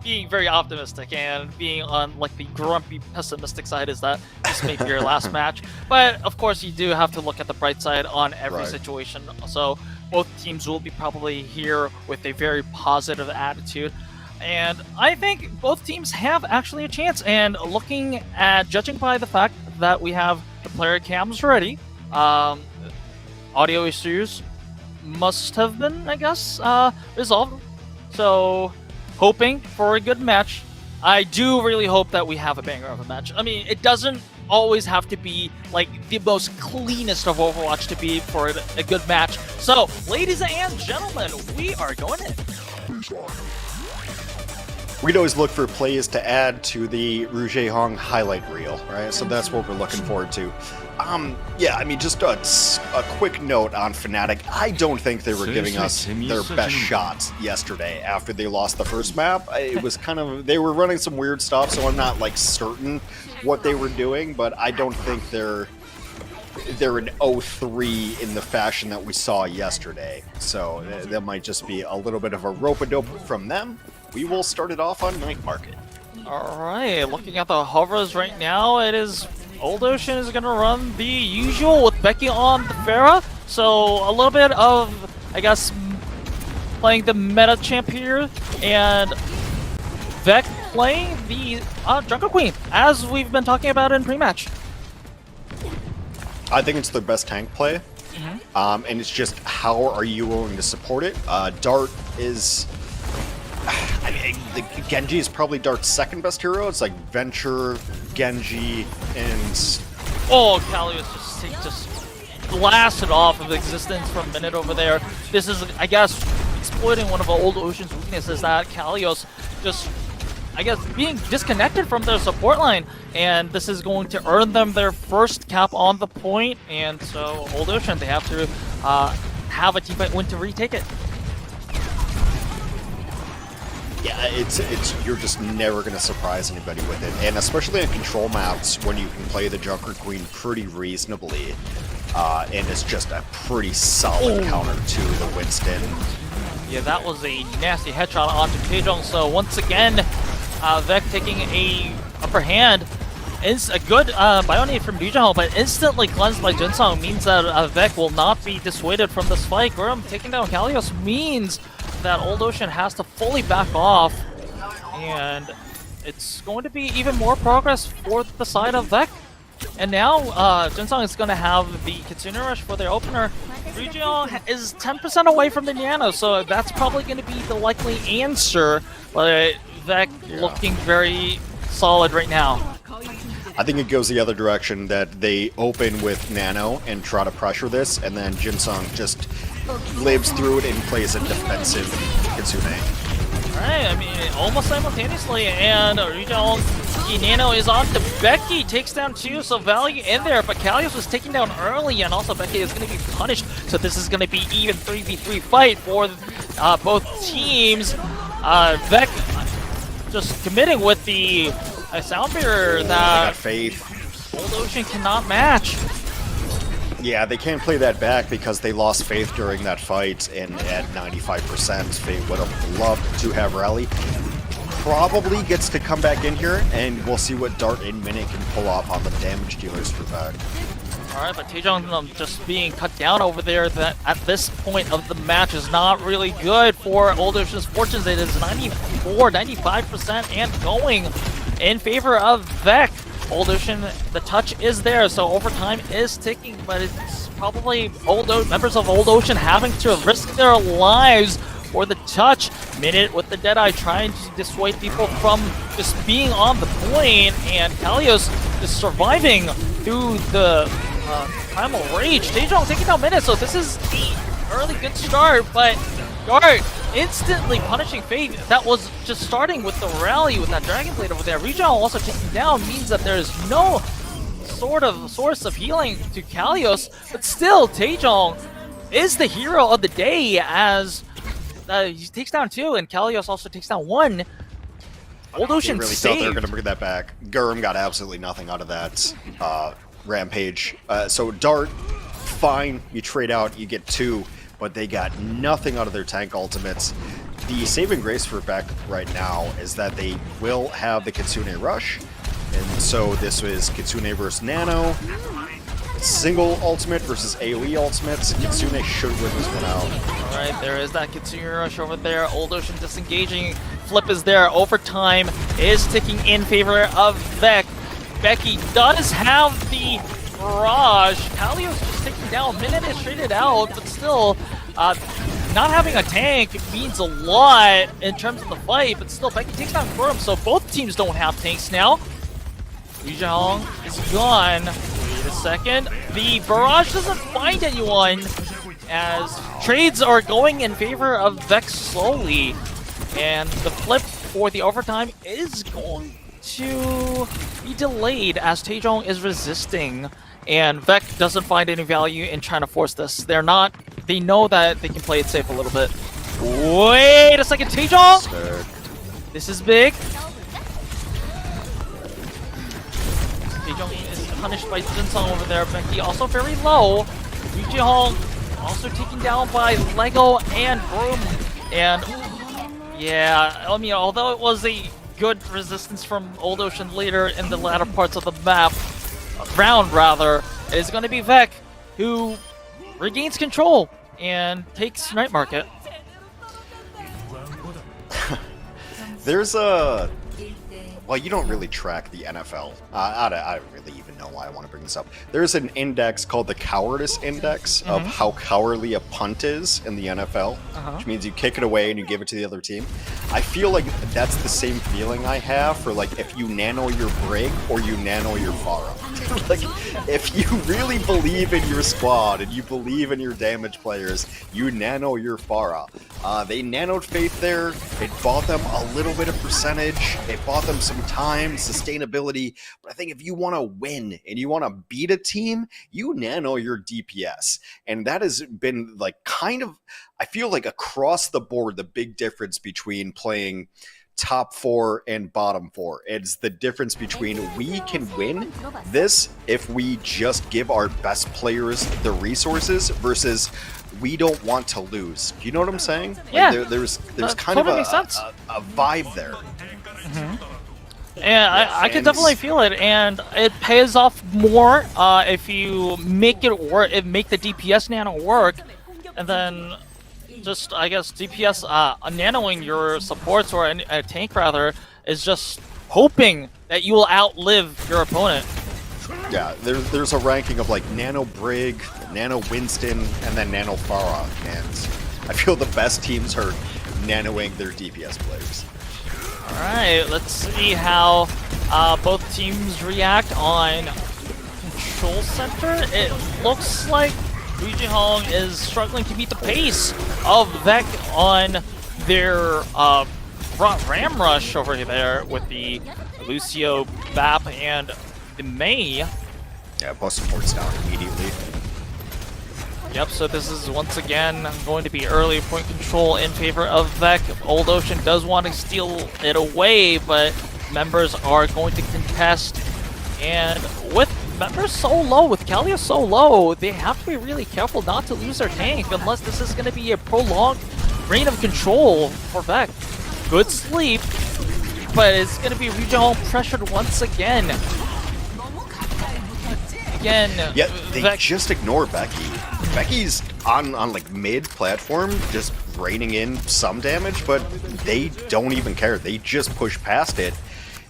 being very optimistic, and being on like the grumpy pessimistic side is that this may be your last match. But of course you do have to look at the bright side on every situation. So both teams will be probably here with a very positive attitude, and I think both teams have actually a chance. And judging by the fact that we have the player cams ready, audio issues must have been, I guess, resolved. So hoping for a good match. I do really hope that we have a banger of a match. I mean, it doesn't always have to be like the most cleanest of Overwatch to be for a good match. So, ladies and gentlemen, we are going in. We'd always look for plays to add to the Rouge Hong highlight reel, right? So that's what we're looking forward to. Yeah, I mean, just a quick note on Fnatic. I don't think they were giving us their best shot yesterday after they lost the first map. It was kind of, they were running some weird stuff, so I'm not like certain what they were doing, but I don't think they're an 0-3 in the fashion that we saw yesterday. So that might just be a little bit of a rope-a-dope from them. We will start it off on Night Market. Alright, looking at the hovers right now, it is Old Ocean is going to run the usual with Becky on the Pharah. So a little bit of, I guess, playing the meta champ here, and Vec playing the Jungle Queen, as we've been talking about in pre-match. I think it's their best tank play, and it's just how are you willing to support it. Dart is, I mean, the Genji is probably Dart's second best hero. It's like Venture, Genji, and Kalios just blasted off of existence for a minute over there. This is, I guess, exploiting one of Old Ocean's weaknesses, that Kalios just, I guess, being disconnected from their support line, and this is going to earn them their first cap on the point. And so Old Ocean, they have to have a teamfight win to retake it. Yeah, it's you're just never going to surprise anybody with it, and especially in control maps when you can play the Junker Queen pretty reasonably, and it's just a pretty solid counter to the Winston. Yeah, that was a nasty headshot onto DAEJEON. So once again, Vec taking a upper hand. It's a good Bionate from DAEJEON, but instantly cleansed by Jinsung means that Vec will not be dissuaded from this fight. Grim taking down Kalios means that Old Ocean has to fully back off, and it's going to be even more progress for the side of Vec. And now Jinsung is going to have the Kitsune Rush for their opener. Lijiang is 10% away from the Nano, so that's probably going to be the likely answer, but Vec looking very solid right now. I think it goes the other direction, that they open with Nano and try to pressure this, and then Jinsung just lives through it and plays a defensive Kitsune. Alright, I mean, almost simultaneously, and Nano is on to Becky, takes down 2, so value in there, but Kalios was taken down early, and also Becky is going to be punished, so this is going to be even 3v3 fight for both teams. Vec just committing with the a sound barrier They got that Faith. Old Ocean cannot match. Yeah, they can't play that back because they lost Faith during that fight, and at 95%, Faith would have loved to have Rally. Probably gets to come back in here, and we'll see what Dart and Minute can pull off on the damage dealers for back. Alright, but DAEJEON just being cut down over there, that at this point of the match is not really good for Old Ocean's fortunes. It is 94, 95% and going in favor of Vec. Old Ocean, the touch is there, so overtime is ticking, but it's probably members of Old Ocean having to risk their lives for the touch. Minute with the Deadeye trying to dissuade people from just being on the point, and Kalios is surviving through the Primal Rage. DAEJEON taking down Minute, so this is the early good start, but Dart instantly punishing Fate. That was just starting with the rally with that Dragon Blade over there. Regional also taking down means that there's no sort of source of healing to Kalios, but still DAEJEON is the hero of the day as he takes down 2 and Kalios also takes down 1. Old Ocean really saved. thought they were going to bring that back. Gurm got absolutely nothing out of that rampage. So Dart, fine, you trade out, you get 2, but they got nothing out of their tank ultimates. The saving grace for Beck right now is that they will have the Kitsune Rush, and so this was Kitsune versus Nano. Single ultimate versus AoE ultimates. Kitsune should win this one out. Alright, there is that Kitsune Rush over there. Old Ocean disengaging. Flip is there. Overtime is ticking in favor of Vec. Becky does have the barrage. Kalios just taking down. Minute is traded out, but still, not having a tank means a lot in terms of the fight, but still, Becky takes down Gurm, so both teams don't have tanks now. Lijiang is gone. Wait a second. The barrage doesn't find anyone as trades are going in favor of Vex slowly. And the flip for the overtime is going to be delayed as DAEJEON is resisting. And Vec doesn't find any value in trying to force this. They know that they can play it safe a little bit. Wait a second, DAEJEON! This is big. DAEJEON is punished by Jinsung over there. Becky also very low. Lijiang also taken down by Lego and Broom. And yeah, I mean, although it was a good resistance from Old Ocean later in the latter parts of the round, it is going to be Vec who regains control and takes Night Market. There's a... Well, you don't really track the NFL. I don't really even know why I want to bring this up. There's an index called the Cowardice Index of how cowardly a punt is in the NFL, which means you kick it away and you give it to the other team. I feel like that's the same feeling I have for like if you nano your Brig or you nano your Pharah. Like, if you really believe in your squad and you believe in your damage players, you nano your Pharah. They nanoed Faith there. It bought them a little bit of percentage. It bought them some time, sustainability. But I think if you want to win and you want to beat a team, you nano your DPS. And that has been like kind of, I feel like across the board, the big difference between playing top 4 and bottom 4. It's the difference between we can win this if we just give our best players the resources versus we don't want to lose. Do you know what I'm saying? Yeah. Like there's kind totally of a vibe there. And I can definitely feel it, and it pays off more if you make it work, make the DPS nano work, and then just, I guess, DPS nanoing your supports or a tank rather is just hoping that you will outlive your opponent. Yeah, there's a ranking of like Nano Brig, Nano Winston, and then Nano Pharah, and I feel the best teams are nanoing their DPS players. Alright, let's see how both teams react on Control Center. It looks like Lijiang is struggling to beat the pace of Vec on their Ram Rush over there with the Lucio, Bap, and the May. Yeah, both supports down immediately. Yep, so this is once again going to be early point control in favor of Vec. Old Ocean does want to steal it away, but members are going to contest. And with members so low, with Kalia so low, they have to be really careful not to lose their tank unless this is going to be a prolonged reign of control for Vec. Good sleep, but it's going to be Lijiang pressured once again. Yeah, they just ignore Becky. Becky's on like mid platform, just raining in some damage, but they don't even care. They just push past it.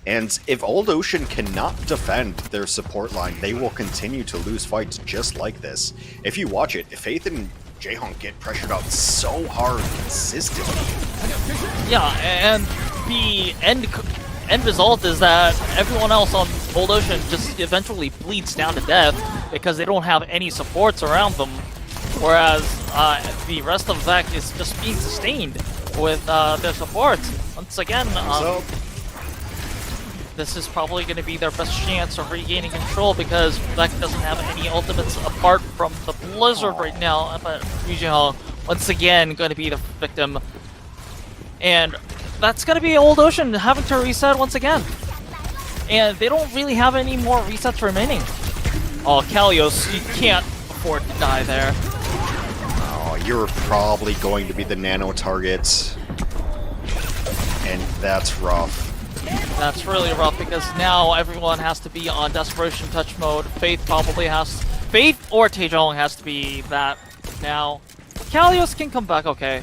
And if Old Ocean cannot defend their support line, they will continue to lose fights just like this. If you watch it, Faith and Jaehong get pressured out so hard consistently. Yeah, and the end result is that everyone else on Old Ocean just eventually bleeds down to death because they don't have any supports around them, whereas the rest of Vec is just being sustained with their supports. Once again, this is probably going to be their best chance of regaining control because Vec doesn't have any ultimates apart from the Blizzard right now, but Lijiang once again going to be the victim. And that's going to be Old Ocean having to reset once again. And they don't really have any more resets remaining. Oh, Kalios, you can't afford to die there. Oh, you're probably going to be the nano targets. And that's rough. That's really rough because now everyone has to be on Desperation Touch mode. Faith probably has... Faith or Daejeon has to be that now. Kalios can come back, okay.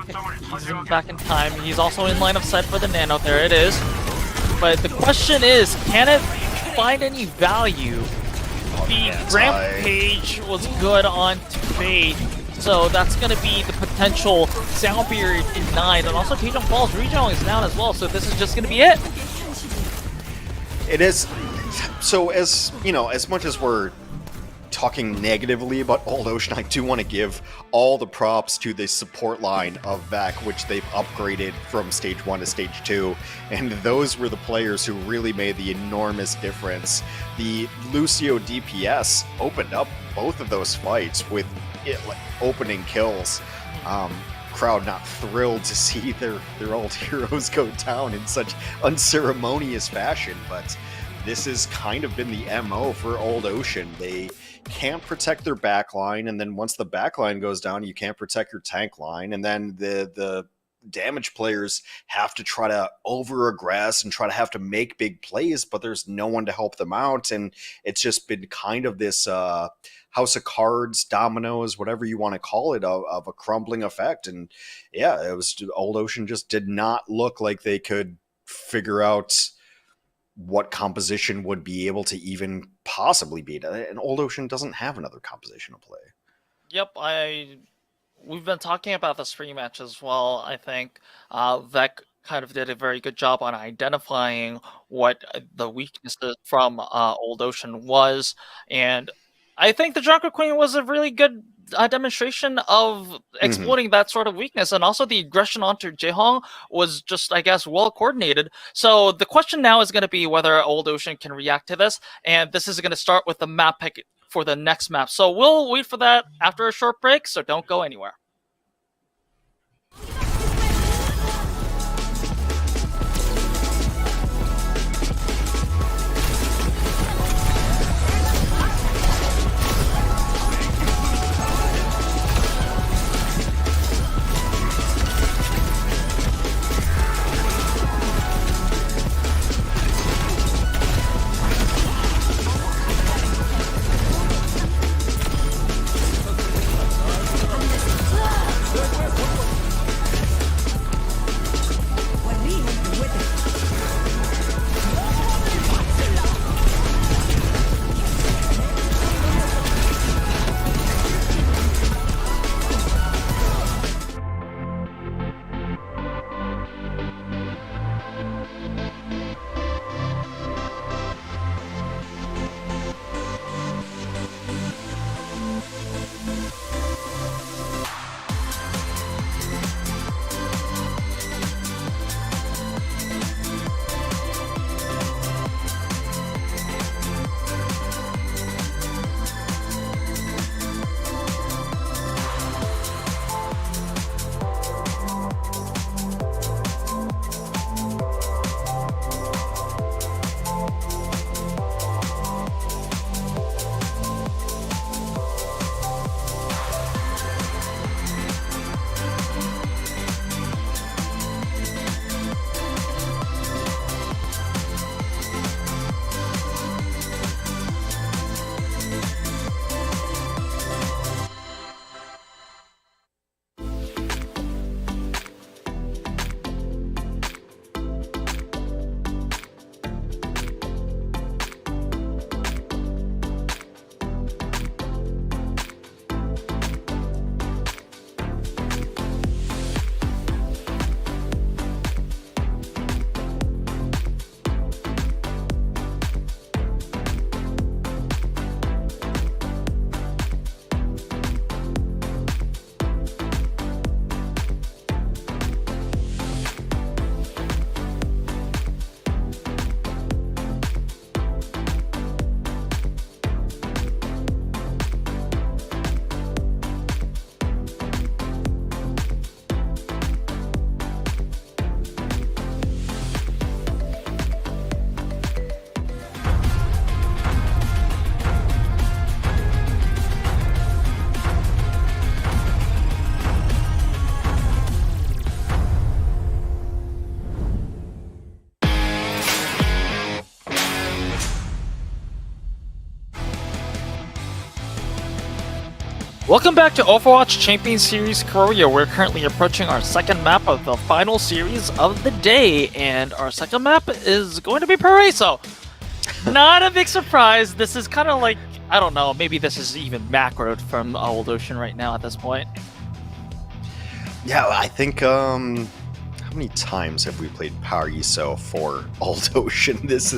He's back in time. He's also in line of sight for the nano. There it is. But the question is, can it find any value? The Rampage was good on Faith, so that's going to be the potential sound period in 9. And also Daejeon falls. Lijiang is down as well, so this is just going to be it. It is. So as, you know, as much as we're talking negatively about Old Ocean, I do want to give all the props to the support line of Vec, which they've upgraded from Stage 1 to Stage 2, and those were the players who really made the enormous difference. The Lucio DPS opened up both of those fights with like opening kills. Crowd not thrilled to see their old heroes go down in such unceremonious fashion, but this has kind of been the MO for Old Ocean. They can't protect their backline, and then once the backline goes down, you can't protect your tank line, and then the damage players have to try to over-aggress and try to have to make big plays, but there's no one to help them out, and it's just been kind of this house of cards, dominoes, whatever you want to call it, of a crumbling effect. And yeah, it was Old Ocean just did not look like they could figure out what composition would be able to even possibly beat it. And Old Ocean doesn't have another composition to play. Yep, we've been talking about this rematch as well. I think Vec kind of did a very good job on identifying what the weaknesses from Old Ocean was, and I think the Junker Queen was a really good demonstration of exploiting that sort of weakness, and also the aggression onto Jaehong was just, I guess, well coordinated. So the question now is going to be whether Old Ocean can react to this, and this is going to start with the map pick for the next map. So we'll wait for that after a short break, so don't go anywhere. Welcome back to Overwatch Champions Series Korea. We're currently approaching our second map of the final series of the day, and our second map is going to be Paraiso. Not a big surprise. This is kind of like, I don't know, maybe this is even macroed from Old Ocean right now at this point. Yeah, I think, how many times have we played Paraiso for Old Ocean? This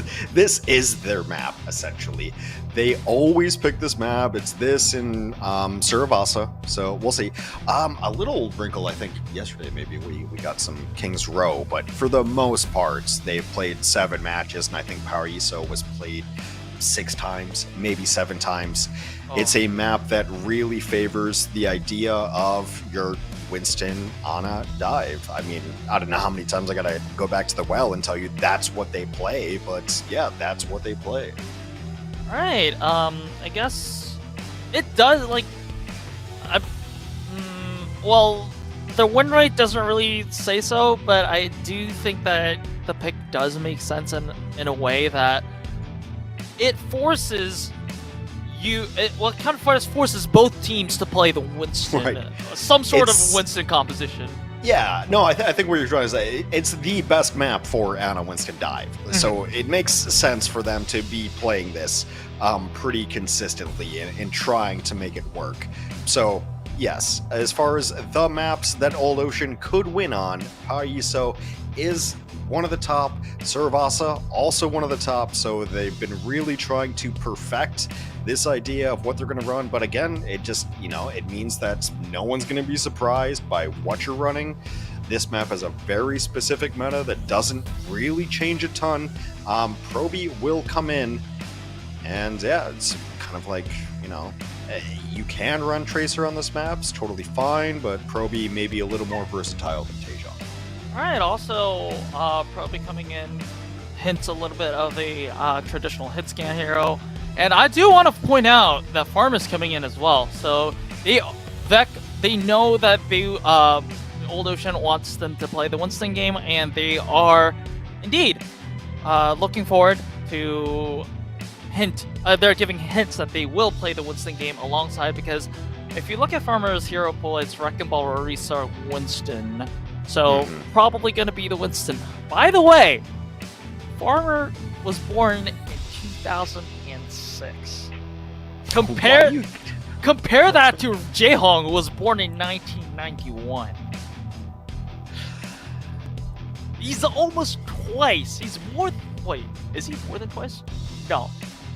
is their map, essentially. They always pick this map. It's this in Suravasa, so we'll see. A little wrinkle, I think, yesterday maybe we got some King's Row, but for the most part, they've played 7 matches, and I think Paraiso was played 6 times, maybe 7 times. Oh. It's a map that really favors the idea of your Winston, Ana dive. I mean, I don't know how many times I gotta go back to the well and tell you that's what they play, but yeah, that's what they play. Alright, I guess it does, like, well, the win rate doesn't really say so, but I do think that the pick does make sense in a way that it forces it kind of forces both teams to play the Winston, right. Some sort of Winston composition. Yeah, no, I think what you're trying to say, it's the best map for Ana Winston dive. So it makes sense for them to be playing this pretty consistently and trying to make it work. So yes, as far as the maps that Old Ocean could win on, Paraiso is one of the top, Suravasa also one of the top, so they've been really trying to perfect this idea of what they're going to run, but again, it just, it means that no one's going to be surprised by what you're running. This map has a very specific meta that doesn't really change a ton. Proby will come in, and yeah, it's kind of like, you can run Tracer on this map, it's totally fine, but Proby may be a little more versatile than DAEJEON. Alright, also, Proby coming in hints a little bit of a traditional hit scan hero. And I do want to point out that Farm is coming in as well. So they know that Old Ocean wants them to play the Winston game, and they are indeed looking forward to they're giving hints that they will play the Winston game alongside, because if you look at Farmer's hero pool, it's Wrecking Ball, Orisa, Winston. So probably going to be the Winston. By the way, Farmer was born in 2006. Compare that to Jaehong, who was born in 1991. He's almost twice. He's more. Wait, is he more than twice? No,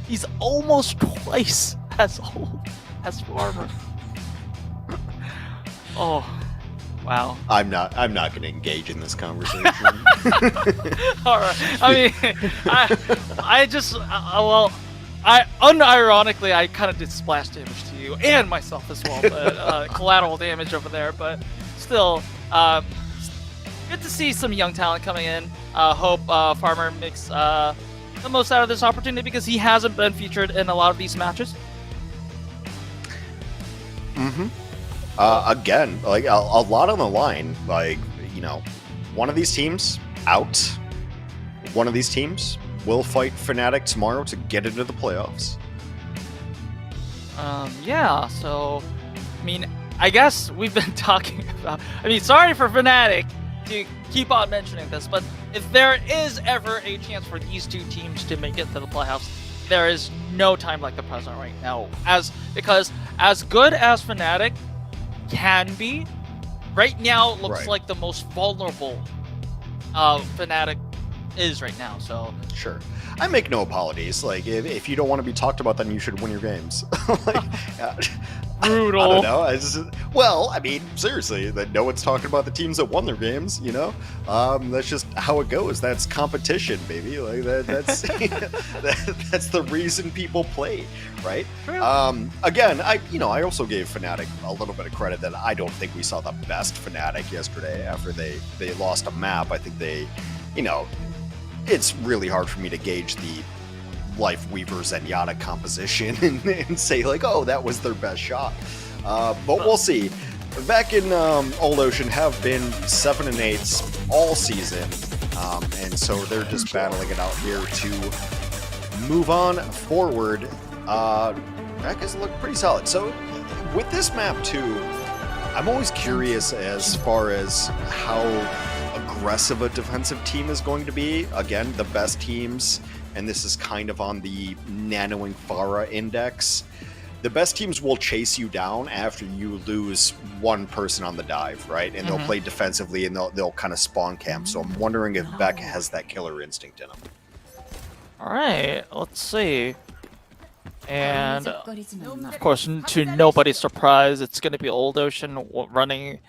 he's almost twice as old as Farmer. Oh, wow. I'm not going to engage in this conversation. All right. I mean, I just unironically, I kind of did splash damage to you and myself as well, but collateral damage over there. But still, good to see some young talent coming in. Hope Farmer makes the most out of this opportunity, because he hasn't been featured in a lot of these matches. Again, like a lot on the line. Like, one of these teams out. One of these teams will fight Fnatic tomorrow to get into the playoffs. Yeah, so, I mean, I guess we've been talking about... I mean, sorry for Fnatic to keep on mentioning this, but if there is ever a chance for these two teams to make it to the playoffs, there is no time like the present right now. Because as good as Fnatic can be, right now it looks like the most vulnerable Fnatic is right now, so... Sure. I make no apologies. Like, if you don't want to be talked about, then you should win your games. Brutal. I don't know. Well, I mean, seriously, that no one's talking about the teams that won their games, That's just how it goes. That's competition, baby. Like, that's that's the reason people play, right? Again, I also gave Fnatic a little bit of credit that I don't think we saw the best Fnatic yesterday after they lost a map. I think they, it's really hard for me to gauge the Life Weaver Zenyatta composition and say, like, oh, that was their best shot. But we'll see. Back in Old Ocean have been 7-8 all season, and so they're just battling it out here to move on forward. Back has looked pretty solid. So with this map too, I'm always curious as far as how aggressive a defensive team is going to be. Again, the best teams, and this is kind of on the nanoing Pharah index, the best teams will chase you down after you lose one person on the dive, right? And they'll play defensively and they'll kind of spawn camp. So I'm wondering if Beck has that killer instinct in him. All right, let's see. And of course, to nobody's surprise, it's going to be Old Ocean running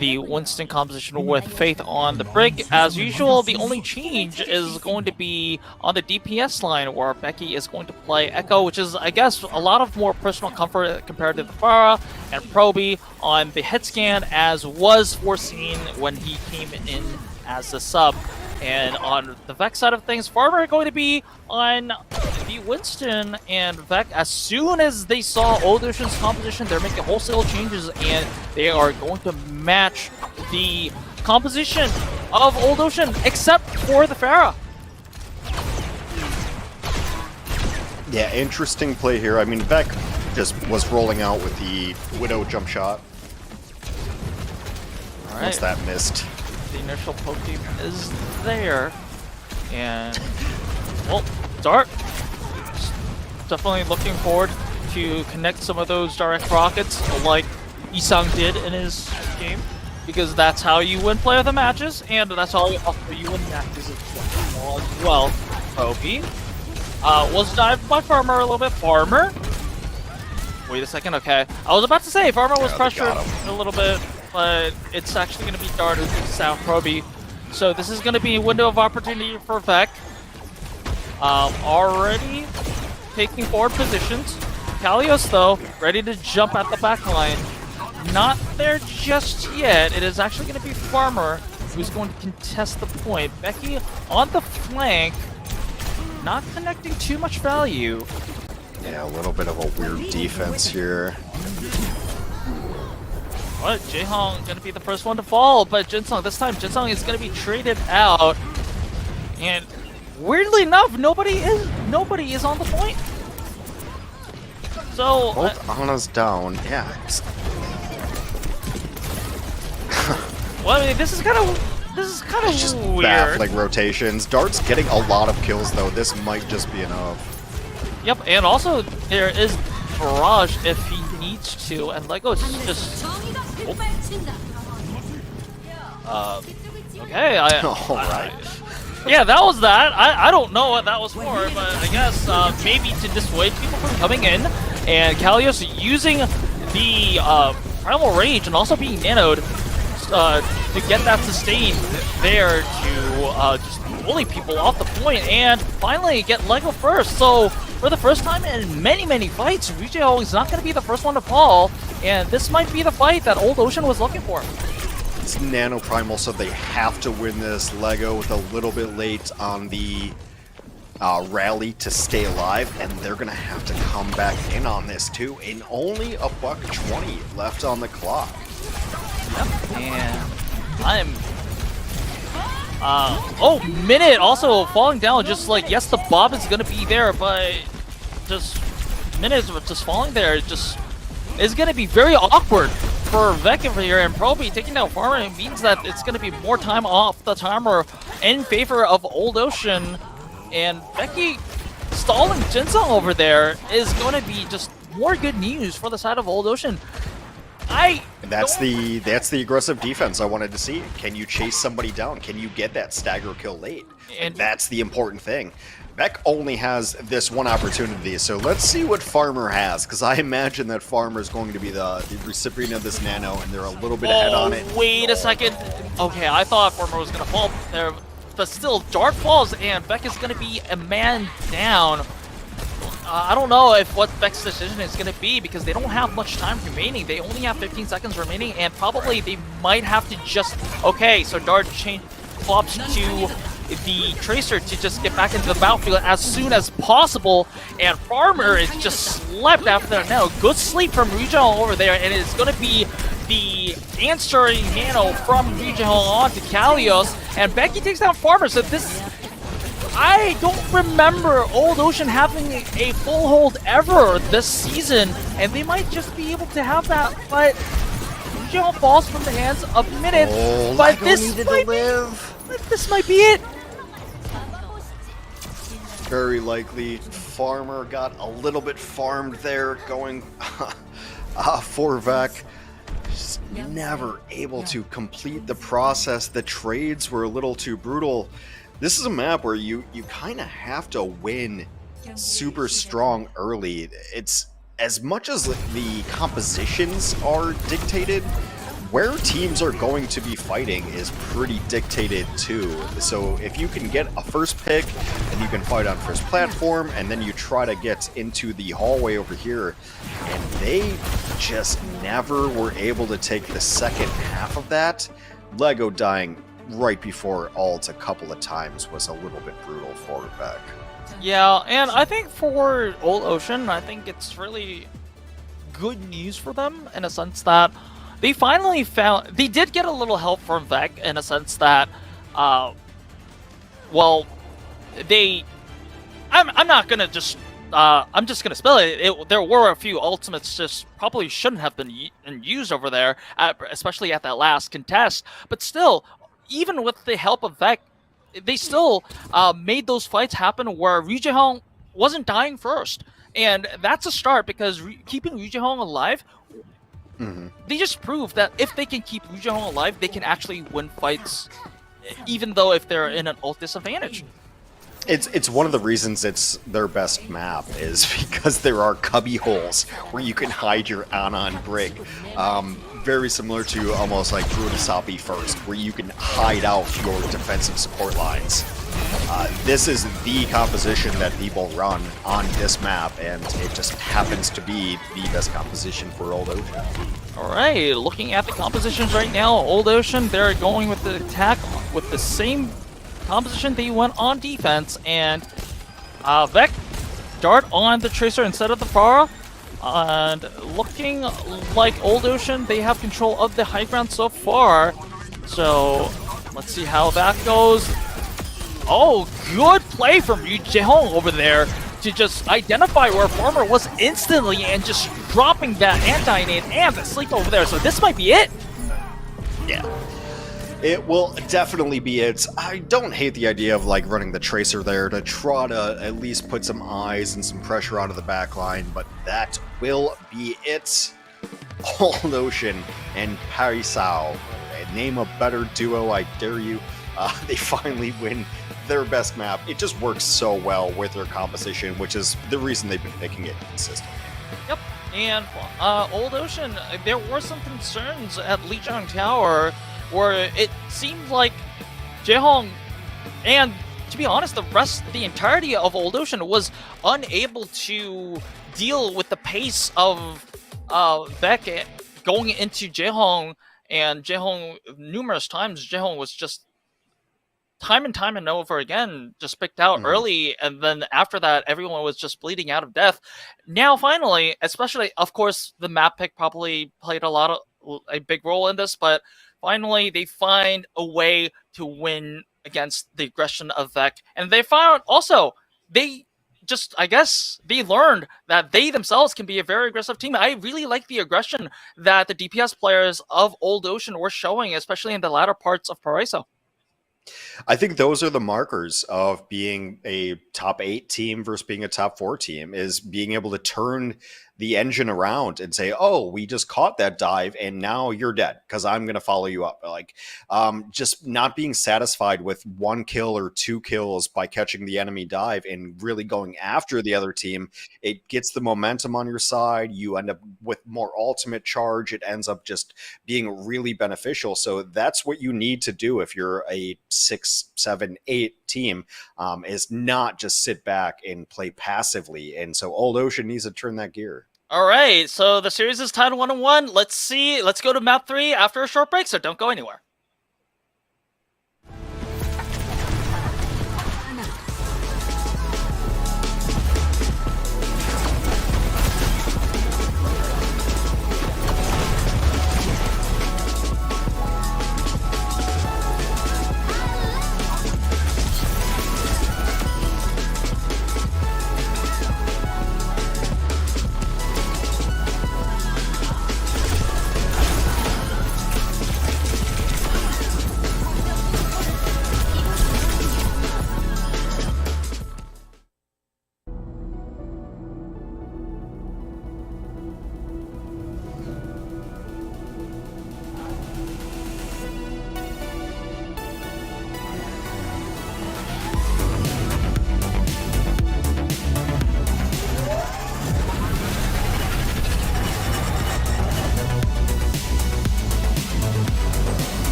the Winston composition with Faith on the brig. As usual, the only change is going to be on the DPS line, where Becky is going to play Echo, which is, I guess, a lot of more personal comfort compared to the Pharah, and Proby on the head scan, as was foreseen when he came in as a sub. And on the Vex side of things, Farmer going to be on the Winston, and Vex, as soon as they saw Old Ocean's composition, they're making wholesale changes, and they are going to match the composition of Old Ocean, except for the Pharah. Yeah, interesting play here. I mean, Beck just was rolling out with the Widow jump shot. All right. Once that missed. The initial poke is there, and well, Dart definitely looking forward to connect some of those direct rockets like Isang did in his game, because that's how you win player of the matches, and that's how you win matches as well. Proby was dived by Farmer a little bit. Farmer, wait a second, okay. I was about to say Farmer was pressured a little bit, but it's actually going to be Dart who takes out Proby. So this is going to be a window of opportunity for Vec. Already taking forward positions. Kalios, though, ready to jump at the back line. Not there just yet. It is actually going to be Farmer who's going to contest the point. Becky on the flank, not connecting too much value. Yeah, a little bit of a weird defense here. Alright, Jaehong gonna be the first one to fall, but Jinsung, this time Jinsung is gonna be traded out. And weirdly enough, nobody is on the point. So both Ana's down, yeah. Well, I mean, this is kind of just weird. baffling rotations. Dart's getting a lot of kills though. This might just be enough. Yep, and also there is Barrage if he needs to, and Lego's just okay, alright. Yeah, that was that. I don't know what that was for, but I guess maybe to dissuade people from coming in, and Kalios using the Primal Rage and also being nanoed to get that sustain there to just bully people off the point and finally get Lego first. So for the first time in many fights, Rijao is not going to be the first one to fall, and this might be the fight that Old Ocean was looking for. It's Nano Primal, so they have to win this. Lego with a little bit late on the rally to stay alive, and they're going to have to come back in on this too, and only a $120 left on the clock. Yep, and I'm... oh, Minute also falling down, just like, yes, the Bob is going to be there, but just Minute just falling there just is going to be very awkward for Vec over here, and Proby taking down Farmer means that it's going to be more time off the timer in favor of Old Ocean, and Becky stalling Jinsung over there is going to be just more good news for the side of Old Ocean. That's the aggressive defense I wanted to see. Can you chase somebody down? Can you get that stagger kill late? And that's the important thing. Beck only has this one opportunity, so let's see what Farmer has, because I imagine that Farmer is going to be the recipient of this nano, and they're a little bit ahead on it. Wait a second. Okay, I thought Farmer was going to fall there, but still, Dart falls, and Beck is going to be a man down. I don't know if what Beck's decision is going to be, because they don't have much time remaining. They only have 15 seconds remaining, and probably they might have to just... Okay, so Dart flops to the Tracer to just get back into the battlefield as soon as possible, and Farmer is just slept after that now. Good sleep from Rijao over there, and it's going to be the answering nano from Rijao on to Kalios, and Becky takes down Farmer, so this... I don't remember Old Ocean having a full hold ever this season, and they might just be able to have that, but Lijiang falls from the hands of Minute, but this might be it. Very likely, Farmer got a little bit farmed there, going for Vec. Just never able to complete the process. The trades were a little too brutal. This is a map where you kind of have to win super strong early. It's as much as the compositions are dictated, where teams are going to be fighting is pretty dictated too. So if you can get a first pick and you can fight on first platform, and then you try to get into the hallway over here, and they just never were able to take the second half of that. Lego dying right before ult a couple of times was a little bit brutal for Vec. Yeah, and I think for Old Ocean, I think it's really good news for them in a sense that they finally found, they did get a little help from Vec in a sense that, well, I'm not gonna just, I'm just gonna spell it. There were a few ultimates just probably shouldn't have been used over there, especially at that last contest. But still, even with the help of Vec, they still made those fights happen where Lijiang wasn't dying first. And that's a start, because keeping Lijiang alive, they just proved that if they can keep Lijiang alive, they can actually win fights, even though if they're in an ult disadvantage. It's one of the reasons it's their best map, is because there are cubby holes where you can hide your Ana and Brig. Very similar to almost like Brunasapi first, where you can hide out your defensive support lines. This is the composition that people run on this map, and it just happens to be the best composition for Old Ocean. Alright, looking at the compositions right now, Old Ocean, they're going with the attack with the same composition they went on defense, and Vec dart on the Tracer instead of the Pharah. And looking like Old Ocean, they have control of the high ground so far. So let's see how that goes. Oh, good play from Lijiang over there to just identify where Farmer was instantly and just dropping that anti-nade and the sleep over there. So this might be it. Yeah. It will definitely be it. I don't hate the idea of like running the Tracer there to try to at least put some eyes and some pressure out of the back line, but that will be it. Old Ocean and Parisao. Name a better duo, I dare you. They finally win their best map. It just works so well with their composition, which is the reason they've been picking it consistently. Yep, and Old Ocean, there were some concerns at Lijiang Tower where it seemed like Jaehong, and to be honest, the entirety of Old Ocean was unable to deal with the pace of Vec going into Jaehong, and Jaehong, numerous times, Jaehong was just time and over again just picked out early, and then after that everyone was just bleeding out of death. Now finally, especially of course the map pick probably played a big role in this, but finally they find a way to win against the aggression of Vec, and they found also I guess they learned that they themselves can be a very aggressive team. I really like the aggression that the DPS players of Old Ocean were showing, especially in the latter parts of Paraiso. I think those are the markers of being a top 8 team versus being a top 4 team, is being able to turn the engine around and say, oh, we just caught that dive and now you're dead because I'm going to follow you up. Like, just not being satisfied with 1 kill or 2 kills by catching the enemy dive and really going after the other team. It gets the momentum on your side. You end up with more ultimate charge. It ends up just being really beneficial. So that's what you need to do if you're a 6, 7, 8 team, is not just sit back and play passively. And so Old Ocean needs to turn that gear. All right, so the series is tied 1-1. Let's go to map 3 after a short break, so don't go anywhere.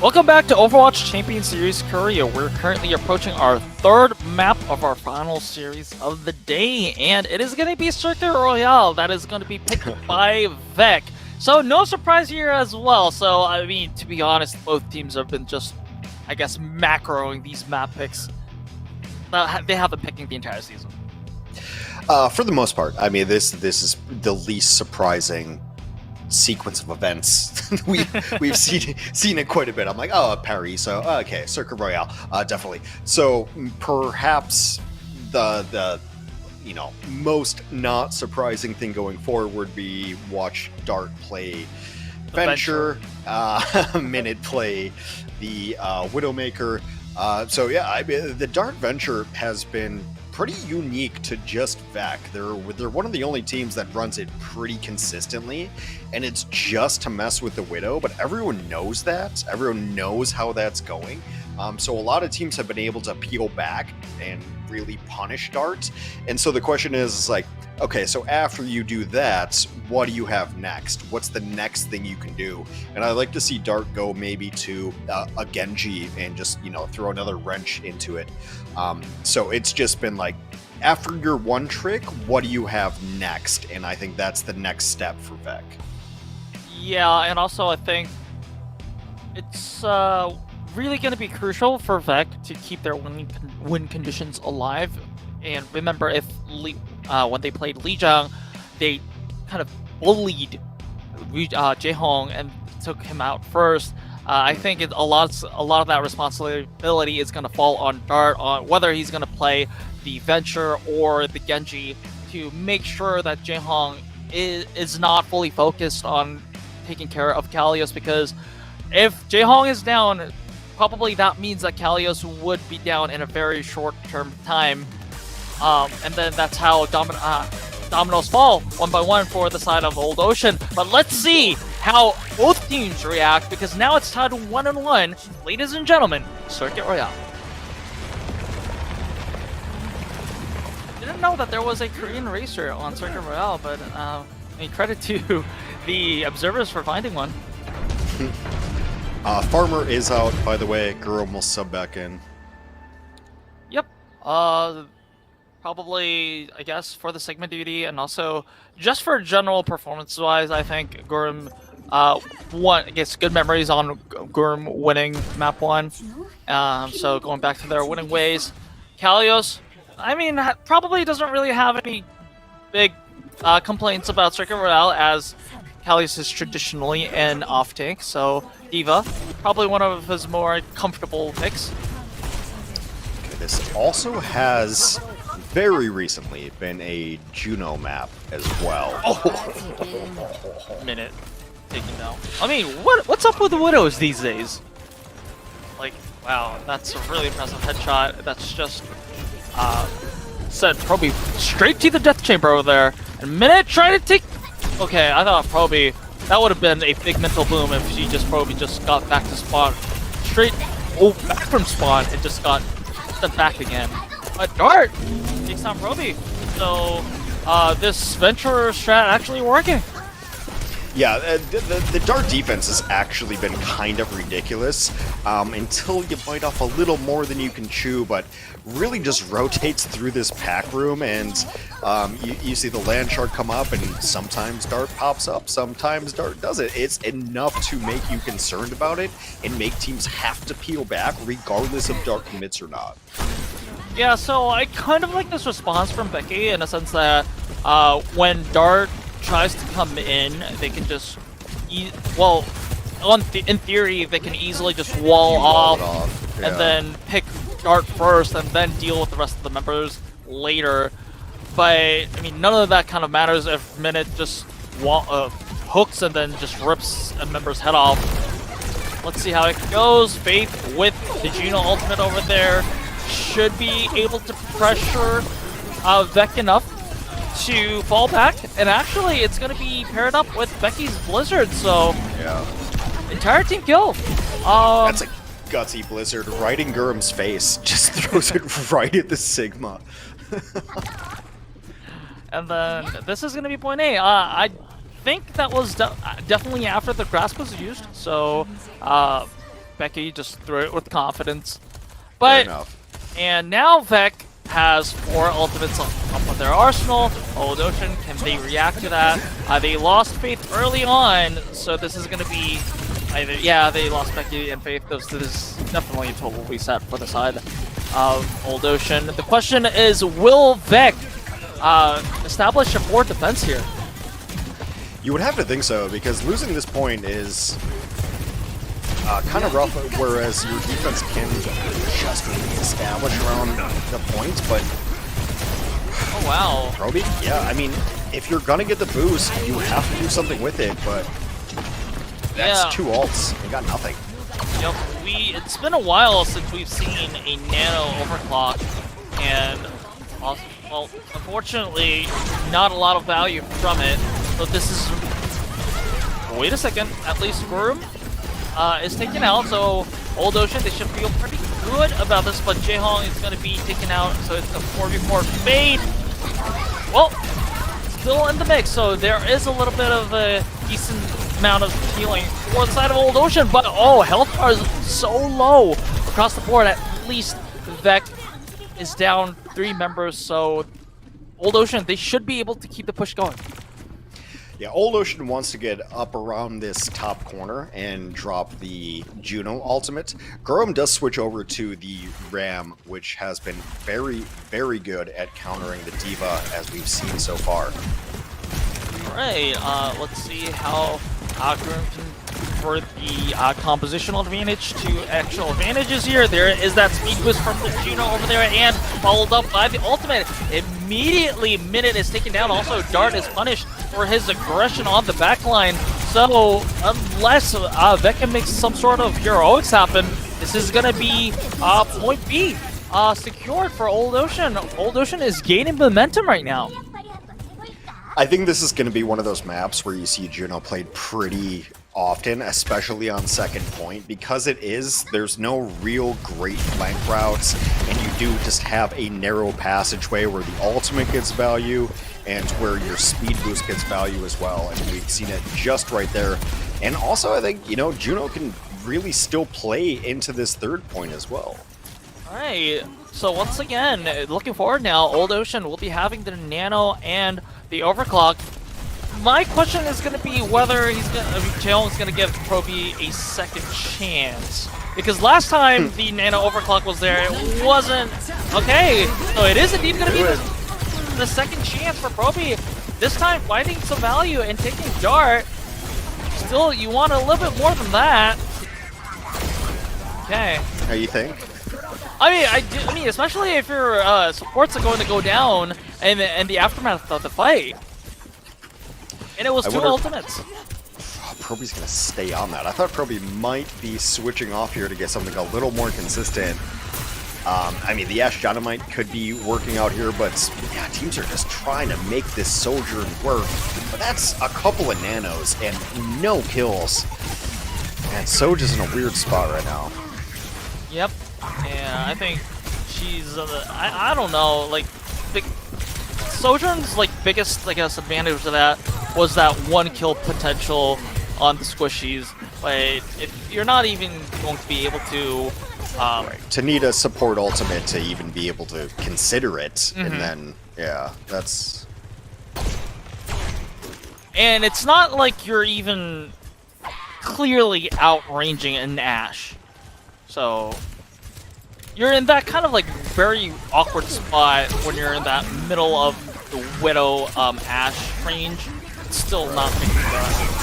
Welcome back to Overwatch Champions Series Korea. We're currently approaching our third map of our final series of the day, and it is going to be Circuit Royale that is going to be picked by Vec. So no surprise here as well. So I mean, to be honest, both teams have been just, I guess, macroing these map picks. They have been picking the entire season. For the most part, I mean, this is the least surprising sequence of events. we've seen it quite a bit. I'm like, oh, Paris, so okay, Circuit Royale, definitely. So perhaps the most not surprising thing going forward would be watch Dart play Venture, Minute play the Widowmaker. So yeah, I mean, the Dart Venture has been pretty unique to just Vec. They're one of the only teams that runs it pretty consistently, and it's just to mess with the Widow, but everyone knows that. Everyone knows how that's going. So a lot of teams have been able to peel back and really punish Dart. And so the question is like, okay, so after you do that, what do you have next? What's the next thing you can do? And I'd like to see Dart go maybe to a Genji and just, throw another wrench into it. So it's just been like, after your one trick, what do you have next? And I think that's the next step for Vec. Yeah, and also I think it's really going to be crucial for Vec to keep their win conditions alive. And remember, if when they played Lijiang, they kind of bullied Jaehong and took him out first. I think a lot of that responsibility is going to fall on Dart, on whether he's going to play the Venture or the Genji, to make sure that Jaehong is not fully focused on taking care of Kalios, because if Jaehong is down, probably that means that Kalios would be down in a very short-term time. And then that's how dominoes fall one by one for the side of Old Ocean. But let's see how both teams react, because now it's tied 1-1. Ladies and gentlemen, Circuit Royale. Didn't know that there was a Korean racer on Circuit Royale, but I mean, credit to the observers for finding one. Farmer is out, by the way. Gurum will sub back in. Yep. Probably, I guess, for the Sigma duty, and also just for general performance-wise, I think Gurum gets good memories on Gurum winning map 1. So going back to their winning ways. Kalios, I mean, probably doesn't really have any big complaints about Circuit Royale, as Kalios is traditionally an off-tank, so D.Va, probably one of his more comfortable picks. Okay, this also has very recently been a Juno map as well. Minute taken down. I mean, what's up with the Widows these days? Like, wow, that's a really impressive headshot. That's just sent Proby straight to the death chamber over there. And Minute trying to take. Okay, I thought Proby, that would have been a big mental boom if she Proby just got back to spawn, back from spawn, and just got sent back again. But Dart takes down Proby. So this Venture strat actually working. Yeah, the Dart defense has actually been kind of ridiculous until you bite off a little more than you can chew, but really just rotates through this pack room, and you see the land shark come up, and sometimes Dart pops up, sometimes Dart doesn't. It's enough to make you concerned about it and make teams have to peel back regardless if Dart commits or not. Yeah, so I kind of like this response from Becky in a sense that when Dart tries to come in, they can just, in theory, they can easily just wall off and then pick Dart first and then deal with the rest of the members later. But, I mean, none of that kind of matters if Minute just hooks and then just rips a member's head off. Let's see how it goes. Faith with the Juno ultimate over there should be able to pressure Vec enough to fall back, and actually it's going to be paired up with Becky's Blizzard, so yeah, entire team kill. That's a gutsy Blizzard right in Gurum's face, just throws it right at the Sigma. And then this is going to be point A. I think that was definitely after the grasp was used, so Becky just threw it with confidence. Fair But enough. and now Vec has 4 ultimates up on their arsenal. OWCS, can they react to that? They lost Faith early on, so this is going to be either, yeah, they lost Becky and Faith. This is definitely a total reset for the side of OWCS. The question is, will Vec establish a forward defense here? You would have to think so, because losing this point is kind of rough, whereas your defense can just establish around the points, but... Oh, wow. Proby? Yeah, I mean, if you're gonna get the boost, you have to do something with it, but that's Yeah. 2 ults. They got nothing. Yep, it's been a while since we've seen a nano overclock, and also, well, unfortunately, not a lot of value from it. So this is, wait a second, at least Gurum is taken out, so OWCS, they should feel pretty good about this, but Jaehong is going to be taken out, so it's a 4v4 fade. Well, still in the mix, so there is a little bit of a decent amount of healing for the side of OWCS, but oh, health bar is so low across the board. At least Vec is down 3 members, so OWCS, they should be able to keep the push going. Yeah, OWCS wants to get up around this top corner and drop the Juno ultimate. Gurum does switch over to the Ram, which has been very, very good at countering the D.Va, as we've seen so far. Alright, let's see how Gurum can convert the compositional advantage to actual advantages here. There is that speed boost from the Juno over there, and followed up by the ultimate. Immediately, Minute is taken down. Also, Dart is punished for his aggression on the backline. So, unless Vec can make some sort of heroics happen, this is going to be point B secured for OWCS. OWCS is gaining momentum right now. I think this is going to be one of those maps where you see Juno played pretty often, especially on second point, because there's no real great flank routes, and you do just have a narrow passageway where the ultimate gets value and where your speed boost gets value as well, and we've seen it just right there. And also, I think, you know, Juno can really still play into this third point as well. Alright, so once again, looking forward now, OWCS will be having the Nano and the Overclock. My question is going to be whether Jaehong's going to give Proby a second chance. Because last time the Nano Overclock was there, it wasn't... Okay, so it is indeed going to be the second chance for Proby. This time, finding some value and taking Dart. Still, you want a little bit more than that. Okay. How you think? I mean, especially if your supports are going to go down in the aftermath of the fight. And it was 2 ultimates. Proby's going to stay on that. I thought Proby might be switching off here to get something a little more consistent. I mean, the Ash Dynamite could be working out here, but yeah, teams are just trying to make this Soldier work. But that's a couple of nanos and no kills. Man, Soja's in a weird spot right now. Yep. And I think she's, I don't know, like, Sojourn's, like, biggest, I guess, advantage of that was that 1 kill potential on the squishies. But if you're not even going to be able to... to need a support ultimate to even be able to consider it, and then, yeah, that's... And it's not like you're even clearly outranging an Ashe. So... You're in that kind of like very awkward spot when you're in that middle of the Widow Ashe range. It's still not making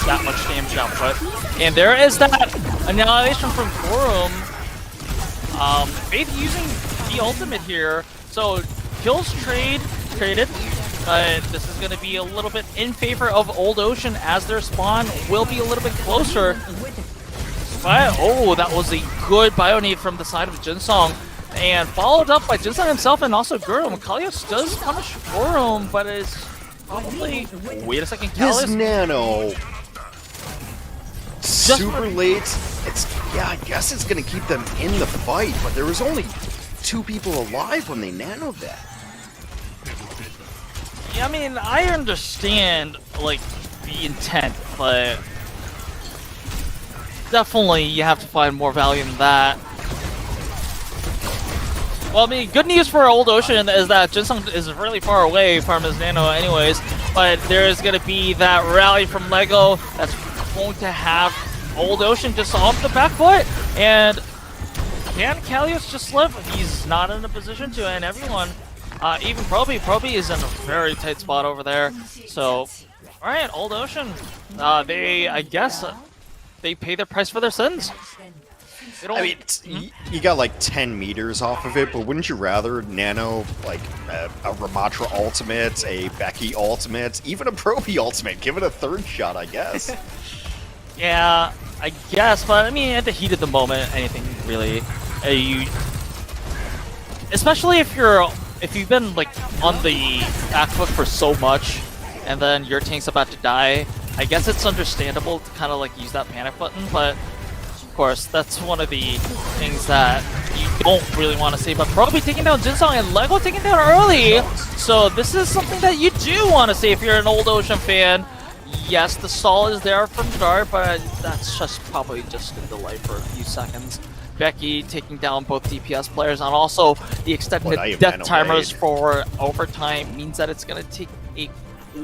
that much damage output. And there is that annihilation from Gurum. Faith using the ultimate here. So kills traded. This is going to be a little bit in favor of OWCS as their spawn will be a little bit closer. But, oh, that was a good bio-nade from the side of Jinsong. And followed up by Jinsong himself and also Gurum. Kalios does punish Gurum, but it's probably... Wait a second, Kalios... His Nano... super late. Yeah, I guess it's going to keep them in the fight, but there was only 2 people alive when they nanoed that. Yeah, I mean, I understand, like, the intent, but... definitely you have to find more value in that. Well, I mean, good news for Old Ocean is that Jinsung is really far away from his Nano anyways, but there's going to be that rally from Lego that's going to have Old Ocean just off the back foot, and can Kalios just live? He's not in a position to, and everyone, even Proby is in a very tight spot over there, so, alright, Old Ocean, I guess, they pay their price for their sins. I mean, you got like 10 meters off of it, but wouldn't you rather nano like a Ramatra ultimate, a Becky ultimate, even a Proby ultimate? Give it a third shot, I guess. Yeah, I guess, but I mean, at the heat of the moment, anything really. Especially if you've been like on the back foot for so much, and then your tank's about to die. I guess it's understandable to kind of like use that panic button, but. Of course, that's one of the things that you don't really want to see. But Proby taking down Jinsung and Lego taking down early. So this is something that you do want to see if you're an Old Ocean fan. Yes, the stall is there from start, but that's just probably just a delay for a few seconds. Becky taking down both DPS players, and also the extended death timers for overtime means that it's going to take a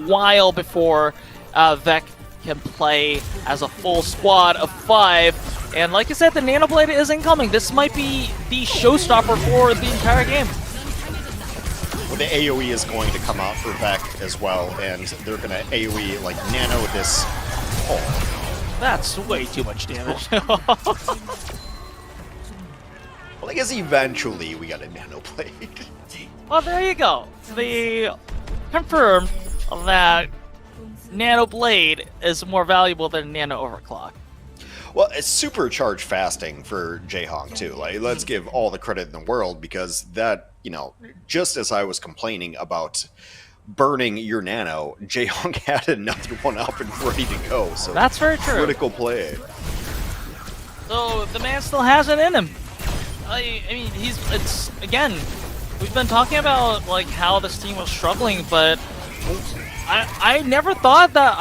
while before Vec can play as a full squad of 5. And like I said, the Nano Blade is incoming. This might be the showstopper for the entire game. Well, the AoE is going to come out for Vec as well, and they're going to AoE, like, nano this. Oh. That's way too much damage. Well, I guess eventually we got a Nano Blade. Well, there you go. They confirmed that Nano Blade is more valuable than Nano Overclock. Well, it's supercharged fasting for Jaehong too. Like, let's give all the credit in the world, because that, you know, just as I was complaining about burning your Nano, Jaehong had another one up and ready to go. So that's very true. Critical play. So the man still has it in him. I mean, it's again, we've been talking about like how this team was struggling, but I never thought that.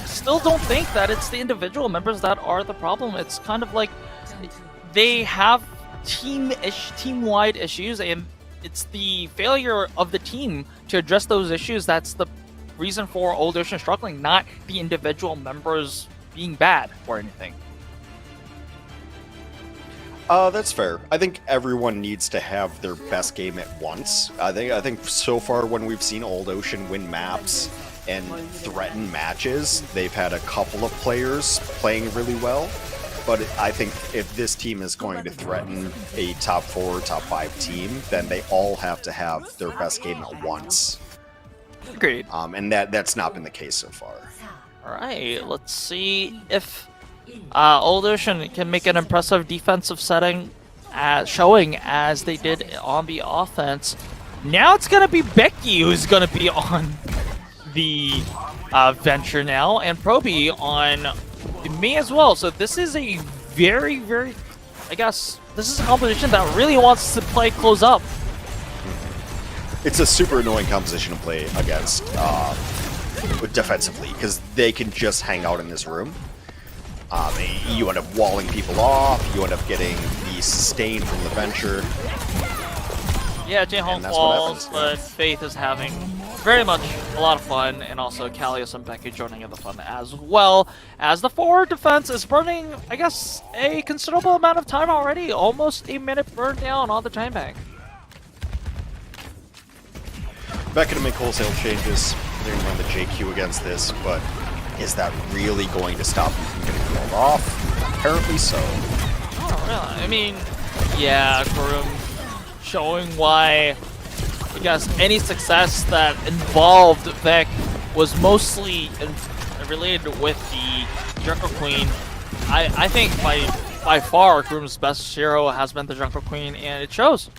Still don't think that it's the individual members that are the problem. It's kind of like they have team-wide issues, and it's the failure of the team to address those issues that's the reason for Old Ocean struggling, not the individual members being bad or anything. That's fair. I think everyone needs to have their best game at once. I think so far when we've seen Old Ocean win maps and threaten matches, they've had a couple of players playing really well. But I think if this team is going to threaten a top 4, top 5 team, then they all have to have their best game at once. Agreed. And that's not been the case so far. Alright, let's see if Old Ocean can make an impressive defensive setting showing as they did on the offense. Now it's going to be Becky who's going to be on the venture now, and Proby on me as well. So this is a very, I guess, this is a competition that really wants to play close up. It's a super annoying composition to play against defensively, because they can just hang out in this room. You end up walling people off, you end up getting the sustain from the venture. Yeah, Jaehong falls, but Faith is having very much a lot of fun, and also Kalios and Becky joining in the fun as well, as the forward defense is burning, I guess, a considerable amount of time already, almost a minute burned down on the time bank. Becky to make wholesale changes. They're going to run the JQ against this, but is that really going to stop you from getting rolled off? Apparently so. Oh, really? I mean, yeah, Groom showing why, I guess, any success that involved Vec was mostly related with the Jungle Queen. I think by far Groom's best hero has been the Jungle Queen, and it shows.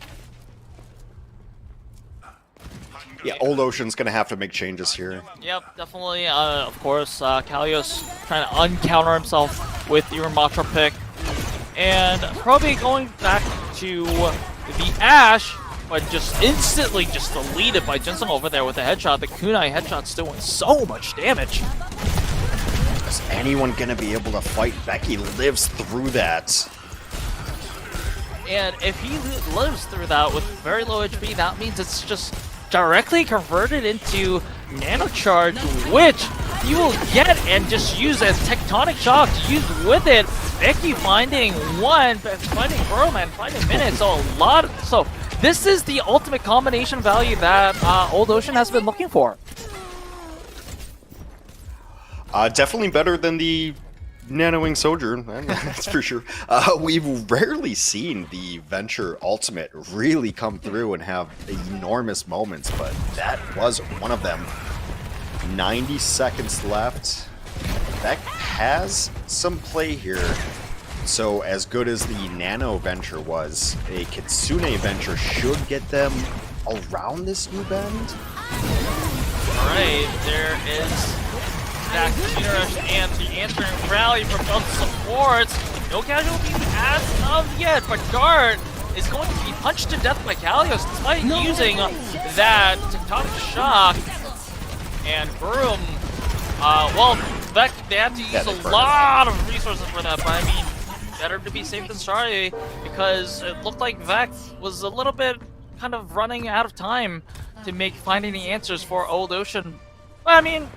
Yeah, Old Ocean's going to have to make changes here. Yep, definitely. Of course, Kalios trying to uncounter himself with the Ramatra pick. And Proby going back to the Ashe, but just instantly just deleted by Jinsung over there with a headshot. The kunai headshot's doing so much damage. is anyone gonna be able to fight? Becky lives through that. And if he lives through that with very low HP, that means it's just directly converted into Nano Charge, which you will get and just use as Tectonic Shock to use with it. Becky finding Burrow and finding minutes, so a lot. So this is the ultimate combination value that Old Ocean has been looking for. Definitely better than the Nano-Wing Soldier, that's for sure. We've rarely seen the Venture Ultimate really come through and have enormous moments, but that was one of them. 90 seconds left. That has some play here. So as good as the Nano Venture was, a Kitsune Venture should get them around this new bend. Alright, there is that Rush and the answering rally from both supports. No casualties as of yet, but Dart is going to be punched to death by Kalios despite using that Tectonic Shock. And Broom, well, they had to use a lot of resources for that, but I mean, better to be safe than sorry, because it looked like Vec was a little bit kind of running out of time to finding the answers for Old Ocean. I mean,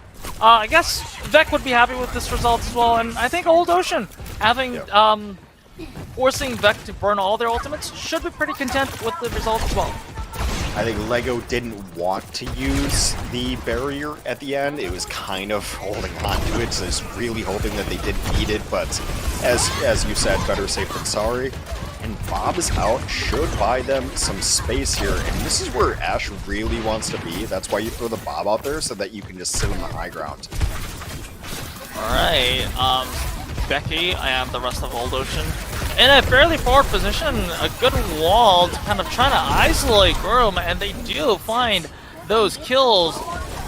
I guess Vec would be happy with this result as well, and I think Old Ocean having forcing Vec to burn all their ultimates should be pretty content with the result as well. I think Lego didn't want to use the barrier at the end. It was kind of holding on to it, so it's really hoping that they didn't need it, but as you said, better safe than sorry. And Bob is out, should buy them some space here, and this is where Ash really wants to be. That's why you throw the Bob out there, so that you can just sit on the high ground. Alright, Becky and the rest of Old Ocean in a fairly forward position, a good wall to kind of trying to isolate Groom, and they do find those kills.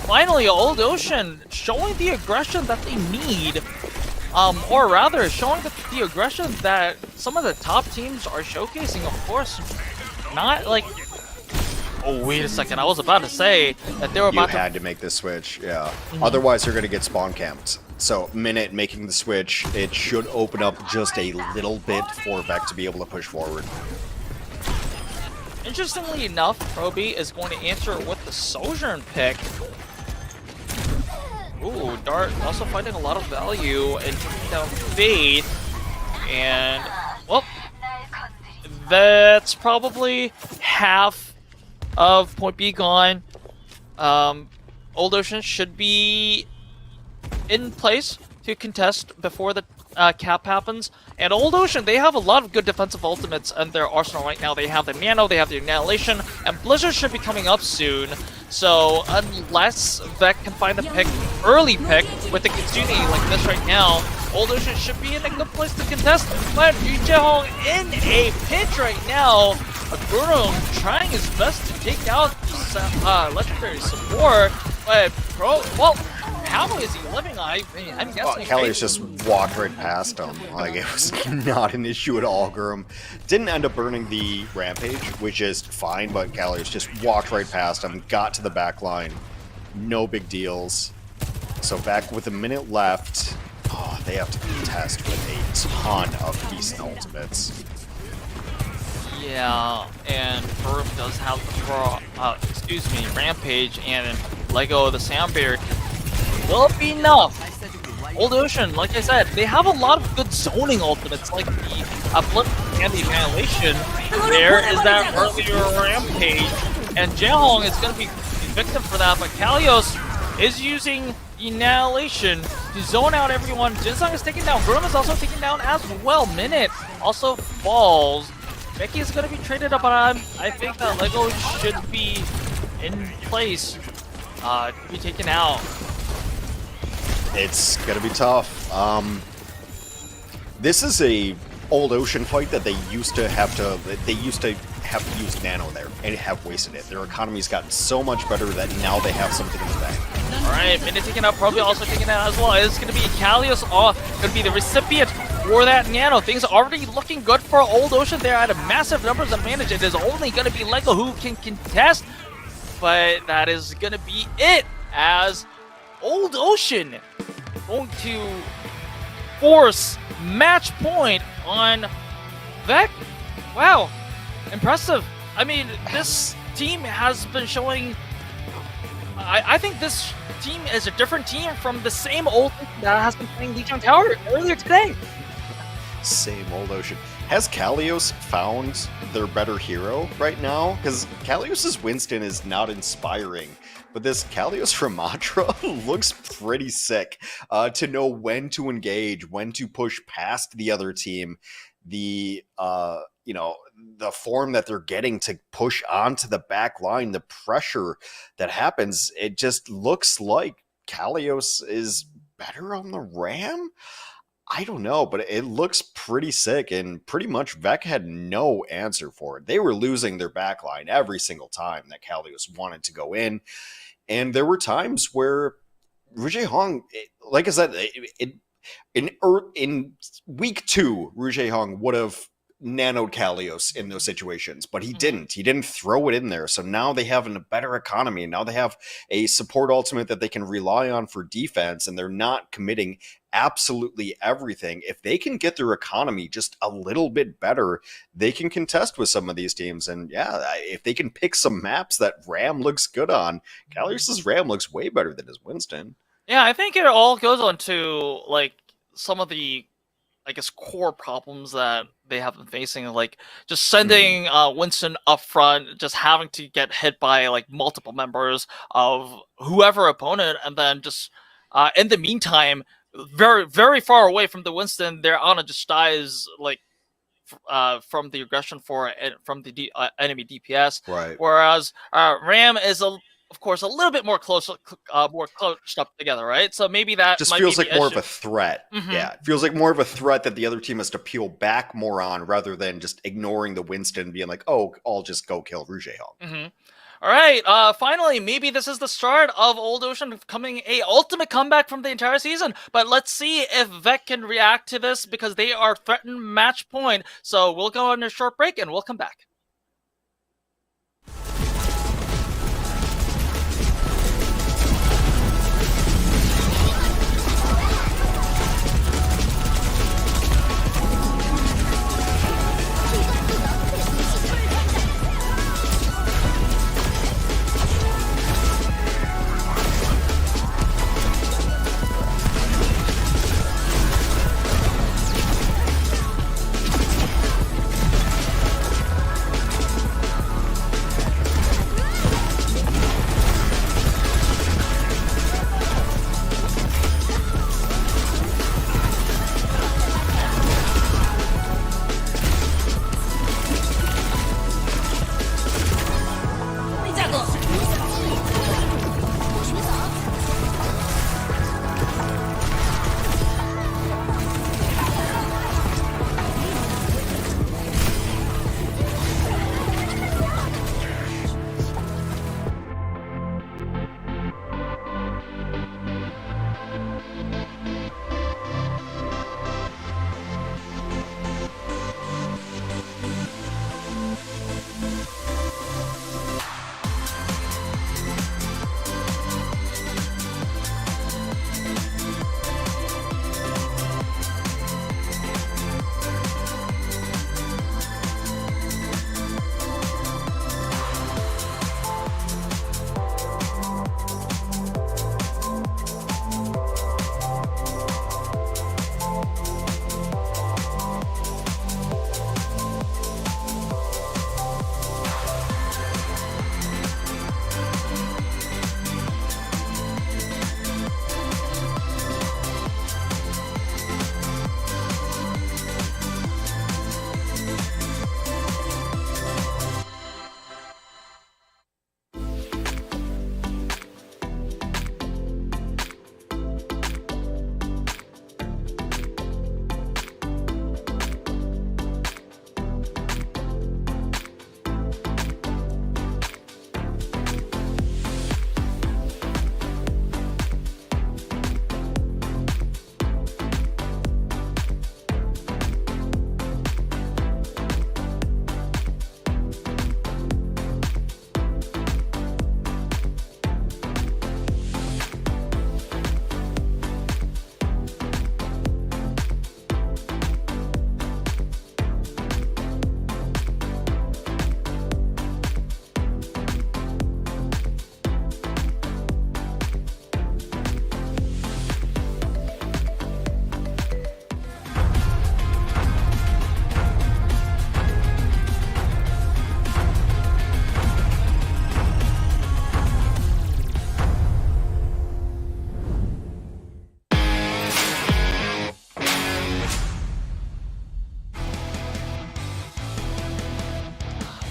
Finally, Old Ocean showing the aggression that they need, or rather showing the aggression that some of the top teams are showcasing. Of course, not like, oh wait a second, I was about to say that they were about You had to make this switch, yeah. Otherwise you're going to get spawn camped. So, Minute making the switch, it should open up just a little bit for Vec to be able to push forward. Interestingly enough, Proby is going to answer with the Sojourn pick. Ooh, Dart also finding a lot of value in taking down Fade. And, well, that's probably half of Point B gone. Old Ocean should be in place to contest before the cap happens. And Old Ocean, they have a lot of good defensive ultimates in their arsenal right now. They have the Nano, they have the Annihilation, and Blizzard should be coming up soon. So unless Vec can find a early pick with the Kitsune like this right now, Old Ocean should be in a good place to contest. But DAEJEON in a pinch right now. Bruno trying his best to take out legendary support, but how is he living? I'm guessing. Kelly's just walked right past him. Like, it was not an issue at all. Gurum didn't end up burning the Rampage, which is fine, but Kelly's just walked right past him, got to the back line. No big deals. So back with a minute left, they have to contest with a ton of decent ultimates. Yeah, and Burp does have the Rampage, and Lego the Sound Barrier will be enough. Old Ocean, like I said, they have a lot of good zoning ultimates, like the Uplift and the Annihilation. There is that earlier Rampage, and Jaehong is going to be the victim for that, but Kalios is using Annihilation to zone out everyone. Jinsung is taken down, Grum is also taken down as well. Minute also falls. Becky is going to be traded up, but I think that Lego should be in place to be taken out. It's gonna be tough. This is a Old Ocean fight that they used to have to use Nano there and have wasted it. Their economy's gotten so much better that now they have something in the bank. Alright, Minute taking out, probably also taking out as well. It's gonna be Kalios gonna be the recipient for that Nano. Things are already looking good for Old Ocean. They're at a massive numbers advantage. It is only gonna be Lego who can contest, but that is gonna be it as Old Ocean going to force match point on Vec. Wow, impressive. I mean, this team has been showing. I think this team is a different team from the same old team that has been playing Lijiang Tower earlier today. Same old ocean. Has Kalios found their better hero right now? Because Kalios' Winston is not inspiring, but this Kalios Ramatra looks pretty sick to know when to engage, when to push past the other team. The the form that they're getting to push onto the back line, the pressure that happens, it just looks like Kalios is better on the Ram. I don't know, but it looks pretty sick, and pretty much Vec had no answer for it. They were losing their backline every single time that Kalios wanted to go in, and there were times where Rouge Hong, like I said, in week 2, Rouge Hong would have nanoed Kalios in those situations, but he didn't. He didn't throw it in there. So now they have a better economy. Now they have a support ultimate that they can rely on for defense, and they're not committing absolutely everything. If they can get their economy just a little bit better, they can contest with some of these teams. And yeah, if they can pick some maps that Ram looks good on, Kalios' Ram looks way better than his Winston. Yeah, I think it all goes on to like some of the, I guess, core problems that they have been facing, like just sending Winston up front, just having to get hit by like multiple members of whoever opponent, and then just in the meantime, very, very far away from the Winston, their Ana just dies like from the aggression from the enemy DPS. Right. Whereas Ram is of course, a little bit more closed up together, right? So maybe that just might feels be like the more issue. of a threat. Mhm. Yeah, it feels like more of a threat that the other team has to peel back more on, rather than just ignoring the Winston and being like, "Oh, I'll just go kill Rouge Hong." Mm-hmm. All right, finally, maybe this is the start of Old Ocean coming a ultimate comeback from the entire season. But let's see if Vec can react to this, because they are threatened match point. So we'll go on a short break and we'll come back.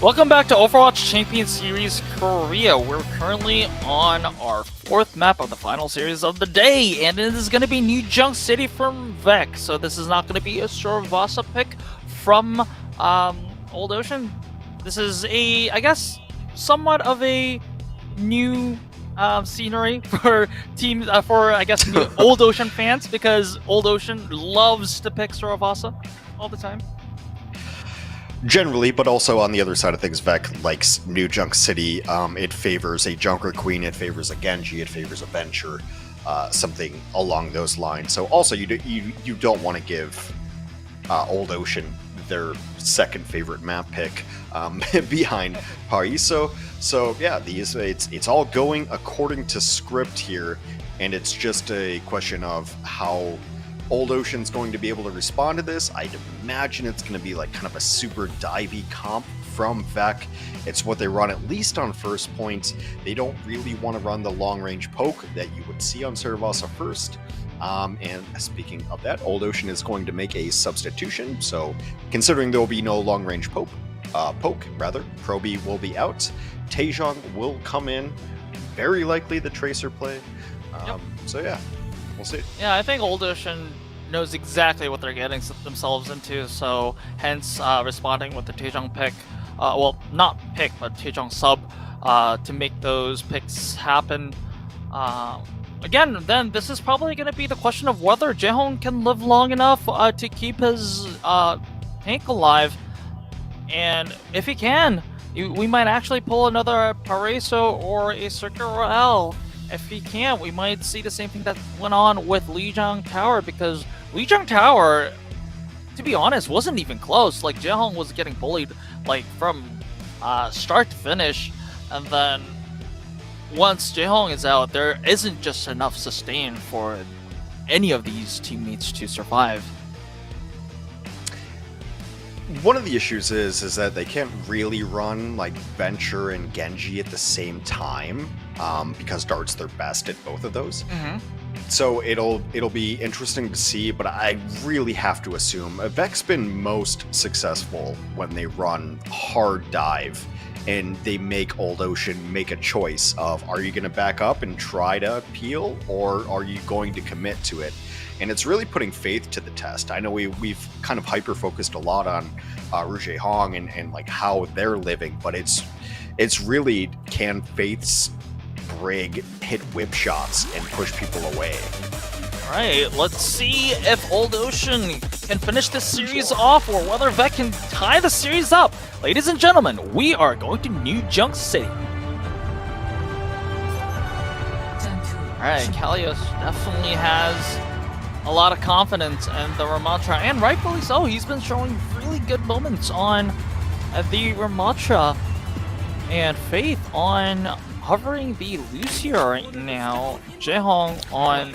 Welcome back to Overwatch Champions Series Korea. We're currently on our 4th map of the final series of the day, and it is going to be Lijiang City from Vec. So this is not going to be a Sorvasa pick from Old Ocean. This is I guess, somewhat of a new scenery for teams, I guess, new Old Ocean fans, because Old Ocean loves to pick Sorvasa all the time. Generally, but also on the other side of things, Vec likes New Junk City. It favors a Junker Queen, it favors a Genji, it favors a Venture, something along those lines. So also, you don't want to give Old Ocean their second favorite map pick behind Paiso. So yeah, it's all going according to script here, and it's just a question of how Old Ocean's going to be able to respond to this. I'd imagine it's going to be like kind of a super divey comp from Vec. It's what they run at least on first point. They don't really want to run the long range poke that you would see on Sorvasa first. And speaking of that, Old Ocean is going to make a substitution. So considering there will be no long range poke, Proby will be out. DAEJEON will come in. Very likely the Tracer play. So yeah. We'll see. Yeah, I think Old Ocean knows exactly what they're getting themselves into, so hence responding with the DAEJEON pick. Well, not pick, but DAEJEON sub to make those picks happen. Again, then this is probably going to be the question of whether Jaehong can live long enough to keep his tank alive. And if he can, we might actually pull another Paiso or a Circuit Royale. If he can't, we might see the same thing that went on with Lijiang Tower, because Lijiang Tower, to be honest, wasn't even close. Like, Jaehong was getting bullied like from start to finish, and then once Jaehong is out, there isn't just enough sustain for any of these teammates to survive. One of the issues is that they can't really run like Venture and Genji at the same time, because Dart's their best at both of those. So it'll be interesting to see, but I really have to assume Vec's been most successful when they run hard dive and they make Old Ocean make a choice of, are you going to back up and try to peel, or are you going to commit to it? And it's really putting Faith to the test. I know we've kind of hyper-focused a lot on Rouge Hong and like how they're living, but it's really, can Faith's Brig hit whip shots and push people away? Alright, let's see if Old Ocean can finish this series off, or whether Vec can tie the series up. Ladies and gentlemen, we are going to Lijiang City. Alright, Kalios definitely has a lot of confidence in the Ramatra, and rightfully so. He's been showing really good moments on the Ramatra, and Faith on hovering the Lucia right now. Jaehong on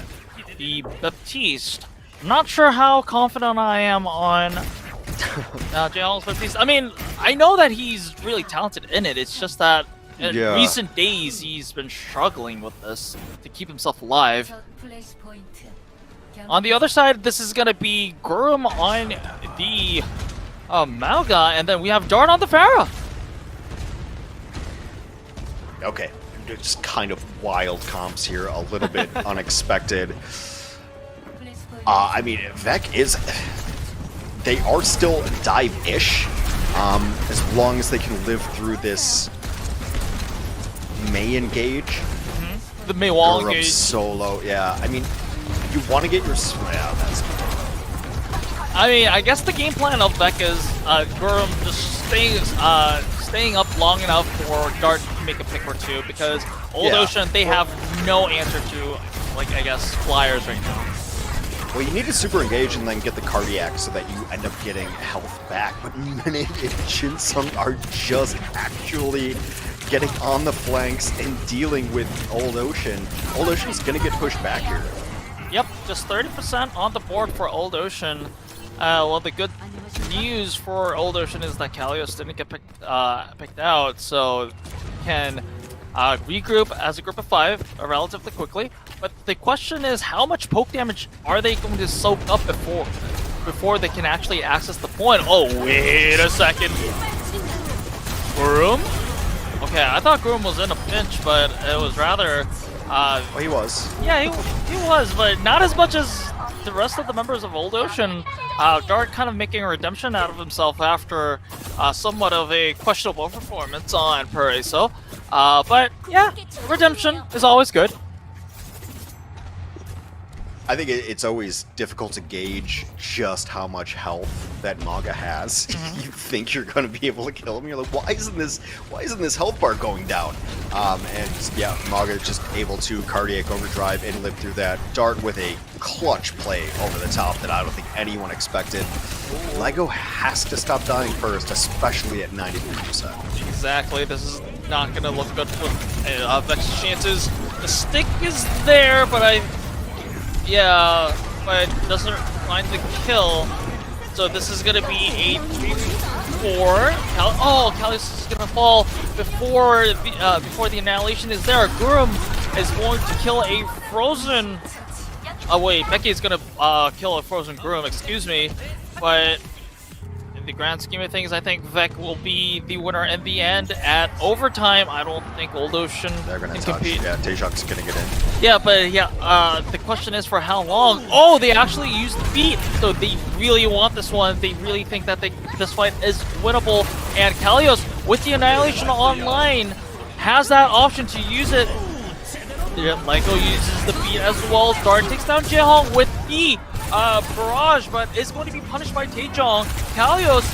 the Baptiste. I'm not sure how confident I am on Jaehong's Baptiste. I mean, I know that he's really talented in it. It's just that in recent days he's been struggling with this to keep himself alive. On the other side, this is going to be Gurum on the Mauga, and then we have Dart on the Pharah. Okay, just kind of wild comps here, a little bit unexpected. I mean, Vec is... They are still dive-ish, as long as they can live through this May engage. The May wall engage. Solo, yeah. I mean, you want to get your... Yeah, that's... I mean, I guess the game plan of Vec is Gurum just staying up long enough for Dart to make a pick or two, because Old Ocean, they have no answer to, like, I guess, flyers right now. Well, you need to super engage and then get the cardiac so that you end up getting health back, but many agents are just actually getting on the flanks and dealing with Old Ocean. Old Ocean's gonna get pushed back here. Yep, just 30% on the board for Old Ocean. Well, the good news for Old Ocean is that Kalios didn't get picked out, so can regroup as a group of 5 relatively quickly. But the question is, how much poke damage are they going to soak up before they can actually access the point? Oh, wait a second. Groom? Okay, I thought Groom was in a pinch, but it was rather... well, he was. Yeah, he was, but not as much as the rest of the members of Old Ocean. Dart kind of making a redemption out of himself after somewhat of a questionable performance on Paraiso. But yeah, redemption is always good. I think it's always difficult to gauge just how much health that Maga has. You think you're going to be able to kill him. You're like, why isn't this health bar going down? And yeah, Maga just able to cardiac overdrive and live through that. Dart with a clutch play over the top that I don't think anyone expected. Lego has to stop dying first, especially at 93%. Exactly. This is not going to look good for Vex's chances. The stick is there, but yeah, but doesn't find the kill. So this is gonna be a 3v4. Calios is gonna fall before the annihilation is there. Gurum is going to kill a frozen. Oh wait, Becky is gonna kill a frozen Gurum. Excuse me, but in the grand scheme of things, I think Vec will be the winner in the end. At overtime, I don't think Old Ocean can compete. Yeah, Daejeon's gonna get in. Yeah, but yeah, the question is for how long? Oh, they actually used the beat, so they really want this one. They really think that this fight is winnable. And Kalios, with the Annihilation online, has that option to use it. Yeah, Lego uses the beat as well. Dart takes down Jaehong with the barrage, but is going to be punished by Taejong. Kalios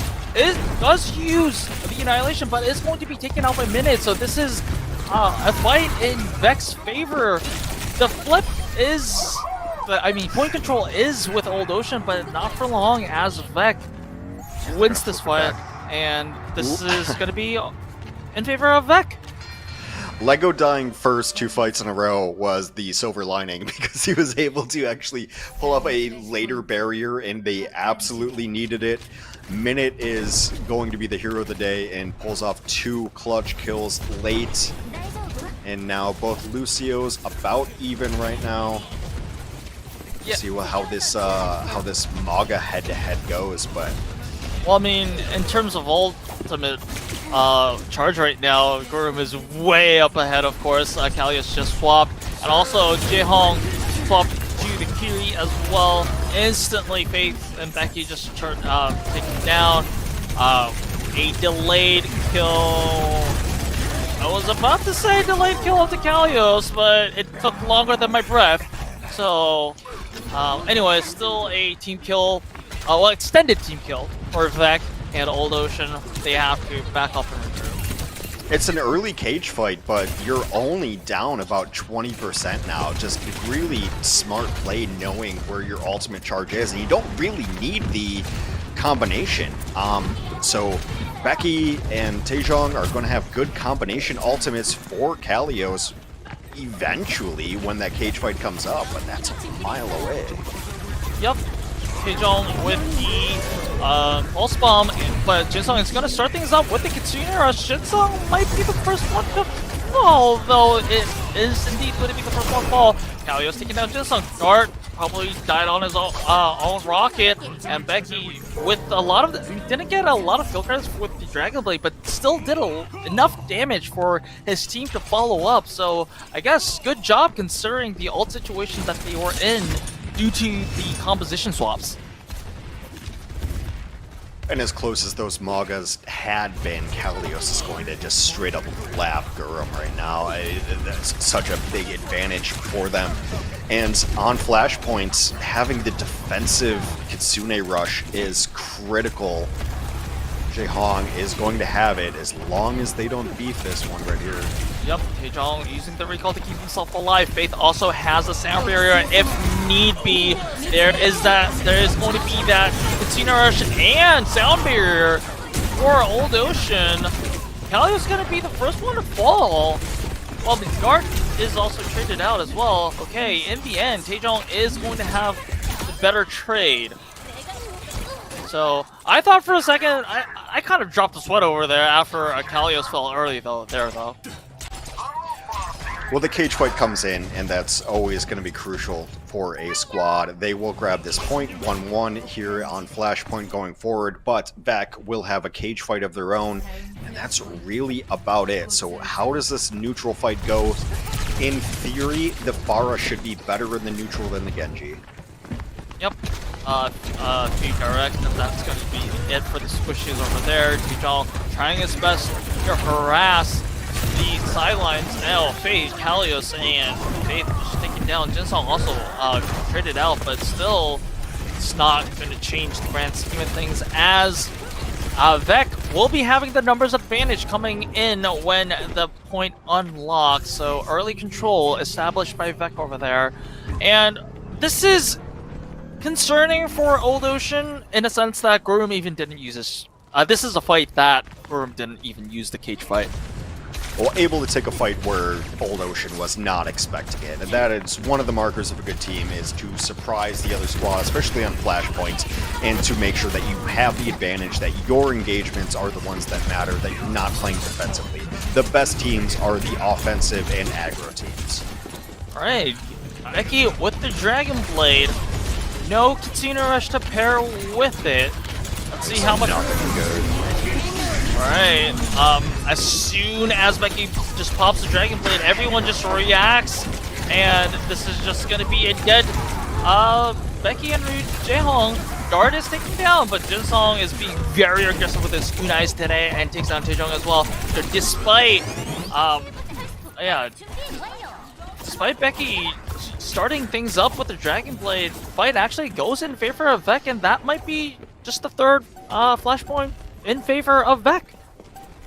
does use the Annihilation, but is going to be taken out by Minute. So this is a fight in Vec's favor. The flip is, point control is with Old Ocean, but not for long as Vec wins this fight, and this is going to be in favor of Vec. Lego dying first 2 fights in a row was the silver lining because he was able to actually pull up a later barrier and they absolutely needed it. Minute is going to be the hero of the day and pulls off 2 clutch kills late. And now both Lucio's about even right now. Yeah. See how this Maga head-to-head goes, but well, I mean, in terms of ultimate charge right now, Gurum is way up ahead, of course. Kalios just swapped, and also Jaehong swapped to the Kiri as well. Instantly, Faith and Becky just taken down. A delayed kill. I was about to say delayed kill of the Kalios, but it took longer than my breath. So, anyway, still a team kill. Well, extended team kill for Vec and Old Ocean. They have to back up and regroup. It's an early cage fight, but you're only down about 20% now. Just really smart play knowing where your ultimate charge is, and you don't really need the combination. So Becky and Taejong are going to have good combination ultimates for Kalios eventually when that cage fight comes up, but that's a mile away. Yep. Taejong with the pulse bomb, but Jinsung is going to start things up with the Kitsune Rush. Jinsung might be the first one to fall, though it is indeed going to be the first one to fall. Kalios taking down Jinsung. Dart probably died on his own rocket, and Becky with a lot of didn't get a lot of kill credits with the Dragon Blade, but still did enough damage for his team to follow up. So I guess good job considering the ult situation that they were in due to the composition swaps. And as close as those Magas had been, Kalios is going to just straight up lap Gurum right now. That's such a big advantage for them. And on Flashpoint, having the defensive Kitsune Rush is critical. Jaehong is going to have it as long as they don't beef this one right here. Yep, Taejong using the recall to keep himself alive. Faith also has a sound barrier if need be. There is going to be that Kitsune Rush and sound barrier for Old Ocean. Kalios is going to be the first one to fall. Well, the Dart is also traded out as well. Okay, in the end, Taejong is going to have the better trade. So I thought for a second, I kind of dropped a sweat over there after Kalios fell early though. Well, the cage fight comes in, and that's always going to be crucial for a squad. They will grab this point, 1-1 here on Flashpoint going forward, but Vec will have a cage fight of their own, and that's really about it. So how does this neutral fight go? In theory, the Pharah should be better in the neutral than the Genji. Yep. To be correct, and that's going to be it for the squishies over there. Lijiang trying his best to harass the sidelines. Now, Faith, Kalios, and Faith just taking down. Jinsong also traded out, but still, it's not going to change the grand scheme of things as Vec will be having the numbers advantage coming in when the point unlocks. So early control established by Vec over there. And this is concerning for Old Ocean in a sense that Gurum even didn't use this. This is a fight that Gurum didn't even use the cage fight. Well, able to take a fight where Old Ocean was not expecting it. And that is one of the markers of a good team, is to surprise the other squad, especially on Flashpoint, and to make sure that you have the advantage, that your engagements are the ones that matter, that you're not playing defensively. The best teams are the offensive and aggro teams. Alright, Becky with the Dragon Blade. No Kitsune Rush to pair with it. Let's see how much. Alright, as soon as Becky just pops the Dragon Blade, everyone just reacts, and this is just gonna be a dead Becky and Jaehong. Guard is taken down, but Jinsong is being very aggressive with his kunais today and takes down Taejong as well. So despite despite Becky starting things up with the Dragon Blade, fight actually goes in favor of Vec, and that might be just the third Flashpoint in favor of Vec.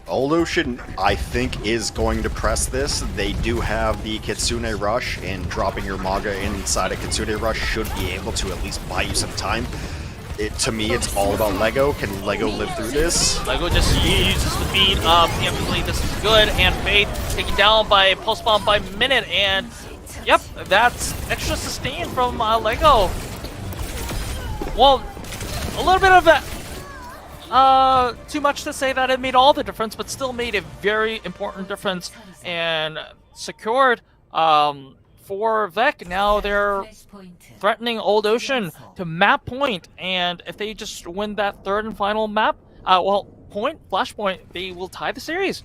Old Ocean, I think, is going to press this. They do have the Kitsune Rush, and dropping your Maga inside a Kitsune Rush should be able to at least buy you some time. To me, it's all about Lego. Can Lego live through this? Lego just uses the beat up. Preemptively, this is good. And Faith taken down by Pulse Bomb by Minute. And yep, that's extra sustain from Lego. Well, a little bit of that. Too much to say that it made all the difference, but still made a very important difference and secured for Vec. Now they're threatening Old Ocean to map point, and if they just win that third and final map, Flashpoint, they will tie the series.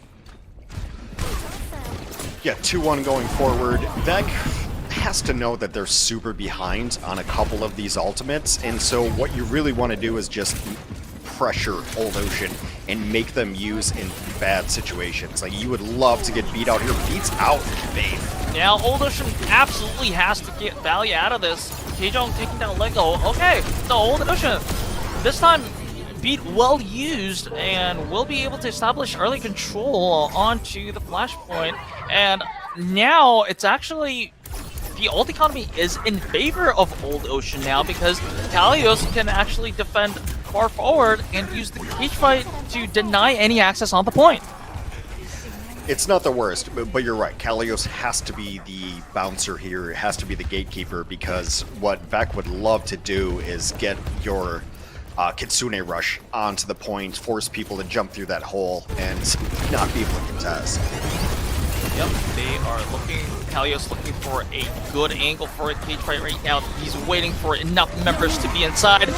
Yeah, 2-1 going forward. Vec has to know that they're super behind on a couple of these ultimates, and so what you really want to do is just pressure Old Ocean and make them use in bad situations. Like, you would love to get beat out here. Beats out Faith. Now Old Ocean absolutely has to get value out of this. Taejong taking down Lego. Okay, so Old Ocean this time beat well used and will be able to establish early control onto the Flashpoint. And now it's actually the ult economy is in favor of Old Ocean now, because Kalios can actually defend far forward and use the cage fight to deny any access on the point. It's not the worst, but you're right. Kalios has to be the bouncer here. It has to be the gatekeeper, because what Vec would love to do is get your Kitsune Rush onto the point, force people to jump through that hole, and not be able to contest. Yep, they are looking, Kalios looking for a good angle for a cage fight right now. He's waiting for enough members to be inside.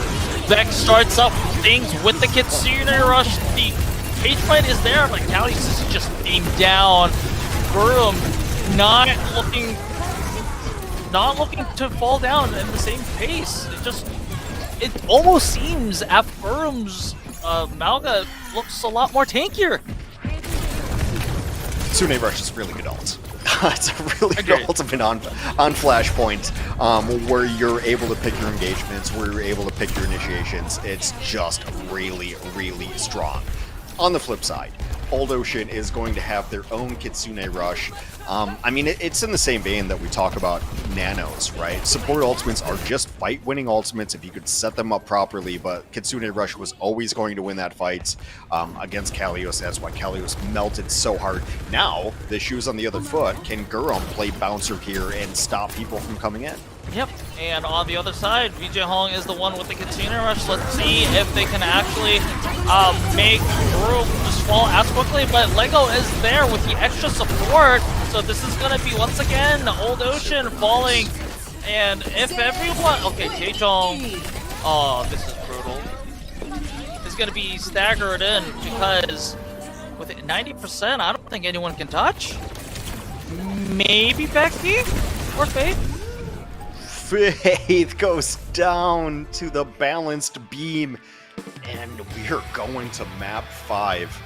Vec starts up things with the Kitsune Rush. The cage fight is there, but Kalios is just aimed down. Gurum not looking to fall down in the same pace. It almost seems after Gurum's Malga looks a lot more tankier. Kitsune Rush is really good ult. It's a really good ultimate on Flashpoint, where you're able to pick your engagements, where you're able to pick your initiations. It's just really, really strong. On the flip side, Old Ocean is going to have their own Kitsune Rush. I mean, it's in the same vein that we talk about Nanos, right? Support ultimates are just fight-winning ultimates if you could set them up properly, but Kitsune Rush was always going to win that fight against Kalios. That's why Kalios melted so hard. Now, the shoe's on the other foot. Can Gurum play bouncer here and stop people from coming in? Yep, and on the other side, Lijiang is the one with the Kitsune Rush. Let's see if they can actually make Gurum just fall as quickly, but Lego is there with the extra support, so this is going to be, once again, Old Ocean falling, and if everyone... Okay, Taejong, oh, this is brutal, is going to be staggered in, because with 90%, I don't think anyone can touch. Maybe Becky or Faith. Faith goes down to the balanced beam, and we're going to map 5.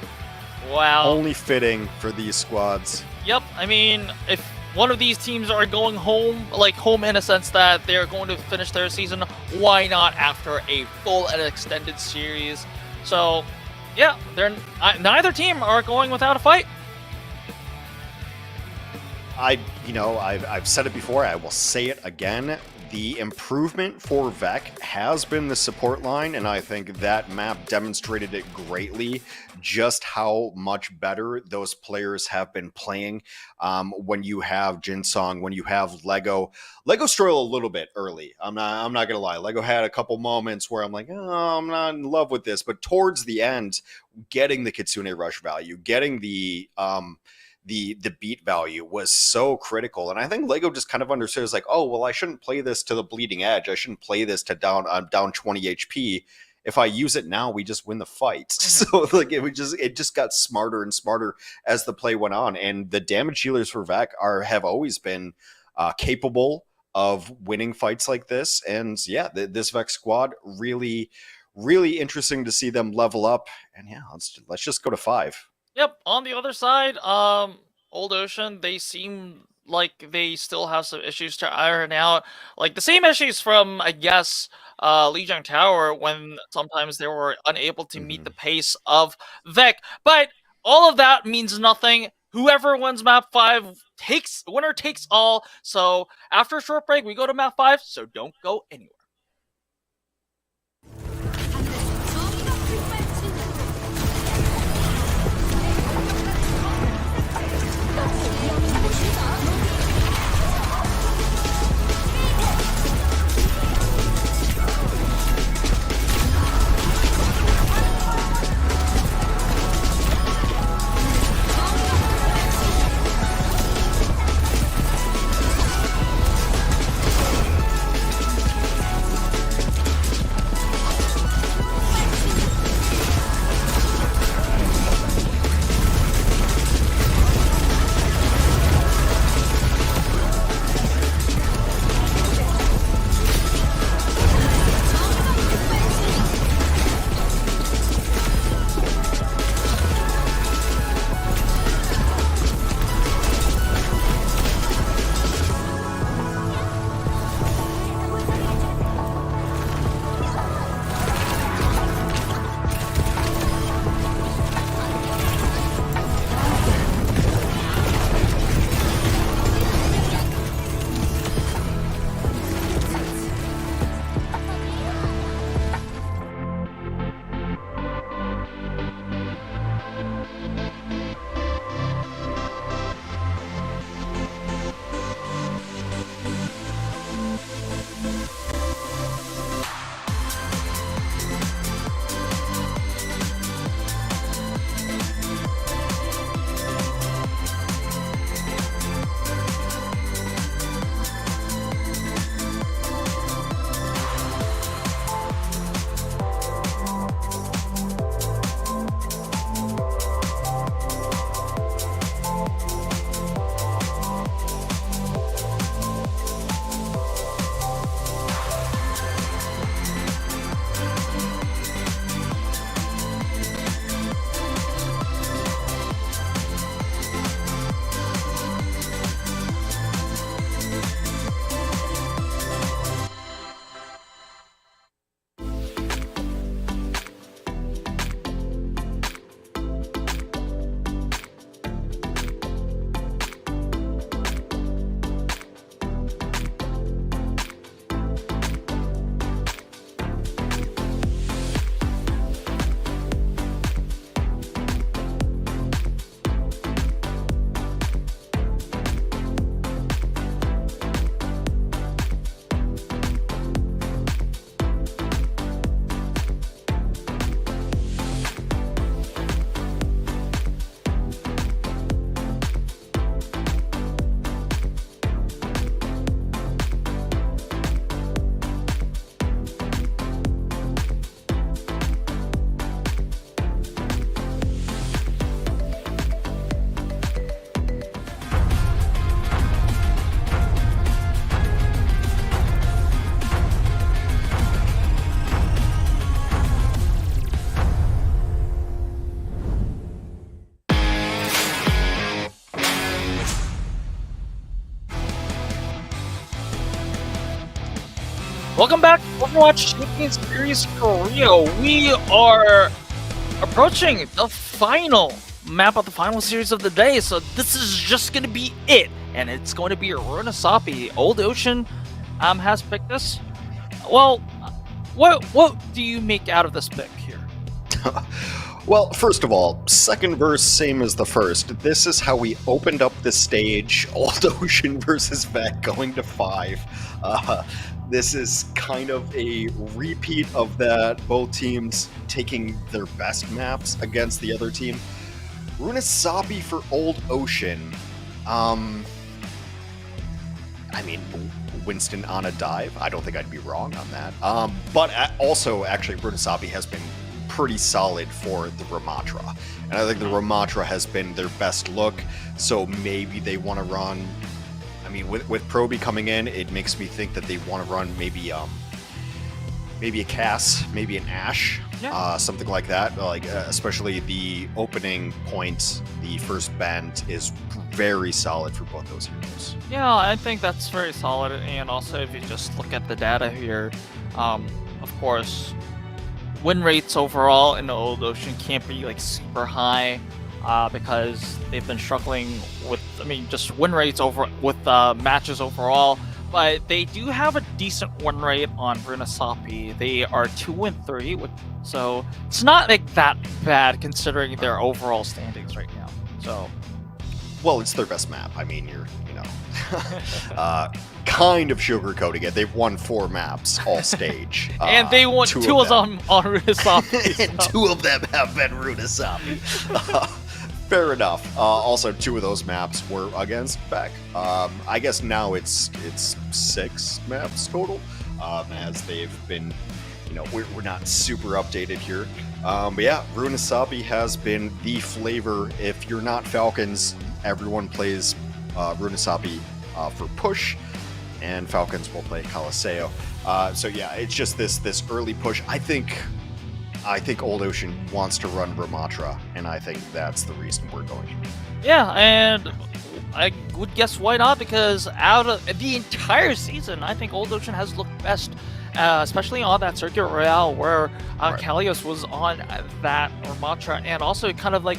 Wow. Only fitting for these squads. Yep, I mean, if one of these teams are going home, like home in a sense that they're going to finish their season, why not after a full and extended series? So, yeah, neither team are going without a fight. I've said it before, I will say it again. The improvement for Vec has been the support line, and I think that map demonstrated it greatly, just how much better those players have been playing. When you have Jinsong, when you have Lego struggled a little bit early. I'm not gonna lie. Lego had a couple moments where I'm like, oh, I'm not in love with this, but towards the end, getting the Kitsune Rush value, getting the beat value was so critical. And I think Lego just kind of understood, it's like, oh, well, I shouldn't play this to the bleeding edge. I shouldn't play this to down 20 HP. If I use it now, we just win the fight. So like it just got smarter and smarter as the play went on. And the damage healers for Vec have always been capable of winning fights like this. And yeah, this Vec squad really, really interesting to see them level up. And yeah, let's just go to 5. Yep, on the other side, Old Ocean, they seem like they still have some issues to iron out. Like the same issues from, I guess, Lijiang Tower, when sometimes they were unable to meet the pace of Vec. But all of that means nothing. Whoever wins map 5 winner takes all. So after a short break, we go to map 5, so don't go anywhere. Welcome back to Overwatch Champions Series Korea. We are approaching the final map of the final series of the day, so this is just going to be it. And it's going to be Runasapi. Old Ocean has picked this. Well, what do you make out of this pick here? Well, first of all, second verse, same as the first. This is how we opened up the stage. Old Ocean versus Vec going to 5. This is kind of a repeat of that, both teams taking their best maps against the other team. Runasapi for Old Ocean. I mean, Winston on a dive. I don't think I'd be wrong on that. But also, actually, Runasapi has been pretty solid for the Ramatra. And I think the Ramatra has been their best look, so maybe they want to run... I mean, with Proby coming in, it makes me think that they want to run maybe a Cass, maybe an Ashe, something like that. Like especially the opening point, the first bend is very solid for both those heroes. Yeah, I think that's very solid. And also, if you just look at the data here, of course, win rates overall in the Old Ocean can't be like super high. Because they've been struggling with, just win rates with matches overall. But they do have a decent win rate on Runasapi. They are 2-3, so it's not like that bad considering their overall standings right now. So, well, it's their best map. I mean, kind of sugarcoating it. They've won 4 maps all stage, and they won 2 of them on Runasapi. And 2 of them have been Runasapi. Fair enough. Also, 2 of those maps were against Beck. I guess now it's 6 maps total, as they've been, we're not super updated here. But yeah, Runasapi has been the flavor. If you're not Falcons, everyone plays Runasapi for push, and Falcons will play Colosseo. So yeah, it's just this early push. I think Old Ocean wants to run Ramatra, and I think that's the reason we're going. Yeah, and I would guess why not, because out of the entire season, I think Old Ocean has looked best, especially on that Circuit Royale where Kalios was on that Ramatra, and also kind of like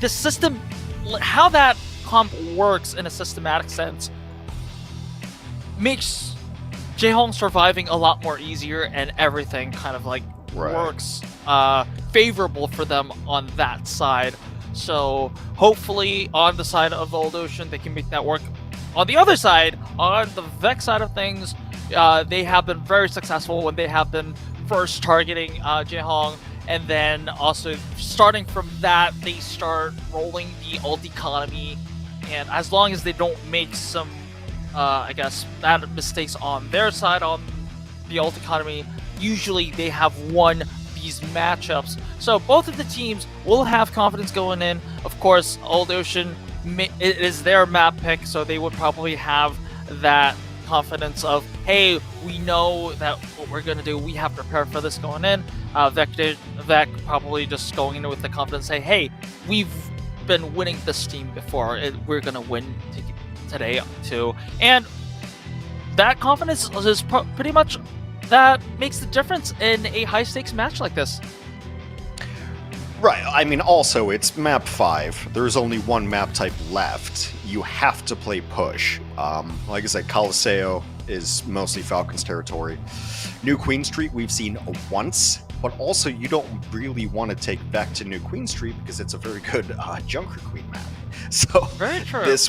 the system, how that comp works in a systematic sense makes Jaehong surviving a lot more easier, and everything kind of like works favorable for them on that side. So hopefully on the side of Old Ocean they can make that work. On the other side, on the Vec side of things, they have been very successful when they have been first targeting Jaehong, and then also starting from that they start rolling the ult economy, and as long as they don't make some I guess bad mistakes on their side on the ult economy, usually they have won these matchups. So both of the teams will have confidence going in. Of course, Old Ocean, it is their map pick, so they would probably have that confidence of, hey, we know that what we're going to do, we have prepared for this going in. Vec probably just going in with the confidence, say, hey, we've been winning this team before, we're going to win today too. And that confidence is pretty much that makes the difference in a high-stakes match like this. Right. I mean, also, it's map 5. There's only one map type left. You have to play push. Like I said, Colosseo is mostly Falcons territory. New Queen Street we've seen once, but also you don't really want to take back to New Queen Street because it's a very good Junker Queen map. So very true. This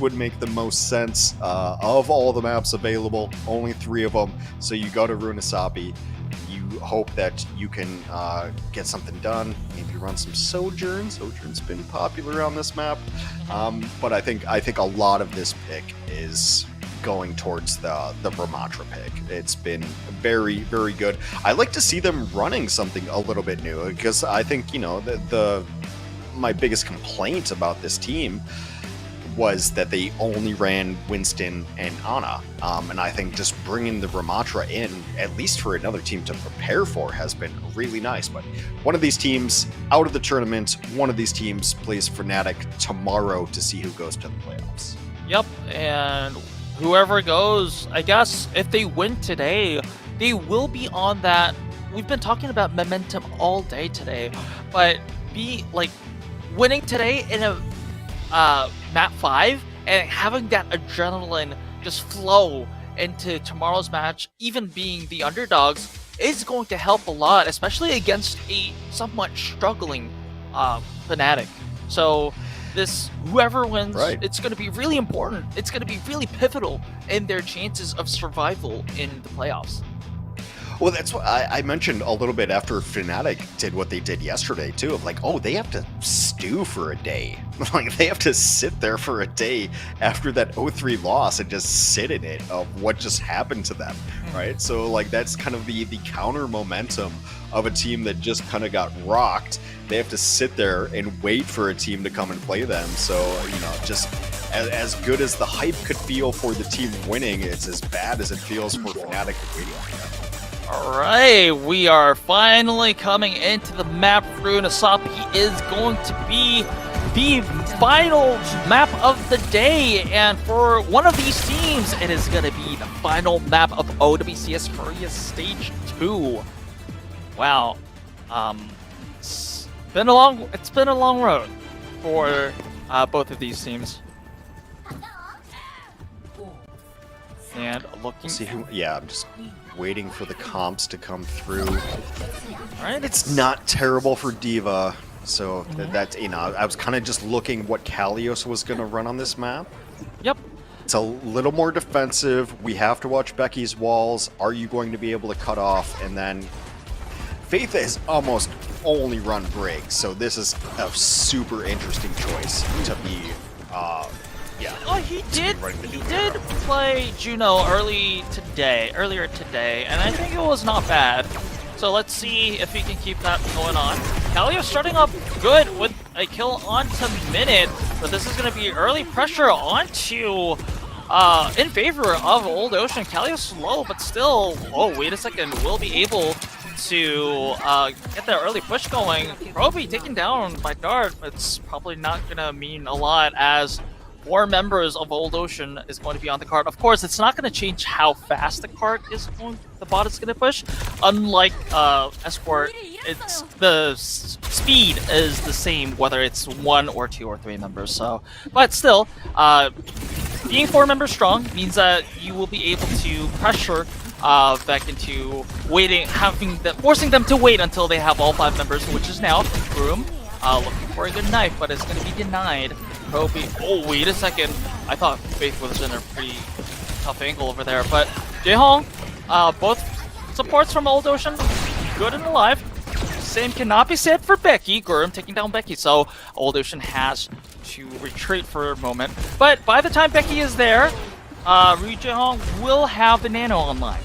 would make the most sense of all the maps available. Only 3 of them. So you go to Runasapi. You hope that you can get something done. Maybe run some Sojourn. Sojourn's been popular on this map, but I think a lot of this pick is going towards the Ramatra pick. It's been very, very good. I like to see them running something a little bit new, because I think, my biggest complaint about this team was that they only ran Winston and Ana. And I think just bringing the Ramatra in, at least for another team to prepare for, has been really nice. But one of these teams out of the tournament, one of these teams plays Fnatic tomorrow to see who goes to the playoffs. Yep, and whoever goes, I guess if they win today, they will be on that. We've been talking about momentum all day today, but winning today in a map 5 and having that adrenaline just flow into tomorrow's match, even being the underdogs, is going to help a lot, especially against a somewhat struggling Fnatic. So whoever wins, it's going to be really important. It's going to be really pivotal in their chances of survival in the playoffs. Well, that's what I mentioned a little bit after Fnatic did what they did yesterday, too, of like, oh, they have to stew for a day. Like, they have to sit there for a day after that 0-3 loss and just sit in it of what just happened to them, right? So, like, that's kind of the counter momentum of a team that just kind of got rocked. They have to sit there and wait for a team to come and play them. So, you know, just as good as the hype could feel for the team winning, it's as bad as it feels for Fnatic waiting for them. Alright, we are finally coming into the map. Rune Asapi is going to be the final map of the day, and for one of these teams, it is going to be the final map of OWCS Korea Stage 2. Wow. It's been a long road for both of these teams. And looking. See who? Yeah, I'm just waiting for the comps to come through. Alright, it's not terrible for D.Va, so that's, you know, I was kind of just looking what Kalios was going to run on this map. Yep. It's a little more defensive. We have to watch Becky's walls. Are you going to be able to cut off? And then Faith has almost only run Brig, so this is a super interesting choice to be. Yeah. Oh, he did play Juno earlier today, and I think it was not bad. So let's see if he can keep that going on. Kalio starting up good with a kill onto Minute, but this is going to be early pressure onto in favor of Old Ocean. Kalio's slow, but still. Oh, wait a second. We'll be able to get that early push going. Proby taken down by Dart. It's probably not going to mean a lot as 4 members of Old Ocean is going to be on the card. Of course, it's not going to change how fast the bot is going to push. Unlike Esport, it's the speed is the same whether it's 1 or 2 or 3 members. So, but still, being 4 members strong means that you will be able to pressure back into waiting, forcing them to wait until they have all 5 members, which is now Room. Looking for a good knife, but it's going to be denied. Proby. Oh, wait a second. I thought Faith was in a pretty tough angle over there, but Jaehong, both supports from Old Ocean, good and alive. Same cannot be said for Becky. Gurum taking down Becky, so Old Ocean has to retreat for a moment. But by the time Becky is there, Ryu Jaehong will have the Nano online.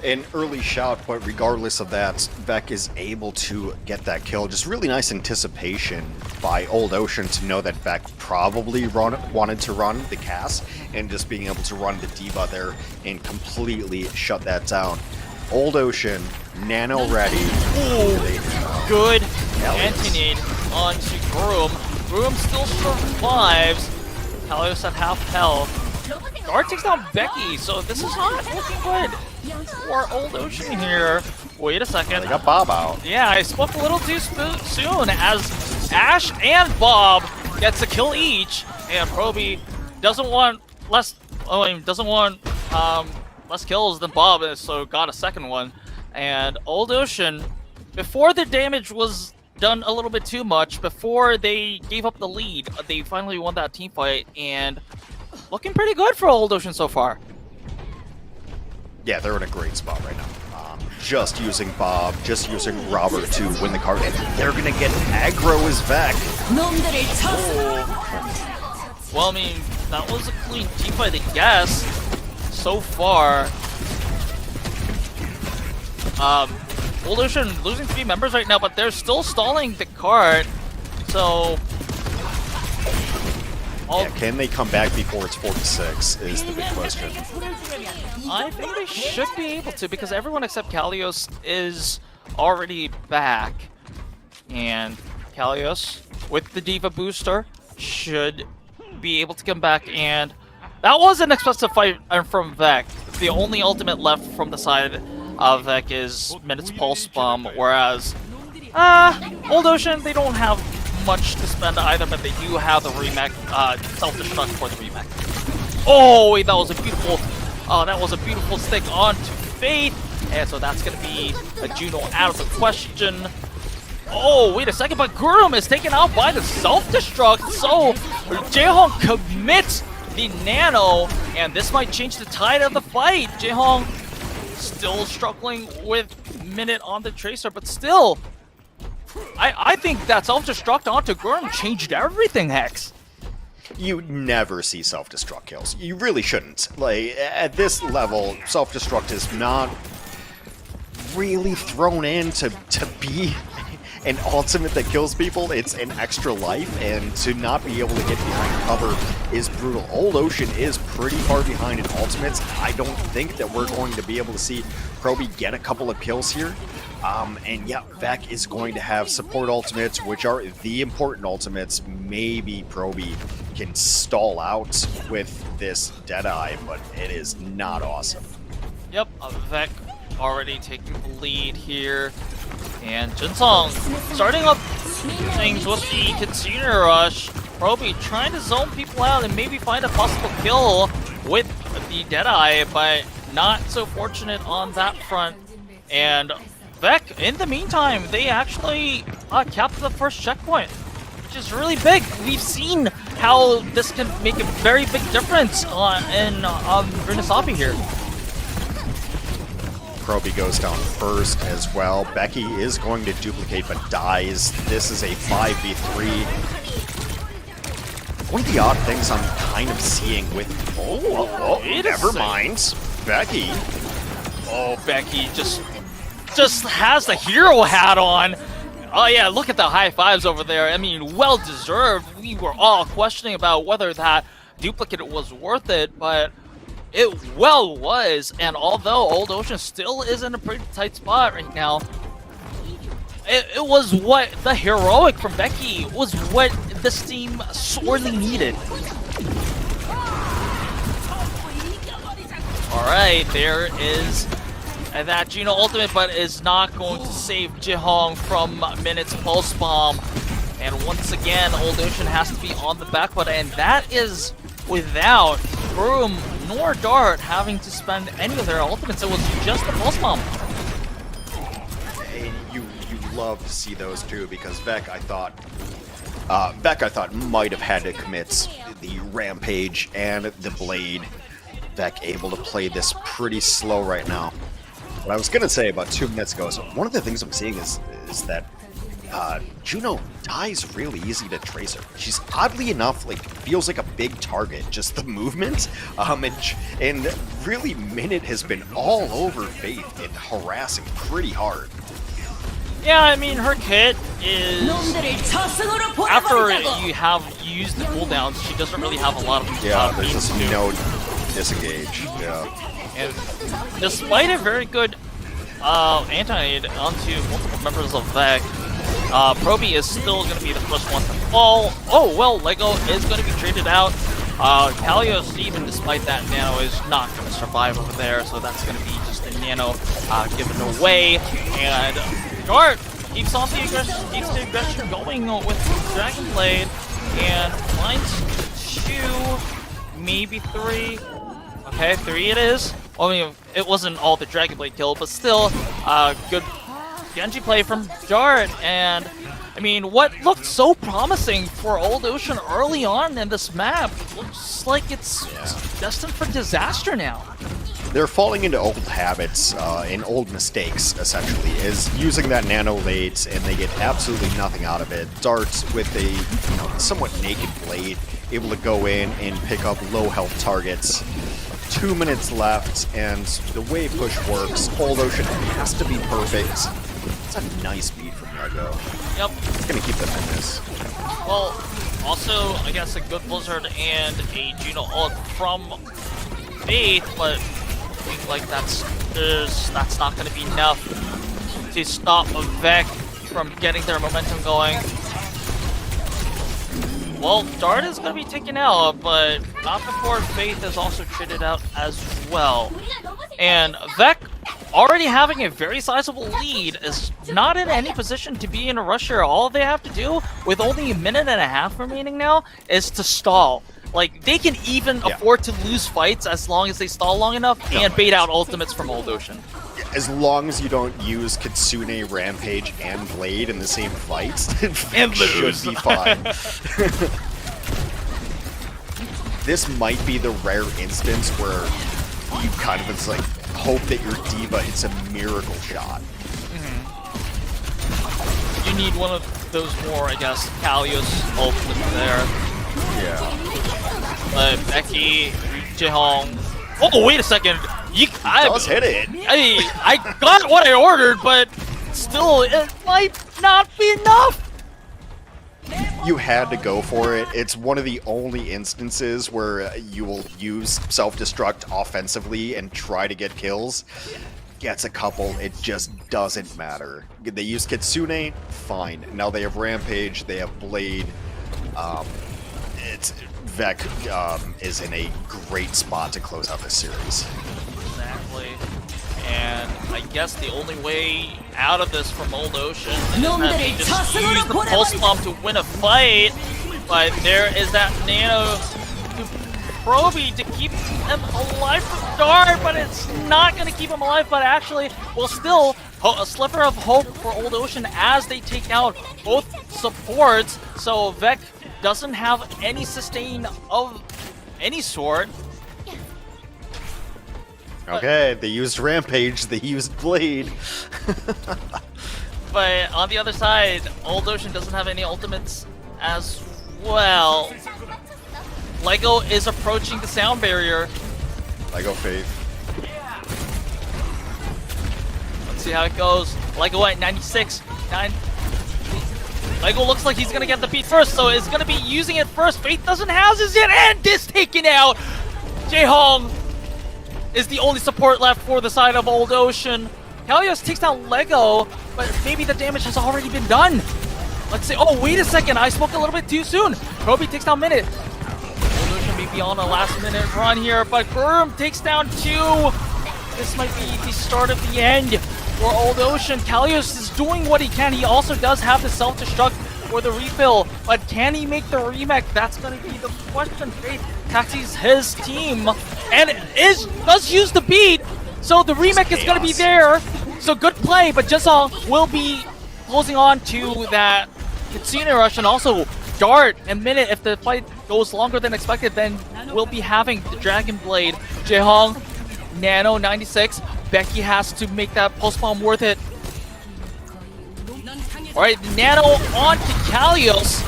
An early shout, but regardless of that, Beck is able to get that kill. Just really nice anticipation by Old Ocean to know that Beck probably wanted to run the cast, and just being able to run the D.Va there and completely shut that down. Old Ocean, Nano ready. Good anti-nade onto Groom. Groom still survives. Kalios at half health. Dart takes down Becky, so this is not looking good for Old Ocean here. Wait a second. They got Bob out. Yeah, I spoke a little too soon as Ash and Bob gets a kill each, and Proby doesn't want less kills than Bob, so got a second one. And Old Ocean, before the damage was done a little bit too much, before they gave up the lead, they finally won that team fight, and looking pretty good for Old Ocean so far. Yeah, they're in a great spot right now. Just using Bob, just using Robert to win the card, and they're gonna get aggro as Vec. Well, I mean, that was a clean team fight, I guess, so far. Old Ocean losing 3 members right now, but they're still stalling the card, so... Yeah, can they come back before it's 46 is the big question. I think they should be able to, because everyone except Kalios is already back. And Kalios, with the D.Va booster, should be able to come back and That was an expensive fight from Vec. The only ultimate left from the side of Vec is Minutes Pulse Bomb, whereas Old Ocean, they don't have much to spend either, but they do have the remake, self-destruct for the remake. Oh, wait, that was a beautiful stick onto Faith, and so that's gonna be a Juno out of the question. Oh, wait a second, but Gurum is taken out by the self-destruct, so Jaehong commits the nano, and this might change the tide of the fight. Jaehong still struggling with Minute on the Tracer, but still, I think that self-destruct onto Gurum changed everything, Hex. You never see self-destruct kills. You really shouldn't. Like, at this level, self-destruct is not really thrown in to be an ultimate that kills people. It's an extra life, and to not be able to get behind cover is brutal. Old Ocean is pretty far behind in ultimates. I don't think that we're going to be able to see Proby get a couple of kills here. And yeah, Vec is going to have support ultimates, which are the important ultimates. Maybe Proby can stall out with this Deadeye, but it is not awesome. Yep, Vec already taking the lead here. And Jinsong starting up things with the Consumer Rush. Proby trying to zone people out and maybe find a possible kill with the Deadeye, but not so fortunate on that front. And Vec, in the meantime, they actually captured the first checkpoint, which is really big. We've seen how this can make a very big difference in Runasabi here. Proby goes down first as well. Becky is going to duplicate but dies. This is a 5v3. One of the odd things I'm kind of seeing with... Oh, never mind. Becky. Oh, Becky just has the hero hat on. Oh yeah, look at the high fives over there. I mean, well deserved. We were all questioning about whether that duplicate was worth it, but it well was. And although Old Ocean still is in a pretty tight spot right now, it was what the heroic from Becky was what this team sorely needed. All right, there is that Juno ultimate, but is not going to save Jaehong from Minute's Pulse Bomb. And once again, Old Ocean has to be on the back foot, and that is without Gurum nor Dart having to spend any of their ultimates. It was just the Pulse Bomb. And you love to see those two, because Vec, I thought might have had to commit the Rampage and the Blade. Vec able to play this pretty slow right now. What I was going to say about 2 minutes ago is one of the things I'm seeing is that Juno dies really easy to Tracer. She's oddly enough, like, feels like a big target, just the movement. And really Minute has been all over Faith and harassing pretty hard. Yeah, I mean, her kit is... After you have used the cooldowns, she doesn't really have a lot of... Yeah, there's just no disengage. Yeah. And despite a very good anti-aid onto multiple members of Vec, Proby is still going to be the first one to fall. Oh, well, Lego is going to be traded out. Kalios, even despite that nano, is not going to survive over there, so that's going to be just a nano given away. And Dart keeps on the aggression, going with Dragon Blade, and finds 2, maybe 3. Okay, 3 it is. I mean, it wasn't all the Dragon Blade kill, but still, good Genji play from Dart. And I mean, what looked so promising for Old Ocean early on in this map looks like it's destined for disaster now. They're falling into old habits and old mistakes, essentially, is using that nano late, and they get absolutely nothing out of it. Dart with a somewhat naked blade, able to go in and pick up low health targets. 2 minutes left, and the way push works, Old Ocean has to be perfect. It's a nice beat from Lego. Yep. It's gonna keep them in this. Well, also, I guess a good Blizzard and a Juno ult from Faith, but I think like that's not going to be enough to stop Vec from getting their momentum going. Well, Dart is going to be taken out, but not before Faith is also traded out as well. And Vec, already having a very sizable lead, is not in any position to be in a rush here. All they have to do, with only a minute and a half remaining now, is to stall. Like, they can even afford to lose fights as long as they stall long enough and bait out ultimates from Old Ocean. As long as you don't use Kitsune, Rampage, and Blade in the same fights, and should be fine. This might be the rare instance where you kind of it's like hope that your diva hits a miracle shot. You need one of those more, I guess, Kalios ultimates there. Yeah. Becky, Jihong. Oh, wait a second. I does hit it. I got what I ordered, but still, it might not be enough. You had to go for it. It's one of the only instances where you will use self-destruct offensively and try to get kills. Gets a couple, it just doesn't matter. They use Kitsune, fine. Now they have Rampage, they have Blade. Vec is in a great spot to close out this series. Exactly. And I guess the only way out of this from Old Ocean is that they just use the Pulse Bomb to win a fight. But there is that Nano to Proby to keep him alive from Dart, but it's not going to keep him alive, but actually will still a sliver of hope for Old Ocean as they take out both supports. So Vec doesn't have any sustain of any sort. Okay, they used Rampage, they used Blade. But on the other side, Old Ocean doesn't have any ultimates as well. Lego is approaching the sound barrier. Lego Faith. Let's see how it goes. Lego at 96. Lego looks like he's gonna get the beat first, so is gonna be using it first. Faith doesn't have his yet, and is taken out. Jaehong is the only support left for the side of Old Ocean. Kalios takes down Lego, but maybe the damage has already been done. Let's see. Oh, wait a second. I spoke a little bit too soon. Proby takes down Minute. Old Ocean may be on a last-minute run here, but Gurm takes down 2. This might be the start of the end for Old Ocean. Kalios is doing what he can. He also does have the self-destruct for the refill, but can he make the remake? That's going to be the question. Faith taxis his team and does use the beat, so the remake is going to be there. So good play, but Jisung will be closing on to that Kitsune rush, and also Dart and Minute, if the fight goes longer than expected, then we'll be having the Dragon Blade. Jaehong, Nano 96. Becky has to make that pulse bomb worth it. Alright, Nano on to Kalios.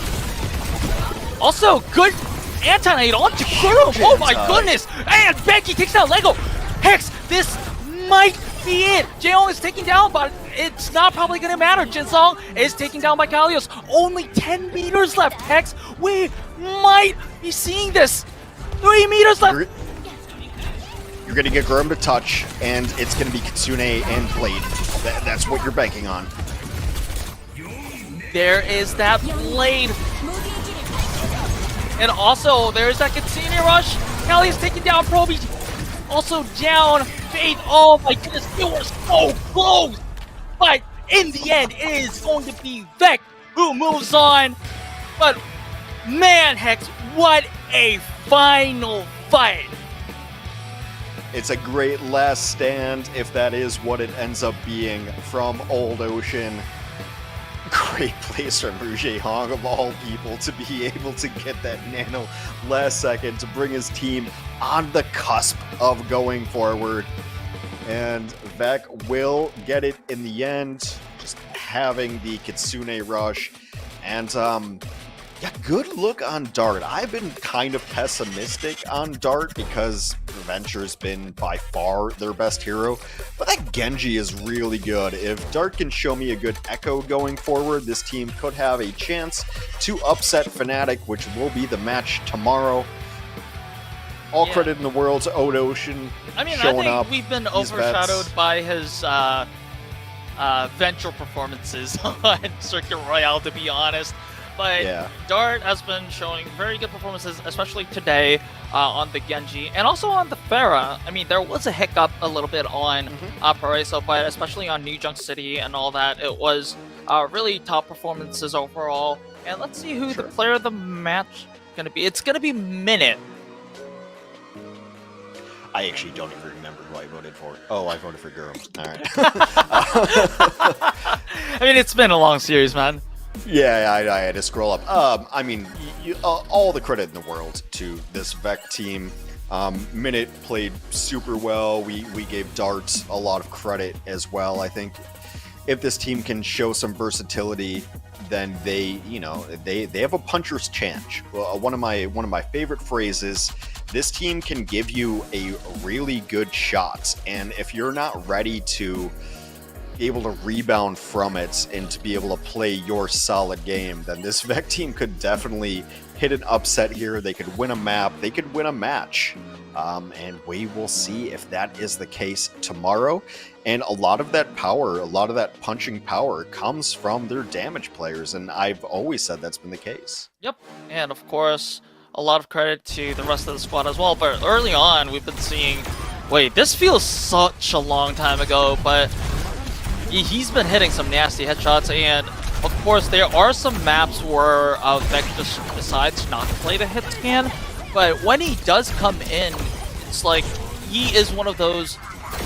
Also, good anti-nade on to Guru. Oh my goodness! And Becky takes down Lego. Hex, this might be it. Jaehong is taken down, but it's not probably going to matter. Jinsong is taken down by Kalios. Only 10 meters left. Hex, we might be seeing this. 3 meters left. You're going to get Gurm to touch, and it's going to be Kitsune and Blade. That's what you're banking on. There is that Blade. And also, there's that Kitsune rush. Kelly is taking down Proby. Also down Faith. Oh my goodness, it was so close. But in the end, it is going to be Vec who moves on. But man, Hex, what a final fight. It's a great last stand, if that is what it ends up being, from Old Ocean. Great place from Jaehong, of all people, to be able to get that Nano last second to bring his team on the cusp of going forward. And Vec will get it in the end, just having the Kitsune rush. And yeah, good look on Dart. I've been kind of pessimistic on Dart because Venture's been by far their best hero, but that Genji is really good. If Dart can show me a good Echo going forward, this team could have a chance to upset Fnatic, which will be the match tomorrow. All credit in the world to Old Ocean. I mean, showing I up. think we've been These overshadowed vets. by his Venture performances on Circuit Royale, to be honest. but Yeah. Dart has been showing very good performances, especially today on the Genji and also on the Pharah. I mean, there was a hiccup a little bit on Paraiso, but especially on New Junk City and all that, it was really top performances overall. And let's see who the player of the match is going to be. It's going to be Minute. I actually don't even remember who I voted for. Oh, I voted for Guru. All right. I mean, it's been a long series, man. Yeah, I had to scroll up. I mean, all the credit in the world to this Vec team. Minute played super well. We gave Dart a lot of credit as well. I think if this team can show some versatility, then they have a puncher's chance. One of my favorite phrases. This team can give you a really good shot, and if you're not ready to be able to rebound from it and to be able to play your solid game, then this Vec team could definitely hit an upset here. They could win a map, they could win a match, and we will see if that is the case tomorrow. And a lot of that power, a lot of that punching power comes from their damage players, and I've always said that's been the case. Yep, and of course, a lot of credit to the rest of the squad as well. But early on, we've been seeing... Wait, this feels such a long time ago, but he's been hitting some nasty headshots. And of course, there are some maps where Vec just decides not to play the hit scan. But when he does come in, it's like he is one of those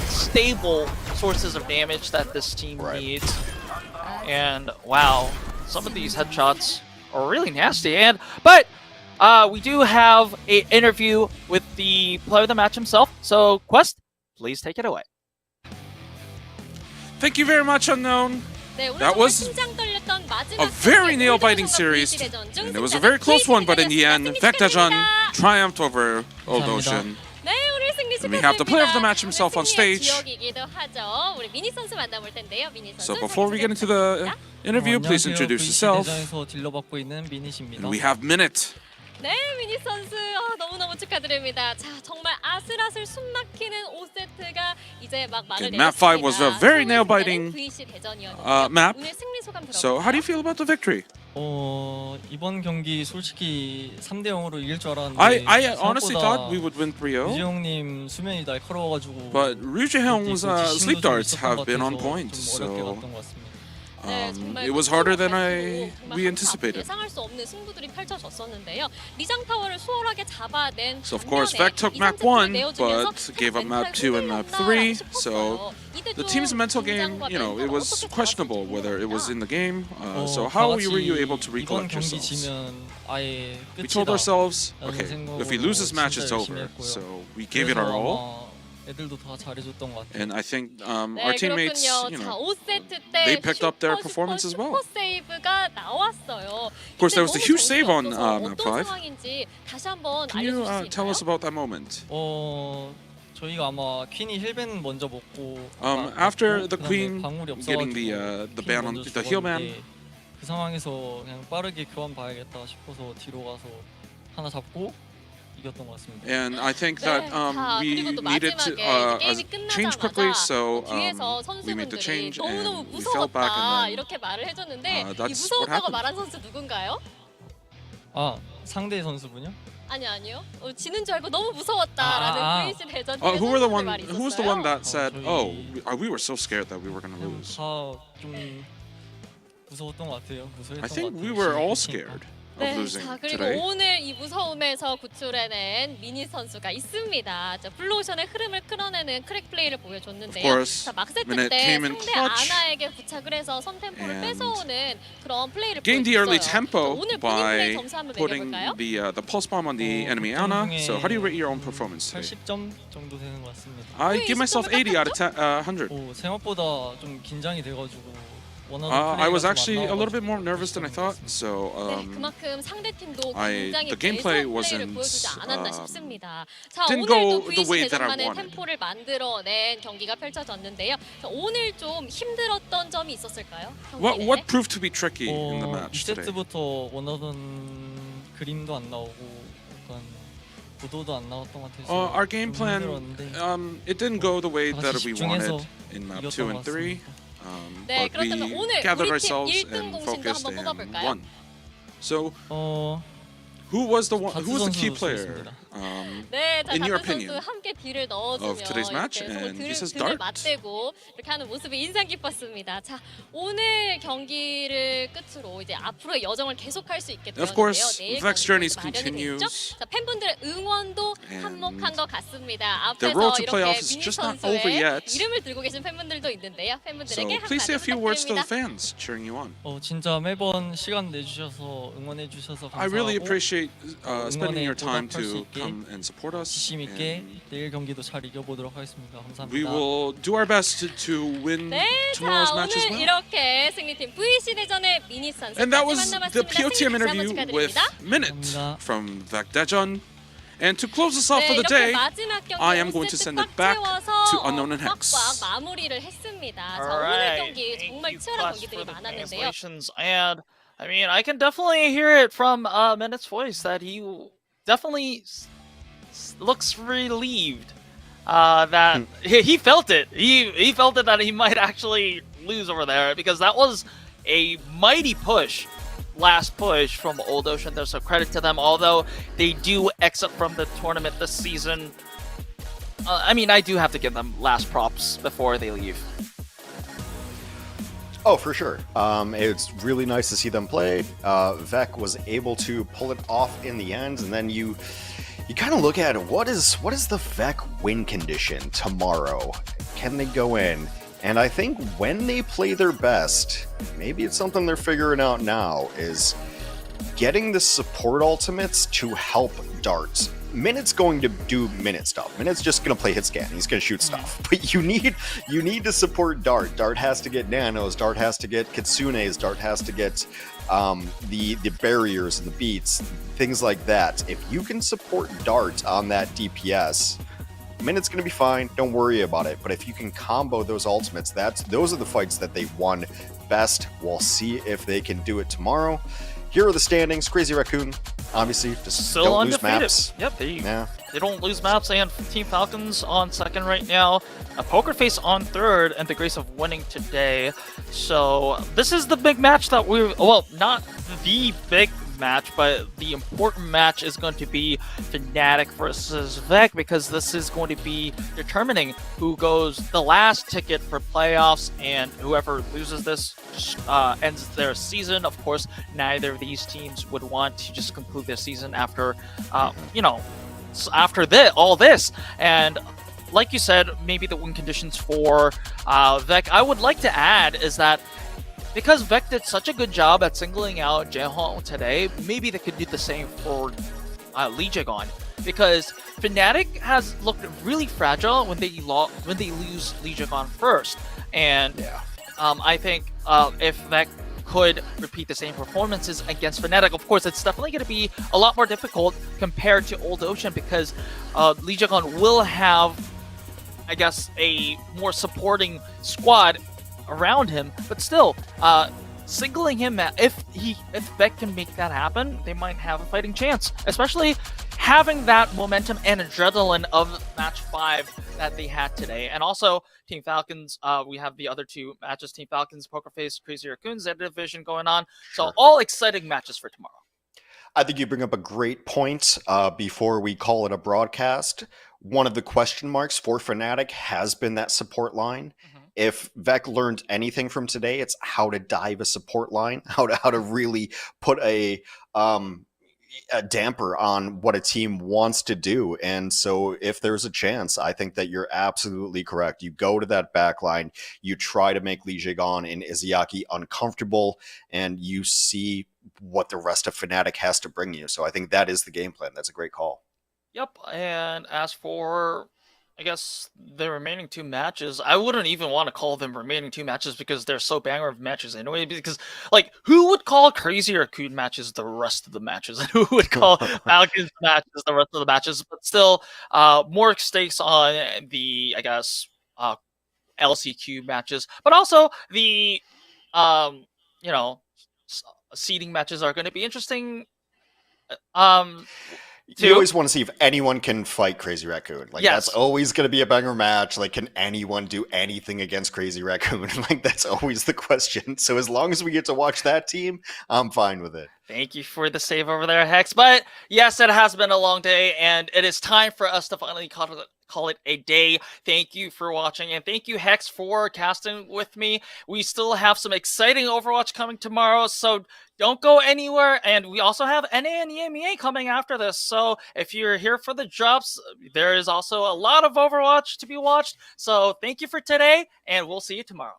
stable sources of damage that this team needs. And wow, some of these headshots are really nasty. But we do have an interview with the player of the match himself. So, Quest, please take it away. Thank you very much, Unknown. That was a very nail-biting series, and it was a very close one, but in the end, DAEJEON triumphed over OWCS. And we have the player of the match himself on stage. So before we get into the interview, please introduce yourself. And we have Minute. 네, 미니 선수 너무너무 축하드립니다. 자, 정말 아슬아슬 숨막히는 5세트가 이제 막 말을 Map 5 was a very nail-biting map. 오늘 승리 소감 So how do you feel about the victory? 이번 경기 솔직히 3대 0으로 이길 줄 알았는데 I honestly thought we would win 3-0. 리지형님 수면이 날카로워가지고 But Ryuji-hyung's sleep darts have been on point, so it was harder than we anticipated. 예상할 수 없는 승부들이 펼쳐졌었는데요. 리장 타워를 수월하게 잡아낸 So of course, Vec took map 1, but gave up map 2 and map 3. So the team's mental game, it was questionable whether it was in the game. So how were you able to recollect yourselves? We told ourselves, okay, if we lose this match, it's over. So we gave it our all. And I think our teammates, they picked up their performance as well. Of course, there was a huge save on map 5. Can you tell us about that moment? 저희가 아마 퀸이 힐밴 먼저 먹고 after the Queen getting the ban on the heal ban, 그 상황에서 그냥 빠르게 교환 봐야겠다 싶어서 뒤로 가서 하나 잡고 이겼던 것 같습니다. And I think that we needed to change quickly, so we made the change and we fell back and then 이렇게 말을 해줬는데 이 that's what 무서웠다고 happened. 말한 선수 누군가요? 상대 선수분요? 아니요. 지는 줄 알고 너무 무서웠다라는 VC 대전 Who was the one that said, "Oh, we were so scared that we were going to lose"? 좀 무서웠던 것 같아요. 무서웠던 I think 것 we 같아요. were all scared of 네, losing 자 그리고 today. 오늘 이 무서움에서 구출해낸 미니 선수가 있습니다. 자, 블루오션의 흐름을 끌어내는 크랙 플레이를 보여줬는데요. Of course, 자, 막세트 Minute 때 came in 상대 clutch 아나에게 부착을 해서 선템포를 and 뺏어오는 그런 플레이를 gained the early 보여줬어요. tempo 자, 오늘 본인 플레이 by 점수 한번 putting 매겨볼까요? the pulse bomb on the enemy Ana. So how do you rate your own performance today? 80점 정도 되는 것 같습니다. I give myself 80 out of 100. 생각보다 좀 긴장이 돼가지고 I was actually a little bit more nervous than I thought. So 네, 그만큼 상대 팀도 굉장히 the gameplay 계속 플레이를 wasn't, 보여주지 않았나 싶습니다. 자, didn't 오늘도 go the way VC that I 대전만의 wanted. 템포를 만들어낸 경기가 펼쳐졌는데요. 자, 오늘 좀 힘들었던 점이 있었을까요? What proved to be tricky in the match today? 2세트부터 원하던 그림도 안 나오고 약간 구도도 안 나왔던 것 같아서 Our game plan, it didn't go the way that we wanted in map 2 and 3. 네, But we 그렇다면 오늘 gathered 우리 팀 ourselves 1등 and 공신도 focused 한번 and 뽑아볼까요? won. So, who was the key player? 네, 자, in your 다트 opinion, 선수 함께 딜을 넣어주며 of today's match, 이렇게 서로 and he says 등을 dart. 맞대고 이렇게 하는 모습이 인상 깊었습니다. 자, 오늘 경기를 끝으로 이제 앞으로의 여정을 계속할 수 있게 Of 되었는데요. course, 내일 Vex 경기 journeys 마련이 continues. 됐죠. 자, 팬분들의 응원도 한몫한 것 같습니다. The 앞에서 road to 이렇게 playoffs is 미니 just not over 선수의 yet. 이름을 들고 계신 팬분들도 있는데요. So 팬분들에게 한마디 please say a few words to the 부탁드립니다. fans cheering you on. 진짜 매번 시간 내주셔서 응원해 주셔서 감사하고 I really appreciate spending your time 보답할 수 to 있게 come and support us. 지심 있게 and 내일 경기도 잘 이겨보도록 하겠습니다. we 감사합니다. will do our best to win 네, tomorrow's 자, match as 오늘 well. 이렇게 승리팀 VC 대전의 미니 선수 And that was 마지막 the 남았습니다. POTM 승리 다시 한번 interview with 축하드립니다. Minute from DAEJEON. And to close us off 네, for the 이렇게 day, 마지막 경기 I am going to 5세트 send 꽉 it back 채워서 to Unknown and Hex. 꽉꽉 마무리를 했습니다. 자, 오늘 Alright, 경기 정말 thank you, 치열한 Clutch, 경기들이 for the 많았는데요. translations. And I mean, I can definitely hear it from Minute's voice that he definitely looks relieved. That he felt it. He felt it that he might actually lose over there, because that was a mighty push. Last push from Old Ocean there, so credit to them. Although they do exit from the tournament this season, I mean, I do have to give them last props before they leave. Oh, for sure. It's really nice to see them play. Vec was able to pull it off in the end, and then you kind of look at it. What is the Vec win condition tomorrow? Can they go in? And I think when they play their best, maybe it's something they're figuring out now, is getting the support ultimates to help Dart. Minute's going to do Minute stuff. Minute's just going to play hit scan. He's going to shoot stuff. But you need to support Dart. Dart has to get nanos. Dart has to get kitsunes. Dart has to get the barriers and the beats, things like that. If you can support Dart on that DPS, Minute's going to be fine. Don't worry about it. But if you can combo those ultimates, those are the fights that they won best. We'll see if they can do it tomorrow. Here are the standings. Crazy Raccoon, obviously, just Still don't lose undefeated. maps. Yep, Yeah. they don't lose maps. And Team Falcons on second right now. Poker Face on third, and the grace of winning today. So this is the big match that not the big match, but the important match is going to be Fnatic versus Vec, because this is going to be determining who goes the last ticket for playoffs, and whoever loses this ends their season. Of course, neither of these teams would want to just conclude their season after, after all this. And like you said, maybe the win conditions for Vec, I would like to add, is that because Vec did such a good job at singling out Jaehong today, maybe they could do the same for Lijiang. Because Fnatic has looked really fragile when they lose Lijiang first, and I think if Vec could repeat the same performances against Fnatic, of course, it's definitely going to be a lot more difficult compared to Old Ocean, because Lijiang will have, I guess, a more supporting squad around him, but still, singling him, if Vec can make that happen, they might have a fighting chance, especially having that momentum and adrenaline of match 5 that they had today. And also, Team Falcons, we have the other two matches, Team Falcons, Poker Face, Crazy Raccoon, ZETA Division going on. So all exciting matches for tomorrow. I think you bring up a great point before we call it a broadcast. One of the question marks for Fnatic has been that support line. If Vec learned anything from today, it's how to dive a support line, how to really put a damper on what a team wants to do. And so if there's a chance, I think that you're absolutely correct. You go to that back line, you try to make Lijiang and Izayaki uncomfortable, and you see what the rest of Fnatic has to bring you. So I think that is the game plan. That's a great call. Yep, and as for, I guess, the remaining two matches, I wouldn't even want to call them remaining two matches, because they're so banger of matches anyway. Because, like, who would call Crazy Raccoon matches the rest of the matches? And who would call Falcons matches the rest of the matches? But still, more stakes on the, I guess, LCQ matches. But also, the, seeding matches are going to be interesting. You always want to see if anyone can fight Crazy Raccoon. Like, Yes. that's always going to be a banger match. Like, can anyone do anything against Crazy Raccoon? Like, that's always the question. So as long as we get to watch that team, I'm fine with it. Thank you for the save over there, Hex. But yes, it has been a long day, and it is time for us to finally call it a day. Thank you for watching, and thank you, Hex, for casting with me. We still have some exciting Overwatch coming tomorrow, so don't go anywhere. And we also have NA and EMEA coming after this. So if you're here for the drops, there is also a lot of Overwatch to be watched. So thank you for today, and we'll see you tomorrow.